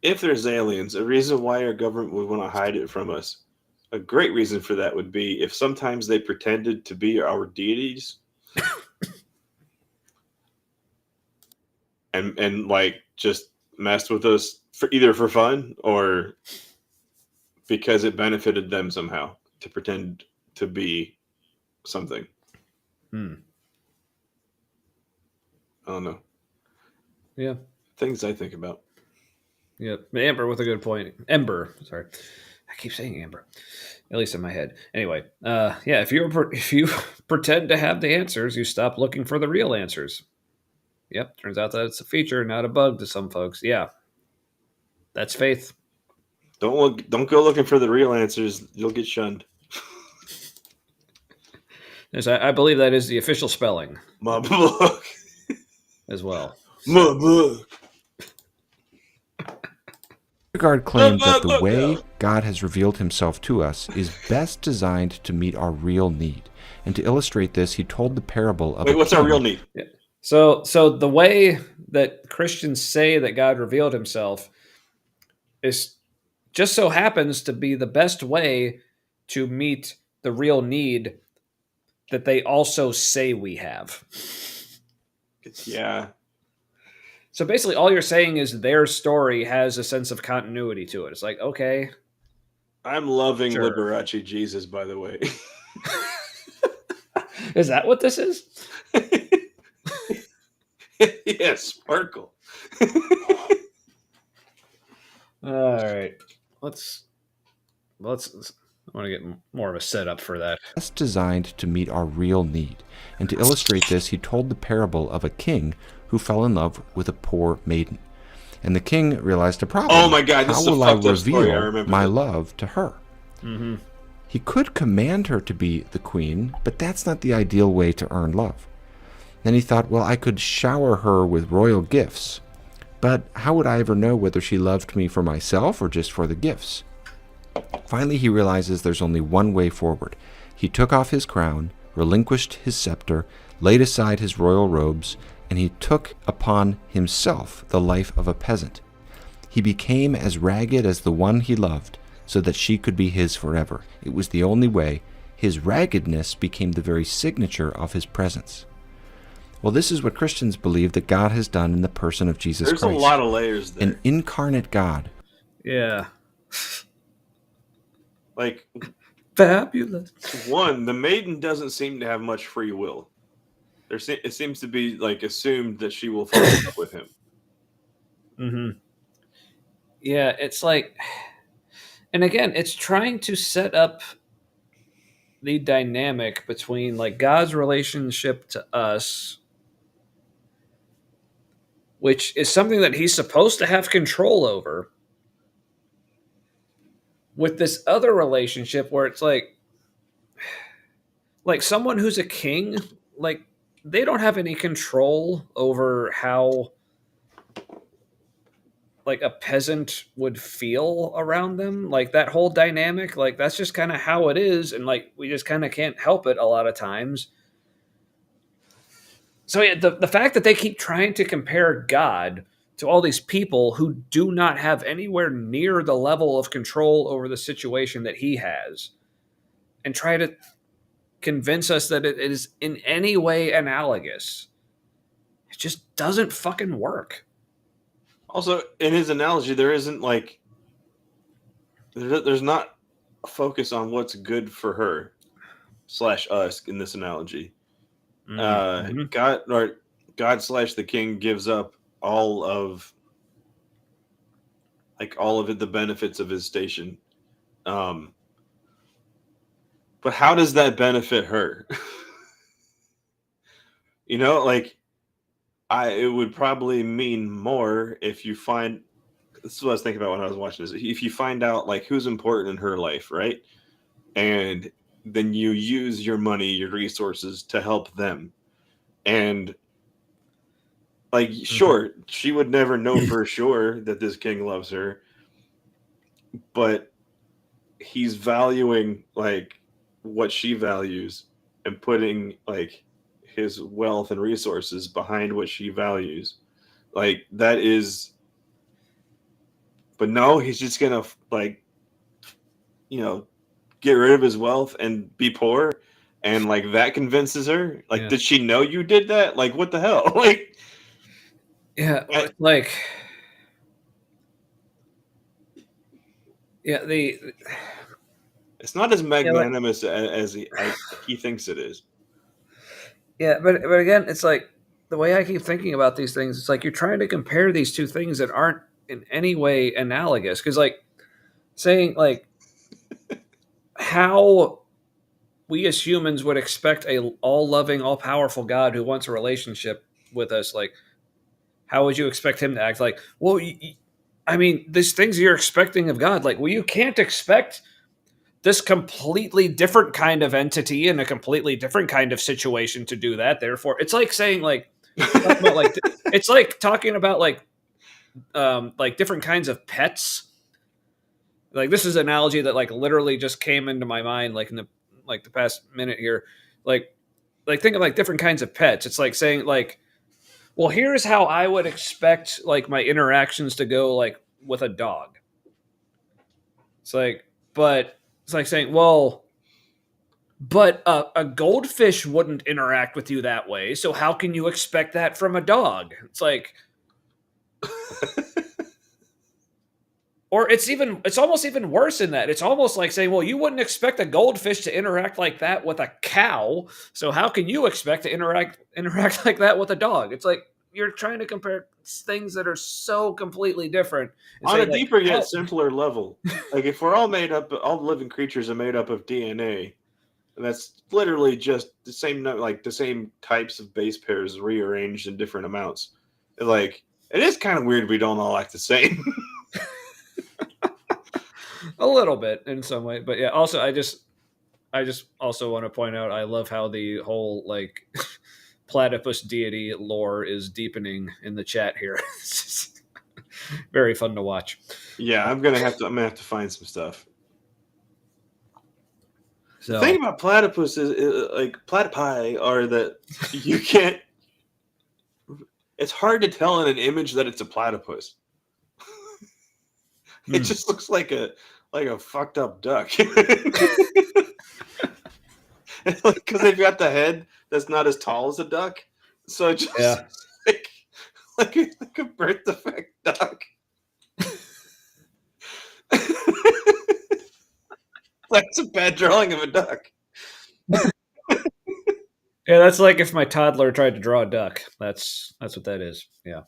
S1: If there's aliens, a reason why our government would want to hide it from us. A great reason for that would be if sometimes they pretended to be our deities and like just messed with us for either for fun or because it benefited them somehow to pretend to be something.
S2: Hmm.
S1: I don't know.
S2: Yeah.
S1: Things I think about.
S2: Yeah. Amber with a good point. Ember. Sorry. I keep saying Amber. At least in my head. Anyway, yeah, if you pretend to have the answers, you stop looking for the real answers. Yep. Turns out that it's a feature, not a bug to some folks. Yeah. That's faith.
S1: Don't go looking for the real answers. You'll get shunned.
S2: Yes, I believe that is the official spelling
S1: My book.
S2: as well.
S1: My book.
S4: Kierkegaard claimed that the way God has revealed himself to us is best designed to meet our real need. And to illustrate this, he told the parable of
S1: Wait, what's our real need?
S2: Yeah. So the way that Christians say that God revealed himself is just so happens to be the best way to meet the real need that they also say we have.
S1: Yeah.
S2: So basically all you're saying is their story has a sense of continuity to it. It's like, okay.
S1: I'm loving
S2: Sure.
S1: Liberace Jesus, by the way.
S2: Is that what this is?
S1: Yeah, sparkle.
S2: All right. Let's I want to get more of a setup for that.
S4: Best designed to meet our real need. And to illustrate this, he told the parable of a king who fell in love with a poor maiden. And the king realized a problem.
S1: Oh my God, this
S4: How
S1: is a
S4: will I
S1: fucked up story. I
S4: reveal
S1: remember
S4: my
S1: that.
S4: love to her?
S2: Mm-hmm.
S4: He could command her to be the queen, but that's not the ideal way to earn love. Then he thought, well, I could shower her with royal gifts. But how would I ever know whether she loved me for myself or just for the gifts? Finally, he realizes there's only one way forward. He took off his crown, relinquished his scepter, laid aside his royal robes, and he took upon himself the life of a peasant. He became as ragged as the one he loved, so that she could be his forever. It was the only way. His raggedness became the very signature of his presence. Well, this is what Christians believe that God has done in the person of Jesus
S1: There's
S4: Christ.
S1: a lot of layers there.
S4: An incarnate God.
S2: Yeah.
S1: Like,
S2: Fabulous.
S1: one, the maiden doesn't seem to have much free will. It seems to be like assumed that she will fall in love with him.
S2: Mm-hmm. Yeah, it's like, and again, it's trying to set up the dynamic between like God's relationship to us, which is something that he's supposed to have control over, with this other relationship where it's like someone who's a king, like they don't have any control over how like a peasant would feel around them. Like that whole dynamic, like that's just kind of how it is, and like we just kind of can't help it a lot of times. So yeah, the fact that they keep trying to compare God to all these people who do not have anywhere near the level of control over the situation that he has, and try to convince us that it is in any way analogous, it just doesn't fucking work.
S1: Also, in his analogy, there isn't like there's not a focus on what's good for her. slash us in this analogy.
S2: Mm-hmm.
S1: God slash the king gives up all of the benefits of his station. But how does that benefit her? Like it would probably mean more if you find. This is what I was thinking about when I was watching this. If you find out like who's important in her life, right? And then you use your money, your resources to help them. And like, sure, she would never know for sure that this king loves her, but he's valuing like what she values and putting like his wealth and resources behind what she values. Like that is, but no, he's just gonna like, get rid of his wealth and be poor, and like that convinces her. Like,
S2: Yeah.
S1: did she know you did that? Like, what the hell? Like,
S2: Yeah,
S1: I-
S2: like, yeah,
S1: it's not as magnanimous as he thinks it is.
S2: yeah, but again, it's like the way I keep thinking about these things. It's like you're trying to compare these two things that aren't in any way analogous. Because, like, saying like how we as humans would expect a all-loving, all-powerful God who wants a relationship with us, like, how would you expect him to act? Like, well, I mean, these things you're expecting of God, like, well, you can't expect this completely different kind of entity in a completely different kind of situation to do that. Therefore, it's like saying like, it's like talking about like different kinds of pets. Like, this is an analogy that like literally just came into my mind like in the past minute here. Like think of like different kinds of pets. It's like saying like, well, here's how I would expect like my interactions to go like with a dog. It's like, but it's like saying, well, but a goldfish wouldn't interact with you that way. So how can you expect that from a dog? It's like, or it's almost even worse in that. It's almost like saying, well, you wouldn't expect a goldfish to interact like that with a cow. So how can you expect to interact like that with a dog? It's like you're trying to compare things that are so completely different.
S1: On a deeper yet simpler level, like if we're all living creatures are made up of DNA, and that's literally just the same, like the same types of base pairs rearranged in different amounts. Like, it is kind of weird we don't all act the same.
S2: A little bit in some way, but yeah. Also, I just also want to point out I love how the whole like platypus deity lore is deepening in the chat here. It's just very fun to watch.
S1: Yeah, I'm gonna have to find some stuff.
S2: So,
S1: the thing about platypus is like platypi are that you can't. It's hard to tell in an image that it's a platypus. It just looks like a fucked up duck. Because they've got the head that's not as tall as a duck, so it just like a birth defect duck. That's a bad drawing of a duck.
S2: Yeah, that's like if my toddler tried to draw a duck. That's what that is. Yeah.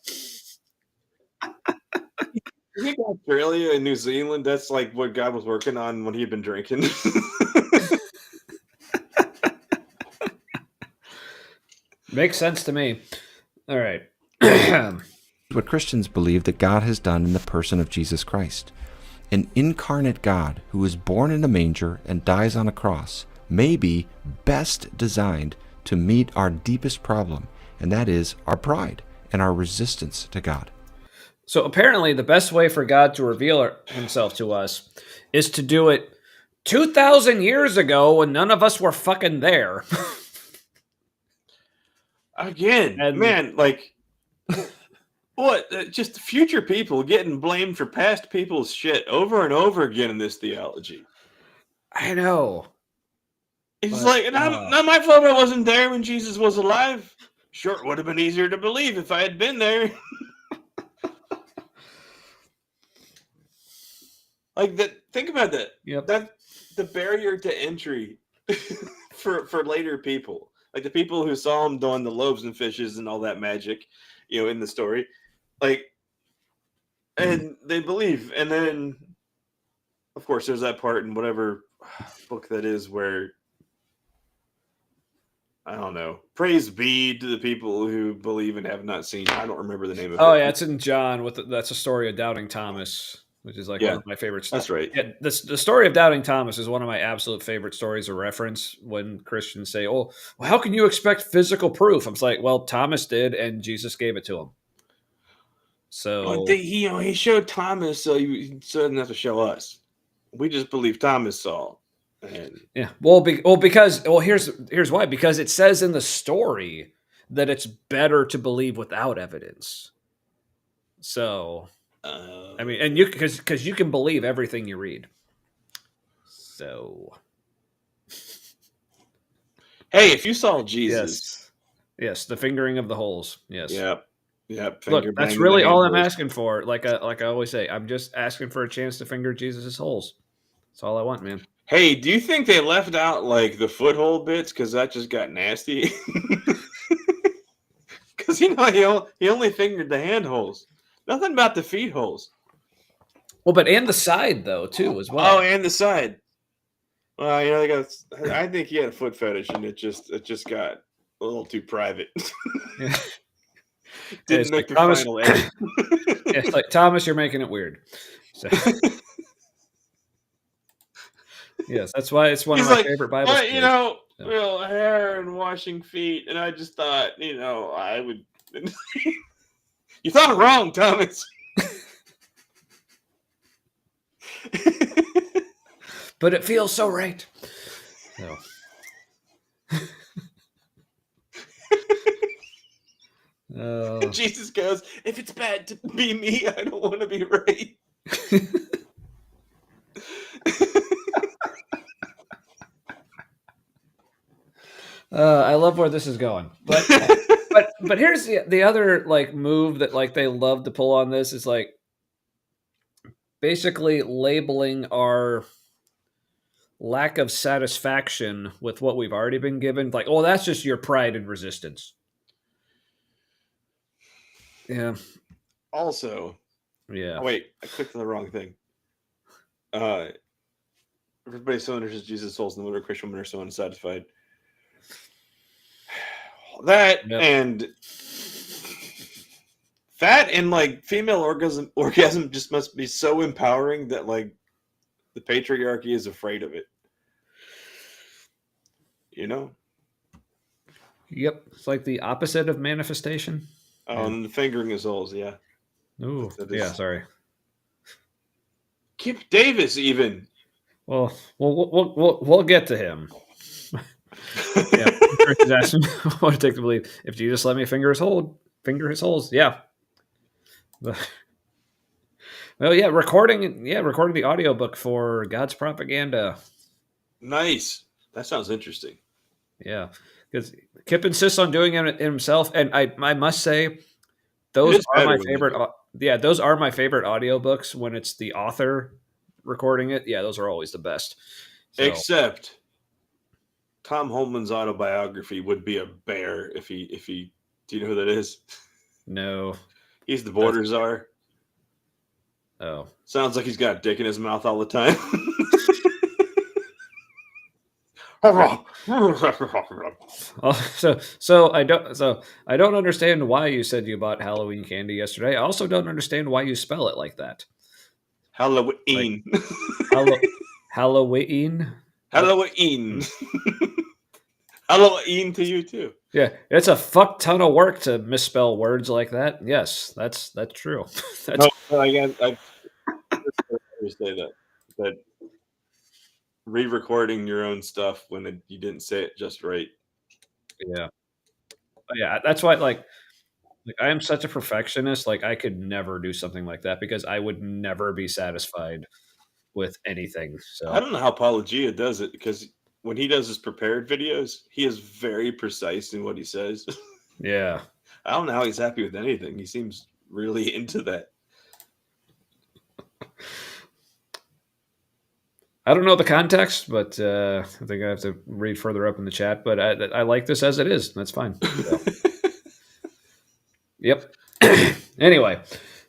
S1: I think Australia and New Zealand, that's like what God was working on when he had been drinking.
S2: Makes sense to me. All right.
S4: What Christians believe that God has done in the person of Jesus Christ. An incarnate God who is born in a manger and dies on a cross may be best designed to meet our deepest problem, and that is our pride and our resistance to God.
S2: So apparently the best way for God to reveal himself to us is to do it 2,000 years ago when none of us were fucking there.
S1: Again, man, like, what? Just future people getting blamed for past people's shit over and over again in this theology.
S2: I know.
S1: It's like, not my fault I wasn't there when Jesus was alive. Sure, it would have been easier to believe if I had been there. Like that. Think about that.
S2: Yep.
S1: That the barrier to entry for later people, like the people who saw him doing the loaves and fishes and all that magic, in the story, like, and they believe. And then, of course, there's that part in whatever book that is where, I don't know, praise be to the people who believe and have not seen. I don't remember the name of it.
S2: Oh yeah, it's in John. That's a story of doubting Thomas, which is like one of my favorites.
S1: That's right.
S2: Yeah, the story of doubting Thomas is one of my absolute favorite stories to reference when Christians say, "Oh, well, how can you expect physical proof?" I'm like, "Well, Thomas did, and Jesus gave it to him." So
S1: he showed Thomas, so he doesn't have to show us. We just believe Thomas saw. And
S2: yeah, here's why, because it says in the story that it's better to believe without evidence. So, I mean, and because you can believe everything you read. So,
S1: hey, if you saw Jesus,
S2: yes, the fingering of the holes. Yes,
S1: yep.
S2: Look, that's really all I'm asking for. Like I always say, I'm just asking for a chance to finger Jesus's holes. That's all I want, man.
S1: Hey, do you think they left out like the foothold bits because that just got nasty? Because he only fingered the hand holes. Nothing about the feet holes.
S2: Well, but and the side though too as well.
S1: Oh, and the side. Well, I think he had a foot fetish, and it just got a little too private.
S2: Yeah.
S1: Didn't make the final edit.
S2: It's like, Thomas, you're making it weird. So, yes, that's why it's one of my favorite Bible stories.
S1: Hair and washing feet, and I just thought, I would. You thought it wrong, Thomas.
S2: But it feels so right. No.
S1: Jesus goes, if it's bad to be me, I don't want to be right.
S2: I love where this is going, but here's the other like move that like they love to pull on this is like basically labeling our lack of satisfaction with what we've already been given. Like, oh, that's just your pride and resistance. Yeah.
S1: Also,
S2: yeah.
S1: Oh, wait, I clicked on the wrong thing. Everybody so understands Jesus' souls, and the little Christian women are so unsatisfied. That and like female orgasm just must be so empowering that like the patriarchy is afraid of it.
S2: Yep. It's like the opposite of manifestation.
S1: Oh, and the fingering is holes, yeah.
S2: Ooh, yeah, sorry.
S1: Kip Davis, even.
S2: Well, we'll get to him. Yeah, Chris is asking what it takes to believe. If Jesus let me finger his holes, yeah. Well, yeah, recording the audiobook for God's Propaganda.
S1: Nice. That sounds interesting.
S2: Yeah, because Kip insists on doing it himself, and I must say, those are my favorite. Those are my favorite audiobooks when it's the author recording it. Yeah, those are always the best. So.
S1: Except Tom Holman's autobiography would be a bear if he. Do you know who that is?
S2: No.
S1: He's the border czar.
S2: Oh.
S1: Sounds like he's got a dick in his mouth all the time.
S2: So I don't understand why you said you bought Halloween candy yesterday. I also don't understand why you spell it like that.
S1: Halloween.
S2: Halloween.
S1: Halloween. Halloween to you too.
S2: Yeah, it's a fuck ton of work to misspell words like that. Yes, that's true.
S1: I guess I say that re-recording your own stuff when you didn't say it just right.
S2: Yeah, that's why like I am such a perfectionist. Like I could never do something like that because I would never be satisfied with anything. So
S1: I don't know how Apologia does it because when he does his prepared videos, he is very precise in what he says.
S2: Yeah.
S1: I don't know how he's happy with anything. He seems really into that.
S2: I don't know the context, but I think I have to read further up in the chat. But I like this as it is. That's fine. So. Yep. Anyway,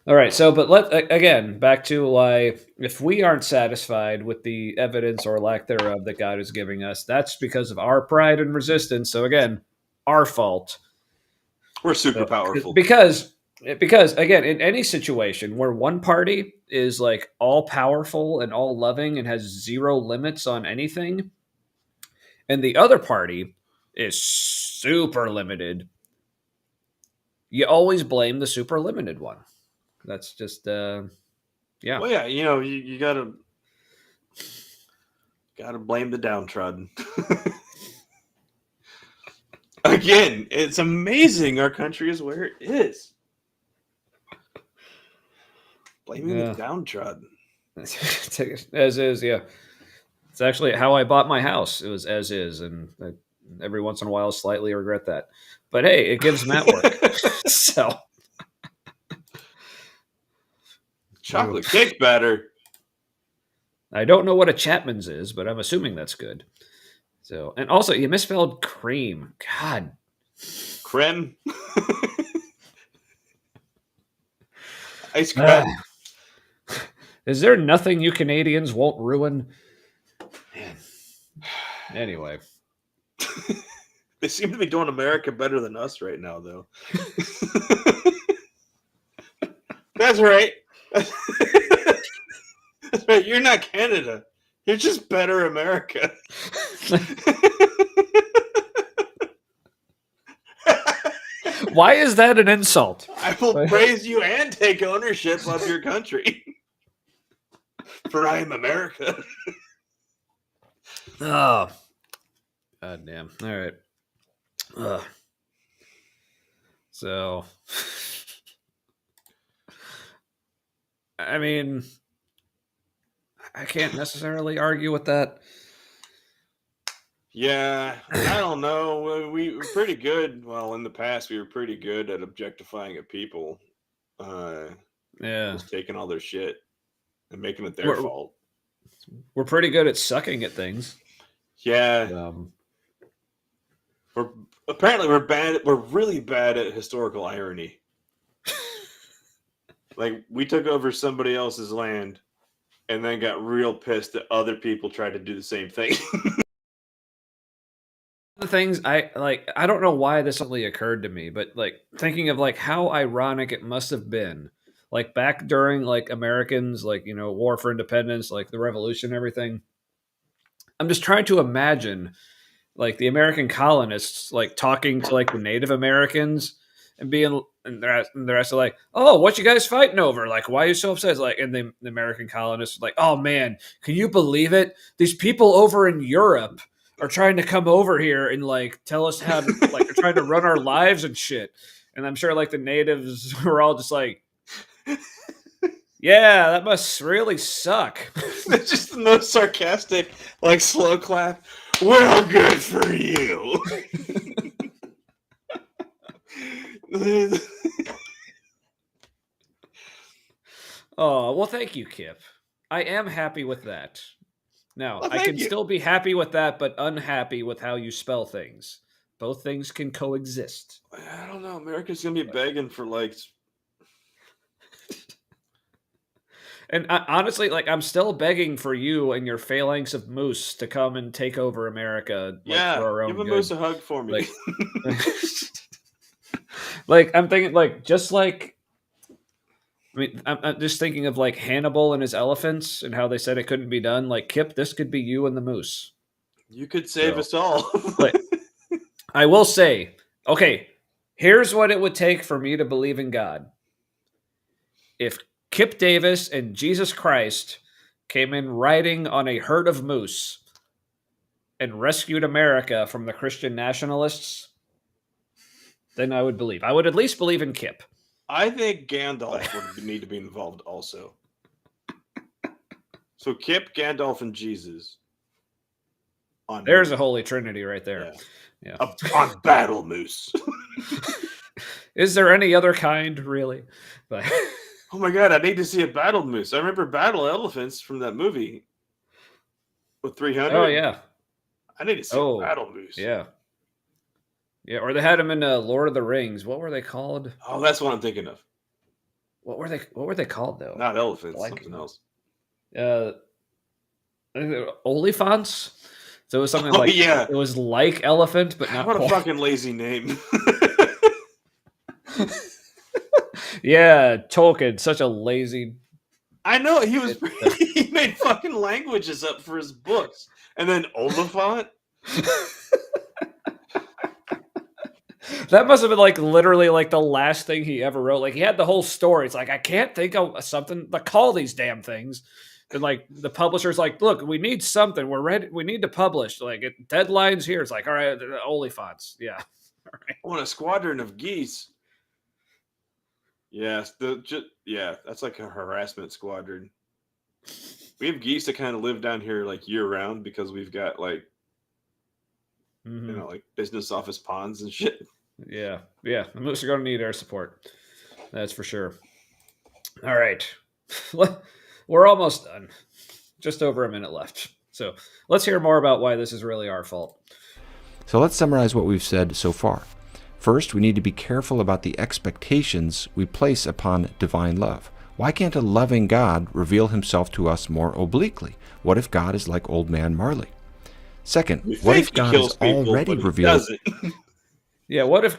S2: all right. So, but again back to why if we aren't satisfied with the evidence or lack thereof that God is giving us, that's because of our pride and resistance. So again, our fault.
S1: We're super powerful.
S2: Because again, in any situation where one party is like all powerful and all loving and has zero limits on anything, and the other party is super limited, you always blame the super limited one. That's just yeah.
S1: Well, yeah, you gotta blame the downtrodden. Again, it's amazing our country is where it is. Blaming the downtrodden.
S2: As is, yeah. It's actually how I bought my house. It was as is, and every once in a while slightly regret that. But hey, it gives Matt work. So
S1: chocolate cake batter.
S2: I don't know what a Chapman's is, but I'm assuming that's good. So, and also you misspelled cream. God.
S1: Creme. Ice cream.
S2: Is there nothing you Canadians won't ruin? Man. Anyway.
S1: They seem to be doing America better than us right now, though. That's right. That's right. You're not Canada. You're just better America.
S2: Why is that an insult?
S1: I will praise you and take ownership of your country. For I am America.
S2: Oh. God damn. All right. So, I mean, I can't necessarily argue with that.
S1: Yeah, I don't know. We were pretty good. Well, in the past, we were pretty good at objectifying a people. Just taking all their shit and making it their fault.
S2: We're pretty good at sucking at things.
S1: Yeah. We're bad. We're really bad at historical irony. Like, we took over somebody else's land and then got real pissed that other people tried to do the same thing.
S2: The things I don't know why this only occurred to me, but like thinking of like how ironic it must have been, like back during like Americans, like, war for independence, like the revolution and everything. I'm just trying to imagine like the American colonists like talking to like the Native Americans and being and the rest are like, oh, what you guys fighting over? Like, why are you so upset? It's like, and the American colonists are like, oh man, can you believe it? These people over in Europe are trying to come over here and like tell us how to, like, they're trying to run our lives and shit. And I'm sure like the natives were all just like, yeah, that must really suck.
S1: That's just the most sarcastic, like, slow clap. Well, good for you.
S2: Oh, well, thank you, Kip. I am happy with that. Now,
S1: well,
S2: I can still be happy with that, but unhappy with how you spell things. Both things can coexist.
S1: I don't know. America's going to be begging for, like...
S2: And honestly, like, I'm still begging for you and your phalanx of moose to come and take over America. Like, for our own
S1: give a
S2: good.
S1: moose a hug for me.
S2: Like, I'm thinking, like, just like... I mean, I'm just thinking of like Hannibal and his elephants and how they said it couldn't be done. Like, Kip, this could be you and the moose.
S1: You could save us all.
S2: Like, I will say, okay, here's what it would take for me to believe in God. If Kip Davis and Jesus Christ came in riding on a herd of moose and rescued America from the Christian nationalists, then I would believe. I would at least believe in Kip.
S1: I think Gandalf would need to be involved also. So Kip, Gandalf, and Jesus.
S2: There's a holy trinity right there. Yeah.
S1: On Battle Moose.
S2: Is there any other kind, really? But
S1: oh my god, I need to see a battle moose. I remember battle elephants from that movie. With 300?
S2: Oh yeah.
S1: I need to see a battle moose.
S2: Yeah. Yeah, or they had them in Lord of the Rings. What were they called?
S1: Oh, that's what I'm thinking of.
S2: What were they called though?
S1: Not elephants,
S2: Like,
S1: something else.
S2: Olifants. So it was something it was like elephant, but not.
S1: What a fucking lazy name.
S2: Yeah, Tolkien, such a lazy.
S1: I know he made fucking languages up for his books, and then Oliphant.
S2: That must have been literally the last thing he ever wrote. Like he had the whole story. It's like I can't think of something to call these damn things. And the publisher's like, look, we need something. We're ready. We need to publish. Deadlines here. It's like, all right, Oliphants. Yeah. All right.
S1: I want a squadron of geese. Yes, that's like a harassment squadron. We have geese that kind of live down here year round because we've got business office ponds and shit.
S2: Yeah. I'm just going to need air support. That's for sure. All right. We're almost done. Just over a minute left. So let's hear more about why this is really our fault.
S4: So let's summarize what we've said so far. First, we need to be careful about the expectations we place upon divine love. Why can't a loving God reveal himself to us more obliquely? What if God is like old man Marley? Second, what if God is already revealed?
S2: Yeah, what if,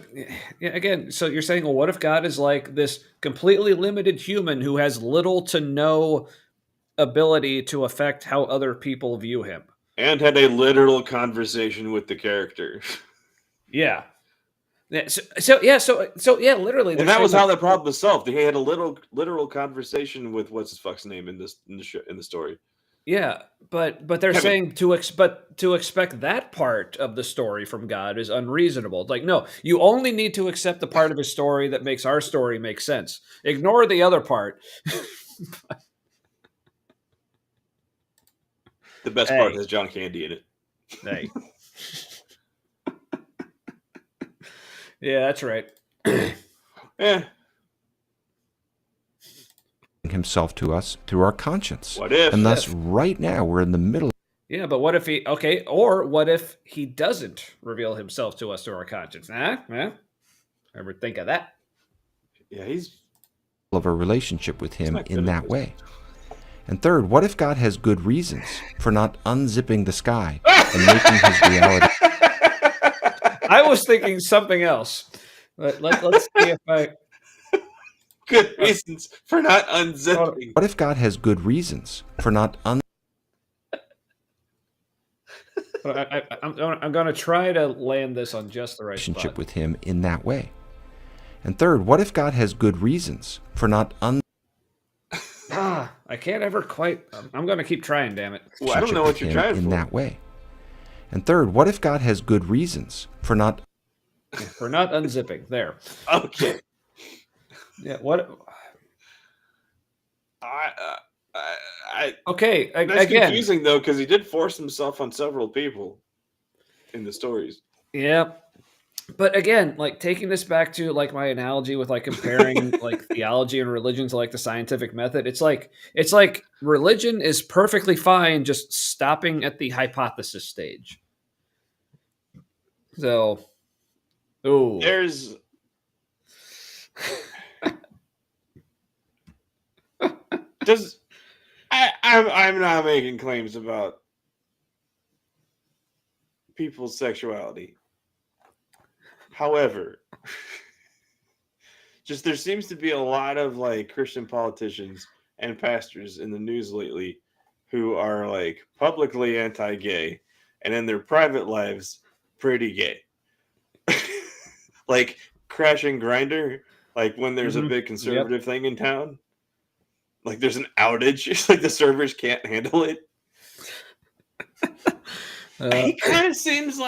S2: again, so you're saying, well, what if God is like this completely limited human who has little to no ability to affect how other people view him?
S1: And had a literal conversation with the character.
S2: Yeah. Literally.
S1: And that was how the problem was solved. They had a literal conversation with what's his fuck's name in the story.
S2: Yeah, but they're saying to expect that part of the story from God is unreasonable. Like, no, you only need to accept the part of his story that makes our story make sense. Ignore the other part.
S1: The best part has John Candy in it.
S2: Hey. Yeah, that's right.
S1: Yeah.
S4: Himself to us through our conscience.
S1: What if?
S4: And thus, right now, we're in the middle.
S2: Yeah, but what if or what if he doesn't reveal himself to us through our conscience? Ever think of that?
S1: Yeah, he's
S4: of a relationship with him in that way. And third, what if God has good reasons for not unzipping the sky and making his reality?
S2: I was thinking something else. Let's see if I...
S1: Good reasons for not unzipping.
S4: What if God has good reasons for not
S2: I'm going to try to land this on just the right
S4: relationship
S2: spot.
S4: with him in that way? And third, what if God has good reasons for not
S2: I can't ever quite... I'm going to keep trying, damn it.
S1: Well, I don't know what you're trying
S4: in
S1: for.
S4: that way? And third, what if God has good reasons for not...
S2: For not unzipping. There.
S1: Okay.
S2: Yeah, what...
S1: Okay, that's
S2: again,
S1: confusing though, because he did force himself on several people in the stories.
S2: Yeah, but again, taking this back to my analogy with comparing theology and religion to the scientific method, it's like religion is perfectly fine just stopping at the hypothesis stage. So,
S1: there's I'm not making claims about people's sexuality. However, just there seems to be a lot of Christian politicians and pastors in the news lately who are publicly anti-gay and in their private lives pretty gay. Crashing Grindr, when there's a big conservative thing in town. There's an outage. It's the servers can't handle it. He kind of seems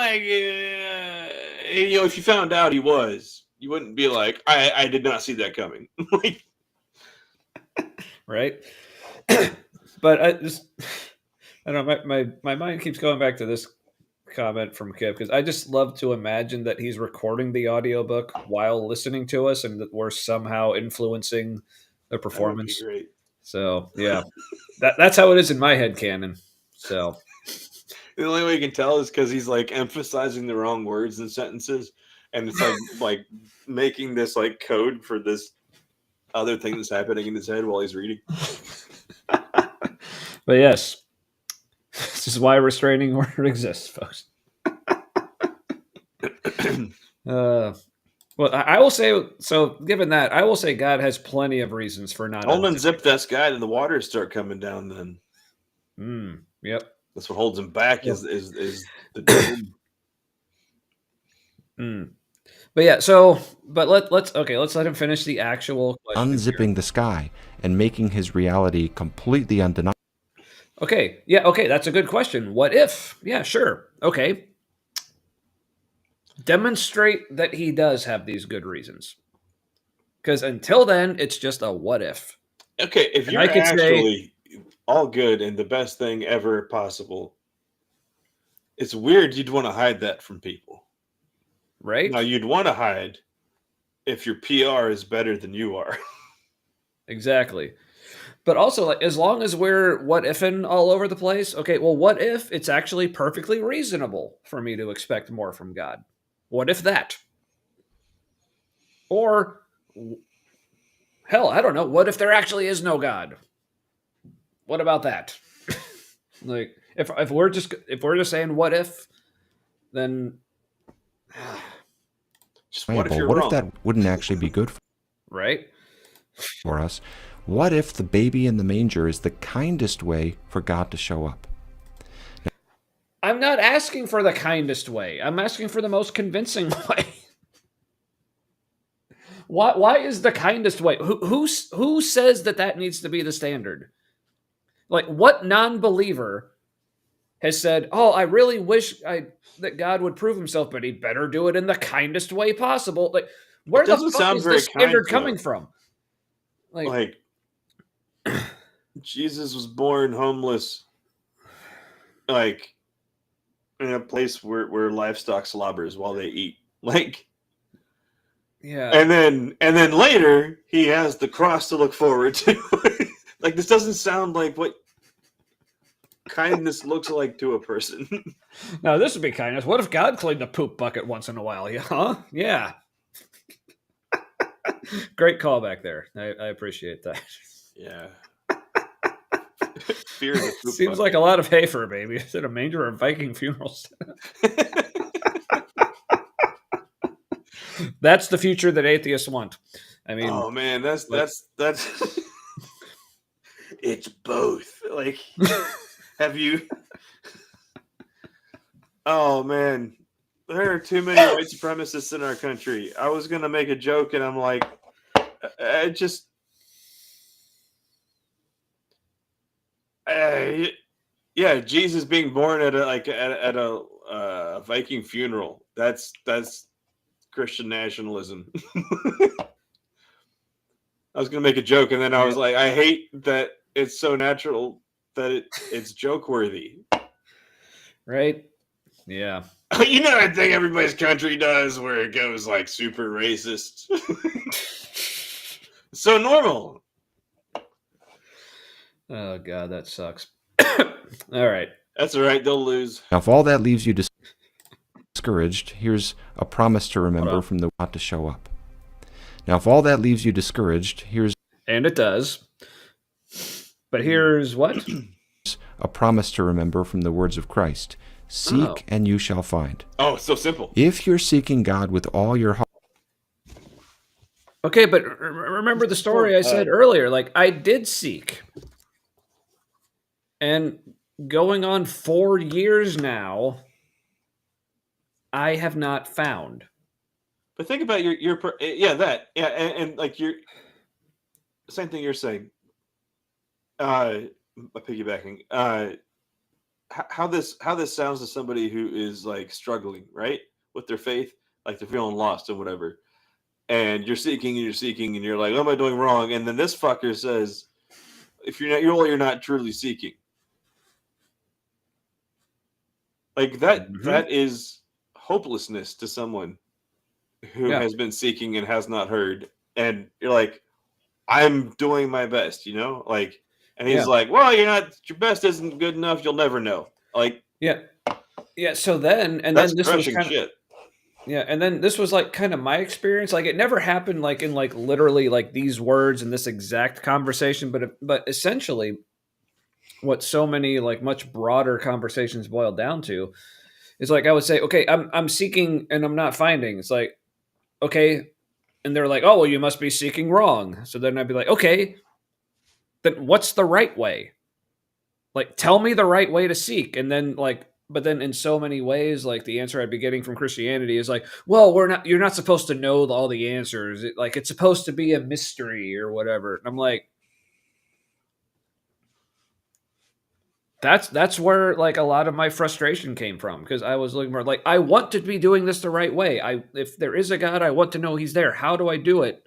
S1: if you found out he was, you wouldn't be like, I did not see that coming.
S2: Right? But I don't know, my mind keeps going back to this comment from Kip, because I just love to imagine that he's recording the audiobook while listening to us and that we're somehow influencing the performance.
S1: That would be great.
S2: So yeah, that's how it is in my head canon. So
S1: The only way you can tell is because he's like emphasizing the wrong words in sentences, and it's like making this like code for this other thing that's happening in his head while he's reading.
S2: But yes, this is why restraining order exists, folks. Well, I will say, so given that, I will say God has plenty of reasons for not.
S1: Hold unzip that sky and the waters start coming down then.
S2: Yep.
S1: That's what holds him back is the doom.
S2: But yeah, but let's let him finish the actual question
S4: unzipping
S2: here.
S4: the sky and making his reality completely undeniable.
S2: Okay, yeah, okay, that's a good question. What if? Yeah, sure. Okay. Demonstrate that he does have these good reasons. Because until then, it's just a what if.
S1: Okay, if
S2: And
S1: you're
S2: I could
S1: actually all good and the best thing ever possible, it's weird you'd want to hide that from people.
S2: Right?
S1: Now, you'd want to hide if your PR is better than you are.
S2: Exactly. But also, like, as long as we're what ifing all over the place, okay, well, what if it's actually perfectly reasonable for me to expect more from God? What if that? Or, hell, I don't know. What if there actually is no God? What about that? Like, if we're just saying what if, then
S1: Just what if you're
S4: What
S1: wrong?
S4: if that wouldn't actually be good
S2: right?
S4: for us? What if the baby in the manger is the kindest way for God to show up?
S2: I'm not asking for the kindest way. I'm asking for the most convincing way. Why is the kindest way? Who says that needs to be the standard? Like, what non-believer has said, "Oh, I really wish that God would prove Himself, but He better do it in the kindest way possible"? Like, where the fuck
S1: sound
S2: is
S1: very
S2: this standard
S1: kind,
S2: coming
S1: though.
S2: from?
S1: Like Jesus was born homeless, like in a place where livestock slobbers while they eat. Like,
S2: yeah,
S1: and then later he has the cross to look forward to. Like, this doesn't sound like what kindness looks like to a person.
S2: now this would be kindness. What if God cleaned the poop bucket once in a while? Yeah, huh? Yeah. Great callback there. I appreciate that.
S1: Yeah. Fear the poop
S2: Seems
S1: bucket.
S2: like a lot of hay for a baby. Is it a manger or Viking funerals? That's the future that atheists want. I mean,
S1: oh man, that's it's both. Like, have you? Oh man, there are too many white supremacists in our country. I was gonna make a joke, and I'm like, I just. Yeah, Jesus being born at a Viking funeral. That's Christian nationalism. I was gonna make a joke, and then I was like, I hate that it's so natural that it's joke worthy.
S2: right? Yeah.
S1: You know that thing everybody's country does where it goes like super racist. So normal.
S2: Oh god, that sucks. All right.
S1: That's all right. They'll lose.
S4: Now, if all that leaves you discouraged, here's a promise to remember from the God to show up. Now, if all that leaves you discouraged, here's
S2: And it does. But here's what?
S4: a promise to remember from the words of Christ. Seek and you shall find.
S1: Oh, it's so simple.
S4: If you're seeking God with all your heart.
S2: Okay, but remember the story I said earlier. Like, I did seek. And going on 4 years now, I have not found.
S1: But think about and like your same thing you're saying. Piggybacking. How this sounds to somebody who is like struggling, right, with their faith, like they're feeling lost and whatever, and you're seeking and you're like, what am I doing wrong? And then this fucker says, if you're not truly seeking. Like that, that is hopelessness to someone who has been seeking and has not heard. And you're like, I'm doing my best, like, and he's like, well, your best isn't good enough. You'll never know. Like,
S2: Yeah. So then, and
S1: That's
S2: then this was
S1: crushing
S2: kind of,
S1: shit.
S2: yeah, and then this was like kind of my experience. Like it never happened like in like literally like these words in this exact conversation, but essentially what so many like much broader conversations boil down to is like I would say, okay, I'm seeking and I'm not finding. It's like, okay, and they're like, oh well, you must be seeking wrong. So then I'd be like, okay, then what's the right way? Like tell me the right way to seek. And then like but then in so many ways, like the answer I'd be getting from Christianity is like, well, you're not supposed to know all the answers. Like it's supposed to be a mystery or whatever. And I'm like, that's where like a lot of my frustration came from because I was looking for like I want to be doing this the right way. If there is a God, I want to know He's there. How do I do it?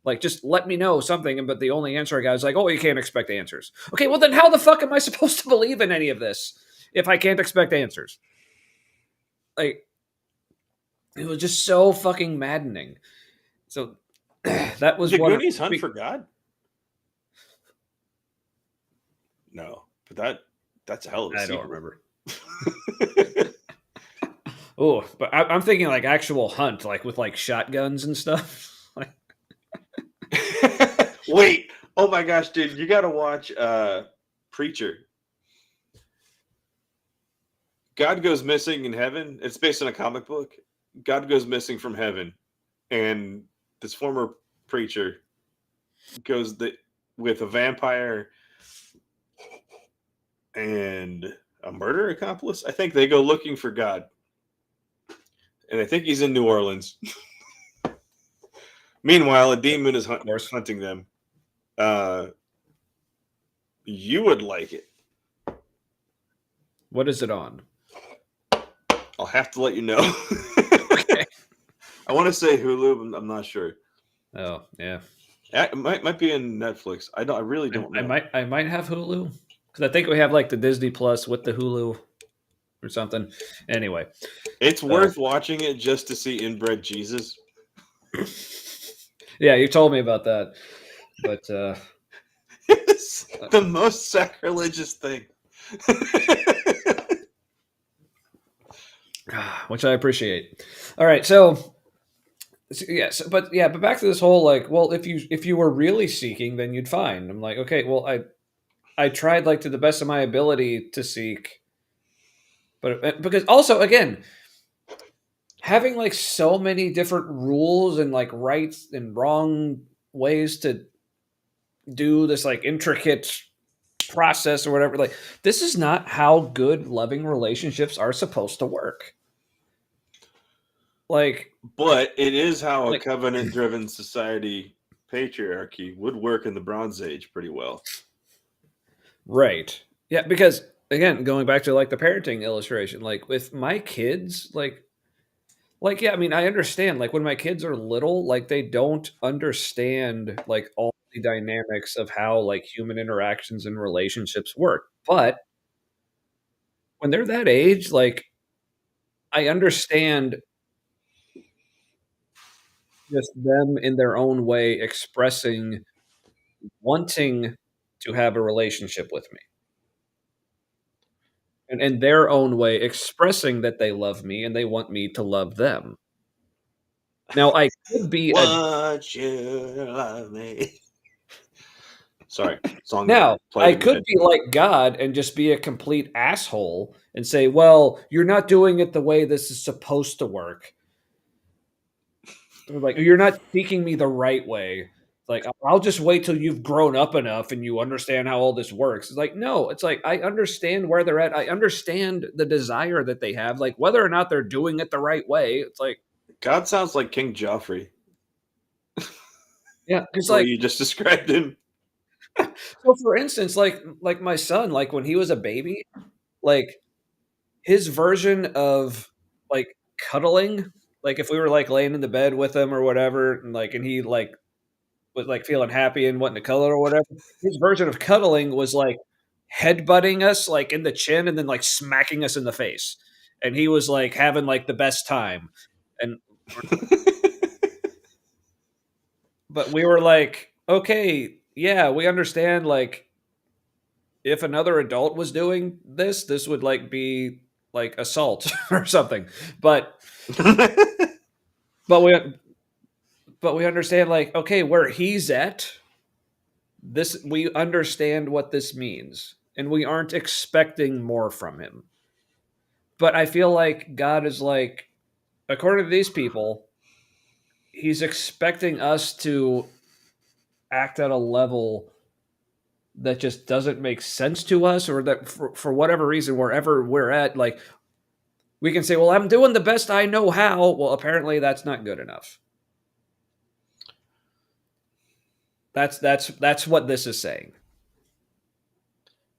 S2: Like just let me know something. But the only answer I got is like, oh, you can't expect answers. Okay, well then how the fuck am I supposed to believe in any of this if I can't expect answers? Like it was just so fucking maddening. So that was
S1: The
S2: one.
S1: Goonies Hunt for God? No, but that's a hell of a
S2: I
S1: sequel.
S2: don't remember. Oh, but I'm thinking like actual hunt, like with like shotguns and stuff. Like,
S1: Wait, oh my gosh, dude, you gotta watch Preacher. God goes missing in heaven. It's based on a comic book. God goes missing from heaven, and this former preacher goes with a vampire and a murder accomplice. I think they go looking for God, and I think he's in New Orleans. Meanwhile, a demon is hunting them. You would like it.
S2: what is it on?
S1: I'll have to let you know.
S2: Okay.
S1: I want to say Hulu, but I'm not sure.
S2: Oh yeah,
S1: It might be in Netflix. I really don't know.
S2: I might have Hulu because I think we have like the Disney Plus with the Hulu or something. Anyway,
S1: It's worth watching it just to see inbred Jesus.
S2: yeah, you told me about that, but
S1: It's the most sacrilegious thing.
S2: which I appreciate. All right, so yes, but back to this whole like, well, if you were really seeking, then you'd find. I'm like, okay, well, I tried like to the best of my ability to seek, but because also again, having like so many different rules and like rights and wrong ways to do this like intricate process or whatever, like this is not how good loving relationships are supposed to work. Like,
S1: but it is how
S2: like,
S1: a covenant-driven society patriarchy would work in the Bronze Age pretty well.
S2: right. Yeah, because again, going back to like the parenting illustration, like with my kids, like yeah, I mean, I understand like when my kids are little, like they don't understand like all the dynamics of how like human interactions and relationships work. But when they're that age, like I understand just them in their own way expressing wanting to have a relationship with me. And in their own way expressing that they love me and they want me to love them. Now I could be
S1: What you love me. Sorry, song.
S2: now
S1: played
S2: I
S1: in my
S2: could
S1: head.
S2: be like God and just be a complete asshole and say, "Well, you're not doing it the way this is supposed to work." Like you're not seeking me the right way. Like I'll just wait till you've grown up enough and you understand how all this works. It's like no, it's like I understand where they're at. I understand the desire that they have. Like whether or not they're doing it the right way. It's like
S1: God sounds like King Joffrey.
S2: yeah, because
S1: The way
S2: like
S1: you just described him.
S2: so for instance, like my son, like when he was a baby, like his version of like cuddling, like if we were like laying in the bed with him or whatever, and he like was like feeling happy and wanting to cuddle or whatever. His version of cuddling was like headbutting us like in the chin and then like smacking us in the face. And he was like having like the best time. And but we were like, okay, yeah, we understand like if another adult was doing this, this would like be like assault or something. But but we understand, like, okay, where he's at, this, we understand what this means, and we aren't expecting more from him. But I feel like God is like, according to these people, he's expecting us to act at a level that just doesn't make sense to us, or that for whatever reason, wherever we're at, like, we can say, well, I'm doing the best I know how. Well, apparently that's not good enough. That's what this is saying.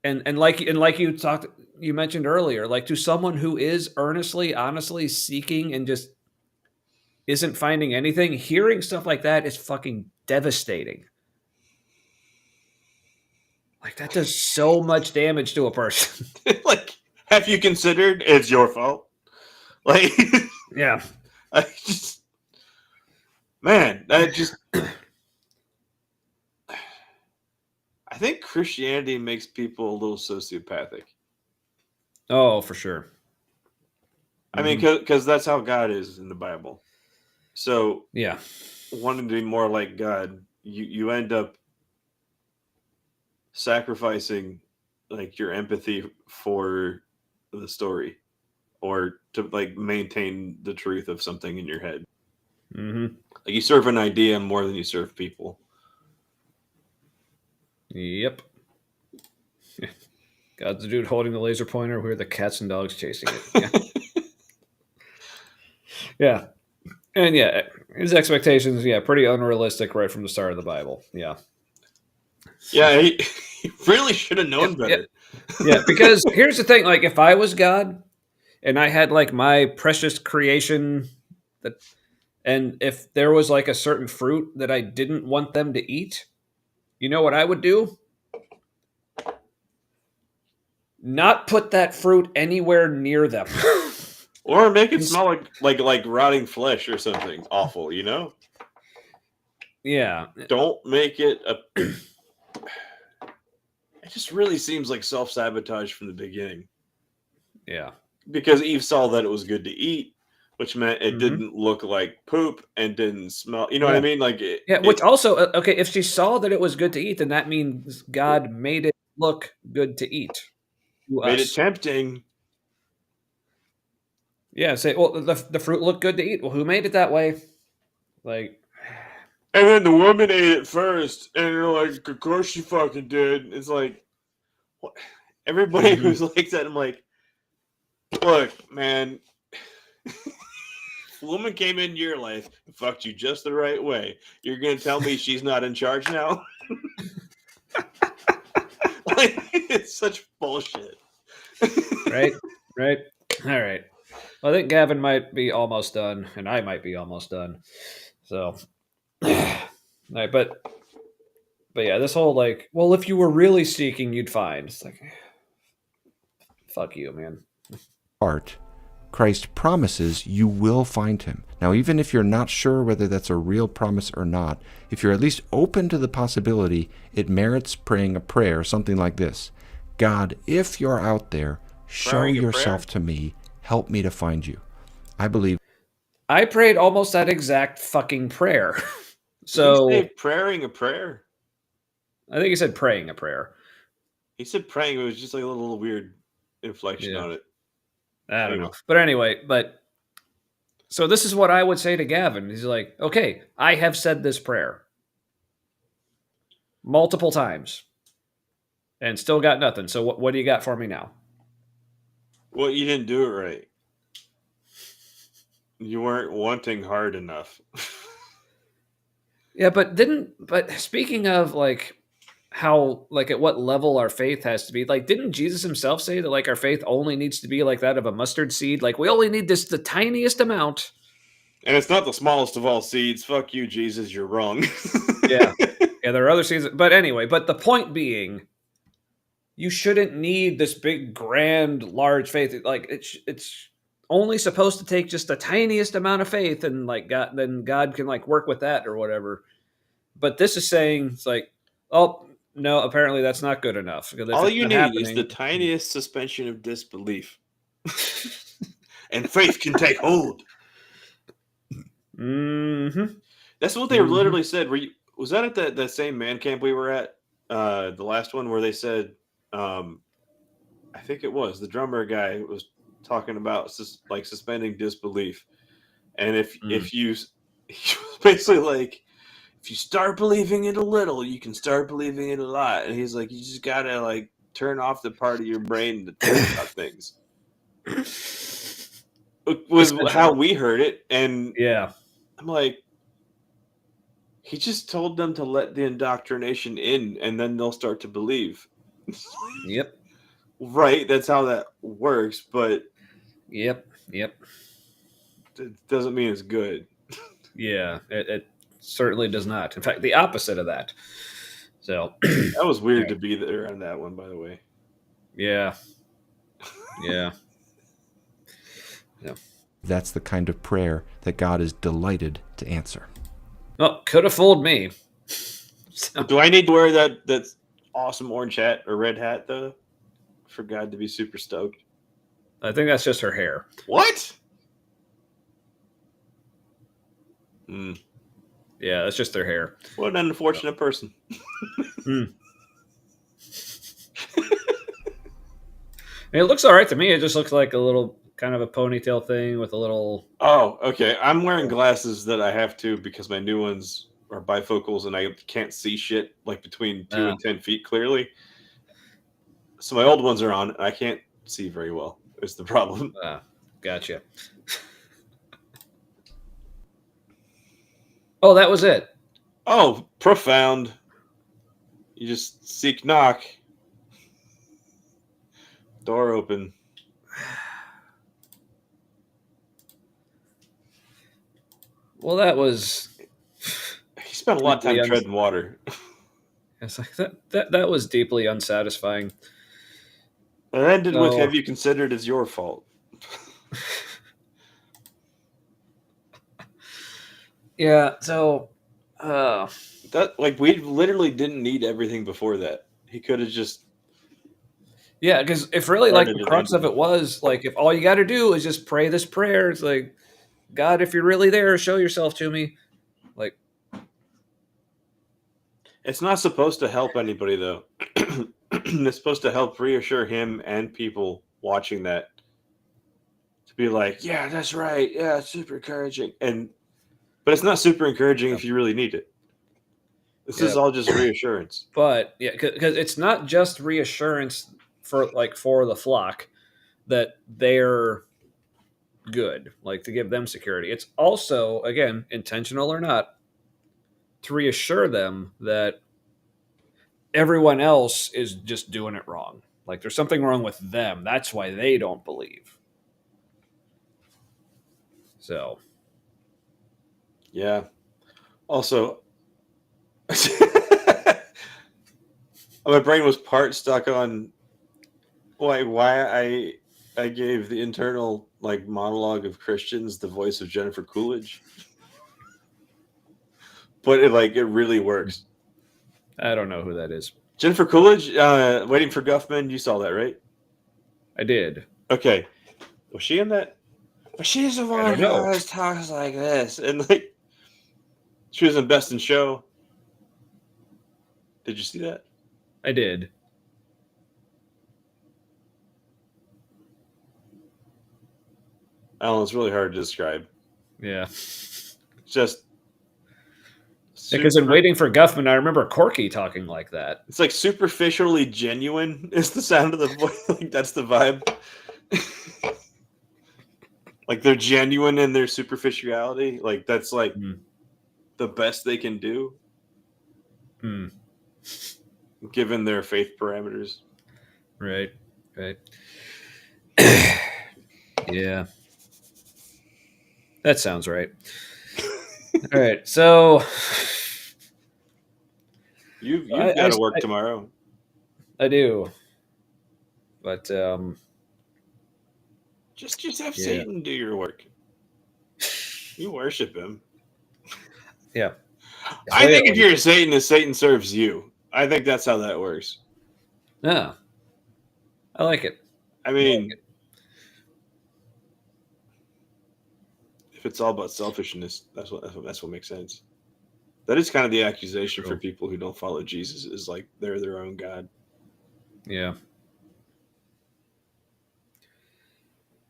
S2: And like you mentioned earlier, like, to someone who is earnestly, honestly seeking and just isn't finding anything, hearing stuff like that is fucking devastating. Like, that does so much damage to a person.
S1: Like, have you considered it's your fault? Like,
S2: Yeah.
S1: I just, man, that just, I think Christianity makes people a little sociopathic.
S2: Oh, for sure.
S1: I mean, because that's how God is in the Bible. So,
S2: Yeah.
S1: wanting to be more like God, you end up sacrificing, like, your empathy for the story, or to, like, maintain the truth of something in your head.
S2: Mm-hmm.
S1: Like, you serve an idea more than you serve people.
S2: Yep. God's the dude holding the laser pointer. We're the cats and dogs chasing it. Yeah. Yeah. And yeah, his expectations, pretty unrealistic right from the start of the Bible. Yeah.
S1: Yeah, he really should have known better.
S2: Yeah, because here's the thing, like, if I was God and I had, like, my precious creation, and if there was, like, a certain fruit that I didn't want them to eat, you know what I would do? Not put that fruit anywhere near them.
S1: Or make it smell like rotting flesh or something awful, you know?
S2: Yeah.
S1: Don't make it a... It just really seems like self-sabotage from the beginning.
S2: Yeah.
S1: Because Eve saw that it was good to eat, which meant it didn't look like poop and didn't smell... You know what I mean? Like,
S2: which also, okay, if she saw that it was good to eat, then that means God made it look good to eat.
S1: Made it tempting.
S2: Yeah, say, well, the fruit looked good to eat. Well, who made it that way? Like,
S1: and then the woman ate it first, and they're like, of course she fucking did. It's like, what? Everybody who's like that, I'm like, look, man, a woman came into your life and fucked you just the right way. You're gonna tell me she's not in charge now? Like, it's such bullshit.
S2: Right. All right. Well, I think Gavin might be almost done, and I might be almost done. So, all right, but yeah, this whole, like, well, if you were really seeking, you'd find. It's like, fuck you, man.
S4: Heart, Christ promises you will find him. Now, even if you're not sure whether that's a real promise or not, if you're at least open to the possibility, it merits praying a prayer, something like this: God, if you're out there, show yourself to me. Help me to find you. I believe.
S2: I prayed almost that exact fucking prayer. So,
S1: did he say praying a prayer?
S2: I think he said praying a prayer.
S1: He said praying. It was just like a little weird inflection on it.
S2: I don't know. But anyway, so this is what I would say to Gavin. He's like, okay, I have said this prayer multiple times and still got nothing. So what do you got for me now?
S1: Well, you didn't do it right. You weren't wanting hard enough.
S2: Yeah, but speaking of, like, how, like, at what level our faith has to be, like, didn't Jesus himself say that, like, our faith only needs to be like that of a mustard seed? Like, we only need the tiniest amount.
S1: And it's not the smallest of all seeds. Fuck you, Jesus. You're wrong.
S2: Yeah, there are other seeds. But anyway, the point being, you shouldn't need this big, grand, large faith. Like, it's only supposed to take just the tiniest amount of faith, and, like, God can, like, work with that or whatever. But this is saying, it's like, oh no, apparently that's not good enough.
S1: All you need is the tiniest suspension of disbelief. And faith can take hold.
S2: Mm-hmm.
S1: That's what they literally said. Was that at that same man camp we were at? The last one where they said, I think it was the drummer guy was talking about suspending disbelief, and if you he was basically like, if you start believing it a little, you can start believing it a lot. And he's like, you just gotta like turn off the part of your brain that thinks about things. Was how we heard it, and
S2: yeah,
S1: I'm like, he just told them to let the indoctrination in, and then they'll start to believe.
S2: yep,
S1: Right, that's how that works, but
S2: yep.
S1: it doesn't mean it's good.
S2: Yeah, it certainly does not. In fact, the opposite of that. So
S1: That was weird to be there on that one, by the way.
S2: yeah.
S4: That's the kind of prayer that God is delighted to answer.
S2: Well, could have fooled me. So,
S1: Do I need to wear that awesome orange hat or red hat though for God to be super stoked?
S2: I think that's just her hair.
S1: What?
S2: Yeah, that's just their hair.
S1: What an unfortunate person.
S2: It looks all right to me. It just looks like a little kind of a ponytail thing with a little.
S1: Oh, okay. I'm wearing glasses that I have to because my new ones are bifocals and I can't see shit like between 2 and 10 feet clearly. So my old ones are on and I can't see very well. Is the problem.
S2: Gotcha. Oh, that was it.
S1: Oh, profound. You just seek knock. Door open.
S2: Well, that was.
S1: He spent a lot of time treading water.
S2: It's like that was deeply unsatisfying.
S1: It ended with, have you considered it's your fault?
S2: Yeah, so
S1: that we literally didn't need everything before that. He could have just
S2: because if really like the crux of it was like if all you got to do is just pray this prayer, it's like, God, if you're really there, show yourself to me. Like,
S1: it's not supposed to help anybody though. It's supposed to help reassure him and people watching that to be like, yeah, that's right. Yeah, it's super encouraging. But it's not super encouraging if you really need it. This is all just reassurance.
S2: But yeah, because it's not just reassurance for the flock that they're good, like to give them security. It's also, again, intentional or not, to reassure them that everyone else is just doing it wrong. Like there's something wrong with them. That's why they don't believe. So,
S1: yeah. Also, my brain was part stuck on why I gave the internal monologue of Christians the voice of Jennifer Coolidge. But it really works.
S2: I don't know who that is.
S1: Jennifer Coolidge, Waiting for Guffman. You saw that, right?
S2: I did.
S1: Okay. Was she in that? But she's the one who always talks like this. And she was in Best in Show. Did you see that?
S2: I did.
S1: Alan, it's really hard to describe.
S2: Yeah.
S1: Just
S2: because in Waiting for Guffman, I remember Corky talking like that.
S1: It's like superficially genuine is the sound of the voice. That's the vibe. They're genuine in their superficiality. That's the best they can do. Given their faith parameters.
S2: Right. Yeah. That sounds right. All right. So
S1: you've got to work tomorrow.
S2: I do. But
S1: just have Satan do your work. You worship him.
S2: Yeah.
S1: I think if you're a Satanist, Satan serves you. I think that's how that works.
S2: Yeah. I like it.
S1: I mean, If it's all about selfishness, that's what makes sense. That is kind of the accusation for people who don't follow Jesus, is like they're their own God.
S2: Yeah.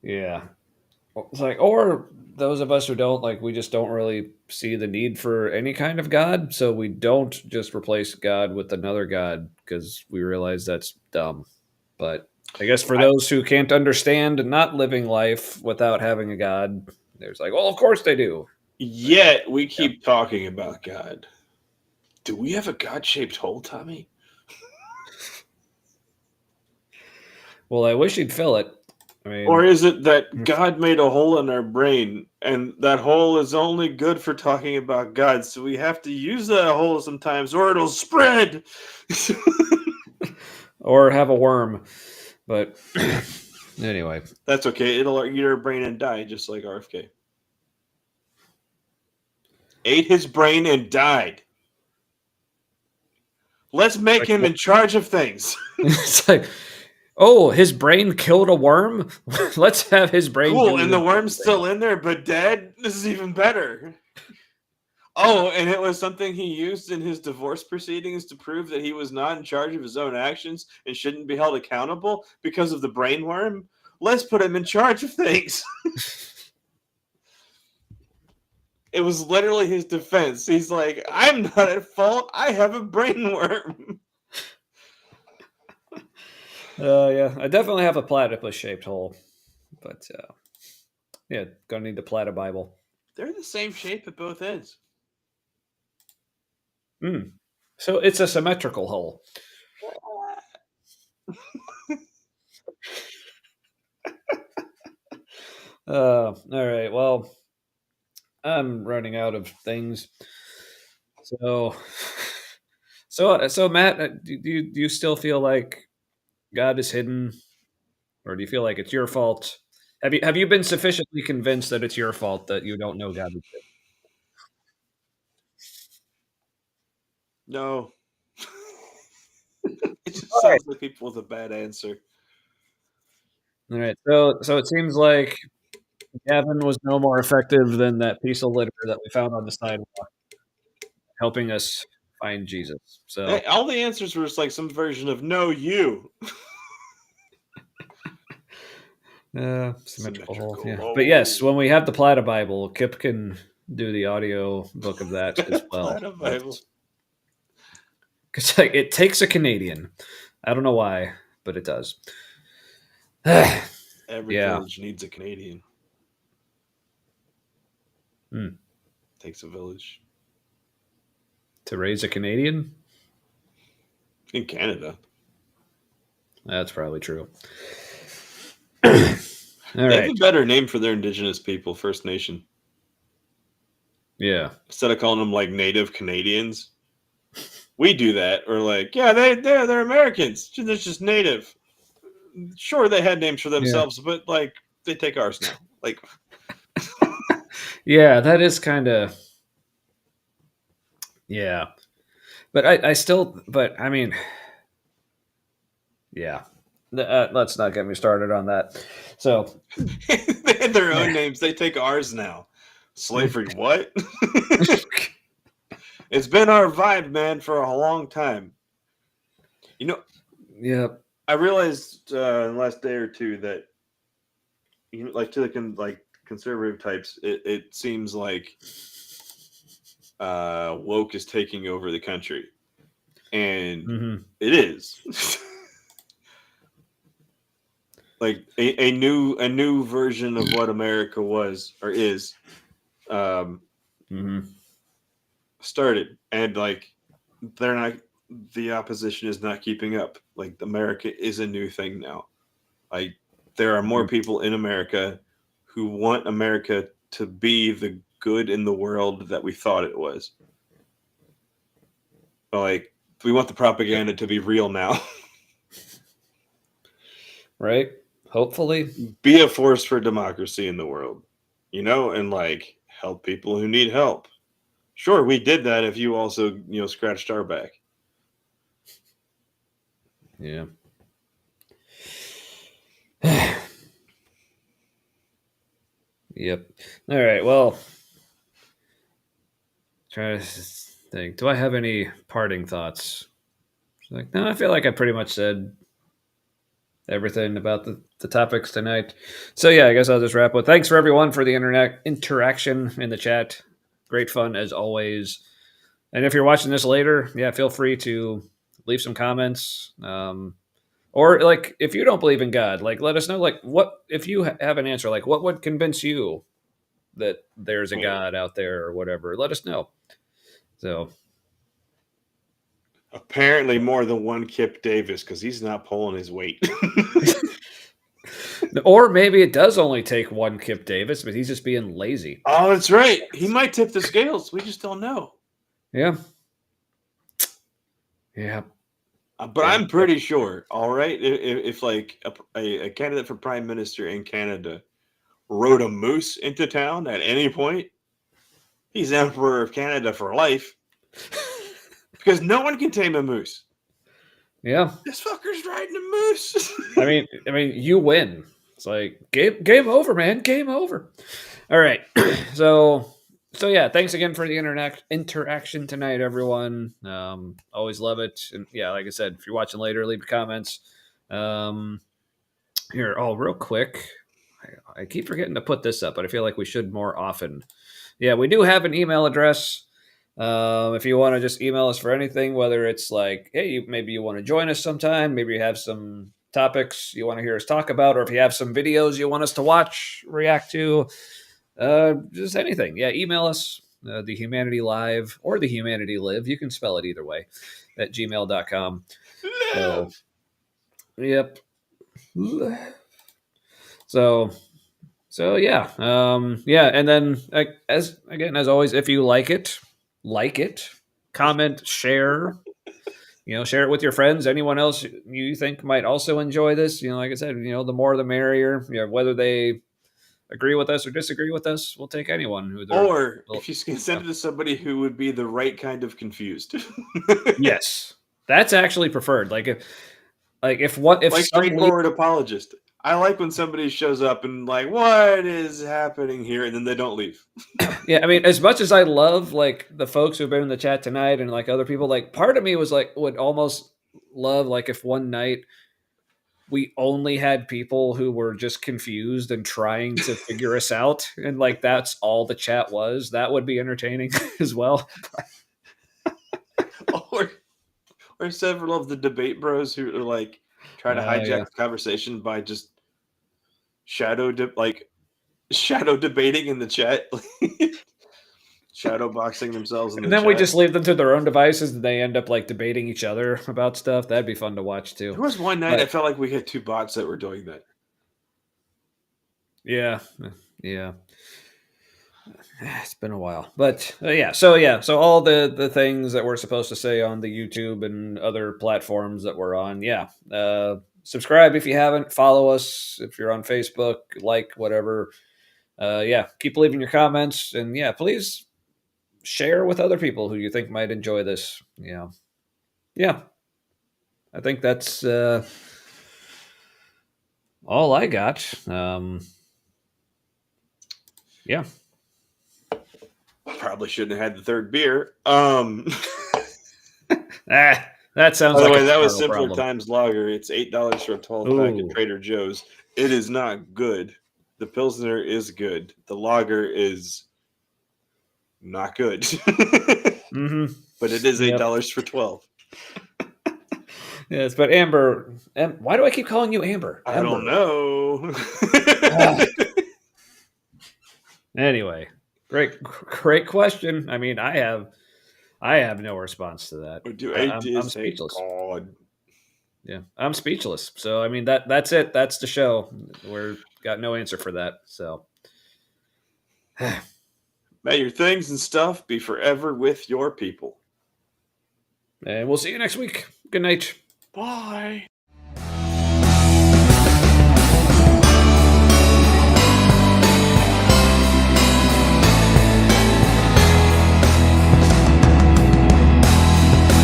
S2: Yeah. It's like, or those of us who don't, like, we just don't really see the need for any kind of God, so we don't just replace God with another God because we realize that's dumb. But I guess for those who can't understand not living life without having a God, there's like, well, of course they do.
S1: Yet we keep talking about God. Do we have a God-shaped hole, Tommy?
S2: Well, I wish he'd fill it. I mean,
S1: or is it that God made a hole in our brain, and that hole is only good for talking about God, so we have to use that hole sometimes, or it'll spread?
S2: or have a worm. But anyway.
S1: That's okay. It'll eat our brain and die, just like RFK. Ate his brain and died. Let's make him in charge of things.
S2: It's like, oh, his brain killed a worm? Let's have his brain.
S1: Cool, and the worm's still in there, but dead? This is even better. Oh, and it was something he used in his divorce proceedings to prove that he was not in charge of his own actions and shouldn't be held accountable because of the brain worm? Let's put him in charge of things. It was literally his defense. He's like, I'm not at fault. I have a brain worm.
S2: Yeah, I definitely have a platypus-shaped hole. But, yeah, gonna need the platybible.
S1: They're the same shape at both ends.
S2: So it's a symmetrical hole. All right, well, I'm running out of things. So Matt, do you still feel like God is hidden, or do you feel like it's your fault? Have you been sufficiently convinced that it's your fault that you don't know God is hidden?
S1: No. It just sounds like people with a bad answer.
S2: All right, so it seems like Gavin was no more effective than that piece of litter that we found on the sidewalk, helping us find Jesus. So
S1: Hey, all the answers were just like some version of "No, you."
S2: symmetrical hole. Yeah. But yes, when we have the Platybible, Kip can do the audio book of that as well.
S1: Platybible.
S2: Because it takes a Canadian. I don't know why, but it does.
S1: Every village needs a Canadian. Takes a village
S2: to raise a Canadian
S1: in Canada.
S2: That's probably true.
S1: They have a better name for their indigenous people, First Nation.
S2: Yeah.
S1: Instead of calling them like Native Canadians, we do that. Or like, yeah, they're Americans. They're just Native. Sure, they had names for themselves, but like they take ours now. Like,
S2: yeah, that is kind of, yeah. But I mean, yeah. Let's not get me started on that. So
S1: they had their own names. They take ours now. Slavery, what? It's been our vibe, man, for a long time. You know,
S2: yeah.
S1: I realized in the last day or two that, you know, like to the conservative types, it seems like woke is taking over the country, and it is. Like a new version of what America was or is started, and like they're not, the opposition is not keeping up. Like America is a new thing now. Like there are more people in America who want America to be the good in the world that we thought it was. But like we want the propaganda to be real now.
S2: Right? Hopefully.
S1: Be a force for democracy in the world, you know, and like help people who need help. Sure, we did that if you also, you know, scratched our back.
S2: Yeah. Yep. All right. Well, try to think. Do I have any parting thoughts? Like, no, I feel like I pretty much said everything about the topics tonight. So yeah, I guess I'll just wrap with thanks for everyone for the internet interaction in the chat. Great fun as always. And if you're watching this later, yeah, feel free to leave some comments. Or like if you don't believe in God, like let us know like what if you have an answer, like what would convince you that there's a God out there or whatever. Let us know. So
S1: apparently more than one Kip Davis because he's not pulling his weight.
S2: or maybe it does only take one Kip Davis, but he's just being lazy.
S1: Oh, that's right. He might tip the scales. We just don't know.
S2: Yeah. Yeah.
S1: But I'm pretty sure, all right, if like a candidate for prime minister in Canada rode a moose into town at any point, he's emperor of Canada for life. Because no one can tame a moose.
S2: Yeah.
S1: This fucker's riding a moose.
S2: I mean, you win. It's like game over, man. Game over. All right. So yeah, thanks again for the interaction tonight, everyone. Always love it. And yeah, like I said, if you're watching later, leave your comments. Here, real quick. I keep forgetting to put this up, but I feel like we should more often. Yeah, we do have an email address. If you want to just email us for anything, whether it's like, hey, maybe you want to join us sometime, maybe you have some topics you want to hear us talk about, or if you have some videos you want us to watch, react to, just anything. Yeah, email us, the Humanity Live or the Humanity Live. You can spell it either way at gmail.com. Yep. So yeah, yeah, and then as always, if you like it, comment, share, share it with your friends, anyone else you think might also enjoy this. Like I said, the more the merrier. Whether they agree with us or disagree with us, we'll take anyone who.
S1: Or if you can send it to somebody who would be the right kind of confused.
S2: Yes, that's actually preferred. Like
S1: straightforward apologist. I like when somebody shows up and like, what is happening here? And then they don't leave.
S2: Yeah, I mean, as much as I love like the folks who've been in the chat tonight and like other people, like part of me was like, would almost love like if one night we only had people who were just confused and trying to figure us out. And like, that's all the chat was. That would be entertaining as well.
S1: or several of the debate bros who are like trying to hijack the conversation by just shadow debating in the chat, shadow boxing themselves in
S2: and
S1: the
S2: then
S1: chat.
S2: We just leave them to their own devices and they end up like debating each other about stuff. That'd be fun to watch too.
S1: There was one night I felt like we had two bots that were doing that.
S2: Yeah. It's been a while, but yeah. So all the things that we're supposed to say on the YouTube and other platforms that we're on. Yeah. Subscribe if you haven't. Follow us if you're on Facebook. Like whatever. Yeah. Keep leaving your comments, and yeah, please share with other people who you think might enjoy this. Yeah. I think that's all I got. Yeah.
S1: Probably shouldn't have had the third beer.
S2: That sounds
S1: By the
S2: like
S1: way, that was Simpler
S2: problem.
S1: Times Lager. It's $8 for a 12-pack at Trader Joe's. It is not good. The Pilsner is good. The Lager is not good.
S2: Mm-hmm.
S1: But it is $8 for 12.
S2: Yes, but Amber, why do I keep calling you Amber?
S1: I don't know.
S2: Anyway, great question. I mean, I have no response to that. I'm speechless.
S1: God.
S2: Yeah, I'm speechless. So I mean that's it. That's the show. We're got no answer for that. So
S1: may your things and stuff be forever with your people.
S2: And we'll see you next week. Good night.
S1: Bye.